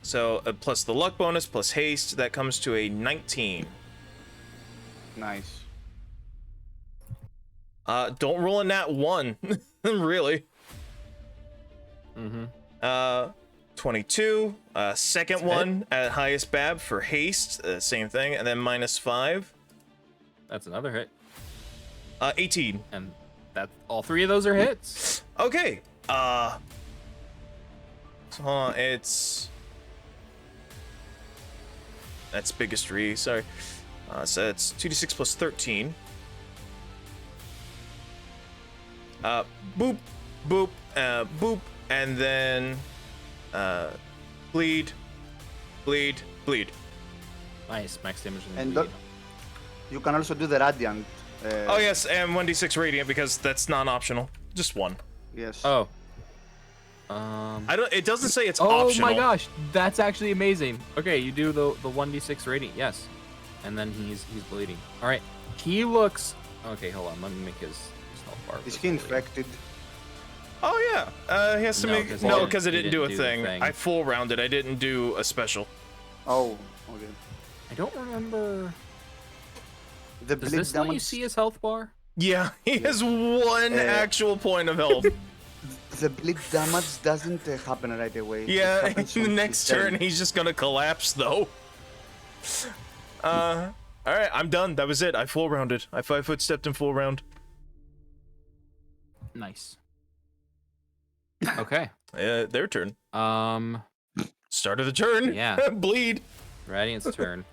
So plus the luck bonus plus haste, that comes to a 19.
Nice.
Don't roll a nat 1, really.
Mm-hmm.
22. Second
That's
one at highest bab for haste, same thing, and then -5.
That's another hit.
18.
And that all 3 of those are hits.
Okay. So hold on, that's biggestry, sorry. So it's 2d6 plus 13. Boop, boop, boop, and then bleed, bleed, bleed.
Nice, max damage.
And you can also do the radiant.
Oh yes, and 1d6 radiant because that's non-optional. Just one.
Yes.
Oh.
I don't. It doesn't say it's
Oh
optional.
my gosh, that's actually amazing. Okay, you do the 1d6 radiant, yes, and then he's bleeding. All right, he looks. Okay, hold on. Let me make his health bar.
Is he infected?
Oh yeah. He has to
No,
make
'cause
no
he
because it
didn't
didn't do a
do the
thing.
thing.
I full rounded. I didn't do a special.
Oh, okay.
I don't remember.
The
Does
bleed
this let you
damage.
see his health bar?
Yeah, he has one actual point of health.
The bleed damage doesn't happen right away. It
Yeah,
happens
the
on
next
his
turn he's just gonna collapse though. All right, I'm done. That was it. I full rounded. I 5-foot stepped in full round.
Nice. Okay.
Their turn. Start of the turn.
Yeah.
Bleed.
Radiant's turn.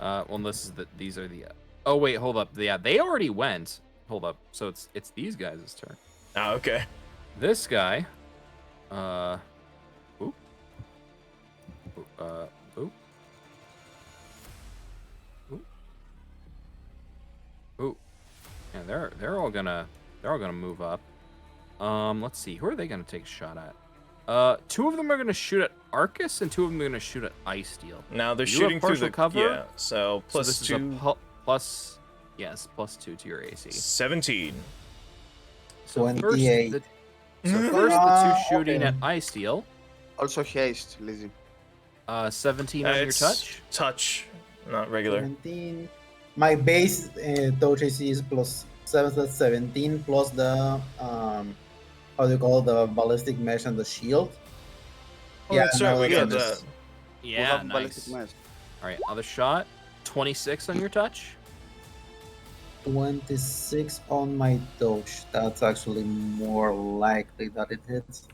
Well, these are the. Oh wait, hold up. Yeah, they already went. Hold up. So it's these guys' turn.
Oh, okay.
This guy. Oop. Oop. Oop. Oop. Yeah, they're all gonna move up. Let's see. Who are they gonna take a shot at? 2 of them are gonna shoot at Arcus, and 2 of them are gonna shoot at Ice Steel.
Now they're
You have
shooting through
partial
the
cover?
Yeah. So plus
so this
2.
is a plus. Yes, +2 to your AC.
17.
So first,
28.
the two shooting
Okay.
at Ice Steel.
Also haste, Lizzie.
17 on your
It's
touch.
Touch, not regular.
17. My base touch AC is +7, that's 17 plus the how do you call it, the ballistic mesh and the shield.
Oh, that's right.
no,
We got
that's-
that.
We
Yeah,
have
nice.
ballistic mesh.
All right, other shot. 26 on your touch.
26 on my dodge. That's actually more likely that it hits.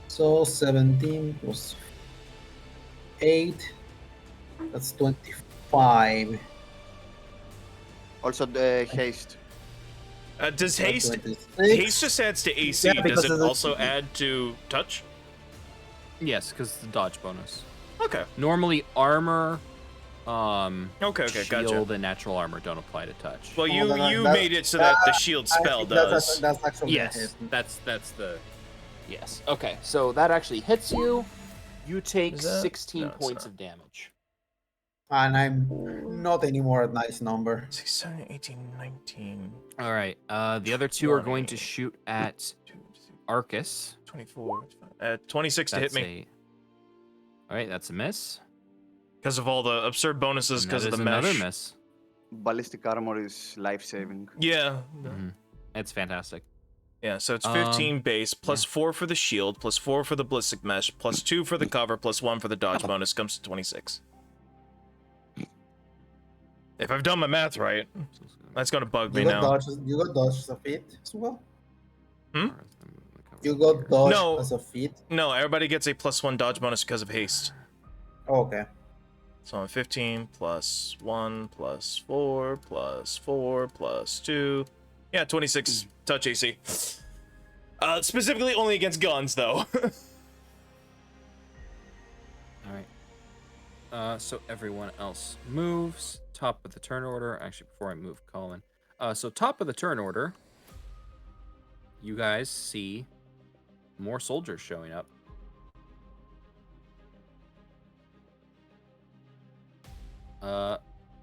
So 17 plus 8. That's 25.
Also the haste.
Does
That's
haste
26.
just adds to AC?
Yeah,
Does
because
it
of the
also
shield.
add to touch?
Yes, because it's the dodge bonus.
Okay.
Normally, armor,
Okay,
shield,
gotcha.
and natural armor don't apply to touch.
Well,
Oh,
you
that's-
made it so that the shield
I
spell
think
does.
that's actually a
Yes,
hit.
that's the. Yes. Okay, so that actually hits you. You take
Is that-
16
no, it's
points
not.
of damage.
And I'm not anymore a nice number.
6, 7, 18, 19,
All right. The other two are going to
20.
shoot at
2, 3,
Arcus.
24. 26 to hit
That's
me.
All right, that's a miss.
Because of all the absurd bonuses
And
because
that
of the
is another
mesh.
miss.
Ballistic armor is life-saving.
Yeah.
Mhm. It's fantastic.
Yeah, so it's 15
Um,
base, plus 4 for the shield, plus 4 for the ballistic mesh, plus 2 for the cover, plus 1 for the dodge bonus, comes to 26. If I've done my math right, that's gonna bug me
You got
now.
dodge. You got dodge as a feat as well.
Hmm?
You got dodge
No.
as a feat.
No, everybody gets a plus 1 dodge bonus because of haste.
Okay.
So I'm 15 plus 1 plus 4 plus 4 plus 2. Yeah, 26 touch AC. Specifically only against guns, though.
All right. So everyone else moves. Top of the turn order. Actually, before I move, Colin. So top of the turn order. You guys see more soldiers showing up.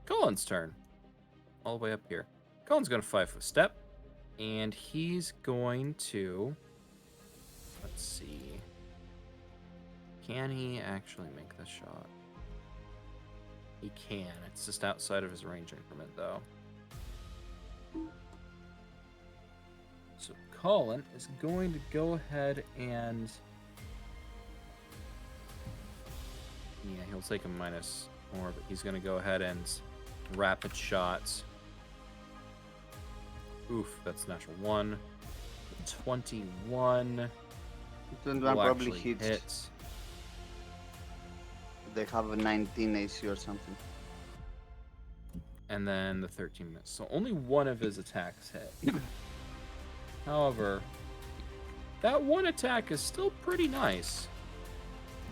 Colin's turn. All the way up here. Colin's gonna 5-foot step, and he's going to. Let's see. Can he actually make the shot? He can. It's just outside of his range increment, though. So Colin is going to go ahead and. Yeah, he'll take a minus more, but he's going to go ahead and rapid shots. Oof, that's natural 1. 21.
21
will
probably
actually
hits.
hit.
They have a 19 AC or something.
And then the 13 miss. So only one of his attacks hit. However, that one attack is still pretty nice.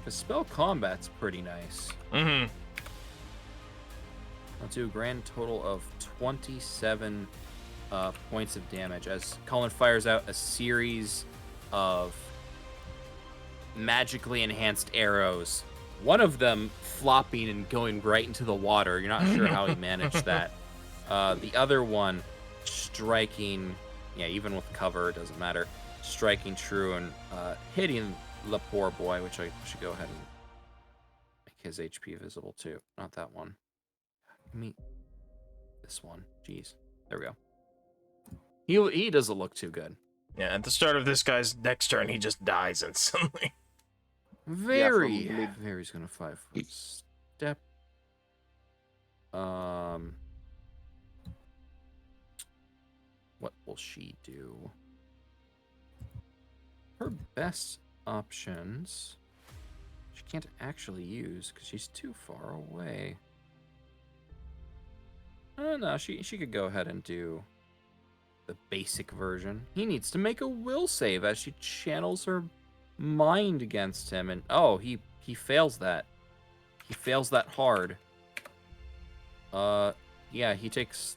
The spell combat's pretty nice.
Mm-hmm.
I'll do a grand total of 27 points of damage as Colin fires out a series of magically enhanced arrows. One of them flopping and going right into the water. You're not sure how he managed that. The other one striking, yeah, even with cover, it doesn't matter. Striking true and hitting the poor boy, which I should go ahead and make his HP visible too. Not that one. Give me this one. Jeez. There we go. He doesn't look too good.
Yeah, at the start of this guy's next turn, he just dies instantly.
Very,
bleed.
Very's gonna 5-foot step. What will she do? Her best options, she can't actually use because she's too far away. Oh no, she could go ahead and do the basic version. He needs to make a will save as she channels her mind against him, and oh, he fails that. He fails that hard. Yeah, he takes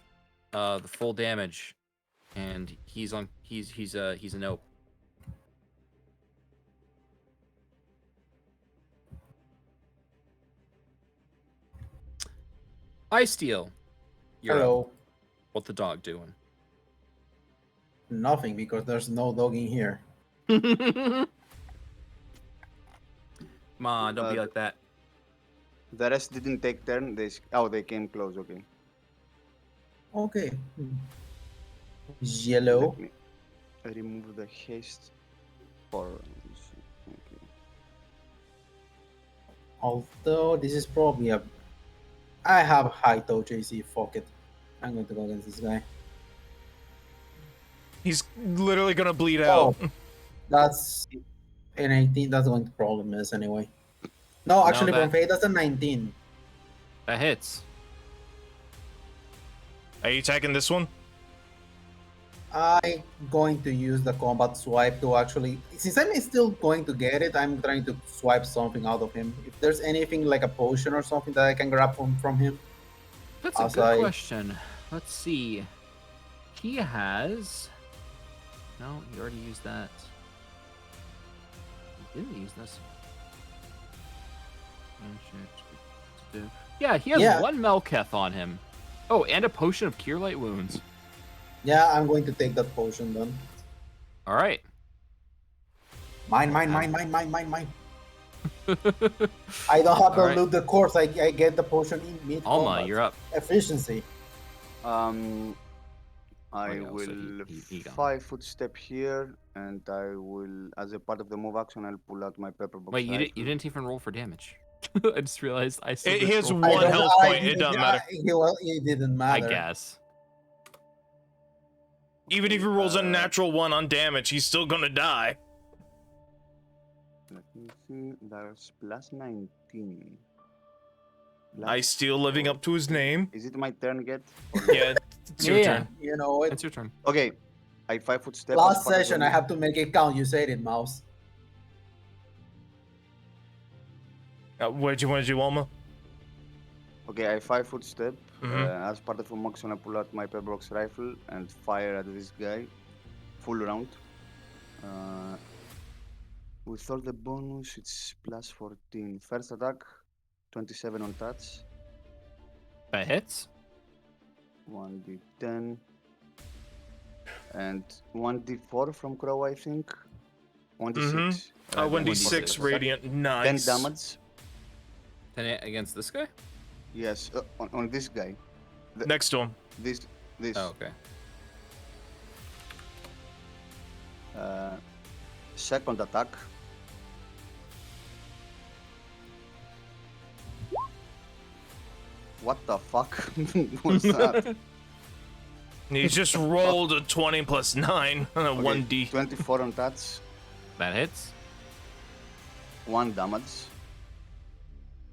the full damage, and he's a nope. I steal. You're up.
Hello.
What the dog doing?
Nothing because there's no dog in here.
Come on, don't be like that.
The rest didn't take turn. They they came close. Okay.
Okay. Yellow.
Let me remove the haste for. Okay.
Although this is probably a. I have high touch AC. Fuck it. I'm going to go against this guy.
He's literally gonna bleed out.
Oh, that's an 18. That's going to probably miss anyway. No, actually,
that-
from Fate, that's a 19.
That hits.
Are you attacking this one?
I'm going to use the combat swipe to actually, since I'm still going to get it, I'm trying to swipe something out of him. If there's anything like a potion or something that I can grab from him,
That's a
as
good
I-
question. Let's see. He has. No, he already used that. He didn't use this. Yeah, he has
Yeah.
1 Melketh on him. Oh, and a potion of Cure Light Wounds.
yeah, I'm going to take that potion then.
All right.
Mine. I don't have to
Alright.
loot the course. I get the potion in mid
Alma,
combat.
you're up.
Efficiency.
I
yeah, so
will
he got
5-foot step here, and I will, as a part of the move action, I'll pull out my pepper box.
Wait, you
rifle.
didn't even roll for damage. I just realized I still
He
didn't
has
roll for
I
one
don't-
health
I-
point. It doesn't matter.
It didn't
I
matter.
guess.
Even if he rolls a natural 1 on damage, he's still gonna die.
Let me see. There's plus 19.
I still living up to his name.
Is it my turn yet?
Yeah, it's your turn.
You know it.
It's your turn.
Okay. I 5-foot step.
Last
as part of the
session, I
move-
have to make it count. You said it, mouse.
What did you want to do, Alma?
Okay, I 5-foot step.
Mhm.
As part of the move action, I pull out my pepper box rifle and fire at this guy. Full round. With all the bonus, it's plus 14. First attack, 27 on touch.
That hits.
1d10. And 1d4 from Crow, I think. 1d6.
1d6 radiant. Nice.
10 damage.
10 against this guy?
Yes, on this guy.
Next to him.
This.
Oh, okay.
Second attack. What the fuck was that?
He just rolled a 20 plus 9 on a
Okay,
1d.
24 on touch.
That hits.
1 damage.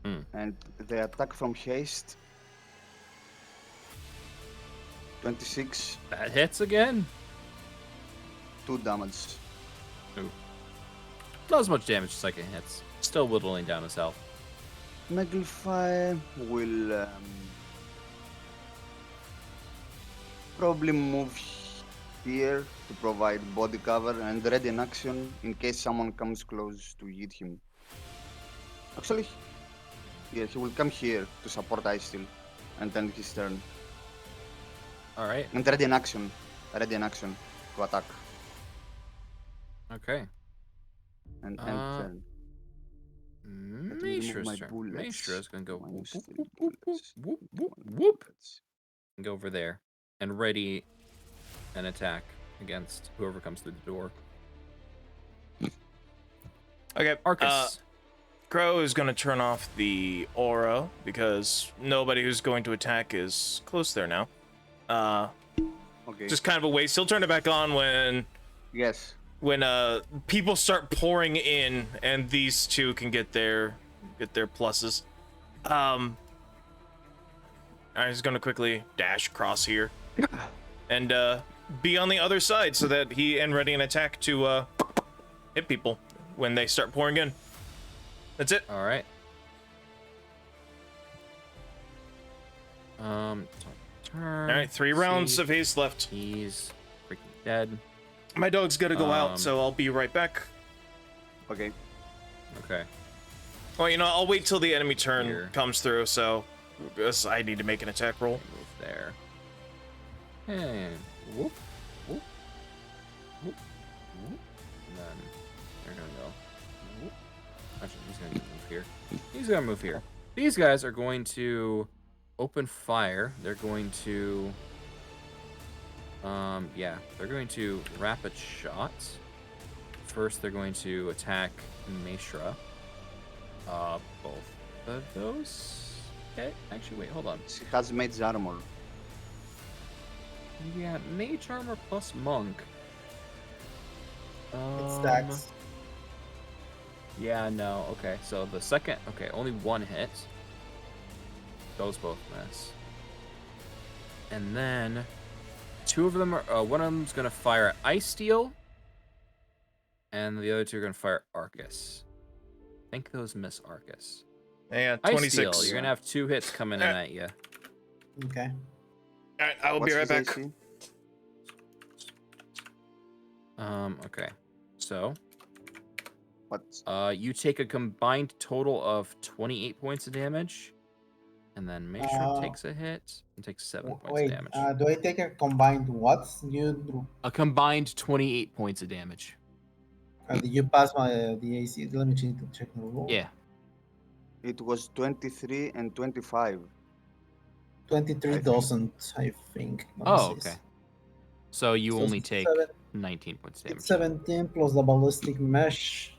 Hmm.
And the attack from haste. 26,
That hits again.
2 damage.
Not as much damage as second hits. Still whittling down his health.
Magnify will probably move here to provide body cover and ready in action in case someone comes close to hit him. Actually, yeah, he will come here to support Ice Steel and then his turn.
All right.
And ready in action to attack
Okay.
and end turn. me remove
Maestro's
my
turn.
bullets.
Maestro's gonna go whoop,
Minus
whoop,
3
whoop, whoop, whoop,
bullets.
whoop, whoop,
Minus
whoop,
bullets.
and go over there and ready an attack against whoever comes through the door.
Okay.
Arcus.
Crow is going to turn off the aura because nobody who's going to attack is close there now.
Okay.
Just kind of a waste. He'll turn it back on
Yes.
when people start pouring in and these two can get their pluses. I'm just gonna quickly dash across here and be on the other side so that he and ready an attack to hit people when they start pouring in. That's it.
All right. Turn.
All right, 3 rounds of haste left.
He's freaking dead.
My dog's gotta go out,
Um,
so I'll be right back.
Okay.
Okay.
Well, you know, I'll wait till the enemy turn
Here.
comes through, so guess I need to make an attack roll.
Move there. And whoop, whoop, whoop, whoop. And then they're gonna go. Whoop. Actually, he's gonna move here. He's gonna move here. These guys are going to open fire. They're going to, yeah, they're going to rapid shot. First, they're going to attack Maeshra. Both of those. Okay, actually, wait, hold on.
She has mage armor.
Yeah, mage armor plus monk.
It stacks.
Yeah, no, okay. So the second, okay, only 1 hit. Those both miss. And then two of them are. One of them's gonna fire at Ice Steel, and the other two are gonna fire Arcus. I think those miss Arcus.
Yeah,
Ice
26.
Steel, you're gonna have 2 hits coming in at you.
Okay.
All right, I will be right
What's his
back.
AC?
Okay. So,
What's
you take a combined total of 28 points of damage, and then make sure it takes a hit and takes 7 points
Wait,
of damage.
do I take a combined what?
A combined 28 points of damage.
Did you pass my the AC? Let me check the roll.
Yeah.
it was 23 and 25.
23
I think.
doesn't, I think. Let me
Oh,
see.
okay. So you
So
only
it's
take
seven-
19 points of
It's
damage.
17 plus the ballistic mesh.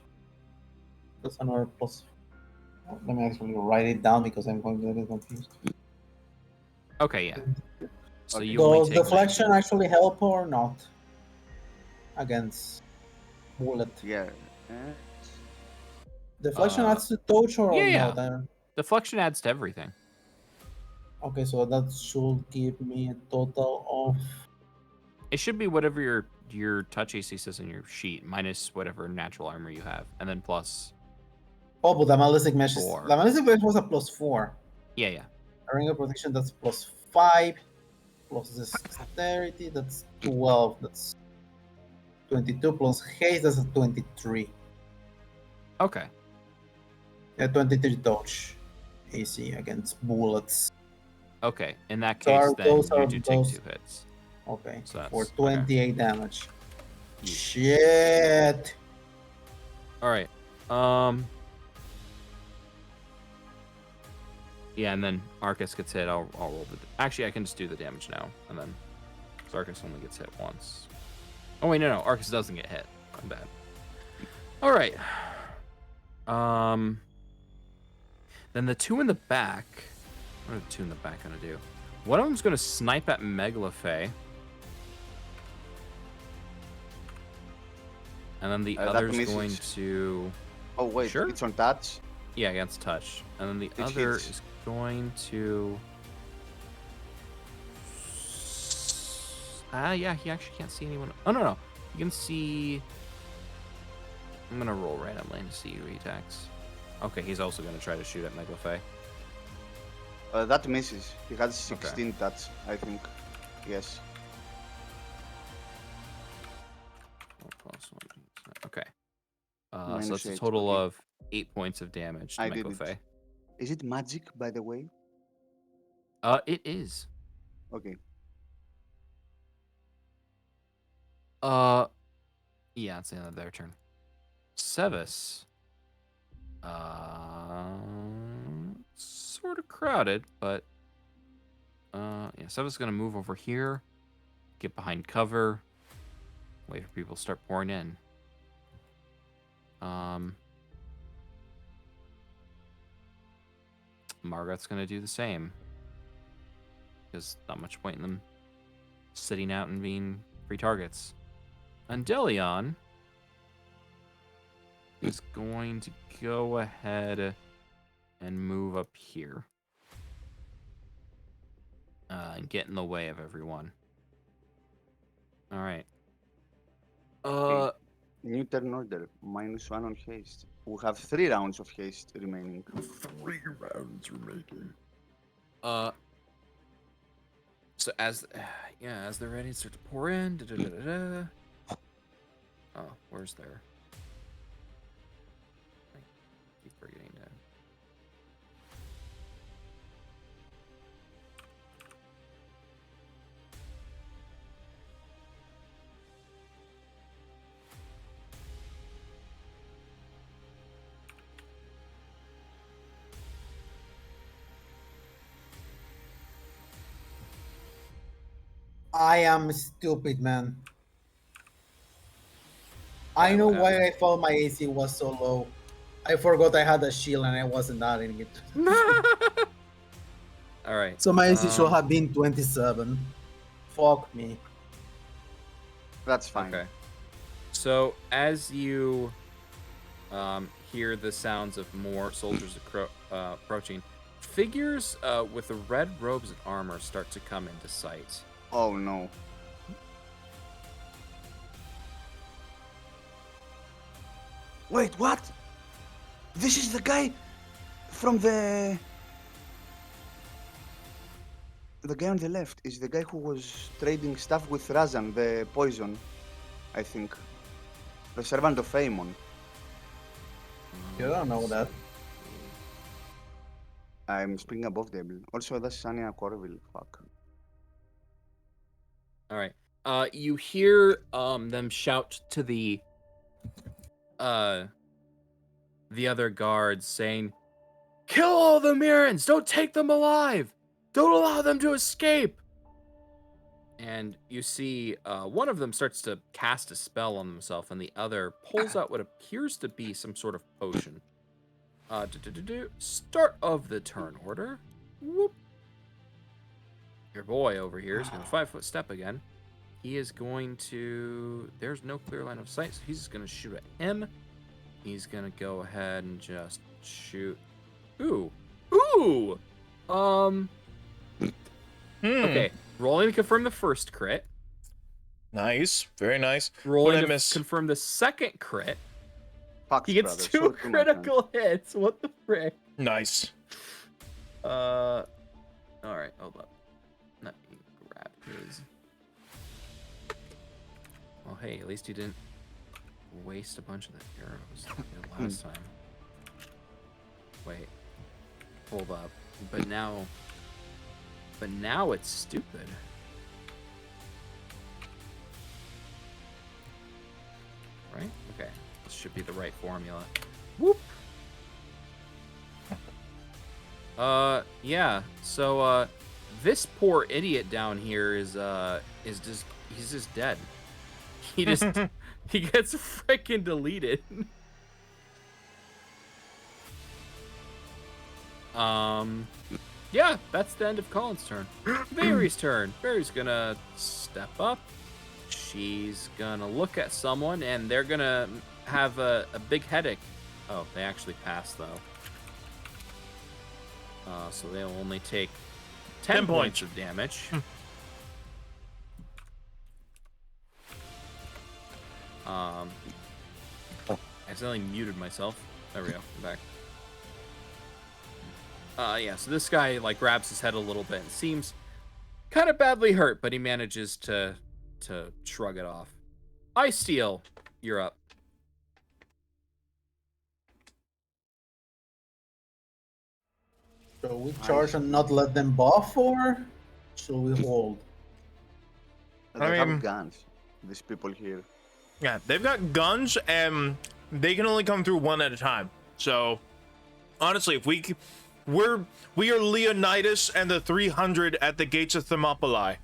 That's another plus. Let me actually write it down because I'm going to get confused.
Okay, yeah. So
Okay.
you only
Does
take
deflection
19.
actually help or not? Against bullet.
Yeah.
Deflection
Uh,
adds to touch or
yeah,
no?
yeah.
Then-
Deflection adds to everything.
Okay, so that should give me a total of.
It should be whatever your touch AC says in your sheet, minus whatever natural armor you have, and then plus.
Oh, but the ballistic mesh is.
4.
The ballistic mesh was a +4.
Yeah, yeah.
A ring of protection, that's +5. Plus this dexterity, that's 12. That's 22 plus haste, that's a 23.
Okay.
Yeah, 23 dodge AC against bullets.
Okay. In that
So
case,
are
then
those-
you
are
do take
those-
2 hits.
Okay,
So
for
that's- okay.
28 damage.
Yeet.
Shit!
All right. Yeah, and then Arcus gets hit. I'll roll the. Actually, I can just do the damage now, and then so Arcus only gets hit once. Oh wait, no, Arcus doesn't get hit. I'm bad. All right. Then the 2 in the back. What are the 2 in the back gonna do? One of them's gonna snipe at Megalophe. And then the
That
other's
misses.
going to.
Oh wait,
Sure.
it's on touch.
Yeah, against touch. And then the
It
other
hits.
is going to. Yeah, he actually can't see anyone. Oh, no. You can see. I'm going to roll randomly to see who he attacks. Okay, he's also going to try to shoot at Megalophe.
That misses. He has 16 touch, I think. Yes.
Okay. So
Minus
that's a
8,
total
okay.
of 8 points of damage to
I did
Megalophe.
it. Is it magic, by the way?
It is.
Okay.
Yeah, it's the end of their turn. Sevis. Sort of crowded, but yeah, Sevis is gonna move over here, get behind cover, wait for people to start pouring in. Margot's gonna do the same. There's not much point in them sitting out and being free targets. And Delion is going to go ahead and move up here. And get in the way of everyone. Alright.
New turn order. -1 on haste. We have 3 rounds of haste remaining.
3 rounds remaining. So as they're ready to start to pour in, oh, where's their? I keep forgetting to.
I am stupid, man. I know why I thought my AC was so low. I forgot I had a shield and I wasn't adding it.
All right.
So my AC should have been 27. Fuck me.
That's fine.
Okay. So as you hear the sounds of more soldiers approaching, figures with the red robes and armor start to come into sight.
Oh no. Wait, what? This is the guy from the guy on the left is the guy who was trading stuff with Razan, the poison, I think. The servant of Aemon.
You don't know that.
I'm speaking above them. Also, that's Sanya Corville. Fuck.
All right. You hear them shout to the other guards saying, "Kill all the Mirans! Don't take them alive! Don't allow them to escape!" And you see one of them starts to cast a spell on himself, and the other pulls out what appears to be some sort of potion. Start of the turn order. Whoop. Your boy over here is going to 5-foot step again. He is going to... There's no clear line of sight, so he's just going to shoot at him. He's going to go ahead and just shoot. Ooh. Ooh! Okay. Rolling to confirm the first crit.
Nice. Very nice.
Rolling
What'd I
to
miss?
confirm the second crit.
Fuck,
He gets
brother.
2
So too much, man.
critical hits. What the frick?
Nice.
All right, hold up. Let me grab his. Well, hey, at least he didn't waste a bunch of the arrows like he did last time. Wait, hold up. But now it's stupid. Right? Okay, this should be the right formula. Whoop. Yeah. So, this poor idiot down here is just he's just dead. He just he gets freaking deleted. Yeah, that's the end of Colin's turn. Barry's turn. Barry's gonna step up. She's gonna look at someone, and they're gonna have a big headache. Oh, they actually passed though. So they'll only take 10 points of damage. I accidentally muted myself. There we go. I'm back. Yeah, so this guy like grabs his head a little bit and seems kind of badly hurt, but he manages to shrug it off. Ice Steel, you're up.
So we charge and not let them buff, or should we hold?
They
I mean-
have guns. These people here.
Yeah, they've got guns, and they can only come through one at a time. So, honestly, if we are Leonidas and the 300 at the gates of Thermopylae.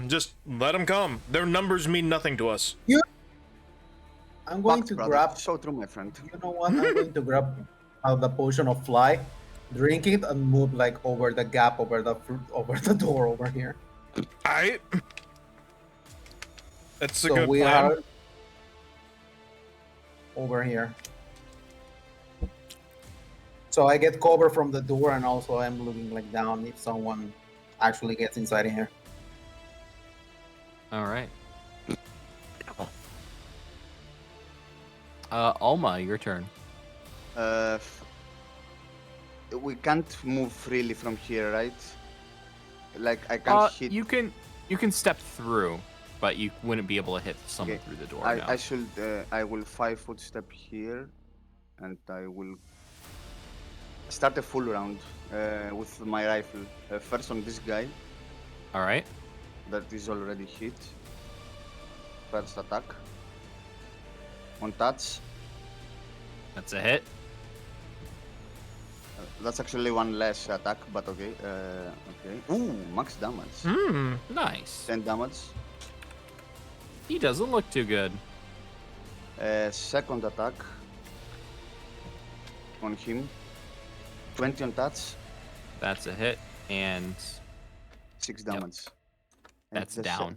Just let them come. Their numbers mean nothing to us.
I'm going
Fuck,
to
brother.
grab.
So true, my friend.
You know what? I'm going to grab the potion of fly, drink it, and move like over the gap, over the door over here.
Alright. That's a
So
good
we
plan.
are over here. So I get cover from the door, and also I'm looking like down if someone actually gets inside of here.
All right. Alma, your turn.
We can't move freely from here, right? Like I can't hit.
You can step through, but you wouldn't be able to hit someone
Okay.
through the door.
I should. I will 5-foot step here, and I will start a full round with my rifle. First on this guy
All right.
that is already hit. First attack. On touch.
That's a hit.
That's actually one less attack, but okay. Okay. Ooh, max damage.
Nice.
10 damage.
He doesn't look too good.
Second attack on him. 20 on touch.
That's a hit, and
6 damage. And
That's down.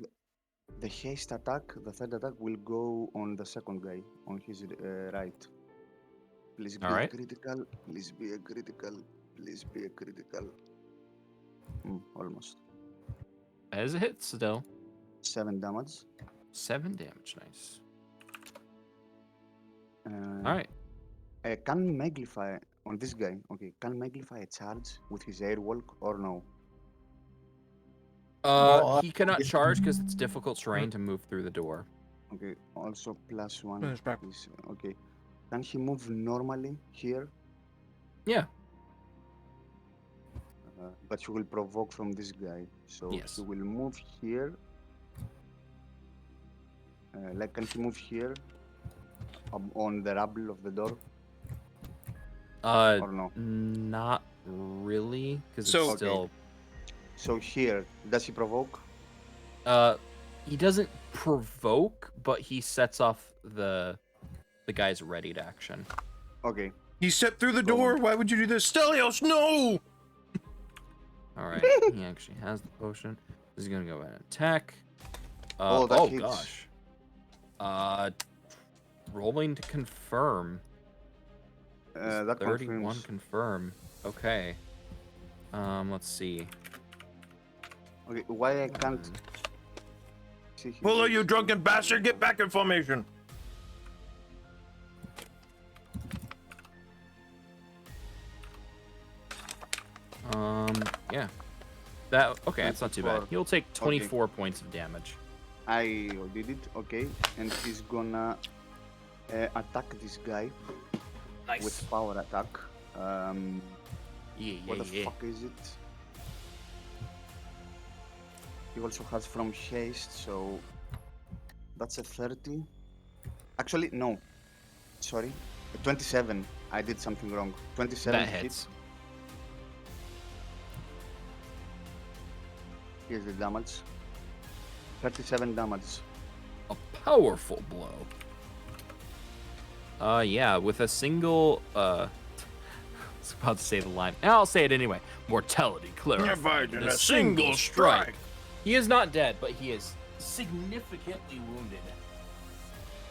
The haste attack, the third attack, will go on the second guy, on his right. Please be
Alright.
critical. Please be a critical. Please be a critical. Almost.
that is a hit still.
7 damage.
7 damage. Nice.
Uh,
All right.
Can Maglify on this guy? Okay, can Maglify charge with his airwalk or no?
Well,
He cannot charge because it's difficult terrain to move through the door.
Okay, also +1
Finish back.
is okay. Can he move normally here?
Yeah.
But he will provoke from this guy. So
Yes.
he will move here. Like, can he move here on the rubble of the door or no?
Not really, because
So-
it's
Okay.
still.
So here, does he provoke?
He doesn't provoke, but he sets off the guy's readied action.
Okay.
He stepped through the
Go
door.
on.
Why would you do this? Stelios, no!
All right, he actually has the potion. He's gonna go ahead and attack.
Oh, that
oh
hits.
gosh. Rolling to confirm. Is
That
31
confirms.
confirm. Okay. Let's see.
Okay, why I can't see his
Pull, you
face?
drunken bastard! Get back in formation!
Yeah. That okay, that's not too bad.
24.
He'll take 24 points of damage.
I did it, okay. And he's gonna attack this guy with power attack.
Yeah,
What the fuck is it? He also has from haste, so that's a 30. Actually, no. Sorry. 27. I did something wrong. 27
That
hit.
hits.
Here's the damage. 37 damage.
A powerful blow. Yeah, with a single I was about to say the line. I'll say it anyway. Mortality clarified in a single strike. He is not dead, but he is significantly wounded.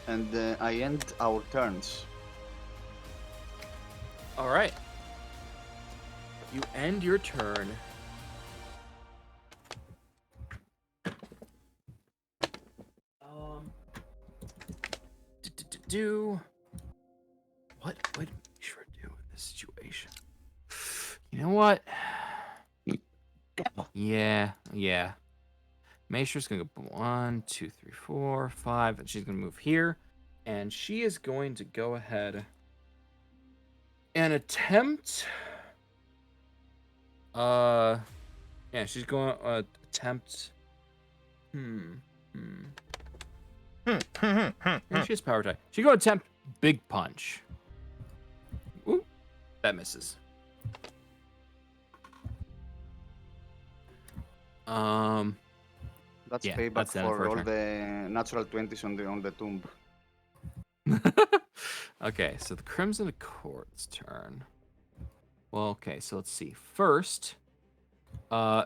And I end our turns.
All right. You end your turn. Do what would Mishra do in this situation? You know what? Yeah. Mishra's gonna go 1, 2, 3, 4, 5, and she's gonna move here, and she is going to go ahead and attempt. Yeah, she's going to attempt. And she has power type. She's going to attempt big punch. Ooh, that misses.
That's
Yeah,
payback
that's the end
for
for a
all
turn.
the natural 20s on the tomb.
Okay, so the Crimson Court's turn. Well, okay, so let's see. First,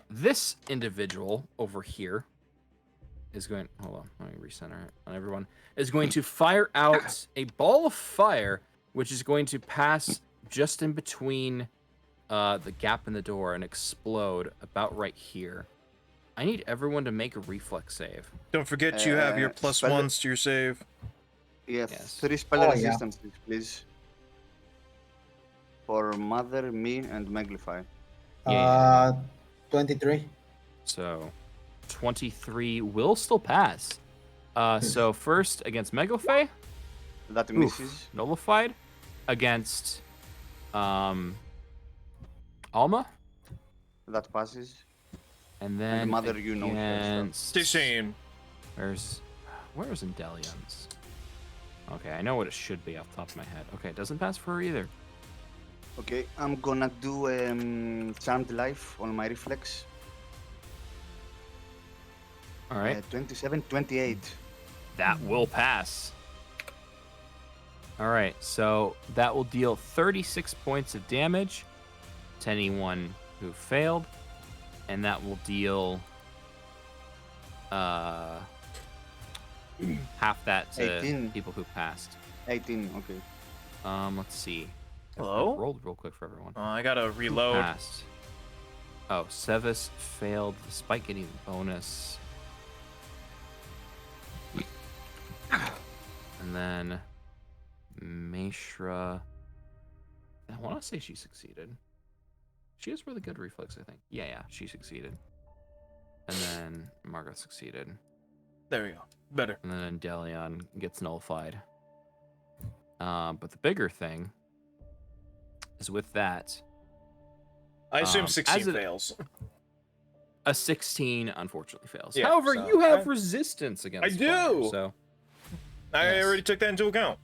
this individual over here is going. Hold on, let me recenter it on everyone. Is going to fire out a ball of fire, which is going to pass just in between the gap in the door and explode about right here. I need everyone to make a reflex save.
Don't forget you have your plus
spell it.
ones to your save.
Yeah,
Yes.
3 spell
Oh, yeah.
resistances, please. For Mother, me, and Maglify.
23.
So 23 will still pass. So first against Megalfey,
That
oof,
misses.
nullified. Against Alma,
That passes.
and then
Mother, you know first,
against
Stay sane.
where's Indelians? Okay, I know what it should be off the top of my head. Okay, it doesn't pass for her either.
Okay, I'm gonna do Charmed Life on my reflex.
All right,
27, 28.
that will pass. All right, so that will deal 36 points of damage to anyone who failed, and that will deal half that to
18.
people who passed.
18, okay.
Let's see.
Hello?
Rolled real quick for everyone.
I gotta
Who
reload.
passed? Oh, Sevis failed despite getting the bonus. And then Mishra I want to say she succeeded. She has really good reflex, I think. Yeah, she succeeded. And then Margot succeeded.
There we go. Better.
And then Delion gets nullified. But the bigger thing is with that.
I assume 16
as it-
fails.
A 16 unfortunately fails.
Yeah,
However,
so
you have resistance against
I do!
fire, so
I
Yes.
already took that into account.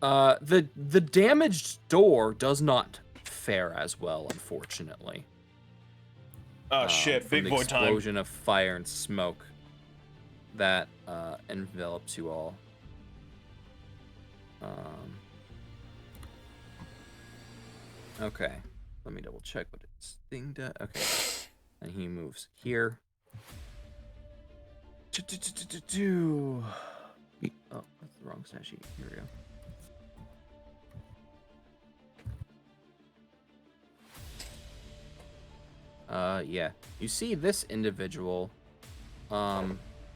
the damaged door does not fare as well, unfortunately.
Oh shit,
From
big
the
boy time.
explosion of fire and smoke that envelops you all. Okay, let me double check what its thing does. Okay, and he moves here. Oh, that's the wrong stat sheet. Here we go. Yeah. You see this individual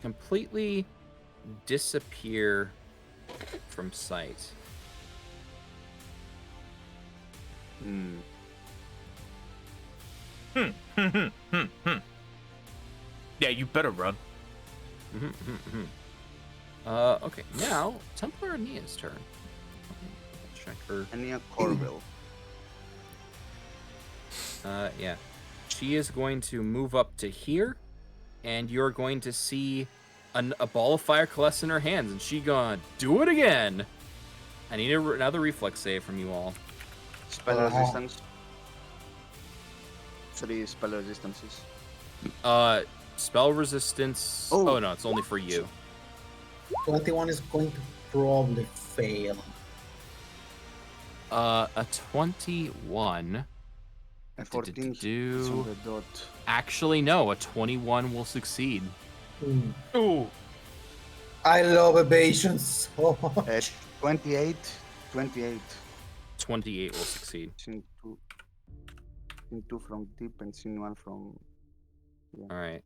completely disappear from sight.
Yeah, you better run.
Okay, now Templar Nia's turn. Check her.
Ania Corville.
Yeah. She is going to move up to here, and you're going to see a ball of fire coalesce in her hands, and she gonna do it again. I need another reflex save from you all.
Spell resistance. 3 spell resistances.
Spell resistance.
Oh.
Oh no, it's only for you.
21 is going to probably fail.
A 21.
A 14
Do-
is on the dot.
Actually, no. A 21 will succeed.
Ooh.
I love evasion so much.
28. 28.
28 will succeed.
Scene 2 from deep and scene 1 from...
All right.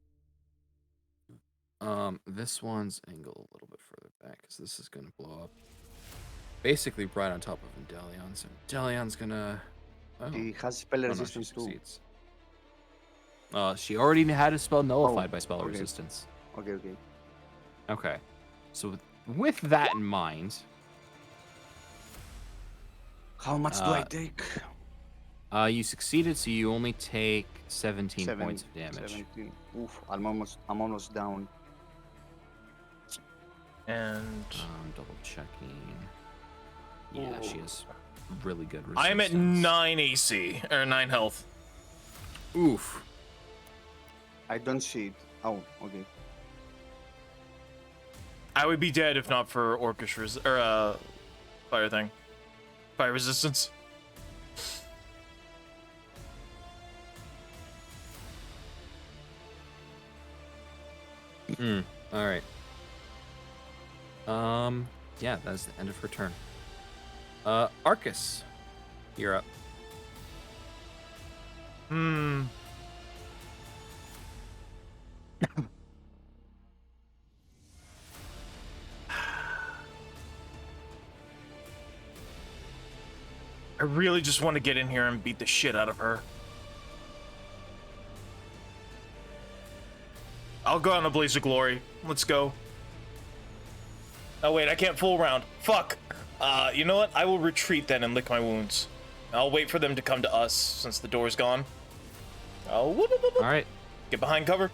This one's angle a little bit further back because this is gonna blow up. Basically, right on top of Delion. So Delion's gonna. Oh.
He has spell
Oh, no, she
resistance too.
succeeds. She already had a spell nullified
Oh,
by spell
okay.
resistance.
Okay, okay.
Okay. So with that in mind,
How much do I take?
you succeeded, so you only take 17
Seven-
points of damage.
17. Oof, I'm almost down.
And
Double checking. Yeah, she has really good resistance.
I am at 9 AC, or 9 health.
Oof.
I don't see it. Oh, okay.
I would be dead if not for orchestras, or fire thing. Fire resistance.
All right. Yeah, that's the end of her turn. Arcus, you're up.
I really just want to get in here and beat the shit out of her. I'll go on a blaze of glory. Let's go. Oh wait, I can't full round. Fuck. You know what? I will retreat then and lick my wounds. I'll wait for them to come to us since the door's gone. Oh, whoop, whoop, whoop, whoop.
All right.
Get behind cover.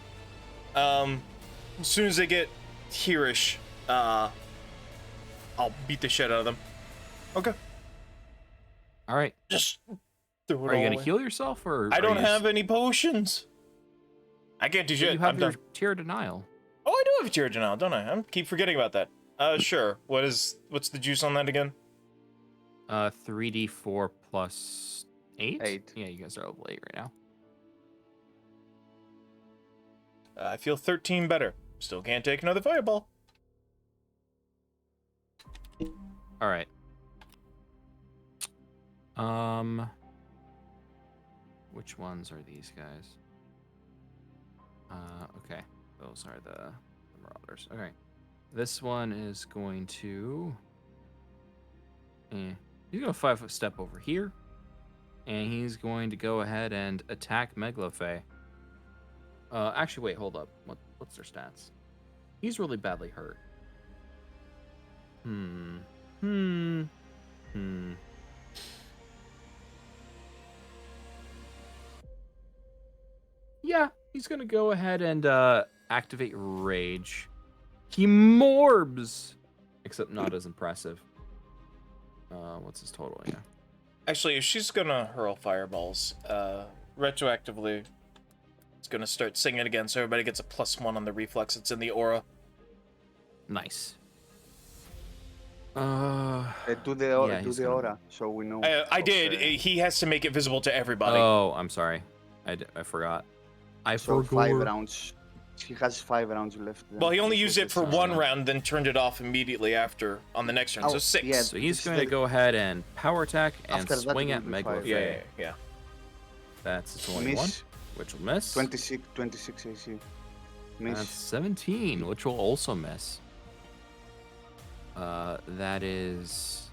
As soon as they get here-ish, I'll beat the shit out of them. Okay.
All right.
Just throw it
Are you
all
gonna
away.
heal yourself, or
I
are
don't
you
have any potions. I can't do shit.
You have
I'm
your
done.
tear denial.
Oh, I do have a tear denial, don't I? I keep forgetting about that. Sure. What's the juice on that again?
3d4 plus 8.
8.
Yeah, you guys are level 8 right now.
I feel 13 better. Still can't take another fireball.
All right. Which ones are these guys? Okay. Those are the Marauders. Okay. This one is going to... He's going to 5-foot step over here. And he's going to go ahead and attack Megalophe. Actually, wait, hold up. What's their stats? He's really badly hurt. Yeah, he's gonna go ahead and activate Rage. He morbs, except not as impressive. What's his total? Yeah.
Actually, if she's gonna hurl fireballs, retroactively, it's gonna start singing again, so everybody gets a +1 on the reflex. It's in the aura.
Nice.
Do the
Yeah, he's gonna-
aura, so we know.
I did. He has to make it visible to everybody.
Oh, I'm sorry. I forgot. I
So
forgot.
5 rounds. He has 5 rounds left.
Well, he only used it for one
round.
round, then turned it off immediately after on the next round. So
Oh,
6.
yeah.
So he's
This
going to
is
go ahead and power attack and
After that,
swing
it
at
will be
Megalophe.
five.
Yeah.
That's a 21,
Miss.
which will miss.
26 AC. Miss.
That's 17, which will also miss. That is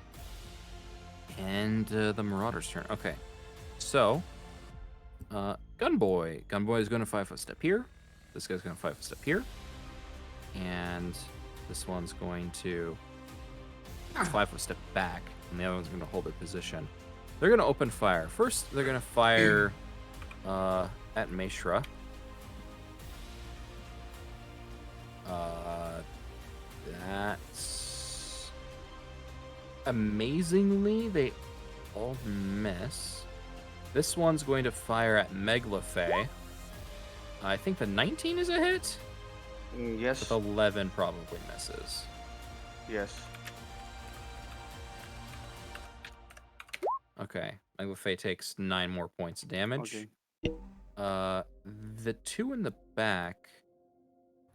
end the Marauder's turn. Okay, so Gunboy. Gunboy is going to 5-foot step here. This guy's going to 5-foot step here, and this one's going to 5-foot step back, and the other one's going to hold their position. They're going to open fire. First, they're going to fire at Meshra. That's amazingly, they all miss. This one's going to fire at Megalophe. I think the 19 is a hit,
Yes.
but the 11 probably misses.
Yes.
Okay, Megalophe takes 9 more points of damage.
Okay.
The 2 in the back,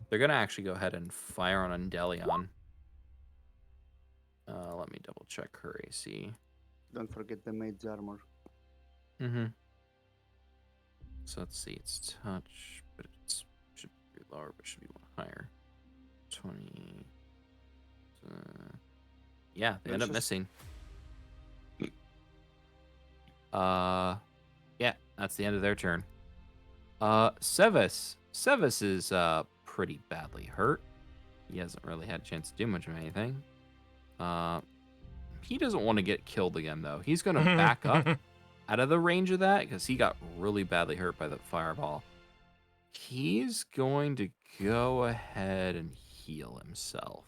they're gonna actually go ahead and fire on Undelion. Let me double check her AC.
Don't forget the mage armor.
Mm-hmm. So let's see, it's touch, but it should be lower, but it should be one higher. 20. Yeah, they end up
Misses.
missing. Yeah, that's the end of their turn. Sevis. Sevis is pretty badly hurt. He hasn't really had a chance to do much of anything. He doesn't want to get killed again though. He's gonna back up out of the range of that because he got really badly hurt by the fireball. He's going to go ahead and heal himself,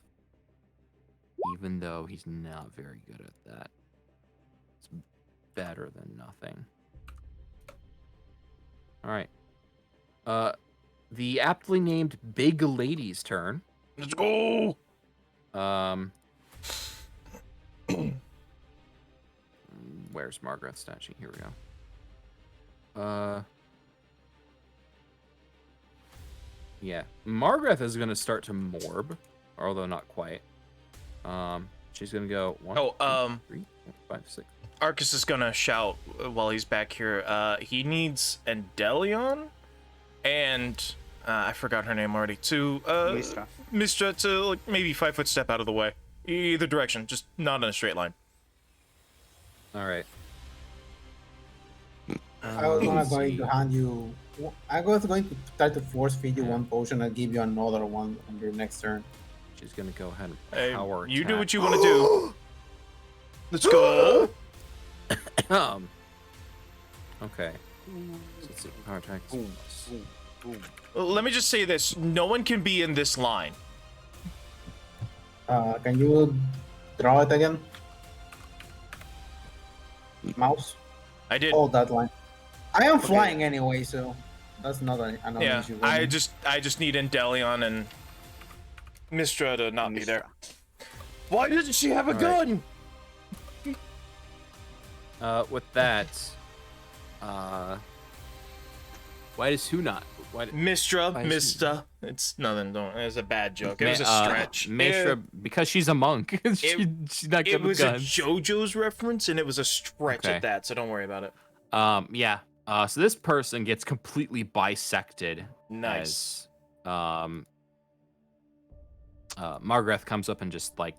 even though he's not very good at that. It's better than nothing. All right. The aptly named Big Lady's turn.
Let's go.
Where's Margaret's stat sheet? Here we go. Yeah, Margaret is gonna start to morb, although not quite. She's gonna go 1, 2, 3, 4, 5, 6.
Arcus is gonna shout while he's back here. He needs Endelion and I forgot her name already. To
Mistra.
Mistra to like maybe 5-foot step out of the way, either direction, just not in a straight line.
All right.
I was
let's
going
see.
to hand you. I was going to try to force feed you one potion and give you another one on your next turn.
She's gonna go ahead and
Hey,
power
you do
attack.
what you want to do. Let's go.
Okay. So let's see. Power attack. is
Boom,
plus-
boom, boom.
Let me just say this: no one can be in this line.
Can you draw it again? Mouse?
I did.
Oh, that line. I am flying anyway, so that's not another
Yeah,
issue. for
I
me.
just need Endelion and Mistra to not be there. Why doesn't she have a
All right.
gun?
With that, why does who not? Why?
Mistra,
I see.
Mista. It's nothing. Don't. It was a bad joke. It was a
Ma-
stretch.
Meshra, because she's a monk. she's not good
It
with
was a
guns.
JoJo's reference, and it was a stretch
Okay.
at that. So don't worry about it.
Yeah. So this person gets completely bisected.
Nice.
As, Margaret comes up and just like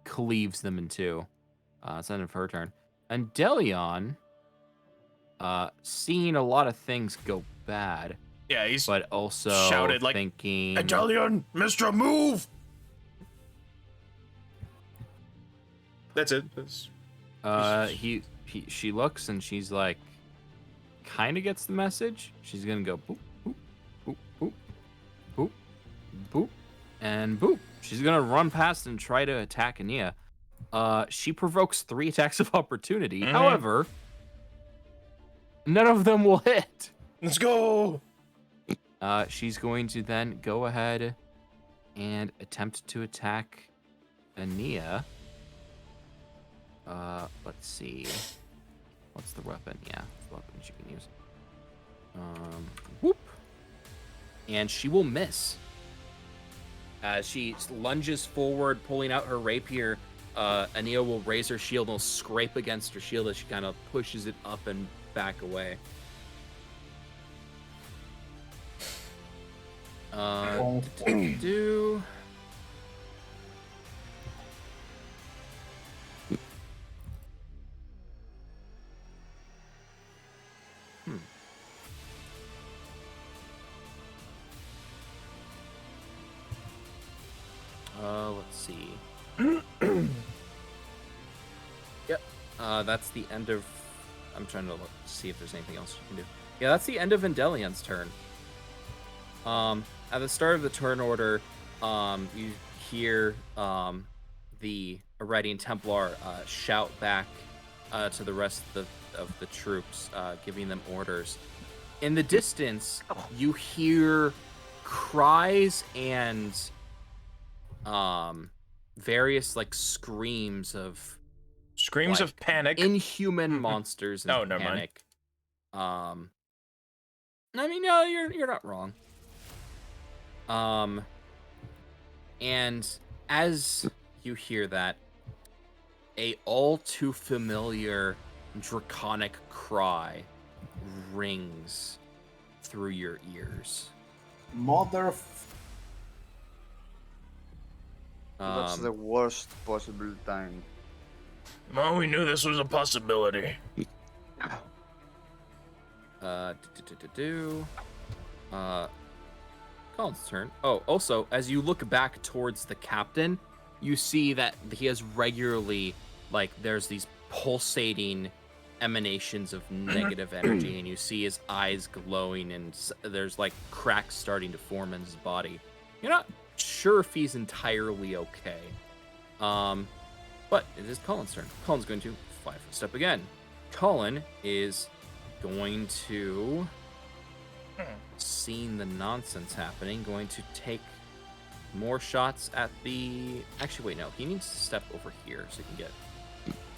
cleaves them in two. It's the end of her turn. And Delion, seeing a lot of things go bad,
Yeah, he's
but also
shouted like,
thinking,
Italian, Mr. Move! That's it.
she looks and she's like, kind of gets the message. She's gonna go boop, boop, boop, boop, boop, boop, and boop. She's gonna run past and try to attack Ania. She provokes 3 attacks of opportunity. However, none of them will hit.
Let's go!
She's going to then go ahead and attempt to attack Ania. Let's see. What's the weapon? Yeah, the weapon she can use. Whoop. And she will miss. As she lunges forward, pulling out her rapier, Ania will raise her shield and will scrape against her shield as she kind of pushes it up and back away. Do. Let's see. Yep. That's the end of. I'm trying to see if there's anything else you can do. Yeah, that's the end of Vendelion's turn. At the start of the turn order, you hear the Iradian Templar shout back to the rest of the troops, giving them orders. In the distance, you hear cries and various like screams of
panic,
inhuman monsters and
never
panic. I mean, no, you're not wrong. And as you hear that, a all too familiar draconic cry rings through your ears.
Mother.
That's the worst possible time.
Well, we knew this was a possibility.
Colin's turn. Oh, also, as you look back towards the captain, you see that he has regularly, like, there's these pulsating emanations of negative energy, and you see his eyes glowing, and there's, like, cracks starting to form in his body. You're not sure if he's entirely okay. But it is Colin's turn. Colin's going to 5-foot step again. Colin is going to, seeing the nonsense happening, going to take more shots at the... Actually, wait, no. He needs to step over here so he can get...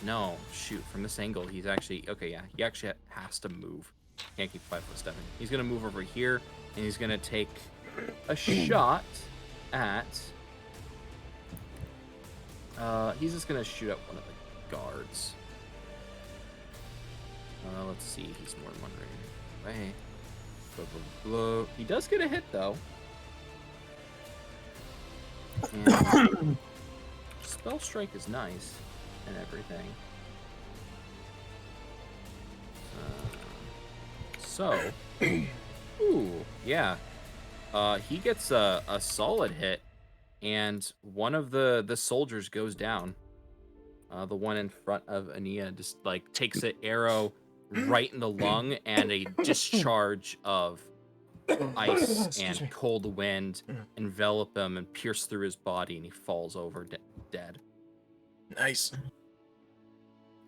No, shoot. From this angle, he's actually... Okay, yeah. He actually has to move. Can't keep 5-foot stepping. He's going to move over here, and he's going to take a shot at... he's just going to shoot at one of the guards. Let's see. He's more than one range away. Blah, blah, blah. He does get a hit, though. And Spell Strike is nice and everything. Ooh, yeah. He gets a solid hit, and one of the soldiers goes down. The one in front of Ania just like takes an arrow right in the lung, and a discharge of ice and cold wind envelop him and pierce through his body, and he falls over dead.
Nice.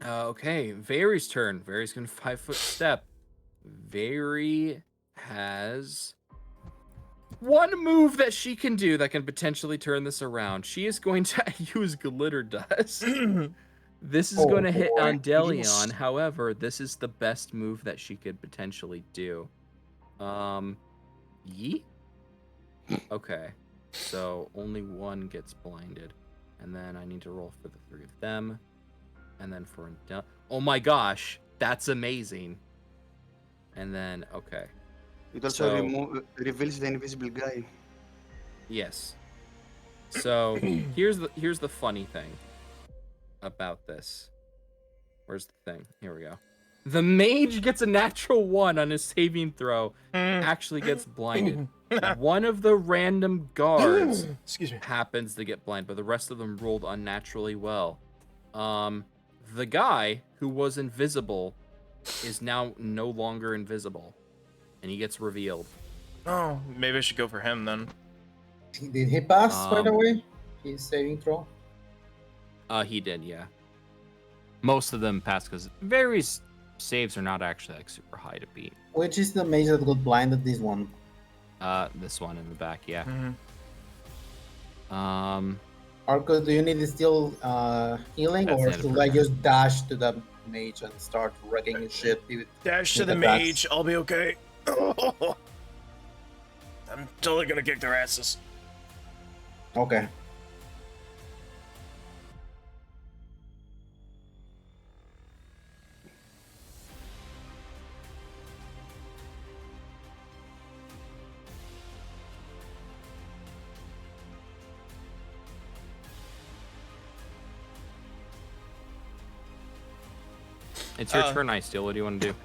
Okay, Vary's turn. Vary's gonna 5-foot step. Vary has one move that she can do that can potentially turn this around. She is going to use Glitter Dust. This is going to hit on Delion.
Yes.
However, this is the best move that she could potentially do. Yeet? Okay. So only one gets blinded. And then I need to roll for the 3 of them. And then for... Oh my gosh. That's amazing. And then, okay.
It also
So-
reveals the invisible guy.
Yes. So here's the funny thing about this. Where's the thing? Here we go. The mage gets a natural 1 on his saving throw. Actually gets blinded. One of the random guards
Excuse me.
happens to get blind, but the rest of them rolled unnaturally well. The guy who was invisible is now no longer invisible, and he gets revealed.
Oh, maybe I should go for him then.
Did he pass, by the way? His saving throw?
He did, yeah. Most of them passed because various saves are not actually like super high to beat.
Which is the mage that got blinded? This one.
This one in the back, yeah.
Mm-hmm.
Arco, do you need still healing,
That's
or
it
should
for
I
now.
just dash to the mage and start wrecking his shit?
Dash to
With
the
attacks.
mage. I'll be okay. I'm totally gonna kick their asses.
Okay.
It's your turn, I still. What do you want to do?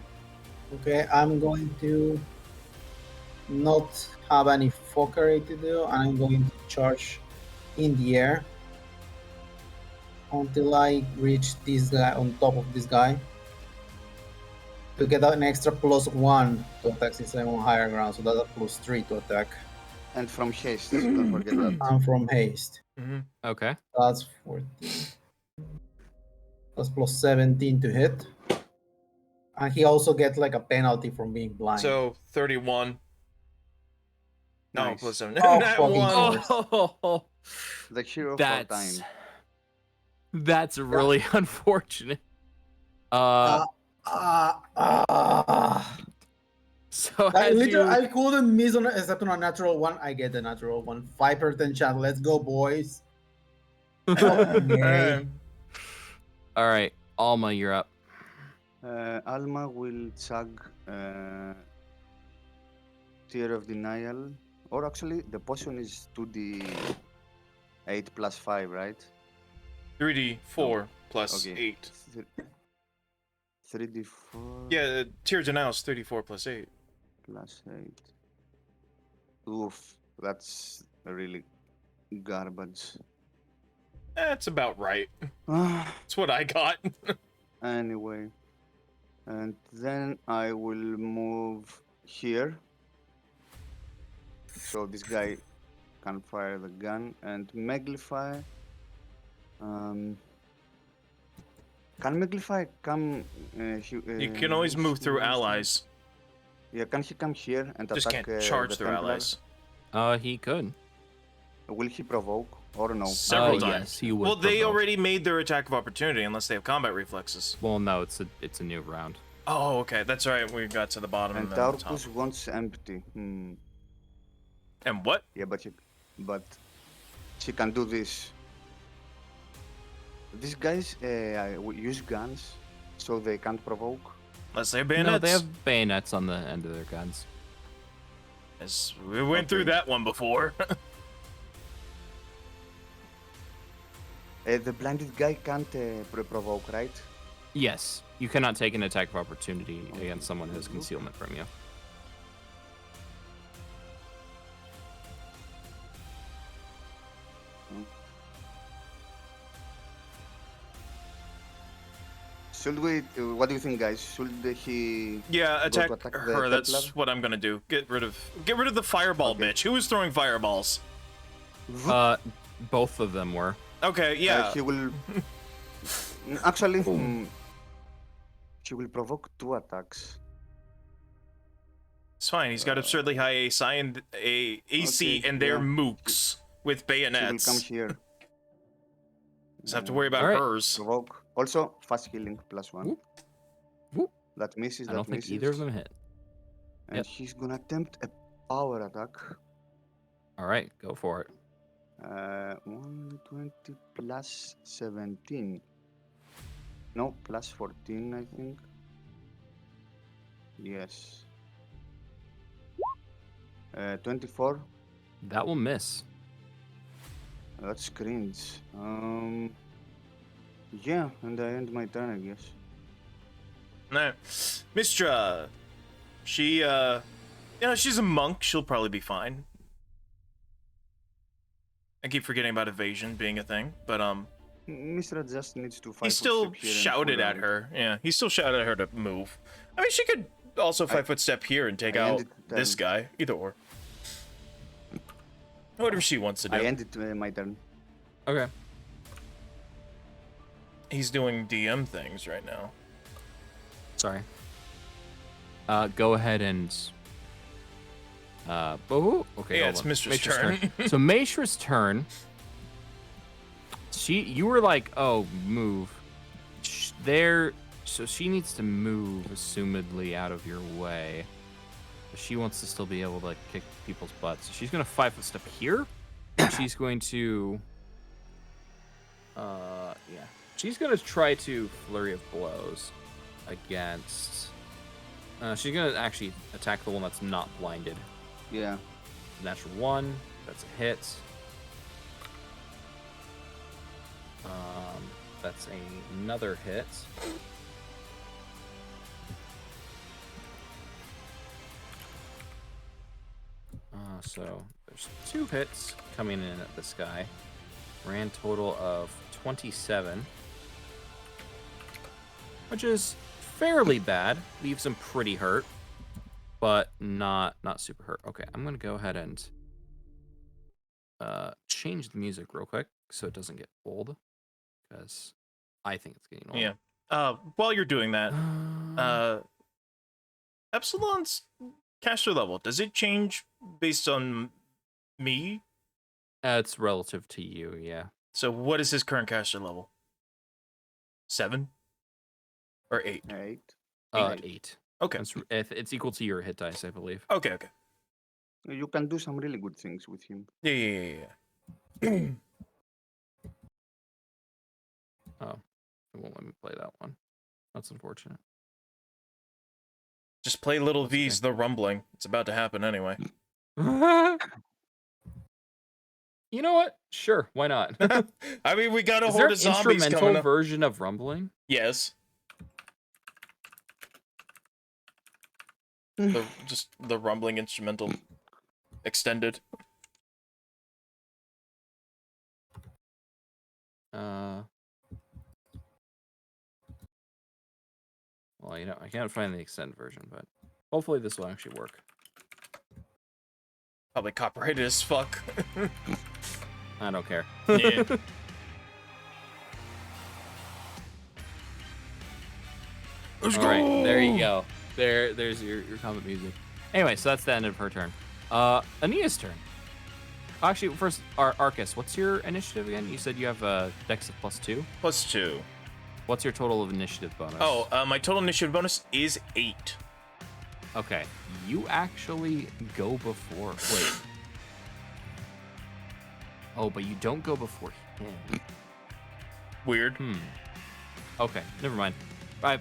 Okay, I'm going to not have any fuckery to do. I'm going to charge in the air until I reach this guy on top of this guy to get an extra +1 to attack since I'm on higher ground. So that's a +3 to attack.
And from haste, don't forget that.
I'm from haste.
Mm-hmm.
Okay.
That's 14. That's +17 to hit. And he also gets like a penalty from being blind.
So 31. No,
Nice.
plus 7.
Oh,
That
fucking
one.
Christ.
Oh,
The hero for
that's
time.
that's really unfortunate. So
Like,
as
literally,
you,
I couldn't miss on except on a natural one. I get the natural one. 5% chance. Let's go, boys. Okay.
all right, Alma, you're up.
Alma will chug Tear of Denial. Or actually, the potion is 2d8 plus 5, right?
3d4 plus
Okay.
8.
3d4
Yeah, Tear Denial is 34 plus 8.
plus 8. Oof, that's really garbage.
That's about right. That's what I got.
Anyway, and then I will move here. So this guy can fire the gun and Meglify. Can Meglify come?
You can always move through allies.
Yeah, can he come here and
Just
attack?
can't charge
the
through
Templar?
allies.
He could.
Will he provoke or no?
Several times.
Yes, he would.
Well, they
provoke.
already made their attack of opportunity unless they have combat reflexes.
Well, no, it's a new round.
Oh, okay. That's right. We got to the bottom
And
and then the top.
Taurus wants empty.
And what?
Yeah, but she can do this. These guys use guns, so they can't provoke.
Unless they have bayonets.
No, they have bayonets on the end of their guns.
Yes, we went through that one before.
The blinded guy can't provoke, right?
Yes, you cannot take an attack of opportunity against someone who has concealment from you.
Should we? What do you think, guys? Should he?
Yeah,
go
attack
to attack the
her. That's
Templar?
what I'm gonna do. Get rid of the fireball
Okay.
bitch. Who was throwing fireballs?
Both of them were.
Okay, yeah.
He will. Actually, she will provoke 2 attacks.
It's fine. He's got absurdly high AC and AC,
Okay,
and they're
yeah.
mooks with
She will come
bayonets.
here.
Just have to worry about
Alright.
hers.
Provoke. Also, fast healing +1.
Whoop. Whoop.
That misses.
I don't think either of them hit.
And
Yep.
he's gonna attempt a power attack.
All right, go for it.
120 plus 17. No, plus 14, I think. Yes. 24.
That will miss.
That's cringe. Yeah, and I end my turn, I guess.
Nah. Mistra, she, she's a monk. She'll probably be fine. I keep forgetting about evasion being a thing, but,
Misra just needs to fight.
he still shouted at her. Yeah, he still shouted at her to move. I mean, she could also 5-foot step here and take
I
out
ended
this
turn.
guy. Either or. Whatever she wants to do.
I ended my turn.
Okay.
He's doing DM things right now.
Sorry. Go ahead and. Okay.
Yeah,
hold
it's
on.
Mistress' turn.
So Maeshra's turn. You were like, oh, move. So she needs to move, assumedly, out of your way. But she wants to still be able to kick people's butts. So she's gonna 5-foot step here. And she's going to. Yeah. She's gonna try to flurry of blows against. She's gonna actually attack the one that's not blinded.
Yeah.
Natural 1. That's a hit. That's another hit. So there's 2 hits coming in at this guy. Grand total of 27, which is fairly bad. Leaves him pretty hurt, but not super hurt. Okay, I'm gonna go ahead and change the music real quick so it doesn't get old, because I think it's getting old.
Yeah. While you're doing that, Epsilon's caster level, does it change based on me?
It's relative to you, yeah.
So what is his current caster level? 7 or 8?
8.
Okay.
It's equal to your hit dice, I believe.
Okay.
You can do some really good things with him.
Yeah.
Oh, it won't let me play that one. That's unfortunate.
Just play Little
That's
V's
okay.
The Rumbling. It's about to happen anyway.
You know what? Sure, why not?
I mean, we got a
Is there
horde
an
of zombies coming
instrumental
up.
version of Rumbling?
Yes. Just the Rumbling instrumental extended.
Well, I can't find the extended version, but hopefully this will actually work.
Probably copyrighted as fuck.
I don't care.
Yeah. Let's
All right, there you go. There's your combat music. Anyway, so that's the end of her turn. Ania's turn. Actually, first, Arcus, what's your initiative again? You said you have a dex of +2?
+2.
What's your total of initiative bonus?
Oh, my total initiative bonus is 8.
Okay, you actually go before. Wait. Oh, but you don't go before him.
Weird.
Okay, never mind.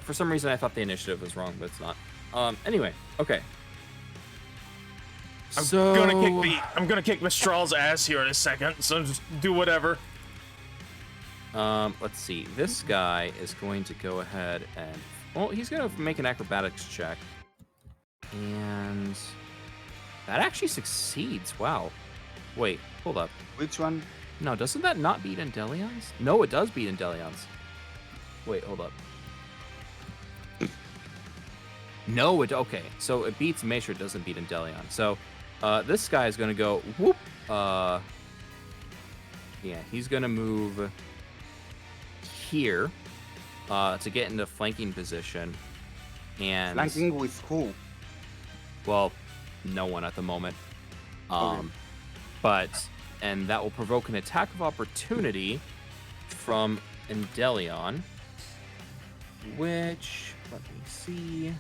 For some reason, I thought the initiative was wrong, but it's not. Anyway, okay.
I'm gonna kick Mistral's ass here in a second, so just do whatever.
Let's see. This guy is going to go ahead and... Well, he's going to make an acrobatics check. And... that actually succeeds. Wow. Wait, hold up.
Which one?
No, doesn't that not beat Endelion's? No, it does beat Endelion's. Wait, hold up. No, okay. So it beats Maeshra, it doesn't beat Endelion. So, this guy is going to go... whoop. Yeah, he's going to move... here to get into flanking position, and
Flanking with who?
well, no one at the moment.
Okay.
And that will provoke an attack of opportunity from Endelion, which, let me see,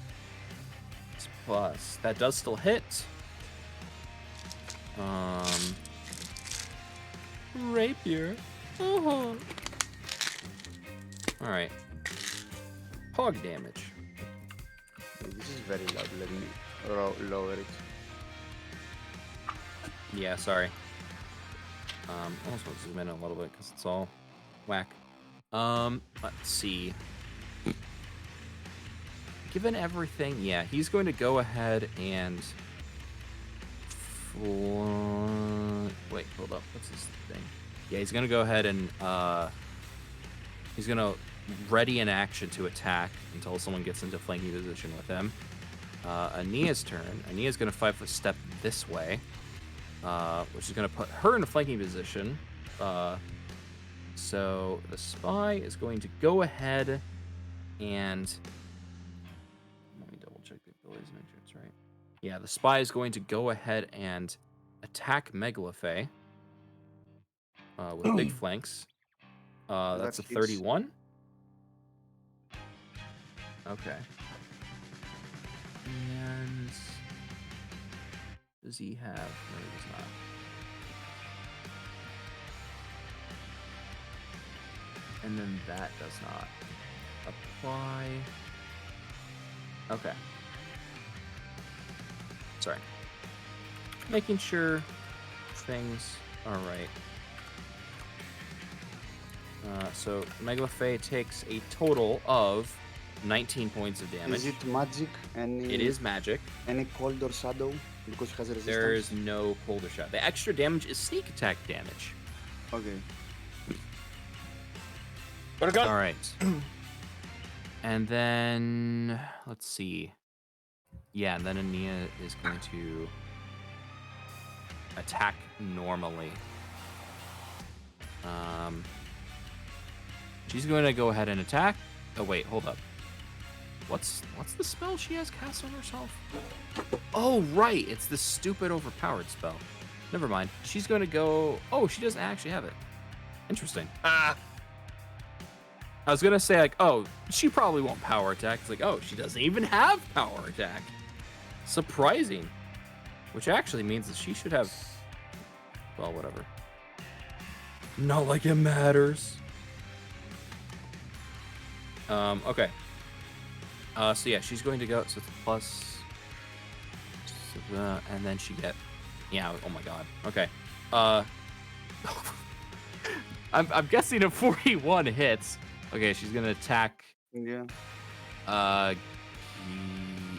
it's plus that does still hit. Rapier. All right. Hog damage.
This is very loud. Let me lower it.
Yeah, sorry. Almost want to zoom in a little bit because it's all whack. Let's see. given everything, yeah, he's going to go ahead and wait, hold up. What's this thing? Yeah, he's going to go ahead and he's going to ready an action to attack until someone gets into flanking position with him. Ania's turn. Ania's going to 5-foot step this way, which is going to put her in a flanking position. So the spy is going to go ahead and let me double check the abilities and make sure it's right. Yeah, the spy is going to go ahead and attack Megalophe with big flanks. That's a
That hits.
31. Okay. And does he have? No, he does not. And then that does not apply. Okay. Sorry. Making sure things are right. So Megalophe takes a total of 19 points of damage.
Is it magic? Any?
It is magic.
Any cold or shadow? Because it has a resistance.
There's no cold or shot. The extra damage is sneak attack damage.
Okay.
What a gun.
All right. And then let's see. Yeah, and then Ania is going to attack normally. She's going to go ahead and attack. Oh wait, hold up. What's the spell she has cast on herself? Oh right, it's the stupid overpowered spell. Never mind. She's going to go. Oh, she doesn't actually have it. Interesting.
Ah.
I was gonna say like, oh, she probably won't power attack. It's like, oh, she doesn't even have power attack. Surprising. Which actually means that she should have. Well, whatever. Not like it matters. Okay. So yeah, she's going to go. So it's a plus. And then she get. Yeah. Oh my God. Okay. I'm guessing a 41 hits. Okay, she's gonna attack.
Yeah.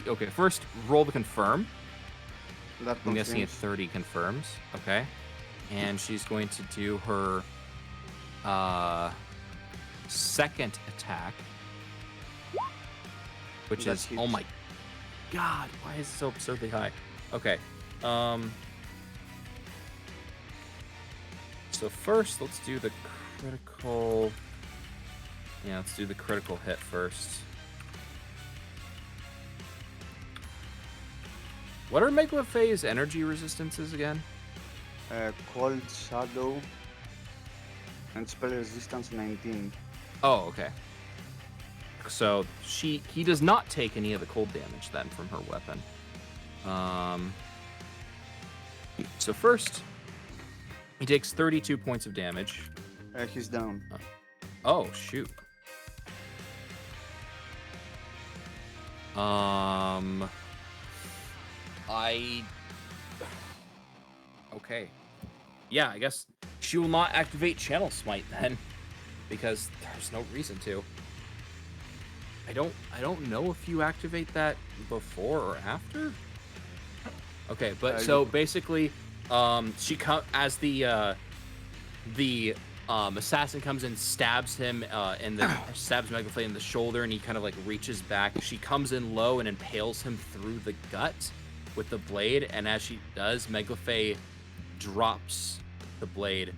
Okay, first roll to confirm.
That
I'm guessing a
confirms.
30 confirms. Okay, and she's going to do her second attack, which
That
is oh
hits.
my God, why is it so absurdly high? Okay, so first let's do the critical. Yeah, let's do the critical hit first. What are Megalophe's energy resistances again?
Cold shadow and spell resistance 19.
Oh, okay. So he does not take any of the cold damage then from her weapon. So first, he takes 32 points of damage.
He's down.
Oh shoot. Okay. Yeah, I guess she will not activate Channel Smite then, because there's no reason to. I don't know if you activate that before or after. Okay, but so basically, she as the assassin comes and stabs him stabs Megalophe in the shoulder, and he kind of like reaches back. She comes in low and impales him through the gut with the blade, and as she does, Megalophe drops the blade,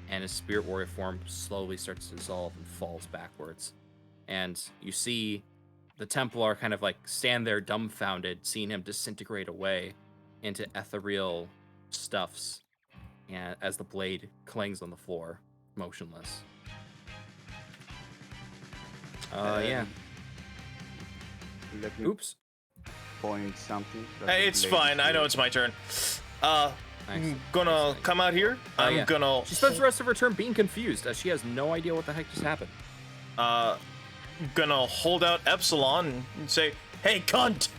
and his spirit warrior form slowly starts to dissolve and falls backwards. And you see the Templar kind of like stand there dumbfounded, seeing him disintegrate away into ethereal stuffs, and as the blade clangs on the floor, motionless. Yeah.
Let me
Oops.
point something. that
Hey,
the
it's
blade is
fine. I know
here.
it's my turn.
Nice.
I'm gonna come out here. I'm
Yeah.
gonna
She spends the rest of her turn being confused, as she has no idea what the heck just happened.
gonna hold out Epsilon and say, "Hey, cunt!"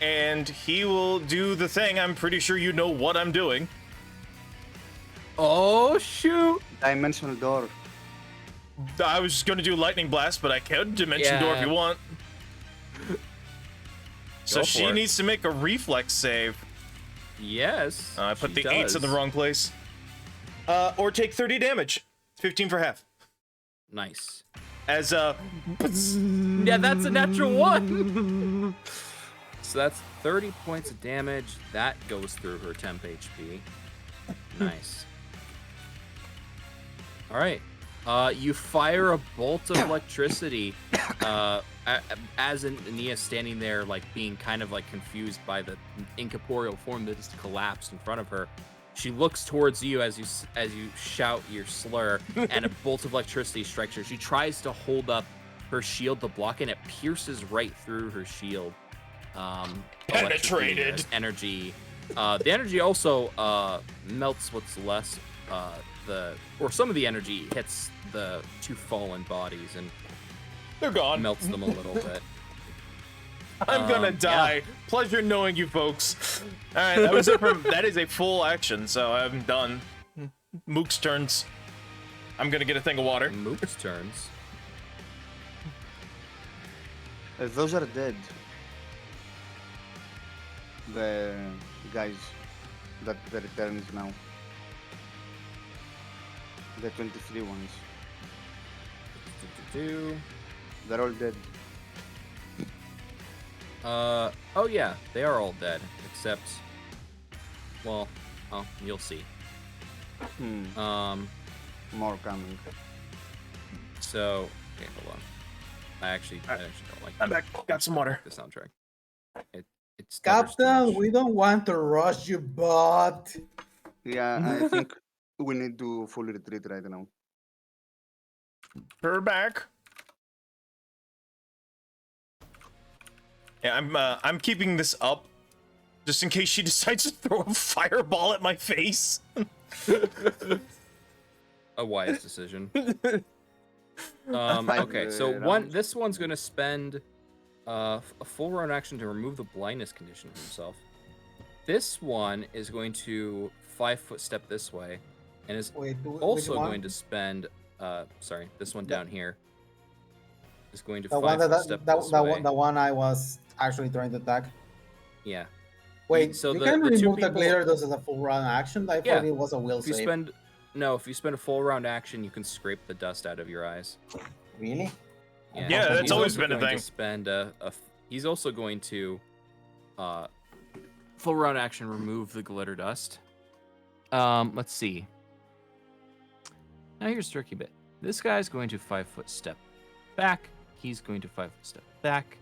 And he will do the thing. I'm pretty sure you know what I'm doing.
Oh shoot!
Dimensional door.
I was just gonna do lightning blast, but I could dimension door if
Yeah.
you want. So
Go
she
for it.
needs to make a reflex save.
Yes.
I put
she
the 8s in the
does.
wrong place. Or take 30 damage. 15 for half.
Nice.
As
Yeah, that's a natural 1. So that's 30 points of damage. That goes through her temp HP. Nice. All right. You fire a bolt of electricity. As Nia standing there, like being kind of like confused by the incorporeal form that just collapsed in front of her. She looks towards you as you shout your slur, and a bolt of electricity strikes her. She tries to hold up her shield to block, and it pierces right through her shield.
Penetrated.
Electrocuting energy. The energy also melts what's less. Some of the energy hits the 2 fallen bodies and
they're gone.
melts them a little bit.
I'm gonna die.
Yeah.
Pleasure knowing you folks. All right, that was it. That is a full action, so I'm done. Mook's turns. I'm gonna get a thing of water.
Mook's turns.
Those are dead. The guys that returns now. The 23 ones. They're all dead.
Oh yeah, they are all dead, except, well, you'll see.
More coming.
So, okay, hold on. I actually don't like
I'm back. Got some water.
the soundtrack. It's
Captain, we don't want to rush you, but
Yeah, I think we need to fully retreat right now.
Her back. Yeah, I'm keeping this up, just in case she decides to throw a fireball at my face.
a wise decision. Okay, so this one's gonna spend a full round action to remove the blindness condition from himself. This one is going to 5-foot step this way, and is also going to spend. Sorry, this one down here is going to
the one
5-foot
that
step this way.
the one I was actually trying to attack.
Yeah.
Wait,
So
you
the
can
two
remove the
people-
glitter dust as a full round action? I
Yeah.
thought it was a will
If you
save.
if you spend a full round action, you can scrape the dust out of your eyes.
Really?
Yeah,
He's
that's always
also
been a
going
thing.
to spend he's also going to full round action remove the glitter dust. Let's see. Now here's the tricky bit. This guy's going to 5-foot step back. He's going to 5-foot step back.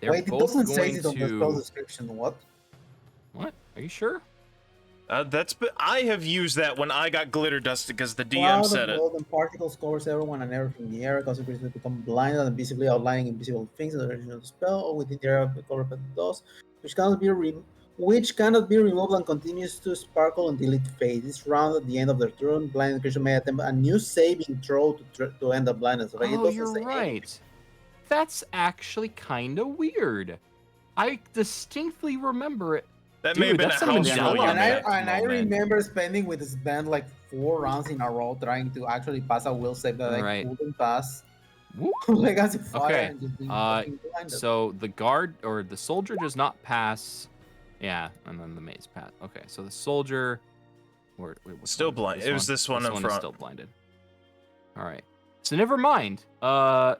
They're
Wait, it
both
doesn't say
going
it on the spell
to.
description. What?
What? Are you sure?
I have used that when I got glitter dusted because the DM
Cloud
said
of
it.
golden particles covers everyone and everything in the air, causing creatures to become blinded and visibly outlining invisible things in the direction of the spell or within the area of the covered by the dust, which cannot be removed and continues to sparkle until it fades. This round, at the end of their turn, blinded creature may attempt a new saving throw to end the blindness. Right? It
Oh,
doesn't
you're
say
right.
anything.
That's actually kind of weird. I distinctly remember it.
That may have
Dude,
been a
that's some
house
Mandela
rule you
And I,
made.
and I
moment.
remember spending with Sven like 4 rounds in a row trying to actually pass a will save that I
Right.
couldn't pass.
Woo.
Legacy fire
Okay,
and just being
uh,
fucking blinded.
So the guard or the soldier does not pass. Yeah, and then the maze pass. Okay, so the soldier. Wait, which
Still
one?
blind. It was this one in
is
front.
still blinded. All right. So never mind. Oh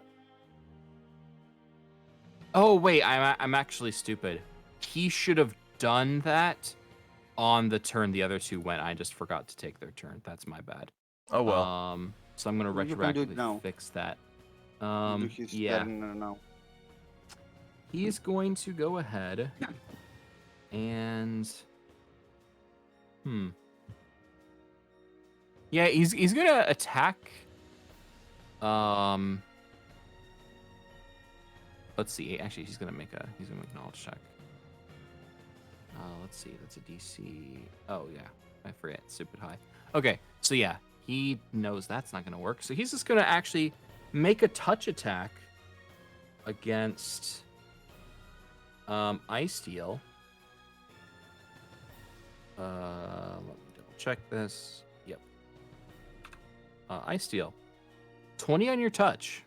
wait, I'm actually stupid. He should have done that on the turn the other two went. I just forgot to take their turn. That's my bad.
Oh well.
So I'm gonna
You can do it
retroactively
now.
fix that.
Do his
Yeah.
turn now.
He's going to go ahead and yeah, he's gonna attack. Let's see. Actually, he's gonna make a knowledge check. Let's see. That's a DC. Oh yeah, I forget. Stupid high. Okay, so yeah, he knows that's not gonna work. So he's just gonna actually make a touch attack against Ice Steel. Let me double check this. Yep. Ice Steel. 20 on your touch.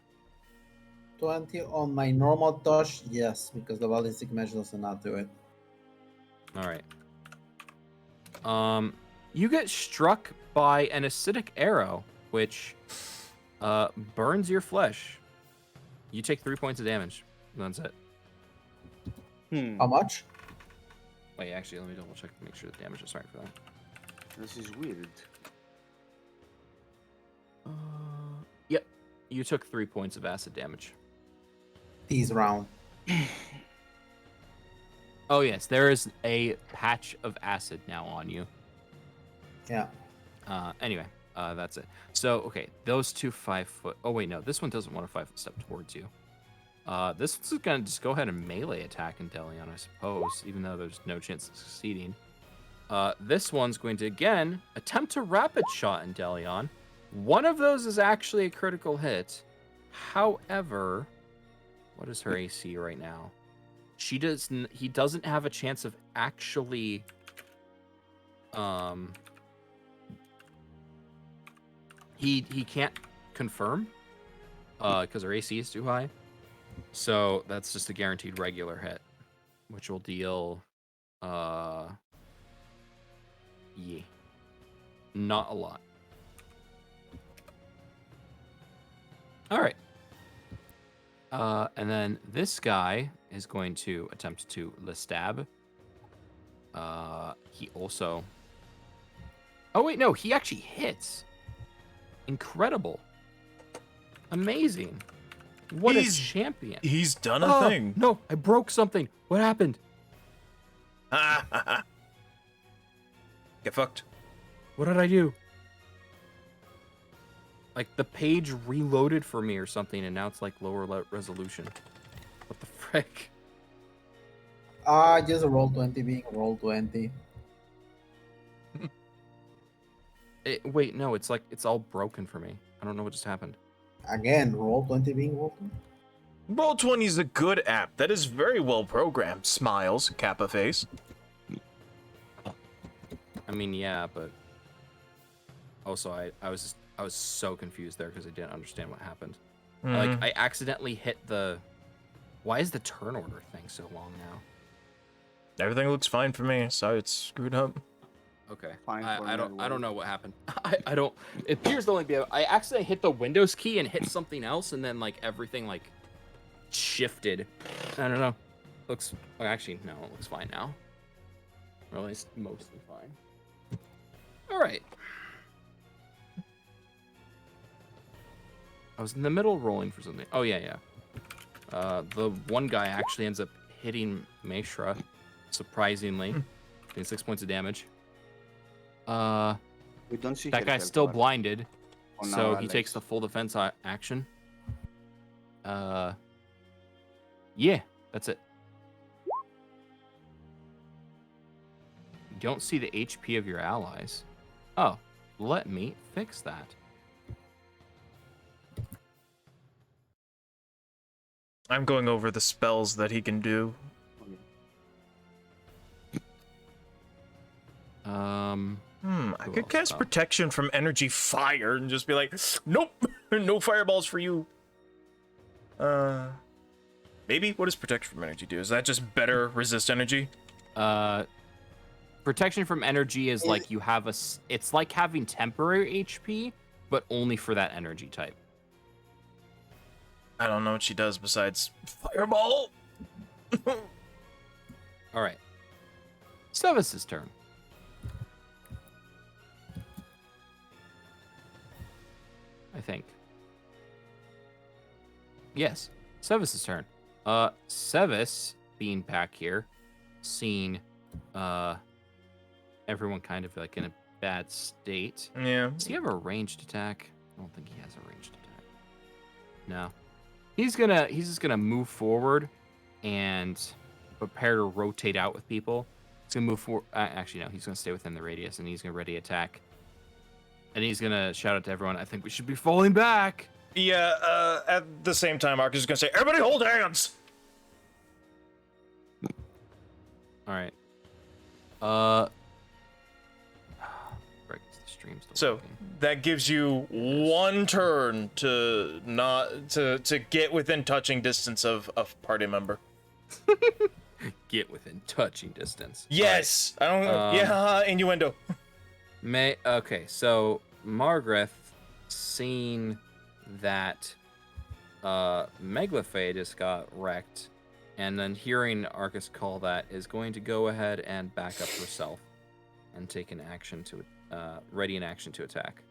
20 on my normal touch, yes, because the ballistic mesh does not do it.
All right. You get struck by an acidic arrow, which burns your flesh. You take 3 points of damage. That's it.
How much?
Wait, actually, let me double check to make sure the damage is right for that.
This is weird.
Yep. You took 3 points of acid damage.
This round.
Oh, yes. There is a patch of acid now on you.
Yeah.
Anyway, that's it. So, okay. Those 2 5-foot... Oh, wait, no. This one doesn't want a 5-foot step towards you. This one's going to just go ahead and melee attack Delion, I suppose, even though there's no chance of succeeding. This one's going to, again, attempt to rapid shot Delion. One of those is actually a critical hit. However, what is her AC right now? He doesn't have a chance of actually... He can't confirm, because her AC is too high. So that's just a guaranteed regular hit, which will deal, yeah, not a lot. All right. And then this guy is going to attempt to stab. He also... Oh, wait, no, he actually hits. Incredible. Amazing. What a champion.
He's done a thing.
No, I broke something. What happened?
Get fucked.
What did I do? Like, the page reloaded for me or something, and now it's, like, lower resolution. What the frick?
Just a roll 20 being roll 20.
Wait, no, it's, like, it's all broken for me. I don't know what just happened.
Again, roll 20 being roll 20.
Roll20 is a good app that is very well programmed. Smiles, Kappa face.
I mean, yeah, but... Also, I was so confused there because I didn't understand what happened. Like, I accidentally hit the... Why is the turn order thing so long now?
Everything looks fine for me, so it's screwed up.
Okay.
Fine for
I
me,
don't know what happened. I don't... It appears to only be... I accidentally hit the Windows key and hit something else, and then, like, everything, like, shifted. I don't know. Looks... Oh, actually, no, it looks fine now. Or at least mostly fine. All right. I was in the middle rolling for something. Oh, yeah, yeah. The one guy actually ends up hitting Meshra, surprisingly. Doing 6 points of damage.
We don't see
That
her
guy's
health
still
bar
blinded,
on
so
our
he
legs.
takes the full defense action. Yeah, that's it. You don't see the HP of your allies. Oh, let me fix that.
I'm going over the spells that he can do. I
Who
could
else?
cast
Oh.
protection from energy fire and just be like, nope, no fireballs for you. Maybe? What does protection from energy do? Is that just better resist energy?
Protection from energy is like you have it's like having temporary HP, but only for that energy type.
I don't know what she does besides fireball.
All right. Sevis's turn. I think. Yes, Sevis's turn. Sevis being back here, seeing everyone kind of like in a bad state.
Yeah.
Does he have a ranged attack? I don't think he has a ranged attack. No. He's just gonna move forward and prepare to rotate out with people. He's gonna move forward. Actually, no. He's gonna stay within the radius, and he's gonna ready attack. And he's gonna shout out to everyone, "I think we should be falling back."
Yeah. At the same time, Marcus is gonna say, "Everybody, hold hands."
All right. Frick, the stream's
So that gives you one turn to get within touching distance of a party member.
Get within touching distance.
Yes, I don't. Yeah, innuendo.
Okay, so Margaret, seeing that Meglephae just got wrecked, and then hearing Arcus call that, is going to go ahead and back up herself and take an action to ready an action to attack.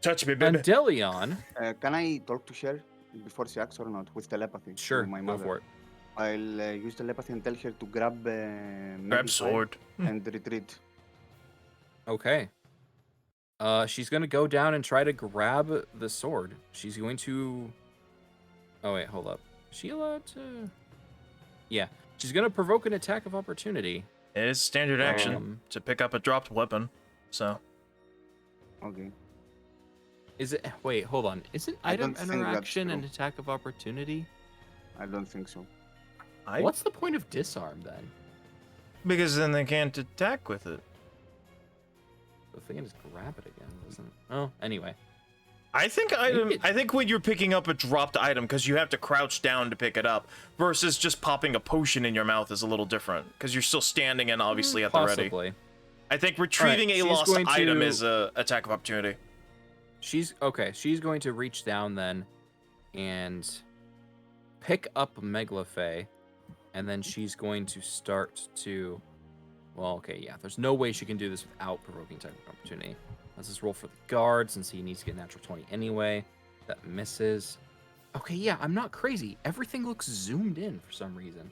Touch me, baby.
And Delion,
Can I talk to Cher before she acts or not with telepathy? to
sure,
my
go
mother?
for it.
I'll use telepathy and tell her to grab
Grab sword.
and retreat.
Okay. She's gonna go down and try to grab the sword. She's going to. Oh wait, hold up. Is she allowed to? Yeah, she's gonna provoke an attack of opportunity.
It is standard action to pick up a dropped weapon. So.
Okay.
Is it? Wait, hold on. Isn't
I
item
don't think that's
interaction an
true.
attack of opportunity?
I don't think so.
What's the point of disarm then?
Because then they can't attack with it.
If they can just grab it again, doesn't? Oh, anyway.
I think when you're picking up a dropped item, because you have to crouch down to pick it up, versus just popping a potion in your mouth is a little different, because you're still standing and obviously at the ready.
Possibly.
I think retrieving a
she's
lost
going
item
to-
is a attack of opportunity.
She's going to reach down then, and pick up Meglephae, and then she's going to start to. Well, okay, yeah. There's no way she can do this without provoking attack of opportunity. Let's just roll for the guard since he needs to get a natural 20 anyway. That misses. Okay, yeah, I'm not crazy. Everything looks zoomed in for some reason.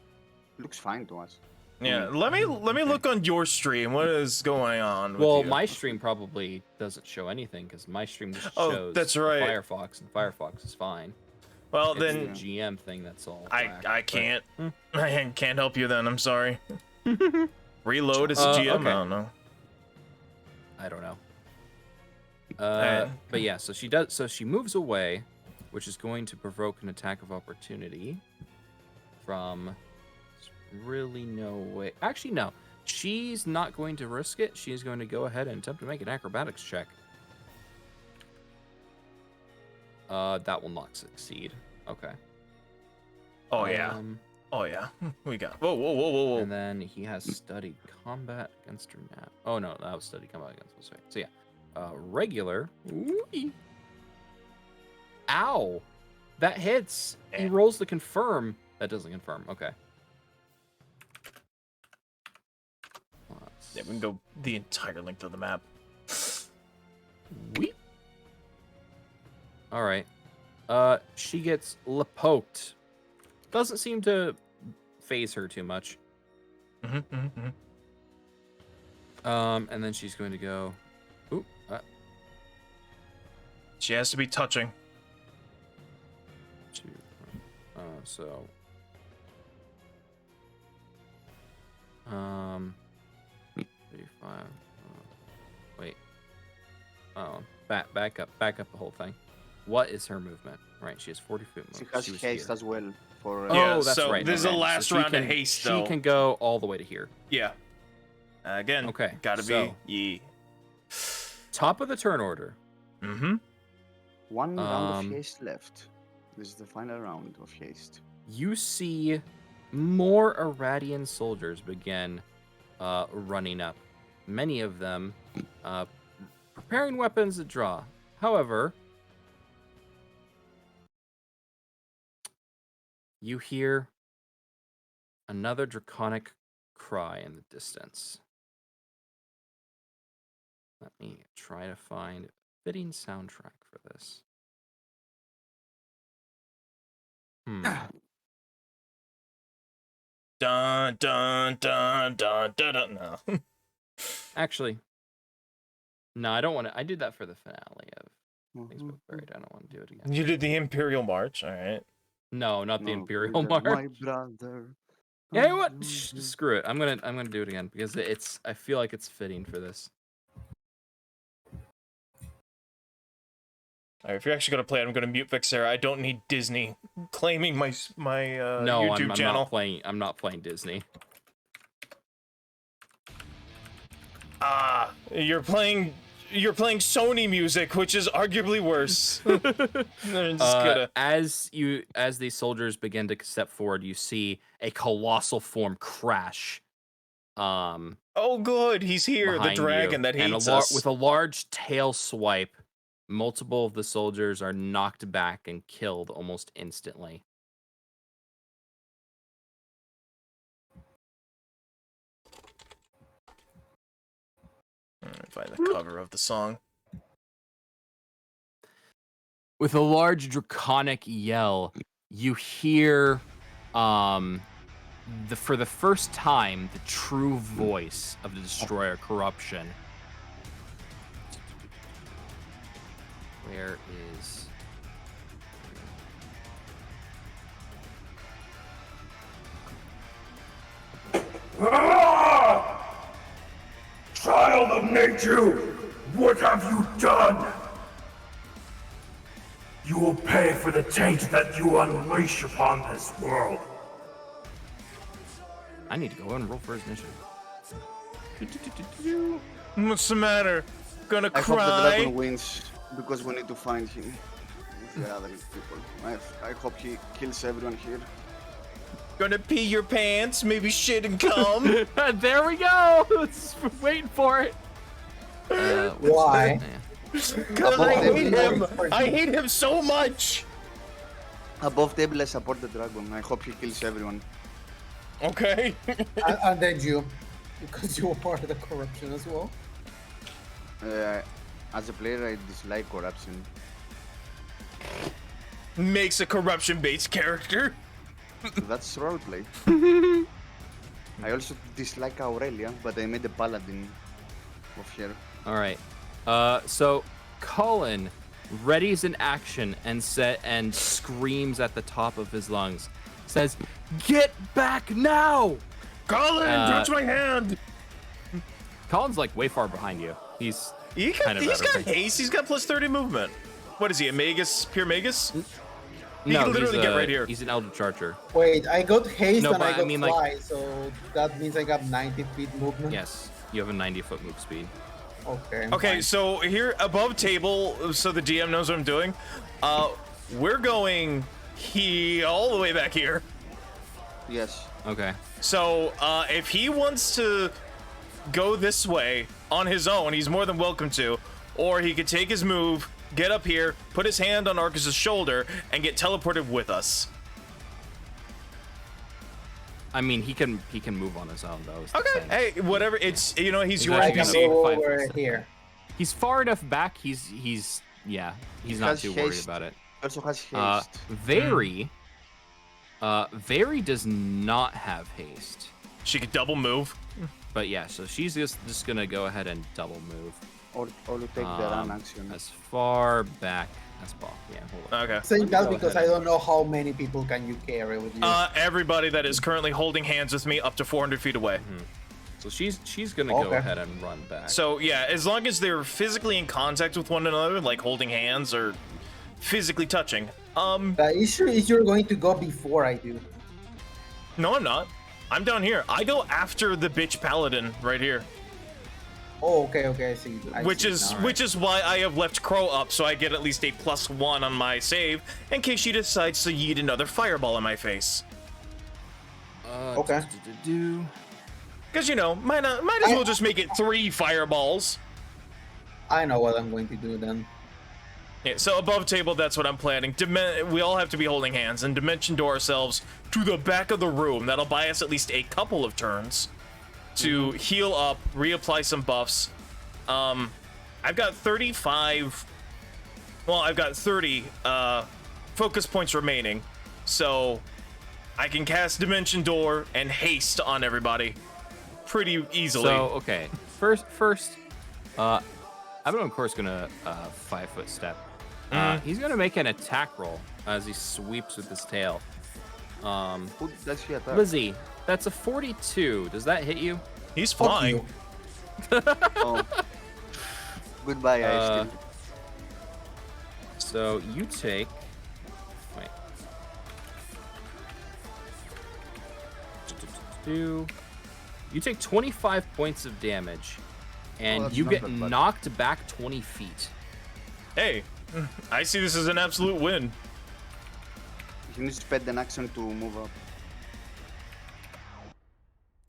Looks fine to us.
Yeah, let me look on your stream. What is going on? With
Well,
you?
my stream probably doesn't show anything because my stream just
Oh,
shows
that's right.
Firefox, and Firefox is fine.
Well,
It's
then
the GM thing that's all.
I
whack,
can't.
but-
I can't help you then. I'm sorry. Reload as a GM.
okay.
I don't know.
I don't know.
Alright.
But yeah, so she does. So she moves away, which is going to provoke an attack of opportunity from. Really no way. Actually, no. She's not going to risk it. She's going to go ahead and attempt to make an acrobatics check. That will not succeed. Okay.
Oh yeah. Oh yeah. We got. Whoa, whoa, whoa, whoa, whoa.
And then he has studied combat against her now. Oh no, that was studied combat against. We'll say. So yeah, regular. Ooh-ee. Ow! That hits. He rolls to confirm. That doesn't confirm. Okay.
Yeah, we can go the entire length of the map.
Weep. All right. She gets poked. Doesn't seem to phase her too much. And then she's going to go. Oop.
She has to be touching.
So. 35. Wait. Oh, back up the whole thing. What is her movement? Right, she has 40 feet
She
movement.
has
She was
haste
here.
as well. For
Yeah,
Oh, that's
so
right.
this is the
okay.
last
she
round of
can,
haste,
She
though.
can go all the way to here.
Yeah. Again.
Okay,
Gotta
so-
be ye.
Top of the turn order.
Mm-hmm.
one round of
Um,
haste left. This is the final round of haste.
You see more Iradian soldiers begin running up. Many of them preparing weapons to draw. However, you hear another draconic cry in the distance. Let me try to find a fitting soundtrack for this.
Dun dun dun dun dun dun. No.
Actually, no, I don't want to. I did that for the finale of Things Book Buried. I don't want to do it again.
You did the Imperial March, all right.
No, not the
No,
Imperial
my
March.
brother.
Yeah, you know what? Screw it. I'm gonna do it again because it's. I feel like it's fitting for this.
All right, if you're actually gonna play it, I'm gonna mute Vexera. I don't need Disney claiming my
No,
YouTube
I'm
channel.
not playing. I'm not playing Disney.
You're playing you're playing Sony music, which is arguably worse. I'm just gonna...
As these soldiers begin to step forward, you see a colossal form crash.
Oh, good, he's here. The dragon that hates us.
With a large tail swipe, multiple of the soldiers are knocked back and killed almost instantly.
Let me find the cover of the song.
With a large draconic yell, you hear, for the first time, the true voice of the Destroyer Corruption. Where is...
Child of nature, what have you done? You will pay for the taint that you unleash upon this world.
I need to go and roll for his initiative.
What's the matter? Gonna
I hope the
cry?
dragon wins because we need to find him with the other people. I hope he kills everyone here.
Gonna pee your pants, maybe shit and cum?
There we go! Let's waiting for it.
Why?
Cause I hate him! I hate him so much!
Above table, I support the dragon. I hope he kills everyone.
Okay.
And then you, because you are part of the corruption as well.
As a player, I dislike corruption.
Makes a corruption-based character.
That's roleplay. I also dislike Aurelia, but I made a paladin of her.
All right. So Colin readies an action and screams at the top of his lungs. Says, "Get back now!"
Colin, touch my hand!
Colin's like way far behind you. He's
He's got haste. He's got plus 30 movement. What is he? A magus? Pure magus? He can literally get right here.
He's an Eldritch Archer.
Wait, I got haste
No,
and
but
I got
I mean,
fly, so that means I got 90 feet movement.
Yes, you have a 90-foot move speed.
Okay.
Okay,
fine.
so here above table, so the DM knows what I'm doing. We're going all the way back here.
Yes.
Okay.
So if he wants to go this way on his own, he's more than welcome to. Or he could take his move, get up here, put his hand on Arcus's shoulder, and get teleported with us.
I mean, he can move on his own though. is the
Okay,
thing.
hey, whatever. It's he's your
actually
I can
see
go
5
over
foot.
here.
He's far enough back. He's not
has
too worried
haste.
about it.
Also has haste.
Very does not have haste.
She could double move.
But yeah, so she's just gonna go ahead and double move.
Or to take the run action.
As far back as possible. Yeah, hold on.
Okay.
Saying that
Go
because
ahead.
I don't know how many people can you carry with you.
Everybody that is currently holding hands with me up to 400 feet away.
So she's gonna go
Okay.
ahead and run back.
So yeah, as long as they're physically in contact with one another, like holding hands or physically touching.
The issue is you're going to go before I do.
No, I'm not. I'm down here. I go after the bitch paladin right here.
Oh, okay, I see.
Which is why I have left Crow up, so I get at least a +1 on my save in case she decides to yeet another fireball in my face.
Okay.
Because might as well just make it 3 fireballs.
I know what I'm going to do then.
Yeah, so above table, that's what I'm planning. We all have to be holding hands and dimension door ourselves to the back of the room. That'll buy us at least a couple of turns to heal up, reapply some buffs. I've got 35. Well, I've got 30 focus points remaining, so I can cast Dimension Door and haste on everybody pretty easily.
So okay, first, I'm of course gonna 5-foot step. He's gonna make an attack roll as he sweeps with his tail.
Who does he attack?
Lizzie, that's a 42. Does that hit you?
He's
Fuck
flying.
you.
Oh. Goodbye, I still.
So you take. Wait. You take 25 points of damage and
that's
you
not
get
that bad.
knocked back 20 feet.
Hey, I see this as an absolute win.
He needs to spend an action to move up.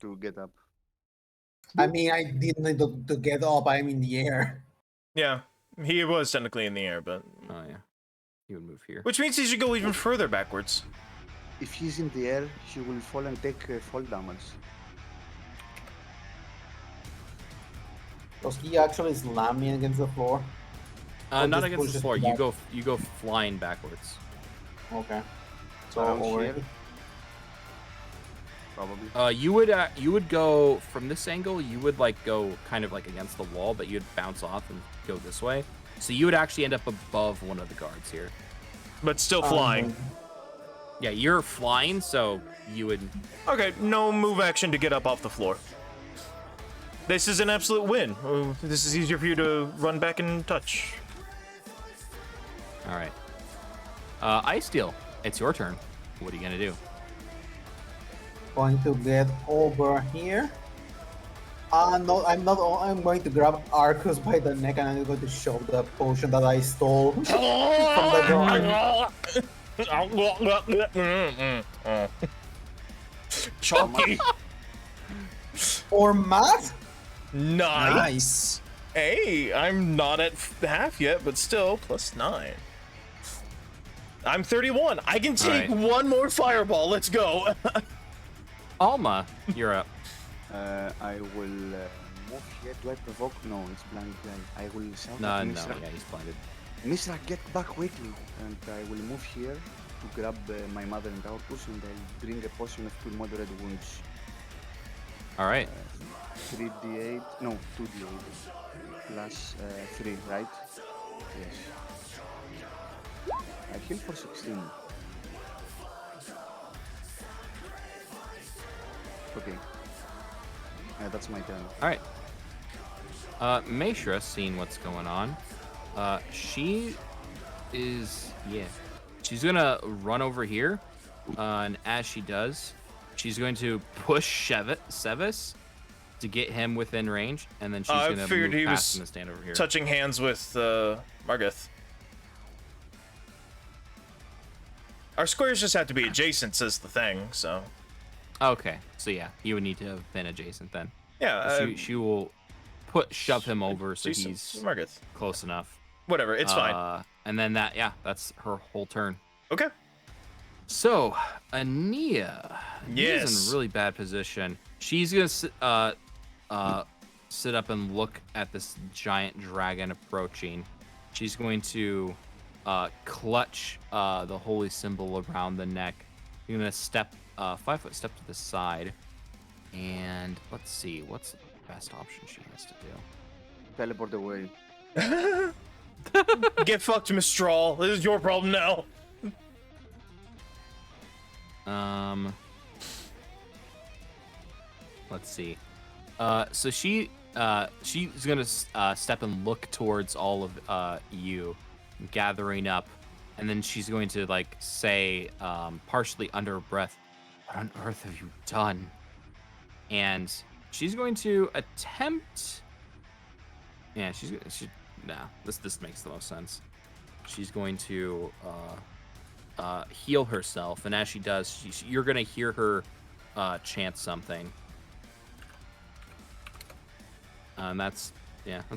To get up.
I mean, I didn't need to get up. I'm in the air.
Yeah, he was technically in the air, but
Oh yeah, he would move here.
which means he should go even further backwards.
If he's in the air, he will fall and take fall damage.
Does he actually slam me against the floor? Or
Not
just
against the
pushes
floor.
me
You
back?
go flying backwards.
Okay. So
Around
over
here?
here.
Probably.
You would go from this angle. You would like go kind of like against the wall, but you'd bounce off and go this way. So you would actually end up above one of the guards here.
But still flying.
Yeah, you're flying, so you would.
Okay, no move action to get up off the floor. This is an absolute win. This is easier for you to run back and touch.
All right. Ice Steel, it's your turn. What are you gonna do?
Going to get over here. No, I'm not. I'm going to grab Arcus by the neck and I'm going to shove the potion that I stole from the guard.
Chalky.
Or math?
Nice. Hey, I'm not at half yet, but still, +9. I'm 31. I can take
Alright.
one more fireball. Let's go.
Alma, you're up.
I will move here. Do I provoke? No, it's blind guy. I will shout
No,
at
no,
Misra.
yeah, he's blinded.
Misra, get back quickly. And I will move here to grab my mother and Arcus, and I'll drink a potion of 2 moderate wounds.
All right.
3d8, no, 2d8 plus 3, right? Yes. I heal for 16. Okay. That's my turn.
All right. Maeshra, seeing what's going on, she is, she's gonna run over here, and as she does, she's going to push Sevis to get him within range, and then she's
I
gonna
figured
move
he
past
was
him and stand over here.
Touching hands with Margith. Our squares just have to be adjacent, says the thing, so.
Okay, so yeah, you would need to have been adjacent then.
Yeah,
She will shove him over so
adjacent
he's
to Margith.
close enough.
Whatever, it's fine.
And then that's her whole turn.
Okay.
So, Ania,
Yes.
is in a really bad position. She's gonna sit up and look at this giant dragon approaching. She's going to clutch the holy symbol around the neck. You're gonna step 5-foot step to the side, and let's see what's the best option she has to do.
Teleport away.
Get fucked, Mistral. This is your problem now.
Let's see. So she's gonna step and look towards all of you, gathering up, and then she's going to like say, partially under her breath, "What on earth have you done?" And she's going to attempt. Yeah, this makes the most sense. She's going to heal herself, and as she does, you're gonna hear her chant something. And that's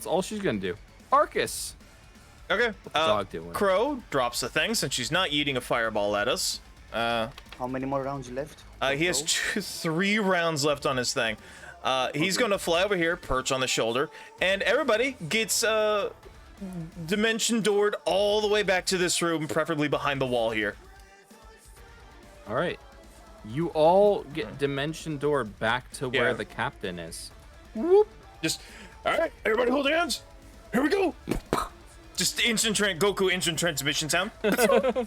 all she's gonna do. Arcus,
Okay.
what's the dog doing?
Crow drops the thing since she's not eating a fireball at us.
How many more rounds left?
He has 3 rounds left on his thing. He's gonna fly over here, perch on the shoulder, and everybody gets dimension doored all the way back to this room, preferably behind the wall here.
All right, you all get dimension door back to where
Yeah.
the captain is.
Whoop. Just, all right, everybody hold hands. Here we go. Just Goku instant transmission sound. Boop.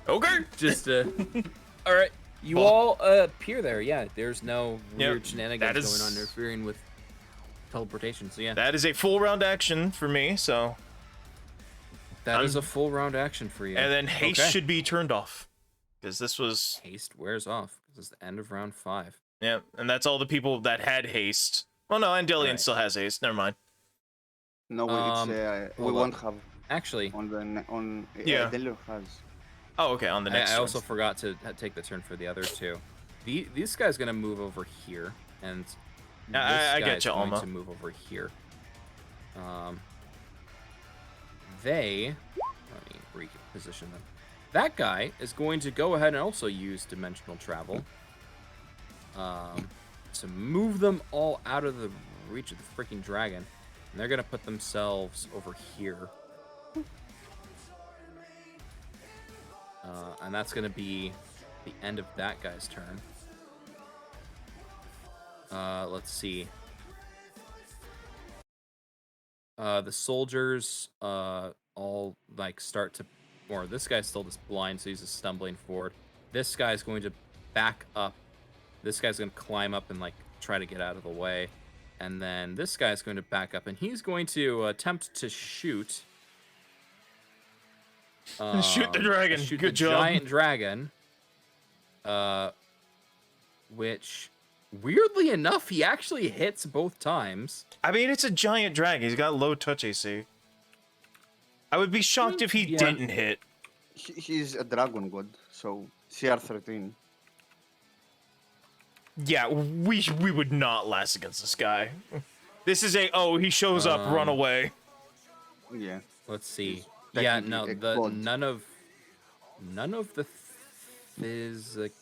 Okay.
Just all right. You all appear there. Yeah, there's no weird
That
shenanigans
is-
going on interfering with teleportation. So yeah,
That is a full round action for me, so.
that is a full round action for you.
And then haste
Okay.
should be turned off. Because this was.
Haste wears off. This is the end of round 5.
Yeah, and that's all the people that had haste. Oh no, Andelian
Right.
still has haste. Never mind.
No, we
hold
won't
up.
have
Actually,
on the on.
Yeah.
Delio has.
Oh, okay. On the next.
I
turn.
also forgot to take the turn for the other two. This guy's gonna move over here, and this
I get
guy's
you,
going
Alma.
to move over here. Let me reposition them. That guy is going to go ahead and also use dimensional travel. To move them all out of the reach of the freaking dragon. And they're gonna put themselves over here. And that's gonna be the end of that guy's turn. Let's see. The soldiers all like start to, or this guy's still just blind, so he's just stumbling forward. This guy's going to back up. This guy's going to climb up and like try to get out of the way. And then this guy's going to back up and he's going to attempt to shoot.
Shoot the dragon.
Shoot
Good
the
job.
giant dragon. Which, weirdly enough, he actually hits both times.
I mean, it's a giant dragon. He's got low touch AC. I would be shocked if he
Yeah.
didn't hit.
He's a dragon god, so CR13.
Yeah, we would not last against this guy. This is a he shows up, run away.
Yeah.
Let's see.
He's
Yeah,
technically
no,
a
the
god.
none of the physic.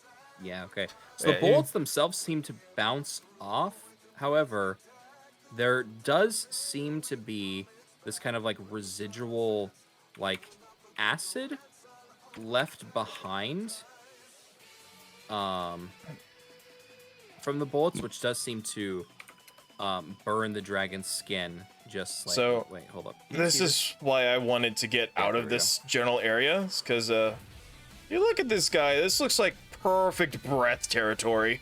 Yeah, okay. So the
Yeah,
bullets themselves seem to bounce off. However, there does seem to be this kind of like residual, like acid left behind. From the bullets, which does seem to burn the dragon's skin just like.
So,
wait, hold up. Can you
This
see
is why I wanted to get out
there
of
we go.
this general area, because you look at this guy. This looks like perfect breath territory.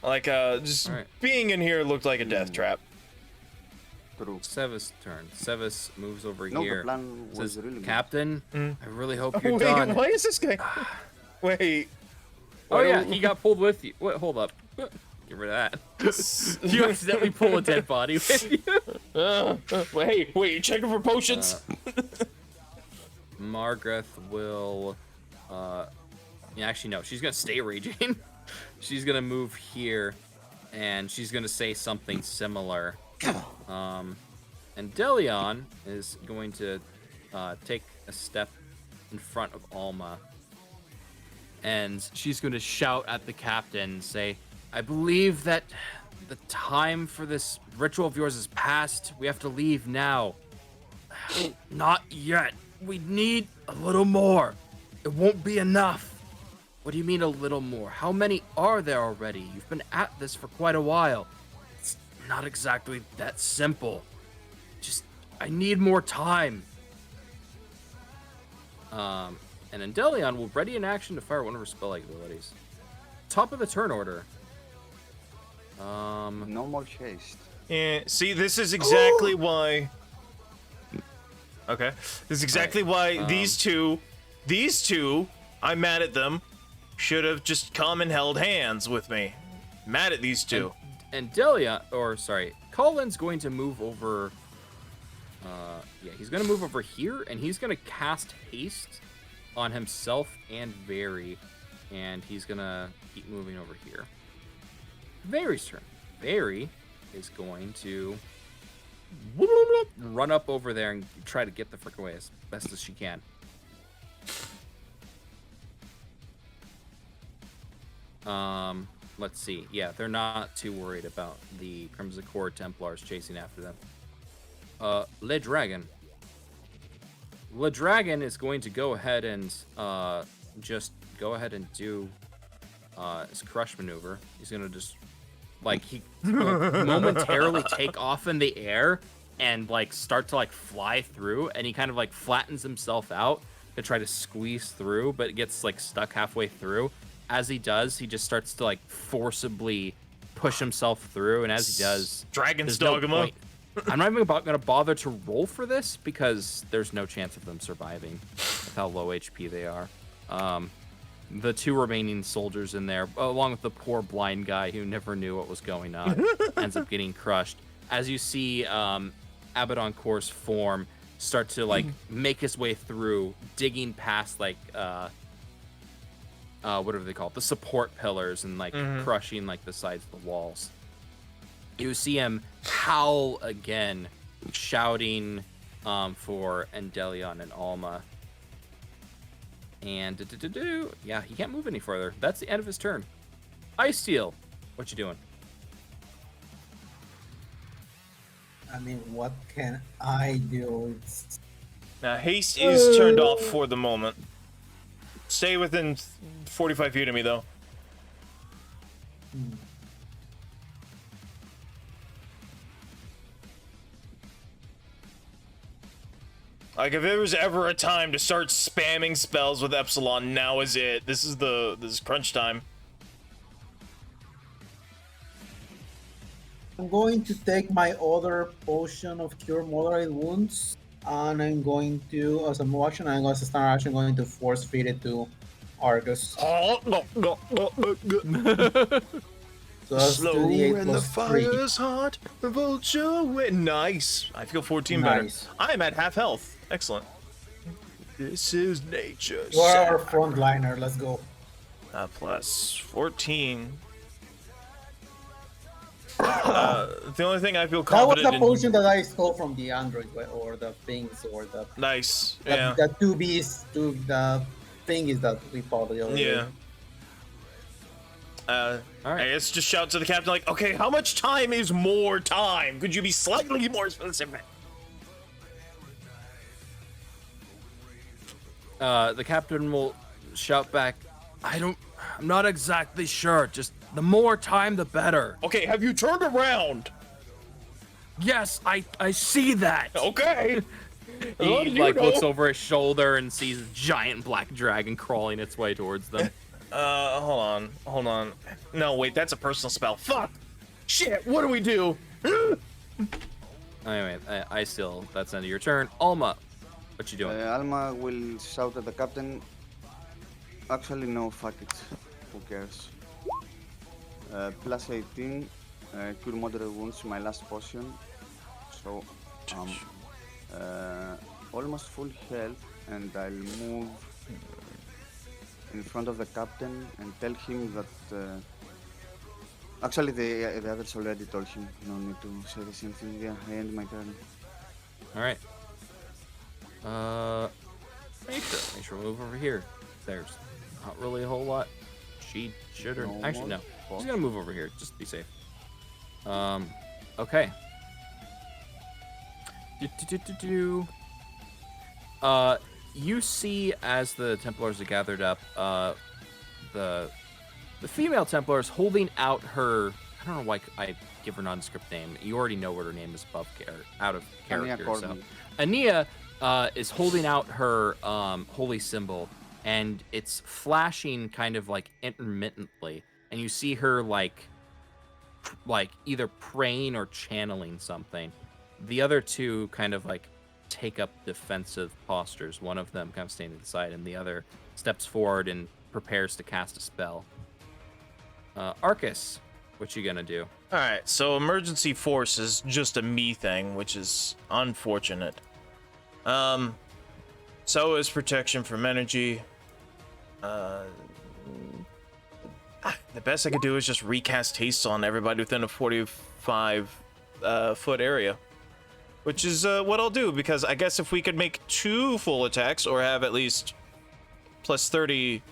Like just
Alright.
being in here looked like a death trap.
True.
Sevis' turn. Sevis moves over
No,
here.
the plan was
Says,
really good.
Captain, I really hope you're
Wait,
done.
why is this guy? Wait.
Oh
why
yeah,
do-
he got pulled with you. Wait, hold up. Get rid of that. You accidentally pull a dead body with you.
Wait, you checking for potions?
Margareth will. Yeah, actually no. She's gonna stay raging. She's gonna move here, and she's gonna say something similar. And Delion is going to take a step in front of Alma, and she's going to shout at the captain and say, I believe that the time for this ritual of yours is past. We have to leave now. Not yet. We need a little more. It won't be enough. What do you mean a little more? How many are there already? You've been at this for quite a while. It's not exactly that simple. Just, I need more time. And Endelion will ready in action to fire one of her spell-like abilities. Top of the turn order.
No more haste.
Yeah, see, this is exactly why. Okay, this is exactly why these two, I'm mad at them, should have just come and held hands with me. Mad at these two.
And Delia, or sorry, Colin's going to move over. Yeah, he's going to move over here, and he's going to cast haste on himself and Very, and he's going to keep moving over here. Very's turn. Very is going to run up over there and try to get the frick away as best as she can. Let's see. Yeah, they're not too worried about the Crimson Core Templars chasing after them. Le Dragon. Le Dragon is going to go ahead and just go ahead and do his crush maneuver. He's gonna just he will momentarily take off in the air and start to fly through, and he kind of flattens himself out to try to squeeze through, but it gets stuck halfway through. As he does, he just starts to forcibly push himself through, and as he does,
Dragon's
there's no
dog him up.
point. I'm not even going to bother to roll for this because there's no chance of them surviving with how low HP they are. the 2 remaining soldiers in there, along with the poor blind guy who never knew what was going on, ends up getting crushed. As you see Abaddon-Core's form start to like make his way through, digging past like what are they called? The support pillars, and like crushing like the sides of the walls. You see him howl again, shouting for Endelion and Alma. And yeah, he can't move any further. That's the end of his turn. Ice Steel, what you doing?
I mean, what can I do?
Now, haste is turned off for the moment. Stay within 45 feet of me, though. Like, if there was ever a time to start spamming spells with Epsilon, now is it. This is crunch time.
I'm going to take my other potion of cure moderate wounds, and I'm going to, as a move action, I'm going to start actually going to force feed it to Argus.
Oh, no.
So that's
Slow
2d8
and the
plus 3.
fire's hot, the vulture went. Nice. I feel 14
Nice.
better. I'm at half health. Excellent. This is nature.
You are our frontliner. Let's go.
Plus 14. The only thing I feel
That was
confident
the potion that I stole from the android, or the things, or the
Nice. Yeah.
the 2Bs, the thing is that we fought the other day.
Yeah.
All right.
I guess just shout to the captain like, okay, how much time is more time? Could you be slightly more specific?
The captain will shout back, I'm not exactly sure. Just the more time, the better.
Okay, have you turned around?
Yes, I see that.
Okay.
He like looks over his shoulder and sees a giant black dragon crawling its way towards them.
Hold on. No, wait, that's a personal spell. Fuck! Shit, what do we do?
Anyway, I still, that's the end of your turn. Alma, what you doing?
Alma will shout at the captain. Actually, no, fuck it. Who cares? Plus 18, cure moderate wounds, my last potion. So, almost full health, and I'll move in front of the captain and tell him that. Actually, the others already told him. No need to say the same thing. Yeah, I end my turn.
All right. Make sure we move over here. There's not really a whole lot. She should or actually no. She's gonna move over here just to be safe. Okay. You see as the Templars are gathered up, the female Templar is holding out her. I don't know why I give her nondescript name. You already know what her name is out of character. So Ania is holding out her holy symbol, and it's flashing kind of like intermittently, and you see her like either praying or channeling something. The other two kind of like take up defensive postures. One of them kind of standing to the side, and the other steps forward and prepares to cast a spell. Arcus, what you gonna do?
Alright, so emergency force is just a me thing, which is unfortunate. So is protection from energy. The best I could do is just recast haste on everybody within a 45 foot area. Which is what I'll do, because I guess if we could make 2 full attacks, or have at least plus 30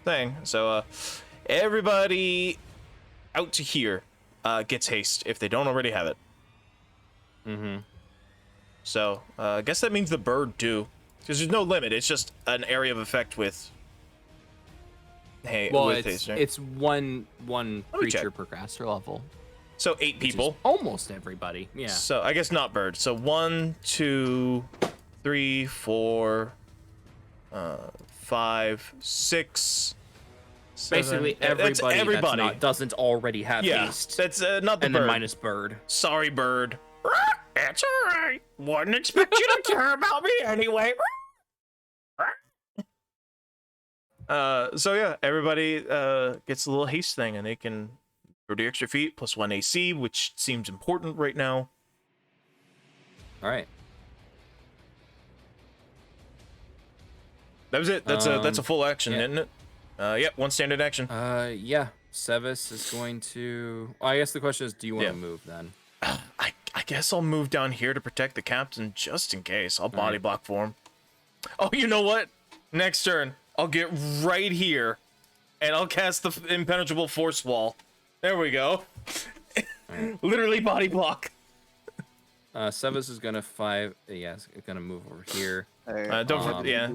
thing. So everybody out to here gets haste if they don't already have it.
Mm-hmm.
So I guess that means the bird too, because there's no limit. It's just an area of effect with. Hey,
well,
with haste, right?
it's one creature
check.
per caster level.
So 8 people.
Almost everybody. Yeah.
So I guess not bird. So 1, 2, 3, 4, 5, 6.
Basically, everybody that doesn't already have haste.
That's not the
and
bird.
then minus bird.
Sorry, bird. It's alright. Wouldn't expect you to care about me anyway. So yeah, everybody gets a little haste thing, and they can 30 extra feet plus 1 AC, which seems important right now.
All right.
That was it. That's a full action,
yeah.
isn't it? Yep, 1 standard action.
Yeah. Sevis is going to. Well, I guess the question is, do you want to
Yeah.
move then?
I guess I'll move down here to protect the captain just in case. I'll body block for him. Oh, you know what? Next turn, I'll get right here, and I'll cast the impenetrable force wall. There we go. Literally body block.
Sevis is gonna it's gonna move over here.
Don't forget, yeah.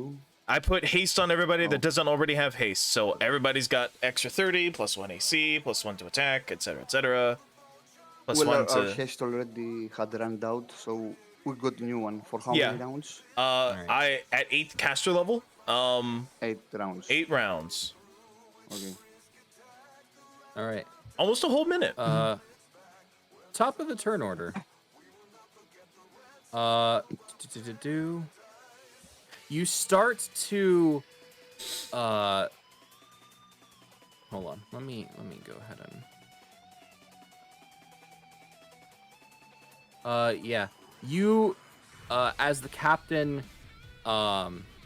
I put haste on everybody that doesn't already have haste, so everybody's got extra 30 plus 1 AC plus 1 to attack, etc., etc. Plus
Well,
1
our
to.
haste already had run out, so we got a new one. For how
Yeah.
many rounds?
I at 8th caster level.
8 rounds.
8 rounds.
Okay.
All right.
Almost a whole minute.
Top of the turn order. You start to hold on. Let me go ahead and yeah. You as the captain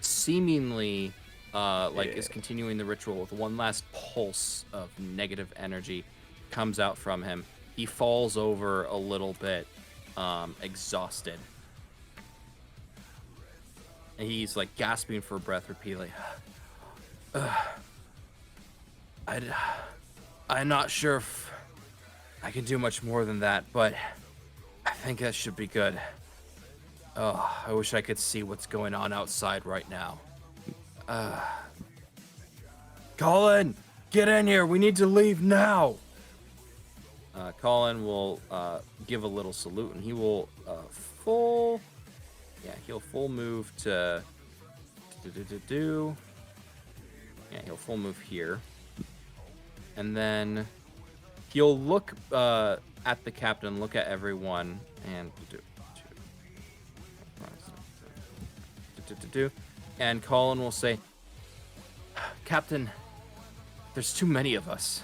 seemingly is continuing the ritual with one last pulse of negative energy comes out from him. He falls over a little bit exhausted. And he's like gasping for breath repeatedly. I'm not sure if I can do much more than that, but I think that should be good. Oh, I wish I could see what's going on outside right now. Colin, get in here. We need to leave now. Colin will give a little salute, and he will he'll full move to he'll full move here. And then he'll look at the captain, look at everyone, and and Colin will say, Captain, there's too many of us.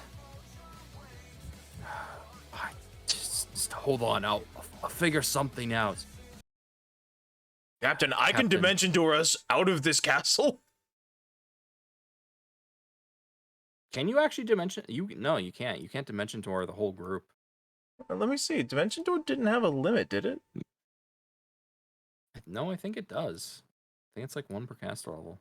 Just hold on, I'll figure something out.
Captain, I can dimension door us out of this castle.
Can you actually dimension? No, you can't. You can't dimension door the whole group.
Let me see. Dimension door didn't have a limit, did it?
No, I think it does. I think it's like 1 per caster level.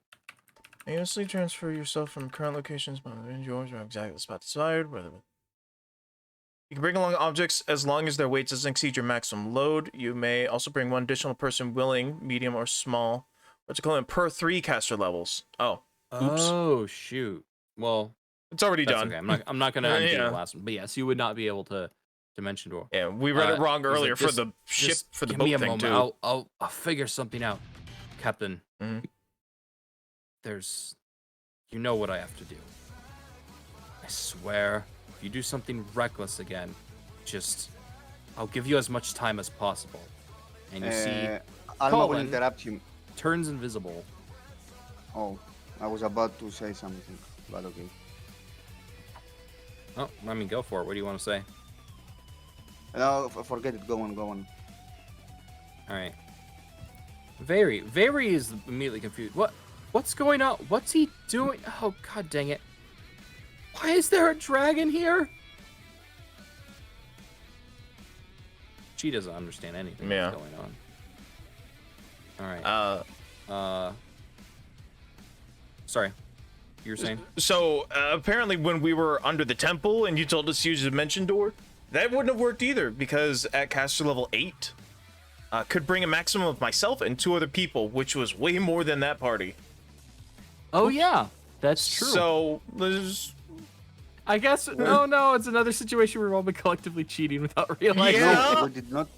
Aimlessly transfer yourself from current locations, but yours are exactly the spot desired. You can bring along objects as long as their weight doesn't exceed your maximum load. You may also bring 1 additional person willing, medium, or small. What's it called? Per 3 caster levels. Oh. Oops.
Oh shoot. Well,
it's already done.
Okay. I'm not gonna undo the last one. But yes, you would not be able to dimension door.
Yeah, we read it wrong earlier for the ship for the boat thing too.
I'll figure something out, Captain.
Mm-hmm.
You know what I have to do. I swear, if you do something reckless again, I'll give you as much time as possible. And you see,
Alma will
Colin
interrupt him.
turns invisible.
Oh, I was about to say something, but okay.
Oh, I mean, go for it. What do you want to say?
No, forget it. Go on.
All right. Very is immediately confused. What's going on? What's he doing? Oh, god dang it. Why is there a dragon here? She doesn't understand anything that's going on. All right. Sorry. You were saying?
So, apparently when we were under the temple and you told us to use the dimension door, that wouldn't have worked either, because at caster level 8, could bring a maximum of myself and 2 other people, which was way more than that party.
Oh, yeah. That's true.
So,
I guess, no, it's another situation where we've all been collectively cheating without realizing.
Yeah.
No, we did not.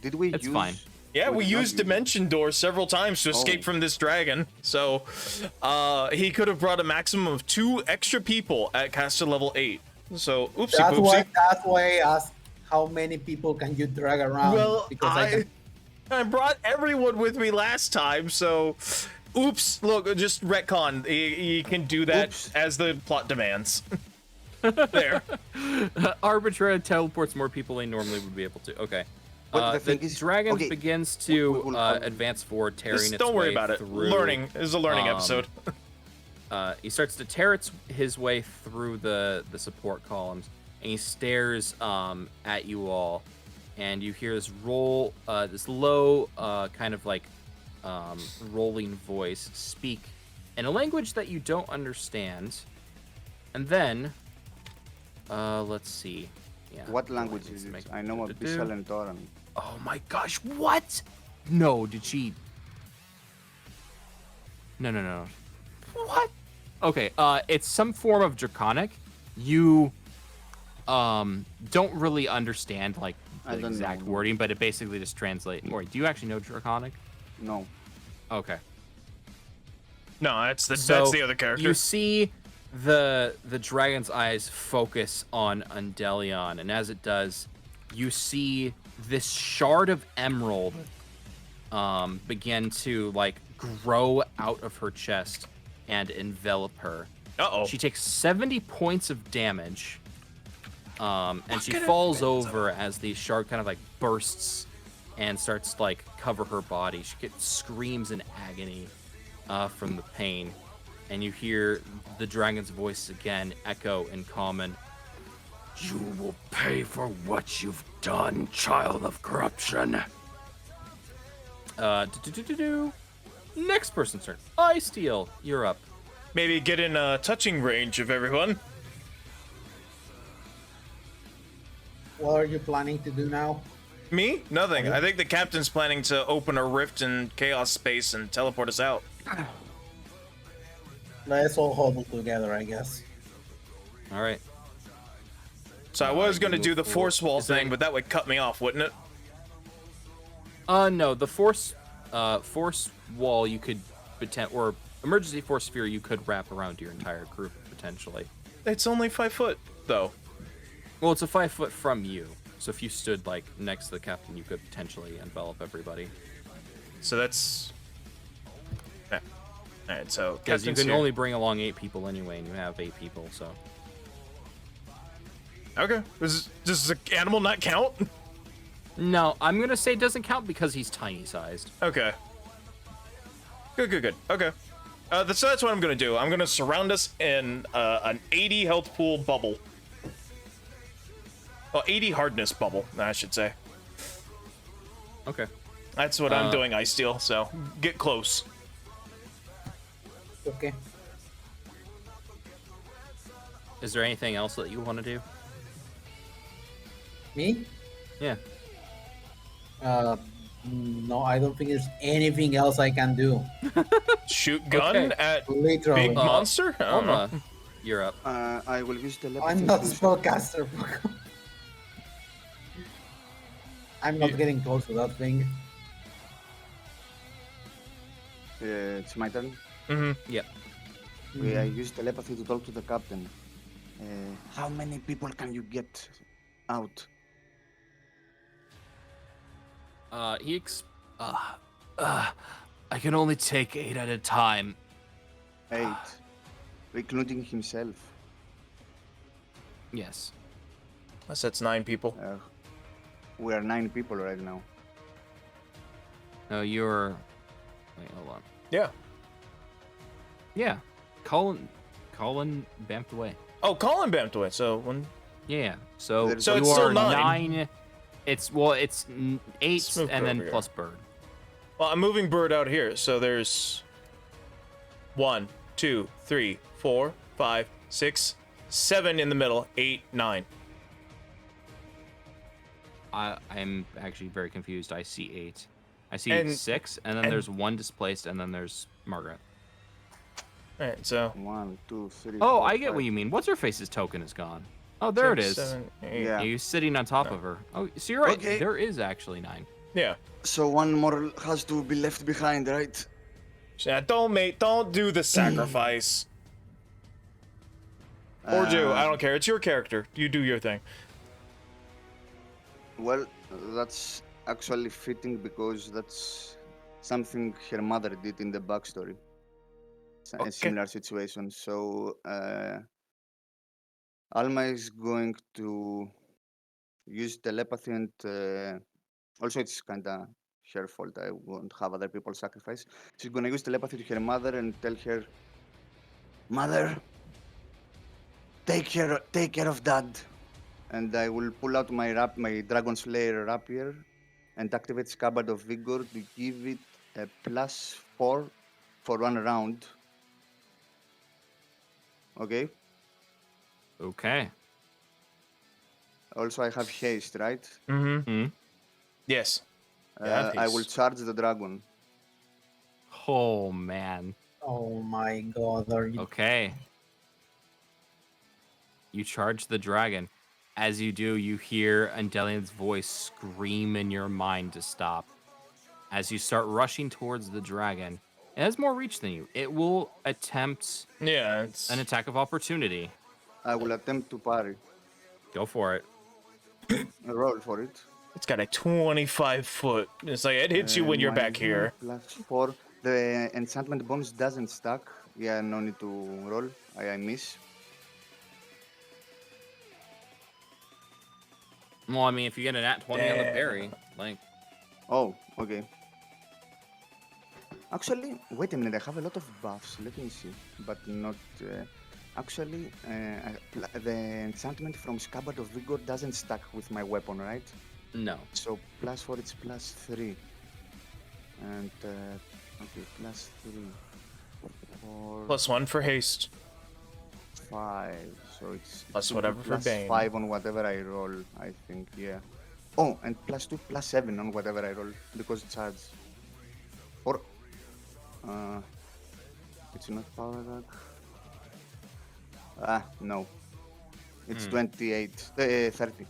Did we
It's
use?
fine.
Yeah, we
did not
used
use-
dimension door several times to escape from this dragon. So, he could have brought a maximum of 2 extra people at caster level 8. So, oopsie boopsie.
That's why I asked how many people can you drag around.
Well,
because
I brought everyone with me last time, so Oops! Look, just retcon. You can do that
Oops.
as the plot demands. There.
Arbitrary teleports more people than normally would be able to. Okay.
But the
The
thing is-
dragon
okay,
begins to
we will-
advance forward, tearing
Just
its
don't worry
way
about it.
through.
Learning. This is a learning
um,
episode.
He starts to tear his way through the support columns, and he stares at you all, and you hear this this low kind of like rolling voice speak in a language that you don't understand, and then let's see. Yeah.
What language
Let's
is it?
make-
I know Abyssal and Toran.
Oh my gosh! What? No, did she? No. What? Okay, it's some form of Draconic. You don't really understand like
I
the
don't
exact
know.
wording, but it basically just translates. Or do you actually know Draconic?
No.
Okay.
No, that's the
So
other character.
you see the dragon's eyes focus on Undelion, and as it does, you see this shard of emerald begin to like grow out of her chest and envelop her.
Uh-oh.
She takes 70 points of damage, and she falls over as the shard kind of like bursts and starts to like cover her body. She screams in agony from the pain, and you hear the dragon's voice again echo in common. You will pay for what you've done, child of corruption. Next person's turn. Ice Steel, you're up.
Maybe get in touching range of everyone.
What are you planning to do now?
Me? Nothing. I think the captain's planning to open a rift in chaos space and teleport us out.
Let's all huddle together, I guess.
All right.
So I was going to
move
do the
forward.
force wall
Is there
thing, but that would cut me off, wouldn't it?
No, the force wall you could or emergency force sphere you could wrap around your entire group potentially.
It's only 5 foot, though.
Well, it's a 5 foot from you, so if you stood like next to the captain, you could potentially envelop everybody.
So that's... Yeah. Alright, so
Because you
captain's
can
here.
only bring along 8 people anyway, and you have 8 people, so.
Okay. Does the animal not count?
No, I'm gonna say it doesn't count because he's tiny sized.
Okay. Good. Okay. So that's what I'm gonna do. I'm gonna surround us in an 80 health pool bubble. Well, 80 hardness bubble, I should say.
Okay.
That's what I'm doing, Ice Steel, so get close.
Okay.
Is there anything else that you want to do?
Me?
Yeah.
No, I don't think there's anything else I can do.
Shoot gun
Okay.
at
Literally.
big monster? I don't know.
Alma, you're up.
I will use telepathy.
I'm not
to-
spellcaster. I'm not getting close to that thing.
It's my turn.
Yep.
Okay, I use telepathy to talk to the captain. How many people can you get out?
I can only take 8 at a time.
8, including himself.
Yes.
That's 9 people.
We are 9 people right now.
No, you're. Wait, hold on.
Yeah.
Yeah. Colin bamped away.
Oh, Colin bamped away, so when...
Yeah. So,
There's-
So
you
it's still
are
9.
It's 8
Smooth
and then
over here.
plus bird.
Well, I'm moving bird out here, so there's 1, 2, 3, 4, 5, 6, 7 in the middle, 8, 9.
I'm actually very confused. I see 8. I see
And-
6, and then
and-
there's 1 displaced, and then there's Margaret.
All right, so
1, 2, 3.
Oh,
4,
I get
5.
what you mean. What's her face's token is gone. Oh, there it
6,
is.
7, 8.
Yeah.
Yeah, you're sitting on top of her. Oh, so you're right.
Okay.
There is actually 9.
Yeah.
So one more has to be left behind, right?
Yeah, don't do the sacrifice. Or do, I don't care. It's your character. You do your thing.
Well, that's actually fitting because that's something her mother did in the backstory. A
Okay.
similar situation. So Alma is going to use telepathy and also it's kind of her fault. I won't have other people sacrifice. She's going to use telepathy to her mother and tell her, "Mother, take care of Dad." And I will pull out my Dragon Slayer rapier and activate Scabbard of Vigor to give it a +4 for 1 round. Okay.
Okay.
Also, I have haste, right?
Mm-hmm.
Hmm.
Yes. Yeah,
I will
haste.
charge the dragon.
Oh man.
Oh my god, are you
Okay. You charge the dragon. As you do, you hear Andelian's voice scream in your mind to stop. As you start rushing towards the dragon, it has more reach than you. It will attempt
Yeah,
an
it's
attack of opportunity.
I will attempt to parry.
Go for it.
Roll for it.
it's got a 25-foot. It's like it hits you when you're back here.
+4. The enchantment bonus doesn't stack. Yeah, no need to roll. I miss.
Well, I mean, if you get a nat 20 on the
Damn.
parry, like,
Oh, okay. Actually, wait a minute. I have a lot of buffs. Let me see. But not. Actually, the enchantment from Scabbard of Vigor doesn't stack with my weapon, right?
no.
So +4, it's +3. And, okay, +3. 4,
+1 for haste.
5. So it's
Plus
it will be
whatever for Bane.
+5 on whatever I roll, I think, yeah. Oh, and +2, +7 on whatever I roll because it's charge. Or, it's not power attack. Ah, no. It's 28, 30.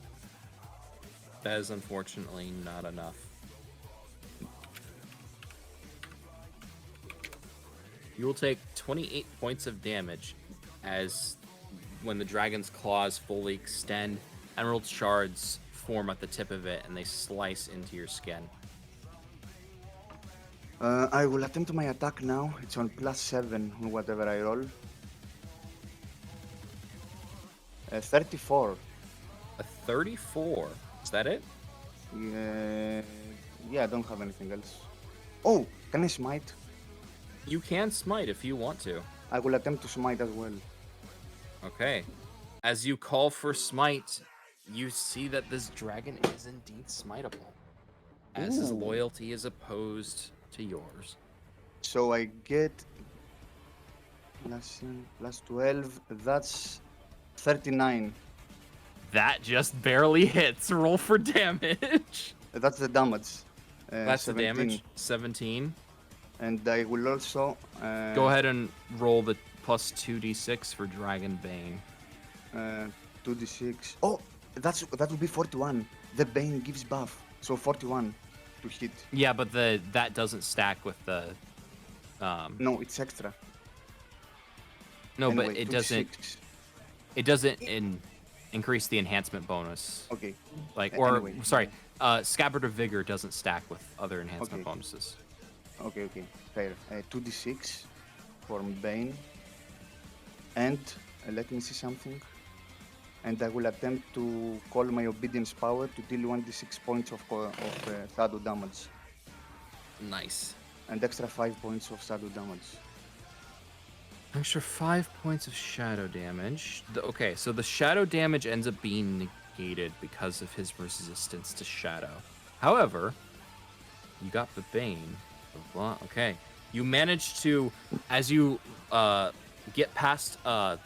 That is unfortunately not enough. You will take 28 points of damage as when the dragon's claws fully extend, emerald shards form at the tip of it and they slice into your skin.
I will attempt my attack now. It's on +7 on whatever I roll. 34.
A 34. Is that it?
Yeah, I don't have anything else. Oh, can I smite?
You can smite if you want to.
I will attempt to smite as well.
Okay. As you call for smite, you see that this dragon is indeed smiteable, as his
Ooh.
loyalty is opposed to yours.
So I get +12. That's 39.
That just barely hits. Roll for damage.
That's the damage.
That's
17.
the damage. 17.
And I will also
Go ahead and roll the plus 2d6 for Dragon Bane.
2d6. Oh, that would be 41. The Bane gives buff, so 41 to hit.
Yeah, but that doesn't stack with the.
No, it's extra.
No,
Anyway,
but it
2d6.
doesn't increase the enhancement bonus.
Okay.
Or
Anyway.
sorry, Scabbard of Vigor doesn't stack with other enhancement
Okay.
bonuses.
Okay, fair. 2d6 for Bane. And let me see something. And I will attempt to call my Obedience Power to deal 1d6 points of shadow damage.
Nice.
And extra 5 points of shadow damage.
Extra 5 points of shadow damage. Okay, so the shadow damage ends up being negated because of his resistance to shadow. However, you got the Bane. Well, okay. You manage to, as you get past the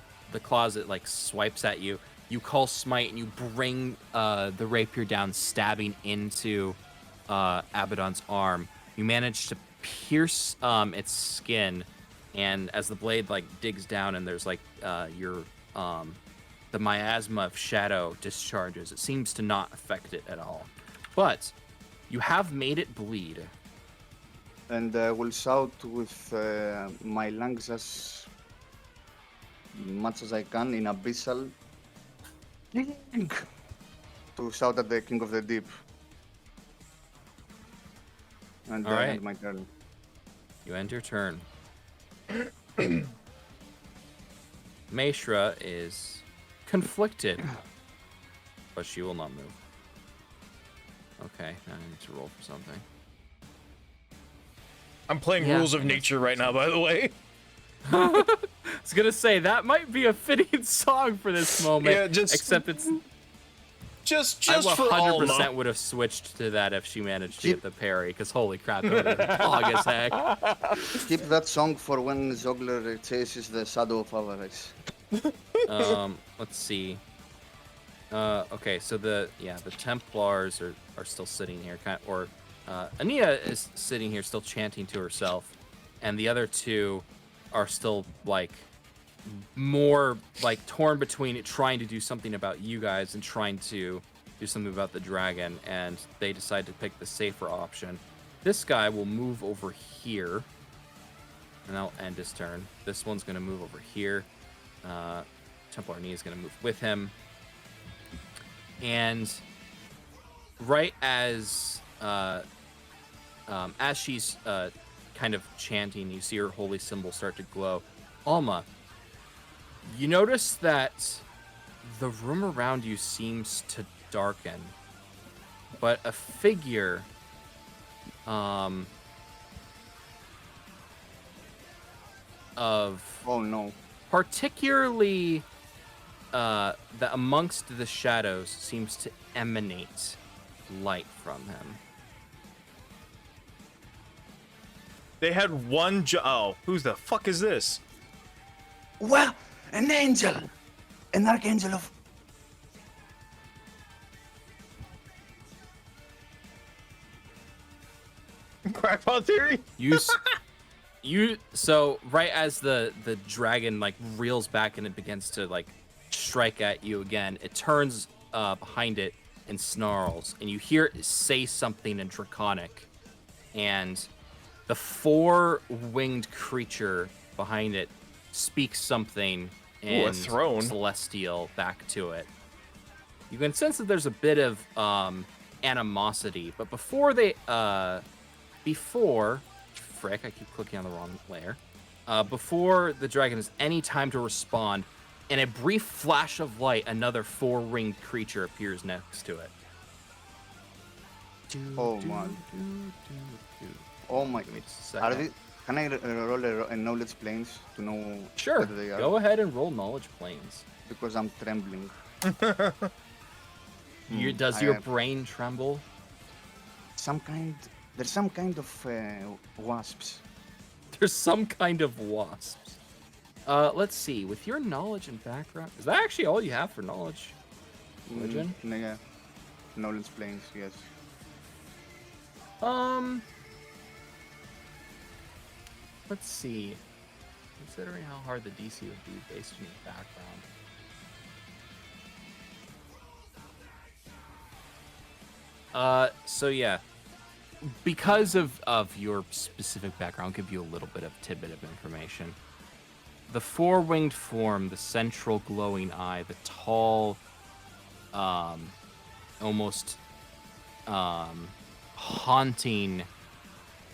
closet, like swipes at you, you call smite and you bring the rapier down, stabbing into Abaddon's arm. You manage to pierce its skin, and as the blade like digs down and there's like the miasma of shadow discharges, it seems to not affect it at all. But you have made it bleed.
And I will shout with my lungs as much as I can in Abyssal to shout at the King of the Deep. And
All
I
right.
end my turn.
You end your turn. Maeshra is conflicted, but she will not move. Okay, now I need to roll for something.
I'm playing
Yeah,
Rules of
I guess
Nature right now, by the way.
I was gonna say that might be a fitting song for this moment.
Yeah,
except it's
just
I
for
100%
Alma.
would have switched to that if she managed to get the parry, because holy crap, that would have been dog as heck.
Keep that song for when Zogler chases the shadow of Avarice.
Let's see. Okay, so the Templars are still sitting here, Ania is sitting here still chanting to herself, and the other two are still like more like torn between trying to do something about you guys and trying to do something about the dragon, and they decide to pick the safer option. This guy will move over here, and that'll end his turn. This one's gonna move over here. Templar Nia is gonna move with him. And right as she's kind of chanting, you see her holy symbol start to glow. Alma, you notice that the room around you seems to darken, but a figure of
Oh no.
particularly that amongst the shadows seems to emanate light from him.
They had one oh, who's the fuck is this?
Well, an angel! An archangel of...
Crackpot theory?
So right as the dragon like reels back and it begins to like strike at you again, it turns behind it and snarls, and you hear it say something in Draconic, and the four-winged creature behind it speaks something in
a throne.
Celestial back to it. You can sense that there's a bit of animosity, but before frick, I keep clicking on the wrong layer. Before the dragon has any time to respond, in a brief flash of light, another four-winged creature appears next to it.
Oh my. Oh my.
Give me just a
Are
second.
they... Can I roll a knowledge planes to know
Sure,
whether they are?
go ahead and roll knowledge planes.
Because I'm trembling.
Does
I
your
have
brain tremble?
There's some kind of wasps.
There's some kind of wasps. Let's see. With your knowledge and background, is that actually all you have for knowledge? Religion?
Yeah. Knowledge planes, yes.
Let's see. Considering how hard the DC would be based on your background. So yeah. Because of your specific background, I'll give you a little bit of tidbit of information. The four-winged form, the central glowing eye, the tall, almost haunting,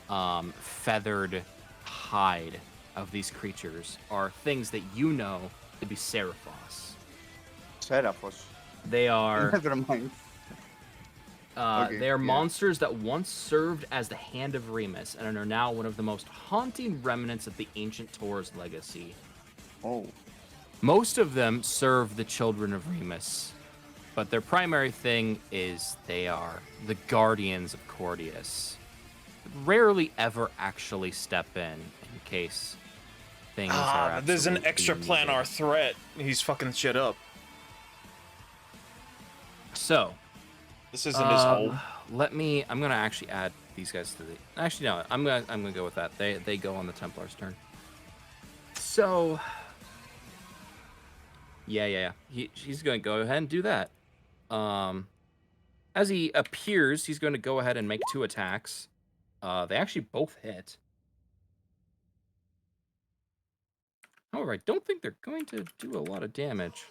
feathered hide of these creatures are things that you know to be Seraphos.
Seraphos.
They are
Never mind. Okay,
they are
yeah.
monsters that once served as the Hand of Remus and are now one of the most haunting remnants of the ancient Tor's legacy.
Oh.
Most of them serve the children of Remus, but their primary thing is they are the guardians of Cordius. Rarely ever actually step in case things are
There's an
absolutely
extra planar
needed.
threat. He's fucking shit up.
So,
This isn't his home.
I'm gonna actually add these guys to the. Actually, no, I'm gonna go with that. They go on the Templar's turn. So, yeah. He's gonna go ahead and do that. As he appears, he's going to go ahead and make 2 attacks. They actually both hit. However, I don't think they're going to do a lot of damage.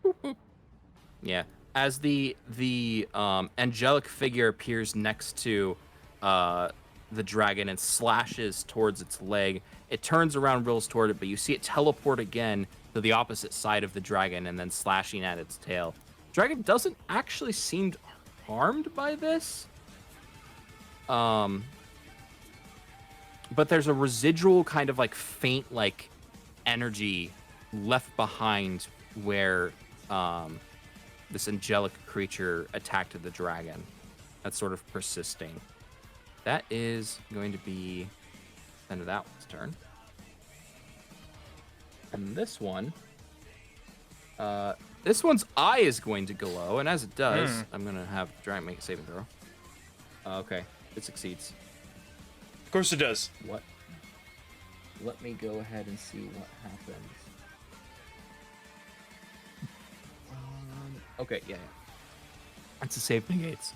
Boop, boop. Yeah. as the angelic figure appears next to the dragon and slashes towards its leg, it turns around, rolls toward it, but you see it teleport again to the opposite side of the dragon and then slashing at its tail. Dragon doesn't actually seem harmed by this. But there's a residual kind of like faint like energy left behind where this angelic creature attacked the dragon. That's sort of persisting. That is going to be the end of that one's turn. And this one's eye is going to glow, and as it does, I'm gonna have the dragon make a saving throw. Okay, it succeeds.
Of course it does.
What? Let me go ahead and see what happens. Okay, yeah. It's a save negates.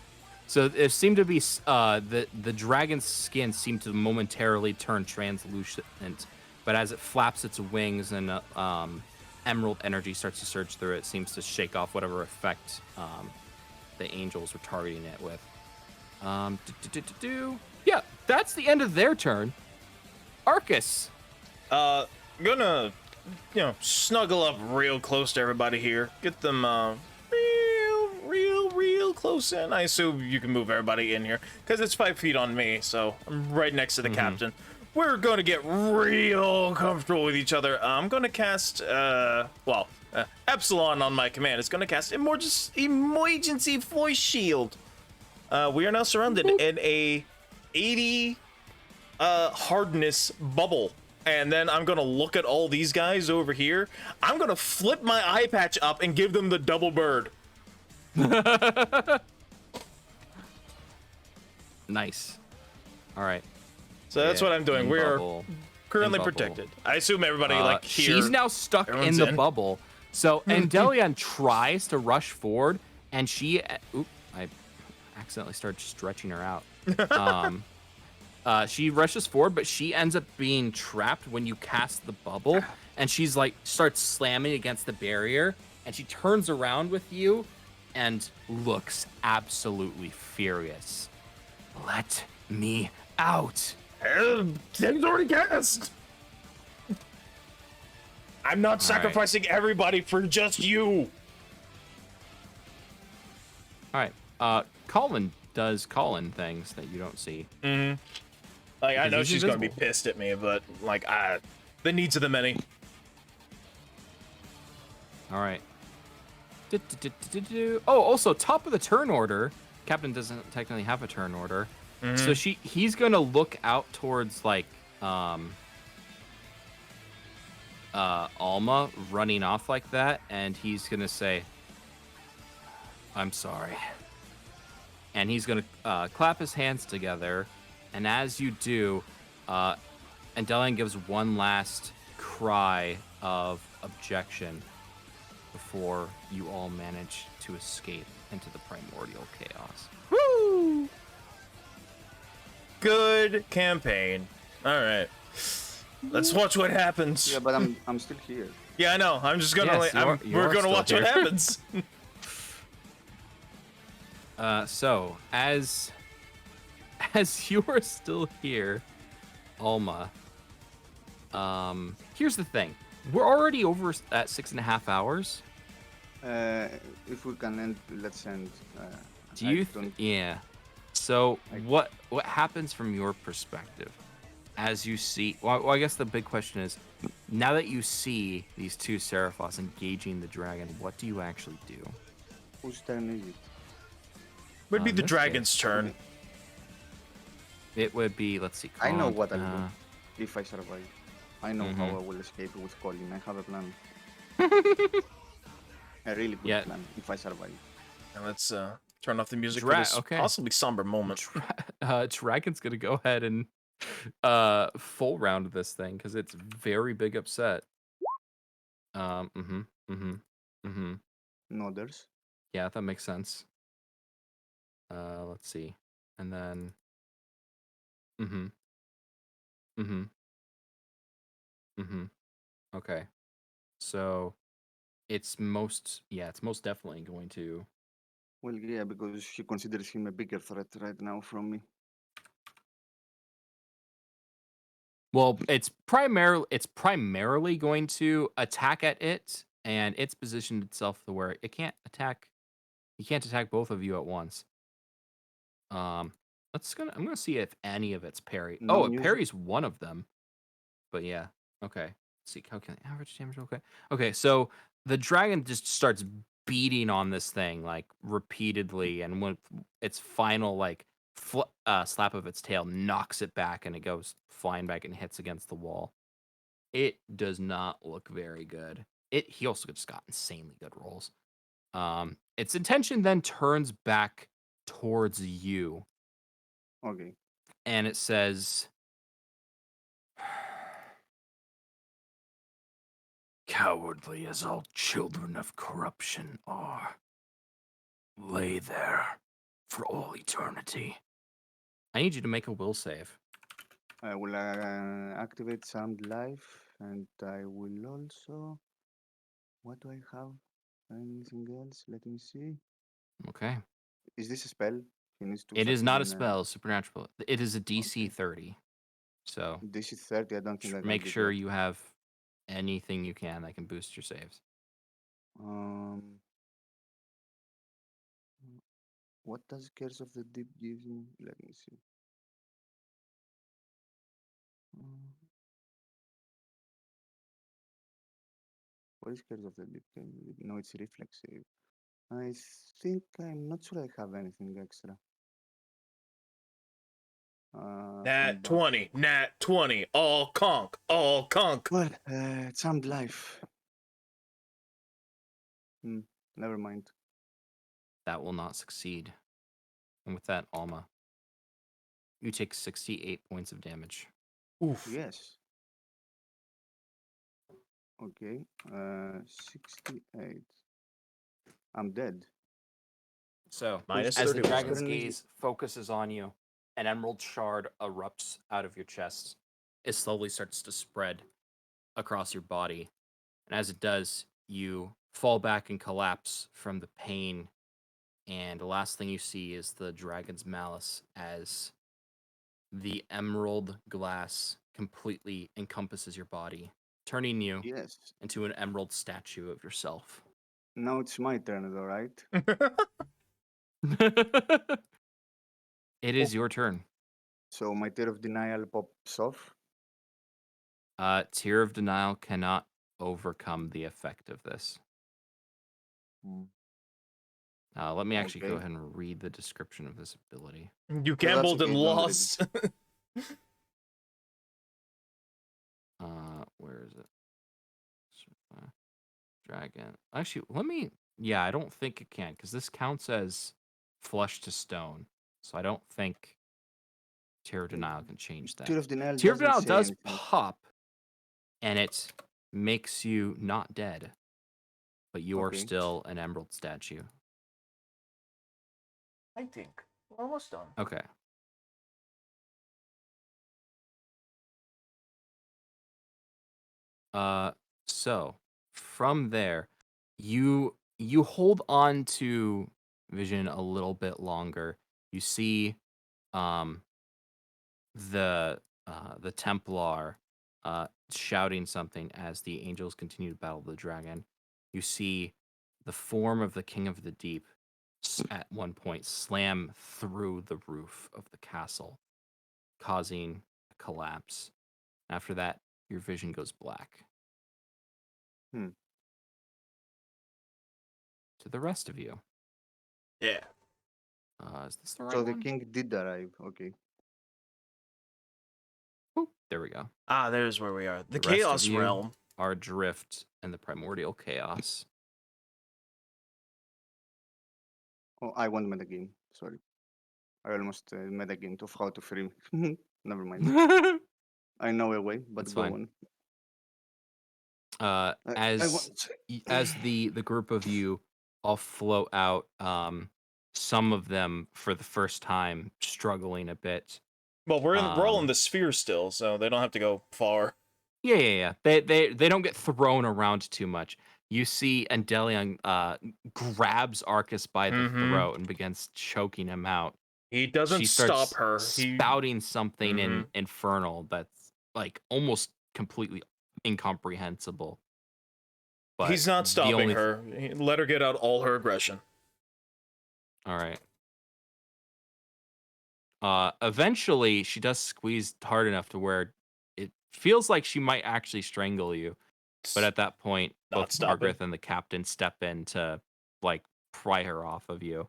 So it seemed to be the dragon's skin seemed to momentarily turn translucent, but as it flaps its wings and emerald energy starts to surge through it, it seems to shake off whatever effect the angels were targeting it with. Yeah, that's the end of their turn. Arcus.
Gonna, snuggle up real close to everybody here. Get them, real close in. I assume you can move everybody in here, because it's 5 feet on me, so I'm right next to the captain. We're gonna get real comfortable with each other. I'm gonna cast, Epsilon on my command. It's gonna cast emergency voice shield. We are now surrounded in a 80 hardness bubble. And then I'm gonna look at all these guys over here. I'm gonna flip my eye patch up and give them the double bird.
Nice. All right.
So that's what I'm doing. We are currently
bubble.
protected. I assume everybody here.
She's now stuck in
everyone's
the
in.
bubble. So Endelion tries to rush forward, and she. I accidentally started stretching her out. She rushes forward, but she ends up being trapped when you cast the bubble, and she's like starts slamming against the barrier, and she turns around with you and looks absolutely furious. Let me out.
Thing's already cast. I'm not sacrificing everybody for just you.
All right. Colin does Colin things that you don't see.
Mm-hmm. Like, I
Because
know
he's
she's gonna be
invisible.
pissed at me, but like, the needs of the many.
All right. Oh, also top of the turn order. Captain doesn't technically have a turn order, so he's gonna look out towards like Alma running off like that, and he's gonna say, "I'm sorry." And he's gonna clap his hands together, and as you do, Endelion gives one last cry of objection before you all manage to escape into the primordial chaos.
Woo! Good campaign. All right, let's watch what happens.
Yeah, but I'm still here.
Yeah, I know. I'm just gonna.
Yes, you
we're
are
gonna
still
watch
here.
what happens.
So as you are still here, Alma, here's the thing. We're already over at 6.5 hours.
If we can end, let's end.
Do you? Yeah. So what happens from your perspective as you see? Well, I guess the big question is, now that you see these two Seraphos engaging the dragon, what do you actually do?
Whose turn is it?
Would be the
this
dragon's turn.
It would be. Let's see.
I know
Colin,
what I'll do if I survive. I know how I will escape with Colin. I have a plan. A really good plan if I survive.
And let's turn off the music for this possibly somber moment.
Dragon's gonna go ahead and full round this thing because it's very big upset.
No, there's.
Yeah, that makes sense. Let's see, and then. Okay, so it's most definitely going to
Well, yeah, because he considers him a bigger threat right now from me.
Well, it's primarily going to attack at it, and it's positioned itself to where it can't attack. You can't attack both of you at once. Um, I'm gonna see if any of it's parry.
No
Oh, it
news.
parries one of them. But yeah, okay. Let's see, calculate average damage. Okay, okay. So the dragon just starts beating on this thing like repeatedly, and when its final like slap of its tail knocks it back, and it goes flying back and hits against the wall. It does not look very good. He also just got insanely good rolls. Its intention then turns back towards you,
Okay.
and it says, "Cowardly as all children of corruption are, lay there for all eternity." I need you to make a will save.
I will activate Sound Life, and I will also. What do I have? Anything else? Let me see.
Okay.
Is this a spell? He needs to
It is
succeed
not a
in.
spell, supernatural. It is a DC
Okay.
30. So
This is 30. I don't think I can
make
beat
sure
that.
you have anything you can that can boost your saves.
What does Curse of the Deep give me? Let me see. Um, what is Curse of the Deep? No, it's reflex save. I think I'm not sure I have anything extra. From
Nat
back.
20, Nat 20, all conk, all conk.
Well, Sound Life. Never mind.
That will not succeed. And with that, Alma, you take 68 points of damage.
Oof.
Yes. Okay. 68. I'm dead.
So,
Minus
as the
31.
dragon's
Turn is-
gaze focuses on you, an emerald shard erupts out of your chest. It slowly starts to spread across your body. And as it does, you fall back and collapse from the pain. And the last thing you see is the dragon's malice as the emerald glass completely encompasses your body, turning you
Yes.
into an emerald statue of yourself.
Now it's my turn, though, right?
It is your turn.
So my Tear of Denial pops off.
Tear of Denial cannot overcome the effect of this. Let me actually go
Okay.
ahead and read the description of this ability.
You
that's
gambled and
okay, don't read
lost.
Where is it? Dragon. Actually, let me. Yeah, I don't think it can because this counts as flesh to stone. So I don't think Tear of Denial can change that.
Tear of Denial
Tear of
doesn't
Denial
say
does
anything.
pop, and it makes you not dead, but you are
Okay.
still an emerald statue.
I think we're almost done.
Okay. So from there, you hold on to Vision a little bit longer. You see, um, the Templar shouting something as the angels continue to battle the dragon. You see the form of the King of the Deep at one point slam through the roof of the castle, causing a collapse. After that, your vision goes black.
Hmm.
To the rest of you.
Yeah.
Is this the right
So the
one?
king did arrive. Okay.
Oop, there we go.
Ah, there's where we are. The
The rest of
Chaos
you
Realm.
are adrift in the primordial chaos.
Oh, I want metagame. Sorry. I almost metagame to how to free me. Never mind. I know a way, but
That's
go
fine.
on.
As the group of you all float out, some of them for the first time struggling a bit.
Well, we're all in
Um,
the sphere still, so they don't have to go far.
Yeah. They don't get thrown around too much. You see Endelion grabs Arcus by the
Mhm.
throat and begins choking him out.
He doesn't
She
stop
starts
her.
spouting something in
Mhm.
infernal that's like almost completely incomprehensible. But
He's not
the
stopping
only
her. Let her get out all her aggression.
All right. Eventually, she does squeeze hard enough to where it feels like she might actually strangle you. But at that point,
Not
both
stopping.
Margaret and the captain step in to like pry her off of you.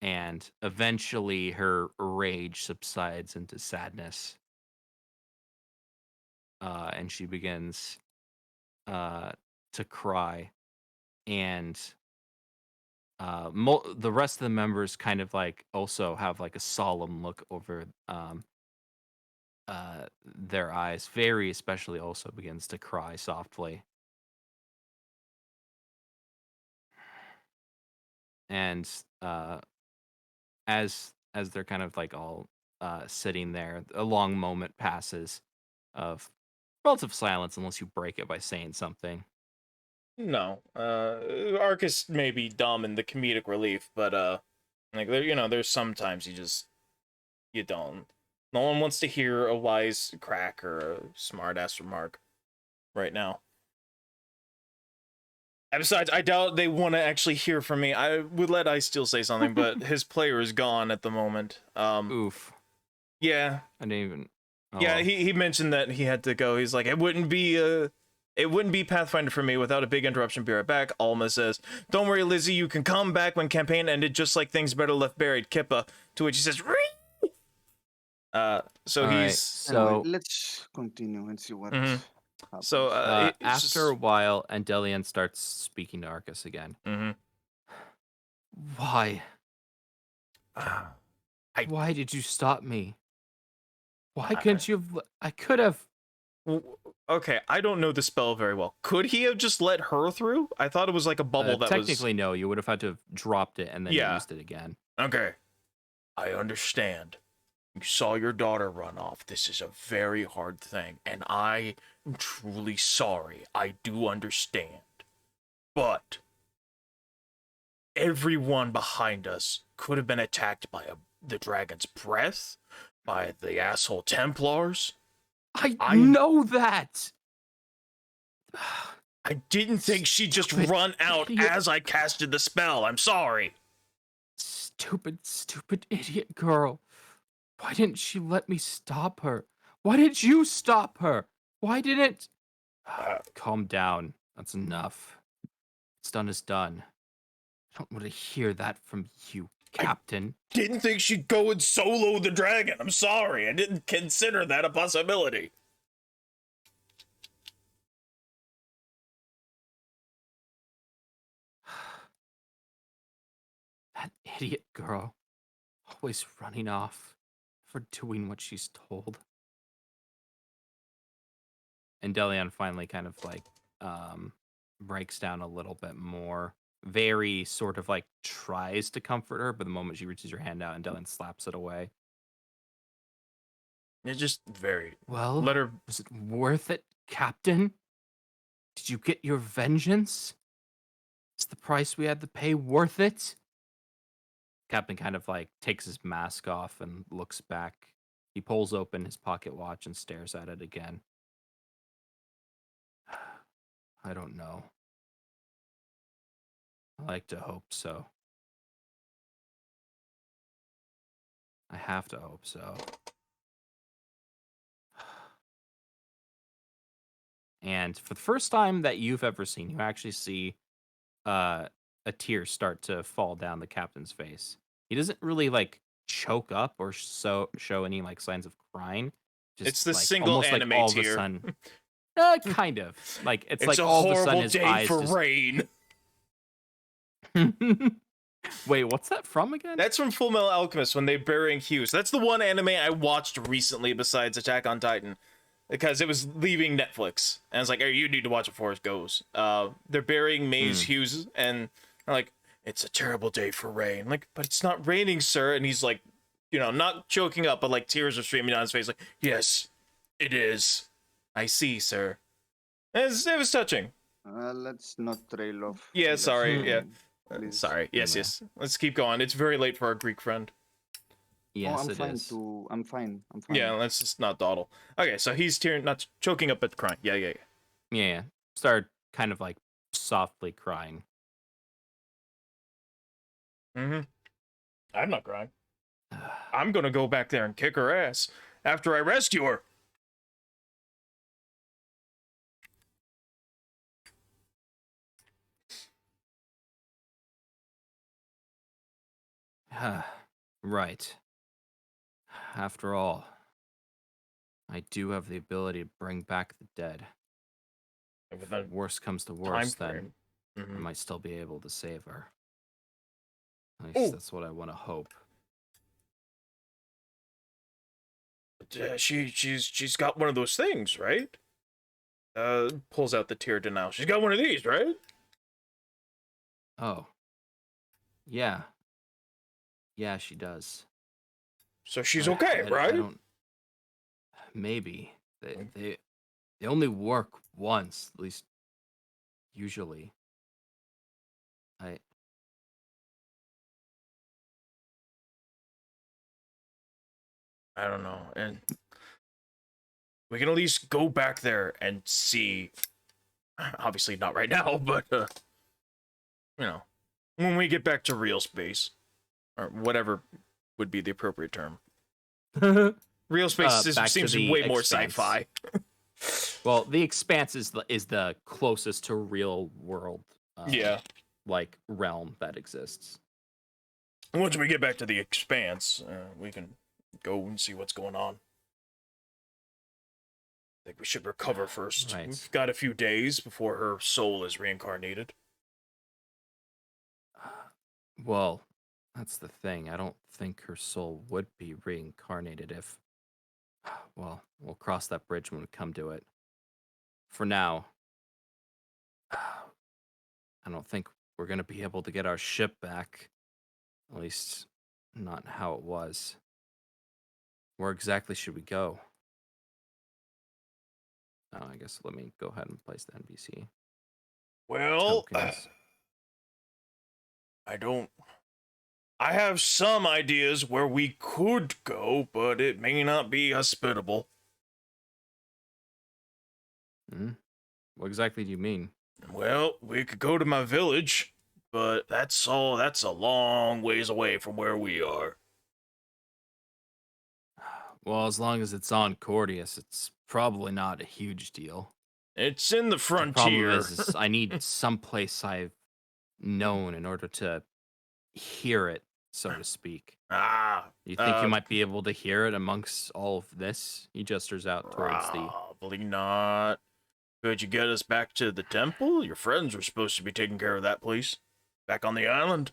And eventually, her rage subsides into sadness. And she begins to cry. And the rest of the members kind of like also have like a solemn look over their eyes. Very especially also begins to cry softly. And as they're kind of like all sitting there, a long moment passes of relative silence unless you break it by saying something.
No. Arcus may be dumb in the comedic relief, but like there's sometimes you don't. No one wants to hear a wise crack or a smart ass remark right now. And besides, I doubt they want to actually hear from me. I would let Ice still say something, but his player is gone at the moment.
Oof.
Yeah.
I didn't even. Oh,
Yeah,
well.
he mentioned that he had to go. He's like, it wouldn't be Pathfinder for me without a big interruption. Be right back. Alma says, "Don't worry, Lizzie. You can come back when campaign ended, just like things better left buried." Kippa, to which he says, "Ree!" So
All right,
he's
so
Anyway, let's continue and see what
Mhm.
happens.
So it's
after a
just,
while, Endelion starts speaking to Arcus again.
Mhm.
Why?
I-
Why did you stop me? Why
I-
couldn't you have? I could have.
Okay, I don't know the spell very well. Could he have just let her through? I thought it was like a bubble that was.
Technically, no. You would have had to have dropped it and then
Yeah.
used it again.
Okay, I understand. You saw your daughter run off. This is a very hard thing, and I am truly sorry. I do understand. But everyone behind us could have been attacked by the dragon's breath, by the asshole Templars.
I know that.
I didn't think she'd just
Stupid
run out
idiot.
as I casted the spell. I'm sorry.
Stupid idiot girl. Why didn't she let me stop her? Why didn't you stop her? Why didn't? Calm down. That's enough. What's done is done. I don't want to hear that from you, Captain.
Didn't think she'd go and solo the dragon. I'm sorry. I didn't consider that a possibility.
That idiot girl. Always running off. For doing what she's told. And Delion finally kind of like breaks down a little bit more. Very sort of like tries to comfort her, but the moment she reaches her hand out and Delion slaps it away.
It's just very.
Well,
Let her.
was it worth it, Captain? Did you get your vengeance? Is the price we had to pay worth it? Captain kind of like takes his mask off and looks back. He pulls open his pocket watch and stares at it again. I don't know. I like to hope so. I have to hope so. And for the first time that you've ever seen, you actually see a tear start to fall down the captain's face. He doesn't really like choke up or show any like signs of crying. Just
It's the
like,
single
almost
anime
like all
tear.
of a sudden, kind of like it's like
a
all of a sudden
horrible
his
day
eyes
for
just...
rain.
Wait, what's that from again?
That's from Full Metal Alchemist when they're burying Hughes. That's the one anime I watched recently besides Attack on Titan. Because it was leaving Netflix. And I was like, hey, you need to watch it before it goes. They're burying Maze Hughes, and they're like, it's a terrible day for rain. I'm like, but it's not raining, sir. And he's like, not choking up, but like tears are streaming down his face. Like, yes, it is. I see, sir. It was touching.
Let's not trail off.
Yeah,
Let's
sorry.
go,
Yeah.
please.
Sorry. Yes,
Yeah.
yes. Let's keep going. It's very late for our Greek friend.
Yes,
I'm
it
fine
is.
too. I'm fine. I'm fine.
Yeah, let's just not dawdle. Okay, so he's tearing, not choking up but crying. Yeah, yeah, yeah.
Yeah. Start kind of like softly crying.
Mm-hmm. I'm not crying. I'm gonna go back there and kick her ass after I rescue her.
Right. After all, I do have the ability to bring back the dead.
With
If
that
worst comes to
time
worst, then
frame.
I
Mhm.
might still be able to save her. At least
Oh.
that's what I want to hope.
She's got one of those things, right? Pulls out the tear denial. She's got one of these, right?
Oh. Yeah. Yeah, she does.
So she's
But
okay, right?
I don't. Maybe they only work once, at least usually. I
I don't know. And we can at least go back there and see. Obviously not right now, but you know, when we get back to real space, or whatever would be the appropriate term. Real space
back to
seems
the
way more
Expanse.
sci-fi.
Well, the Expanse is the closest to real world.
Yeah.
Like realm that exists.
Once we get back to the Expanse, we can go and see what's going on. I think we should recover first.
Right.
We've got a few days before her soul is reincarnated.
Well, that's the thing. I don't think her soul would be reincarnated if. Well, we'll cross that bridge when we come to it. For now, I don't think we're going to be able to get our ship back. At least, not how it was. Where exactly should we go? Oh, I guess let me go ahead and place the NPC
Well,
tokens.
I have some ideas where we could go, but it may not be hospitable.
What exactly do you mean?
Well, we could go to my village, but that's a long ways away from where we are.
Well, as long as it's on Cordius, it's probably not a huge deal.
It's in the
The problem
frontier.
is I need someplace I've known in order to hear it, so to speak. You think you might be able to hear it amongst all of this? He gestures out towards the.
Probably not. Could you get us back to the temple? Your friends were supposed to be taking care of that place. Back on the island?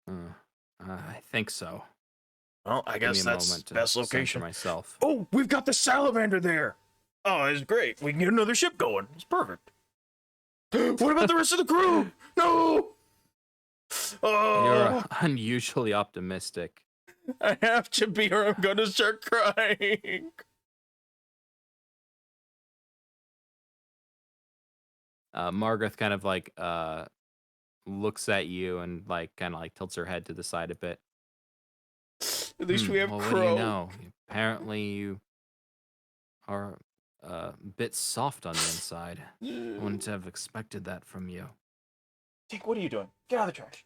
I think so.
Well, I
Give me
guess
a
that's
moment to
best
censor
location.
myself.
Oh, we've got the salamander there. Oh, it's great. We can get another ship going. It's perfect. What about the rest of the crew? No! Oh,
You're unusually optimistic.
I have to be or I'm gonna start crying.
Margaret kind of like looks at you and like kind of like tilts her head to the side a bit.
At least we have
well,
Crow.
what do you know? Apparently you are a bit soft on the inside. I wouldn't have expected that from you.
Tink, what are you doing? Get out of the trash.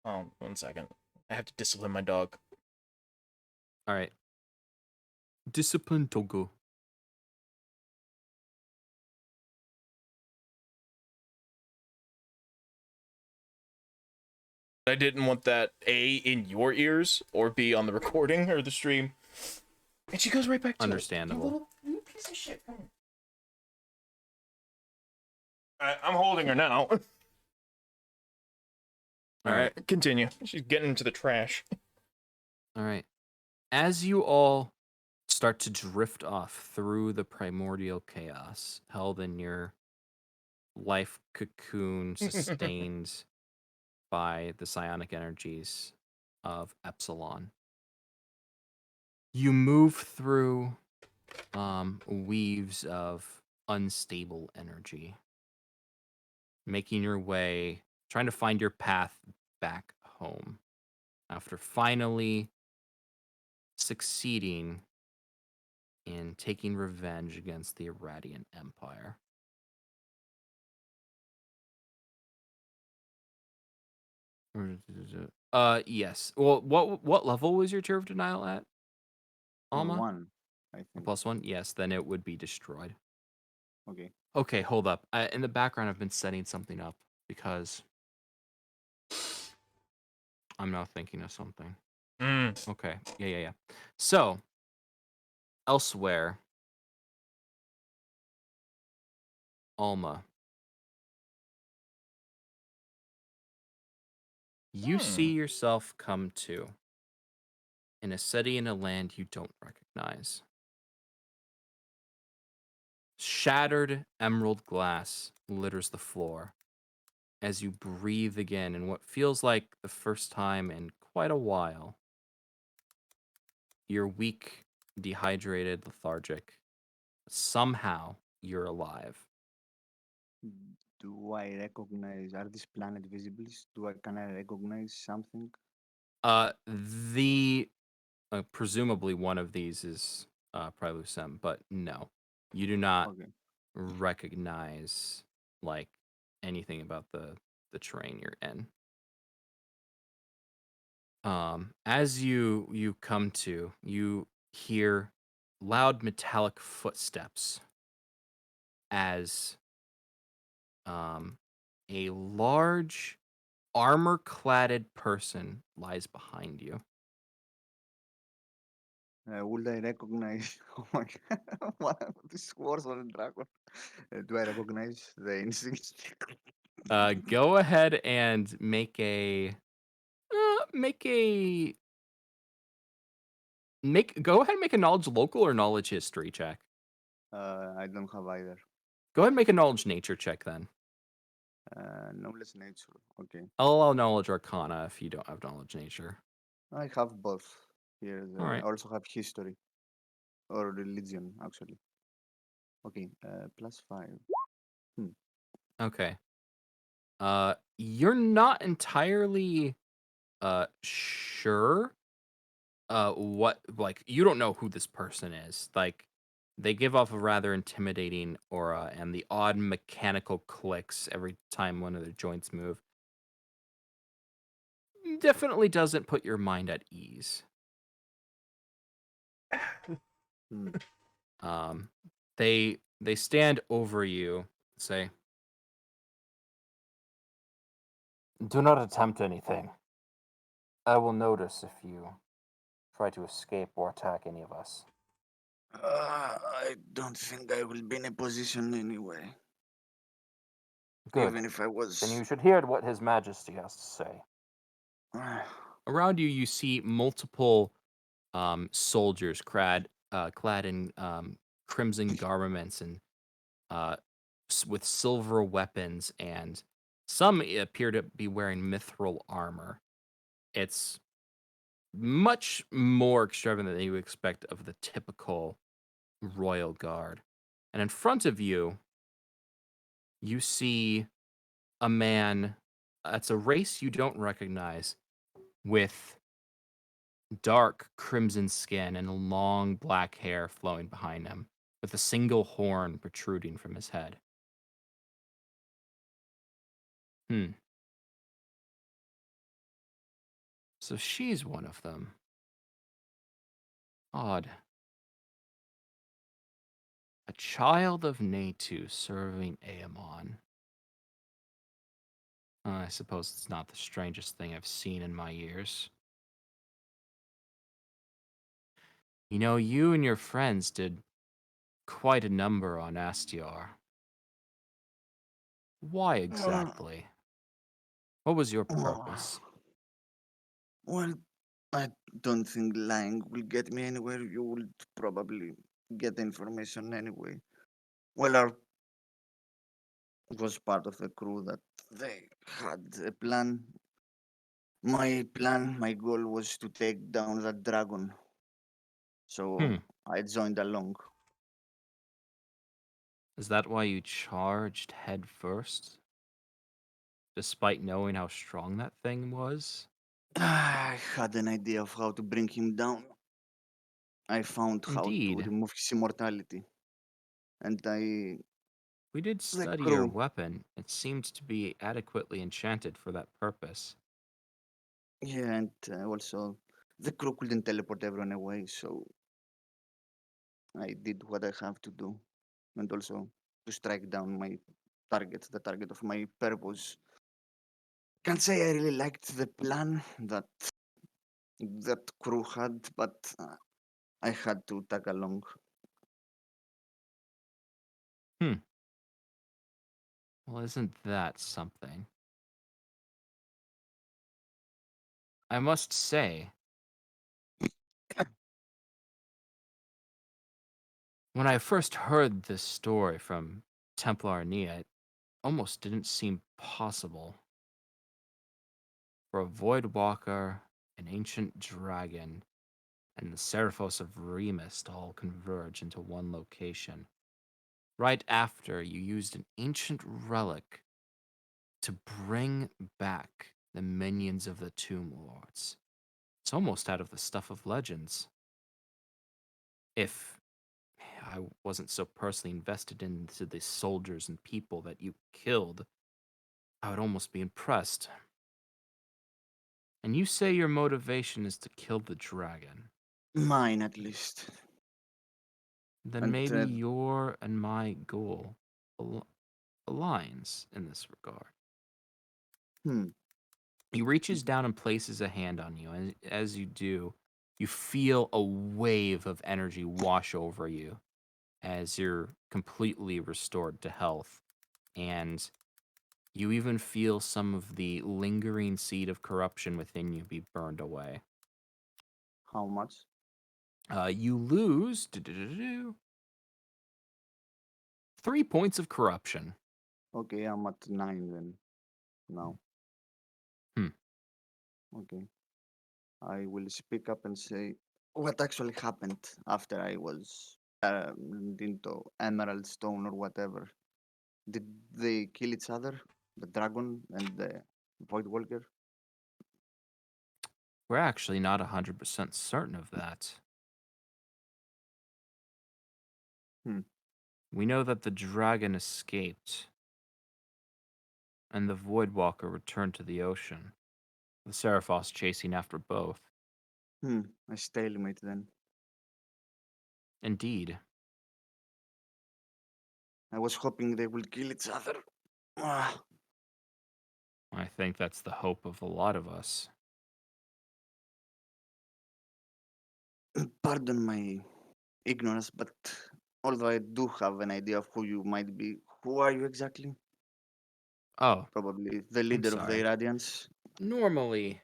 1 second. I have to discipline my dog.
All right. Discipline Togo.
I didn't want that A in your ears or B on the recording or the stream. And she goes right back to
Understandable.
it. You piece of shit. Come here. I'm holding her now. All right, continue. She's getting into the trash.
All right. As you all start to drift off through the primordial chaos held in your life cocoon sustained by the psionic energies of Epsilon, you move through weaves of unstable energy making your way, trying to find your path back home after finally succeeding in taking revenge against the Irradiant Empire. Yes. Well, what level was your Tear of Denial at, Alma?
One, I
A
think.
+1? Yes, then it would be destroyed.
Okay.
Okay, hold up. In the background, I've been setting something up because I'm now thinking of something.
Mm.
Okay. Yeah. So, elsewhere, Alma, you see yourself come to in a city in a land you don't recognize. Shattered emerald glass litters the floor as you breathe again in what feels like the first time in quite a while. You're weak, dehydrated, lethargic. Somehow, you're alive.
Do I recognize, are these planet visibles? Can I recognize something?
The presumably one of these is Prilusem, but no, you do not
Okay.
recognize like anything about the terrain you're in. As you come to, you hear loud metallic footsteps as a large armor-cladded person lies behind you.
Would I recognize? Oh my god, what are these words on a dragon? Do I recognize the instincts?
Go ahead and make a go ahead and make a knowledge local or knowledge history check.
I don't have either.
Go ahead and make a knowledge nature check then.
Knowledge nature. Okay.
I'll allow knowledge arcana if you don't have knowledge nature.
I have both. Here,
All
I
right.
also have history or religion, actually. Okay, +5. Hmm.
Okay. You're not entirely sure what, like, you don't know who this person is. Like, they give off a rather intimidating aura, and the odd mechanical clicks every time one of their joints move definitely doesn't put your mind at ease.
Hmm.
Um, they stand over you, and say, "Do not attempt anything. I will notice if you try to escape or attack any of us."
I don't think I will be in a position anyway.
Good.
Even if I
Then
was.
you should hear what His Majesty has to say. Around you, you see multiple soldiers clad in crimson garments and with silver weapons, and some appear to be wearing mithril armor. It's much more extravagant than you would expect of the typical royal guard. And in front of you, you see a man. That's a race you don't recognize, with dark crimson skin and long black hair flowing behind him, with a single horn protruding from his head. Hmm. So she's one of them. Odd. A child of Natu serving Aemon. I suppose it's not the strangest thing I've seen in my years. You know, you and your friends did quite a number on Astiar. Why exactly? What was your purpose?
Well, I don't think lying will get me anywhere. You will probably get the information anyway. Well, our was part of the crew that they had a plan. My goal was to take down that dragon. So
Hmm.
I joined along.
Is that why you charged head first? despite knowing how strong that thing was?
I had an idea of how to bring him down. I found how to
Indeed.
remove his immortality. And
We did
the
study your
crew,
weapon. It seemed to be adequately enchanted for that purpose.
yeah, and also the crew couldn't teleport everyone away, so I did what I have to do. And also to strike down my target, the target of my purpose. Can't say I really liked the plan that crew had, but I had to tag along.
Hmm. Well, isn't that something? I must say, when I first heard this story from Templar Nia, it almost didn't seem possible for a Void Walker, an ancient dragon, and the Seraphos of Remus to all converge into one location. Right after you used an ancient relic to bring back the minions of the Tomb Lords. It's almost out of the stuff of legends. If I wasn't so personally invested into the soldiers and people that you killed, I would almost be impressed. And you say your motivation is to kill the dragon.
Mine, at least.
Then
And
maybe your and my goal aligns in this regard.
hmm,
He reaches down and places a hand on you, and as you do, you feel a wave of energy wash over you as you're completely restored to health. And you even feel some of the lingering seed of corruption within you be burned away.
how much?
You lose 3 points of corruption.
Okay, I'm at 9 then. Now.
Hmm.
Okay. I will speak up and say what actually happened after I was into Emerald Stone or whatever. Did they kill each other? The dragon and the Void Walker?
We're actually not 100% certain of that.
Hmm.
We know that the dragon escaped, and the Voidwalker returned to the ocean, with Seraphos chasing after both.
A stalemate then.
Indeed.
I was hoping they will kill each other. Ah,
I think that's the hope of a lot of us.
pardon my ignorance, but although I do have an idea of who you might be, who are you exactly?
Oh,
Probably the leader of the
sorry.
Irradians.
Normally,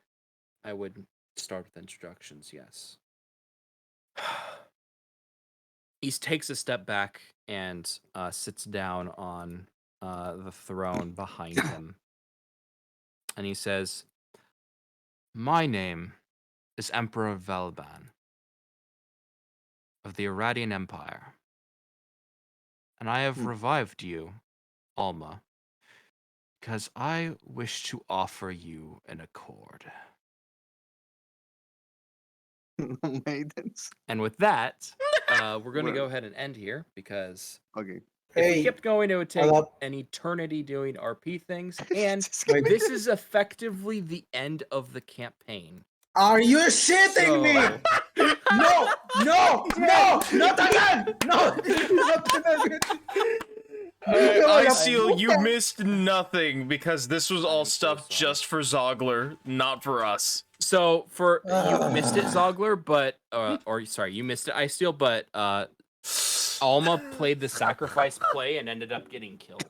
I would start with introductions, yes. He takes a step back and sits down on the throne behind him. And he says, "My name is Emperor Velban of the Irradian Empire. And I have
Hmm.
revived you, Alma, because I wish to offer you an accord."
Maidens.
And with that, we're going to
Well,
go ahead and end here because
okay.
if we
Hey,
kept going, it would take
hold up.
an eternity doing RP things. And
Just
Wait.
this is effectively the end of the campaign.
Are you shitting me?
So,
No, no, no, not again! No, not again.
I
la
seal, you
puta.
missed nothing because this was all
I'm so
stuff
sorry.
just for Zogler, not for us.
so for you missed it,
Ah.
Zogler, but or sorry, you missed it, I Steel, but Alma played the sacrifice play and ended up getting killed.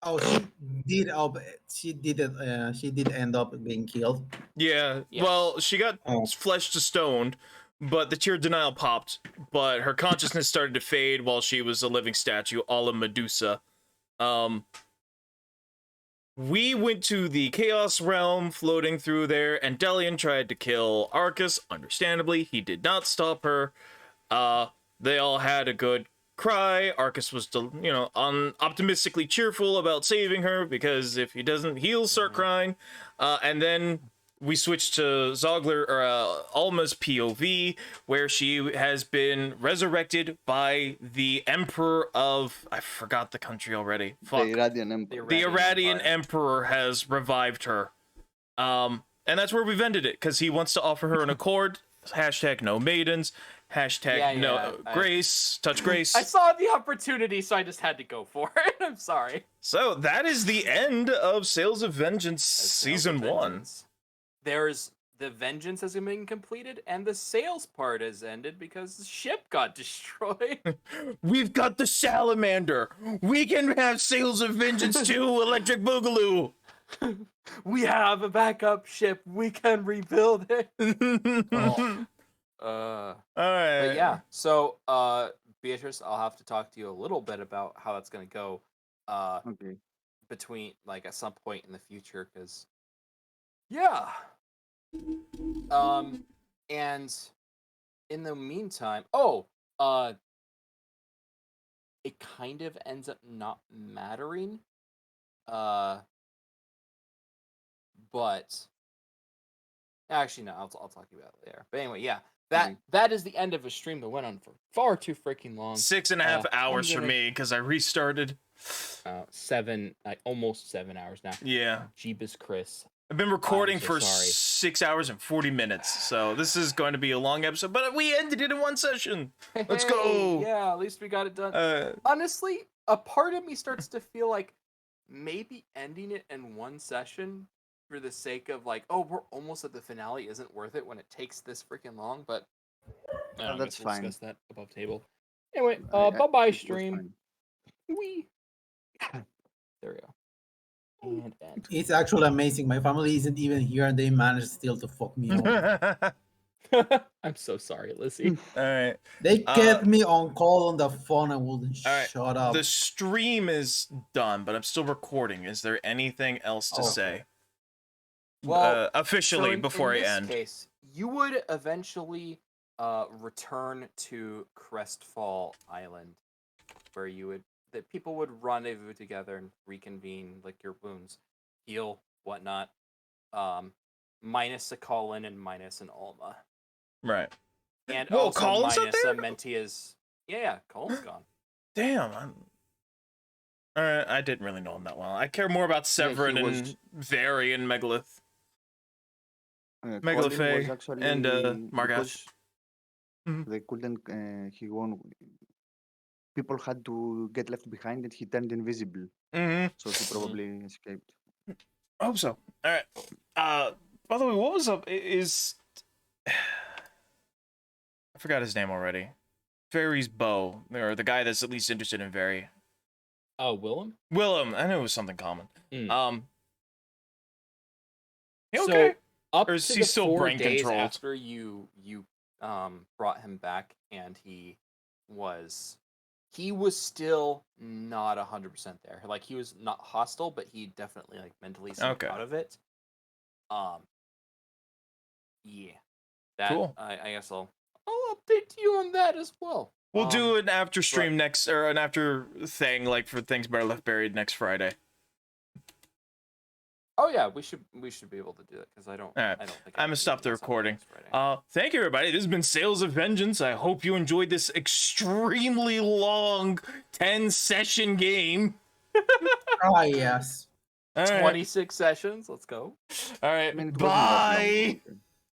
Oh, she did it. She did end up being killed.
Yeah,
Yes.
well, she got
Oh.
flesh to stoned, but the tear of denial popped, but her consciousness started to fade while she was a living statue, a la Medusa. We went to the Chaos Realm floating through there, and Delian tried to kill Arcus. Understandably, he did not stop her. They all had a good cry. Arcus was, optimistically cheerful about saving her because if he doesn't, he'll start crying. And then we switch to Zogler or Alma's POV, where she has been resurrected by the Emperor of, I forgot the country already. Fuck.
The Iradian Emperor.
The Iradian Emperor has revived her. And that's where we've ended it, because he wants to offer her an accord. Hashtag no maidens. Hashtag no grace. Touch grace.
I saw the opportunity, so I just had to go for it. I'm sorry.
So that is the end of Sales of Vengeance Season 1.
There's the Vengeance has been completed, and the sales part has ended because the ship got destroyed.
We've got the Salamander. We can have Sales of Vengeance 2 Electric Boogaloo.
We have a backup ship. We can rebuild it.
All right.
But yeah, so Beatrice, I'll have to talk to you a little bit about how that's gonna go.
Okay.
Between like at some point in the future, because yeah. And in the meantime, it kind of ends up not mattering. But actually, no, I'll talk to you about it later. But anyway, yeah, that is the end of a stream that went on for far too freaking long.
6.5 hours for me because I restarted.
Almost 7 hours now.
Yeah.
Jeebus Chris.
I've been recording
so
for
sorry.
6 hours and 40 minutes, so this is going to be a long episode, but we ended it in one session. Let's go.
Yeah, at least we got it done. Honestly, a part of me starts to feel like maybe ending it in one session for the sake of like, oh, we're almost at the finale isn't worth it when it takes this freaking long, but
That's
we'll
fine.
discuss that above table. Anyway,
I-
bye-bye
it's
stream.
fine.
Wee. There we go. And end.
It's actually amazing. My family isn't even here, and they managed still to fuck me over.
I'm so sorry, Lizzie.
All right.
They kept me on call on the phone and wouldn't
All right.
shut up.
The stream is done, but I'm still recording. Is there anything else to say?
Well,
officially
so
before I
in this
end.
case, you would eventually return to Crestfall Island, where that people would rendezvous together and reconvene, like your wounds, heal, whatnot. Minus a Colin and minus an Alma,
Right.
and
Whoa,
also
Colin's not
minus
there?
a Mentia's. Yeah, Colin's gone.
Damn. I didn't really know him that well. I care more about Severin
was-
and Vary and Megalith.
Colin
Megalithe
was actually
and Margash.
because
Mhm.
They couldn't. He won. People had to get left behind, and he turned invisible,
Mm-hmm.
so he probably escaped.
I hope so. All right. By the way, what was up? Is I forgot his name already. Vary's bow, or the guy that's at least interested in Vary.
Oh, Willem?
Willem. I knew it was something common.
Mm.
He okay?
So, up
Or
to
is he
the
still
4
brain
days
controlled?
after you brought him back, and he was still not 100% there. Like, he was not hostile, but he definitely like mentally seemed
Okay.
out of it. Yeah. That,
Cool.
I guess I'll update you on that as well.
We'll do an after stream next, or an after thing, like for things better left buried next Friday.
Oh yeah, we should be able to do it because I don't.
Alright,
I don't think
I'm gonna stop the recording. Thank you, everybody. This has been Sales of Vengeance. I hope you enjoyed this extremely long 10-session game.
Ah, yes.
All right.
26 sessions. Let's go.
All right.
I mean, it wasn't that long,
Bye.
okay.